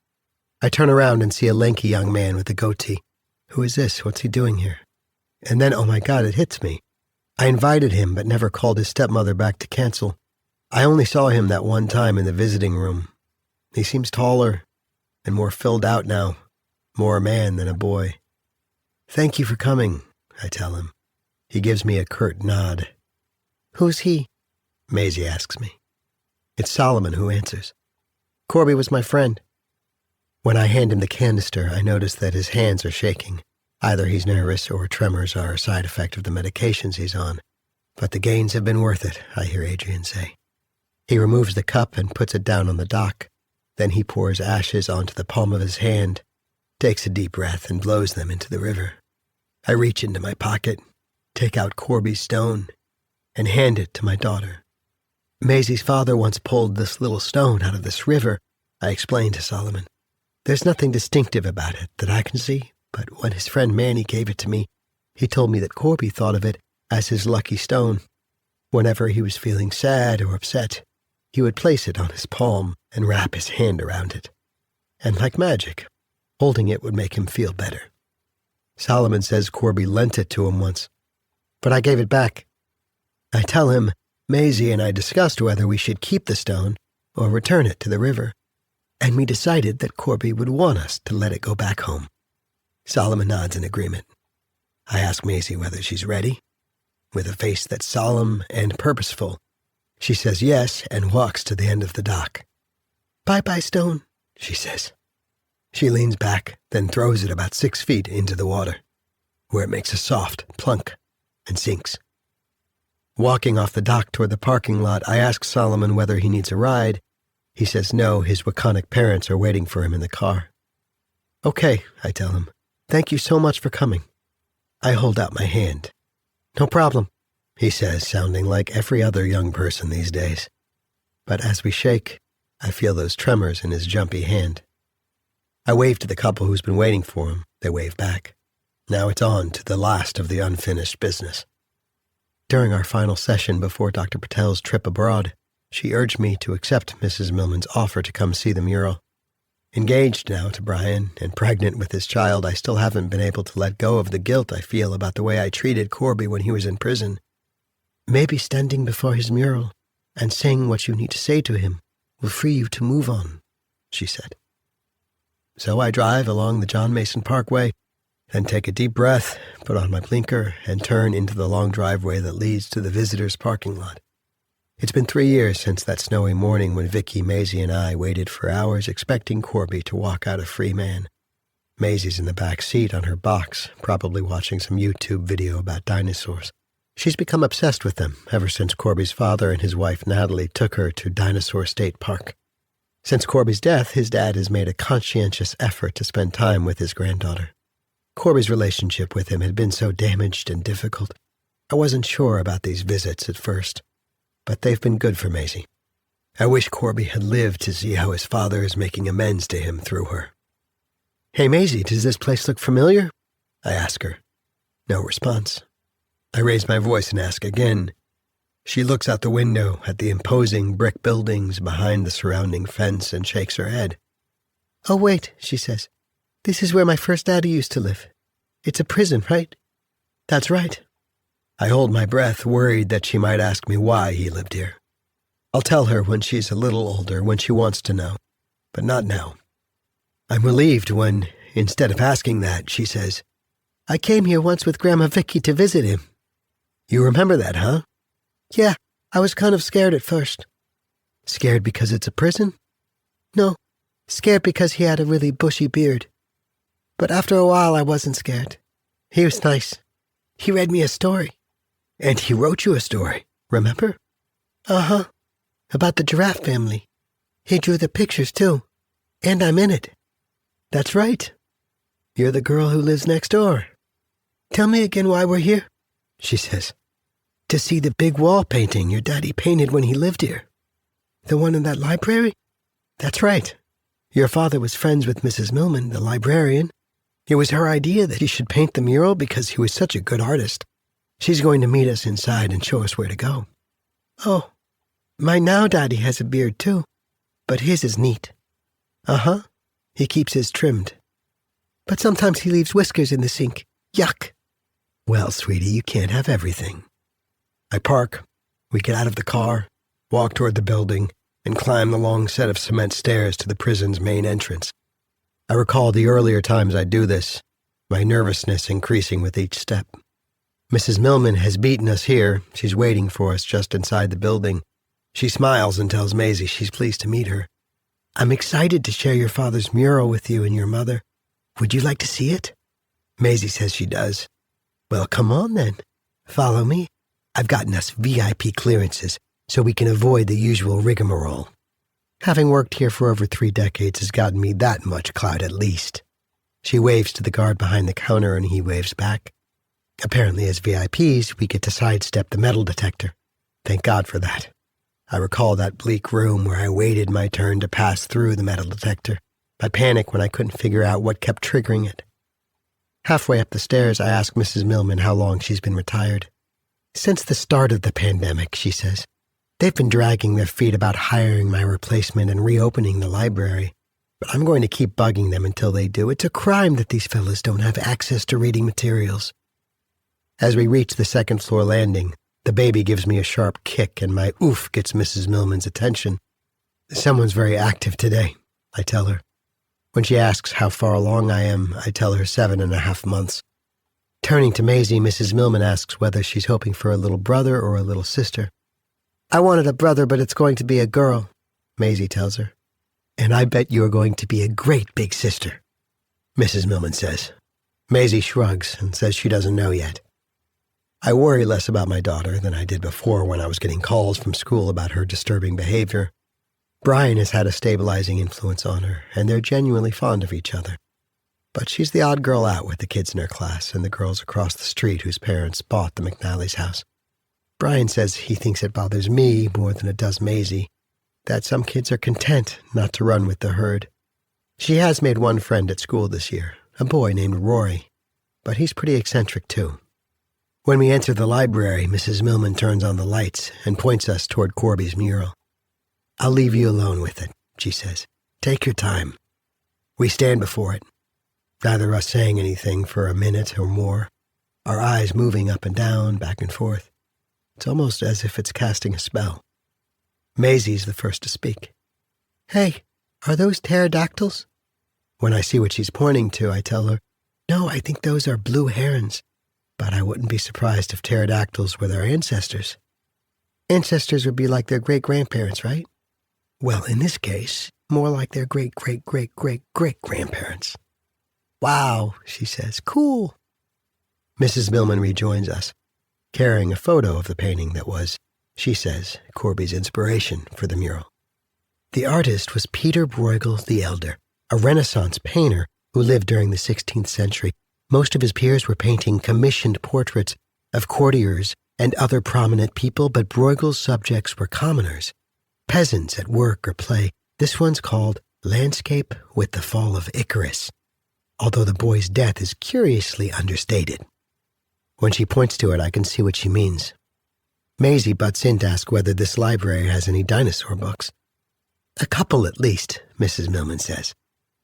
I turn around and see a lanky young man with a goatee. Who is this? What's he doing here? And then, oh my God, it hits me. I invited him, but never called his stepmother back to cancel. I only saw him that one time in the visiting room. He seems taller and more filled out now, more a man than a boy. Thank you for coming, I tell him. He gives me a curt nod. Who's he? Maisie asks me. It's Solomon who answers. Corby was my friend. When I hand him the canister, I notice that his hands are shaking. Either he's nervous or tremors are a side effect of the medications he's on. But the gains have been worth it, I hear Adrian say. He removes the cup and puts it down on the dock. Then he pours ashes onto the palm of his hand, takes a deep breath, and blows them into the river. I reach into my pocket, take out Corby's stone, and hand it to my daughter. Maisie's father once pulled this little stone out of this river, I explained to Solomon. There's nothing distinctive about it that I can see, but when his friend Manny gave it to me, he told me that Corby thought of it as his lucky stone. Whenever he was feeling sad or upset, he would place it on his palm and wrap his hand around it. And like magic, holding it would make him feel better. Solomon says Corby lent it to him once, but I gave it back. I tell him Maisie and I discussed whether we should keep the stone or return it to the river, and we decided that Corby would want us to let it go back home. Solomon nods in agreement. I ask Maisie whether she's ready. With a face that's solemn and purposeful, she says yes and walks to the end of the dock. Bye-bye, stone, she says. She leans back, then throws it about 6 feet into the water, where it makes a soft plunk and sinks. Walking off the dock toward the parking lot, I ask Solomon whether he needs a ride. He says no, his Wakonic parents are waiting for him in the car. Okay, I tell him. Thank you so much for coming. I hold out my hand. No problem, he says, sounding like every other young person these days. But as we shake, I feel those tremors in his jumpy hand. I wave to the couple who's been waiting for him. They wave back. Now it's on to the last of the unfinished business. During our final session before Dr. Patel's trip abroad, she urged me to accept Mrs. Millman's offer to come see the mural. Engaged now to Brian and pregnant with his child, I still haven't been able to let go of the guilt I feel about the way I treated Corby when he was in prison. Maybe standing before his mural and saying what you need to say to him will free you to move on, she said. So I drive along the John Mason Parkway, then take a deep breath, put on my blinker, and turn into the long driveway that leads to the visitors' parking lot. It's been 3 years since that snowy morning when Vicky, Maisie, and I waited for hours expecting Corby to walk out a free man. Maisie's in the back seat on her box, probably watching some YouTube video about dinosaurs. She's become obsessed with them ever since Corby's father and his wife Natalie took her to Dinosaur State Park. Since Corby's death, his dad has made a conscientious effort to spend time with his granddaughter. Corby's relationship with him had been so damaged and difficult. I wasn't sure about these visits at first, but they've been good for Maisie. I wish Corby had lived to see how his father is making amends to him through her. Hey, Maisie, does this place look familiar? I ask her. No response. I raise my voice and ask again. She looks out the window at the imposing brick buildings behind the surrounding fence and shakes her head. Oh, wait, she says. This is where my first daddy used to live. It's a prison, right? That's right. I hold my breath, worried that she might ask me why he lived here. I'll tell her when she's a little older, when she wants to know, but not now. I'm relieved when, instead of asking that, she says, I came here once with Grandma Vicky to visit him. You remember that, huh? Yeah, I was kind of scared at first. Scared because it's a prison? No, scared because he had a really bushy beard. But after a while, I wasn't scared. He was nice. He read me a story. And he wrote you a story, remember? Uh-huh. About the giraffe family. He drew the pictures, too. And I'm in it. That's right. You're the girl who lives next door. Tell me again why we're here, she says. To see the big wall painting your daddy painted when he lived here. The one in that library? That's right. Your father was friends with Mrs. Millman, the librarian. It was her idea that he should paint the mural because he was such a good artist. She's going to meet us inside and show us where to go. Oh, my now daddy has a beard too, but his is neat. Uh-huh, he keeps his trimmed. But sometimes he leaves whiskers in the sink. Yuck. Well, sweetie, you can't have everything. I park. We get out of the car, walk toward the building, and climb the long set of cement stairs to the prison's main entrance. I recall the earlier times I'd do this, my nervousness increasing with each step. Mrs. Millman has beaten us here. She's waiting for us just inside the building. She smiles and tells Maisie she's pleased to meet her. I'm excited to share your father's mural with you and your mother. Would you like to see it? Maisie says she does. Well, come on then. Follow me. I've gotten us VIP clearances so we can avoid the usual rigmarole. Having worked here for over 3 decades has gotten me that much clout at least. She waves to the guard behind the counter and he waves back. Apparently, as VIPs, we get to sidestep the metal detector. Thank God for that. I recall that bleak room where I waited my turn to pass through the metal detector. I panicked when I couldn't figure out what kept triggering it. Halfway up the stairs, I ask Mrs. Millman how long she's been retired. Since the start of the pandemic, she says. They've been dragging their feet about hiring my replacement and reopening the library. But I'm going to keep bugging them until they do. It's a crime that these fellas don't have access to reading materials. As we reach the second-floor landing, the baby gives me a sharp kick and my oof gets Mrs. Millman's attention. Someone's very active today, I tell her. When she asks how far along I am, I tell her 7.5 months. Turning to Maisie, Mrs. Millman asks whether she's hoping for a little brother or a little sister. I wanted a brother, but it's going to be a girl, Maisie tells her. And I bet you're going to be a great big sister, Mrs. Millman says. Maisie shrugs and says she doesn't know yet. I worry less about my daughter than I did before when I was getting calls from school about her disturbing behavior. Brian has had a stabilizing influence on her, and they're genuinely fond of each other. But she's the odd girl out with the kids in her class and the girls across the street whose parents bought the McNally's house. Brian says he thinks it bothers me more than it does Maisie, that some kids are content not to run with the herd. She has made one friend at school this year, a boy named Rory, but he's pretty eccentric too. When we enter the library, Mrs. Millman turns on the lights and points us toward Corby's mural. I'll leave you alone with it, she says. Take your time. We stand before it, neither of us saying anything for a minute or more, our eyes moving up and down, back and forth. It's almost as if it's casting a spell. Maisie's the first to speak. Hey, are those pterodactyls? When I see what she's pointing to, I tell her, no, I think those are blue herons. But I wouldn't be surprised if pterodactyls were their ancestors. Ancestors would be like their great-grandparents, right? Well, in this case, more like their great-great-great-great-great-grandparents. Wow, she says, cool. Mrs. Millman rejoins us, carrying a photo of the painting that was, she says, Corby's inspiration for the mural. The artist was Peter Bruegel the Elder, a Renaissance painter who lived during the 16th century. Most of his peers were painting commissioned portraits of courtiers and other prominent people, but Bruegel's subjects were commoners, peasants at work or play. This one's called Landscape with the Fall of Icarus, although the boy's death is curiously understated. When she points to it, I can see what she means. Maisie butts in to ask whether this library has any dinosaur books. A couple at least, Mrs. Millman says.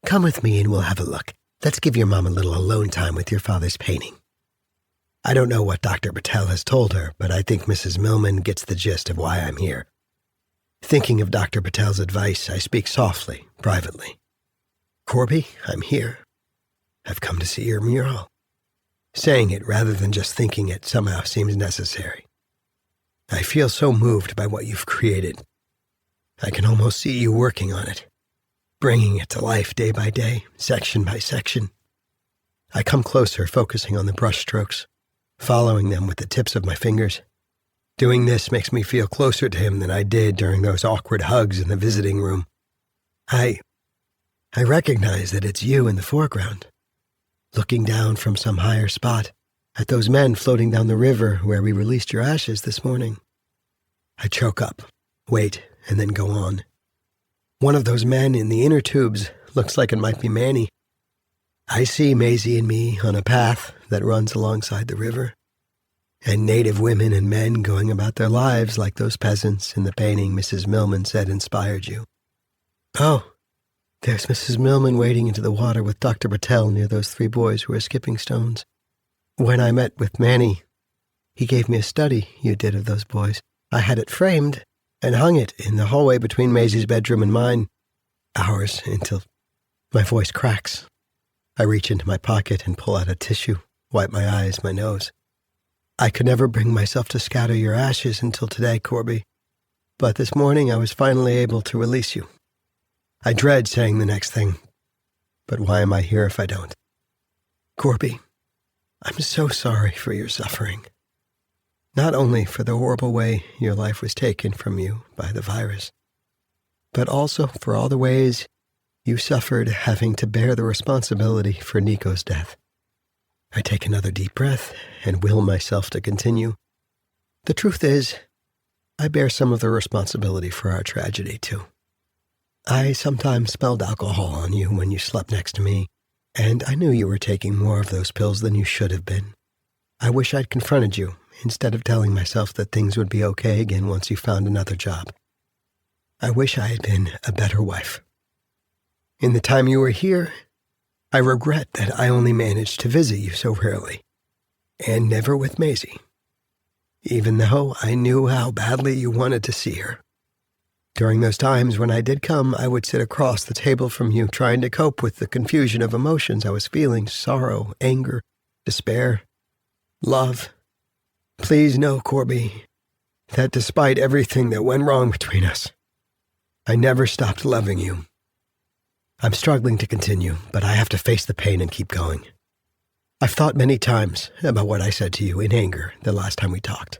Come with me and we'll have a look. Let's give your mom a little alone time with your father's painting. I don't know what Dr. Patel has told her, but I think Mrs. Millman gets the gist of why I'm here. Thinking of Dr. Patel's advice, I speak softly, privately. Corby, I'm here. I've come to see your mural. Saying it rather than just thinking it somehow seems necessary. I feel so moved by what you've created. I can almost see you working on it, bringing it to life day by day, section by section. I come closer, focusing on the brush strokes, following them with the tips of my fingers. Doing this makes me feel closer to him than I did during those awkward hugs in the visiting room. I recognize that it's you in the foreground, looking down from some higher spot at those men floating down the river where we released your ashes this morning. I choke up, wait, and then go on. One of those men in the inner tubes looks like it might be Manny. I see Maisie and me on a path that runs alongside the river, and native women and men going about their lives like those peasants in the painting Mrs. Millman said inspired you. Oh, there's Mrs. Millman wading into the water with Dr. Battelle near those 3 boys who are skipping stones. When I met with Manny, he gave me a study you did of those boys. I had it framed and hung it in the hallway between Maisie's bedroom and mine. Hours until my voice cracks. I reach into my pocket and pull out a tissue, wipe my eyes, my nose. I could never bring myself to scatter your ashes until today, Corby. But this morning I was finally able to release you. I dread saying the next thing, but why am I here if I don't? Corby, I'm so sorry for your suffering. Not only for the horrible way your life was taken from you by the virus, but also for all the ways you suffered having to bear the responsibility for Nico's death. I take another deep breath and will myself to continue. The truth is, I bear some of the responsibility for our tragedy, too. I sometimes smelled alcohol on you when you slept next to me, and I knew you were taking more of those pills than you should have been. I wish I'd confronted you instead of telling myself that things would be okay again once you found another job. I wish I had been a better wife. In the time you were here, I regret that I only managed to visit you so rarely, and never with Maisie, even though I knew how badly you wanted to see her. During those times when I did come, I would sit across the table from you trying to cope with the confusion of emotions I was feeling, sorrow, anger, despair, love. Please know, Corby, that despite everything that went wrong between us, I never stopped loving you. I'm struggling to continue, but I have to face the pain and keep going. I've thought many times about what I said to you in anger the last time we talked.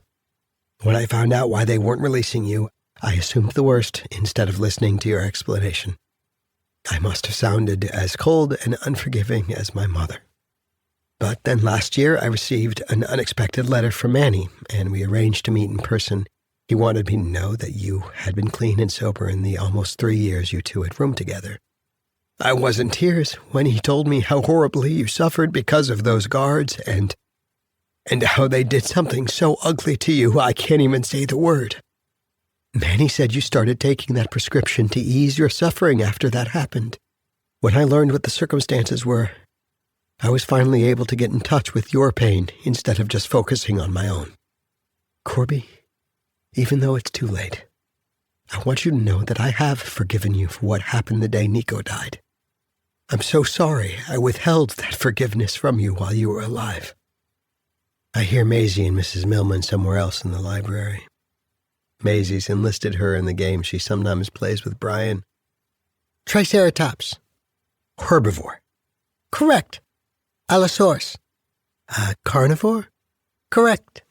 When I found out why they weren't releasing you, I assumed the worst instead of listening to your explanation. I must have sounded as cold and unforgiving as my mother. But then last year I received an unexpected letter from Manny, and we arranged to meet in person. He wanted me to know that you had been clean and sober in the almost 3 years you two had roomed together. I was in tears when he told me how horribly you suffered because of those guards and how they did something so ugly to you I can't even say the word. Manny said you started taking that prescription to ease your suffering after that happened. When I learned what the circumstances were, I was finally able to get in touch with your pain instead of just focusing on my own. Corby, even though it's too late, I want you to know that I have forgiven you for what happened the day Nico died. I'm so sorry I withheld that forgiveness from you while you were alive. I hear Maisie and Mrs. Millman somewhere else in the library. Maisie's enlisted her in the game she sometimes plays with Brian. Triceratops. Herbivore. Correct. Allosaurus. Carnivore? Correct.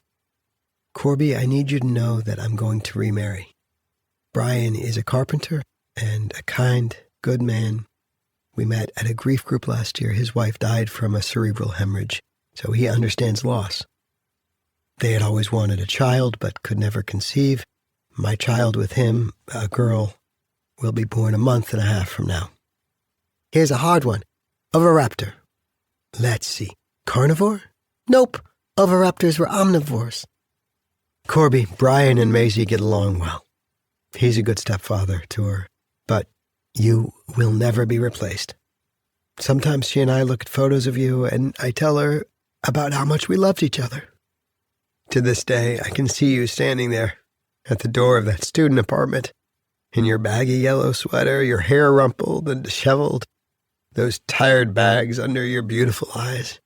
Corby, I need you to know that I'm going to remarry. Brian is a carpenter and a kind, good man. We met at a grief group last year. His wife died from a cerebral hemorrhage, so he understands loss. They had always wanted a child, but could never conceive. My child with him, a girl, will be born a month and a half from now. Here's a hard one. Oviraptor. Let's see. Carnivore? Nope. Oviraptors were omnivores. Corby, Brian and Maisie get along well. He's a good stepfather to her, but you will never be replaced. Sometimes she and I look at photos of you, and I tell her about how much we loved each other. To this day, I can see you standing there at the door of that student apartment, in your baggy yellow sweater, your hair rumpled and disheveled, those tired bags under your beautiful eyes.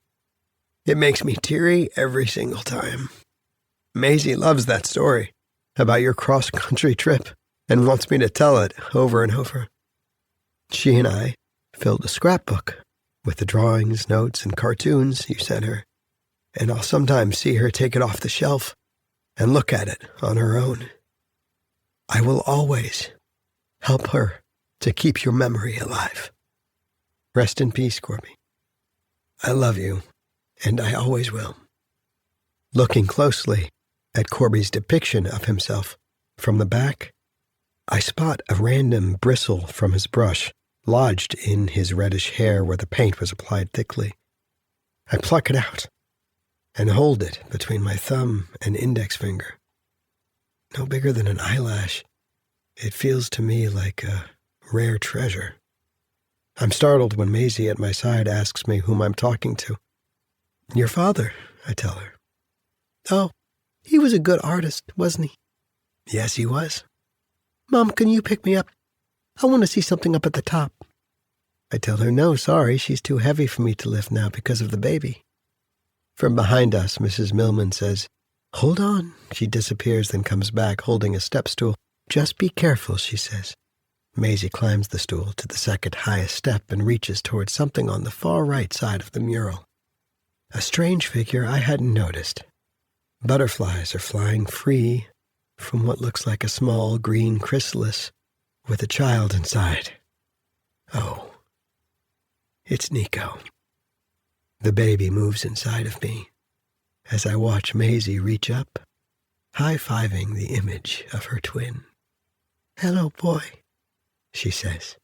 It makes me teary every single time. Maisie loves that story about your cross-country trip and wants me to tell it over and over. She and I filled a scrapbook with the drawings, notes, and cartoons you sent her, and I'll sometimes see her take it off the shelf and look at it on her own. I will always help her to keep your memory alive. Rest in peace, Corby. I love you, and I always will. Looking closely at Corby's depiction of himself from the back, I spot a random bristle from his brush lodged in his reddish hair where the paint was applied thickly. I pluck it out and hold it between my thumb and index finger. No bigger than an eyelash, it feels to me like a rare treasure. I'm startled when Maisie at my side asks me whom I'm talking to. Your father, I tell her. Oh, he was a good artist, wasn't he? Yes, he was. Mom, can you pick me up? I want to see something up at the top. I tell her, no, sorry, she's too heavy for me to lift now because of the baby. From behind us, Mrs. Millman says, hold on. She disappears, then comes back, holding a step stool. Just be careful, she says. Maisie climbs the stool to the second highest step and reaches towards something on the far right side of the mural. A strange figure I hadn't noticed. Butterflies are flying free from what looks like a small green chrysalis with a child inside. Oh, it's Nico. The baby moves inside of me as I watch Maisie reach up, high-fiving the image of her twin. Hello, boy, she says.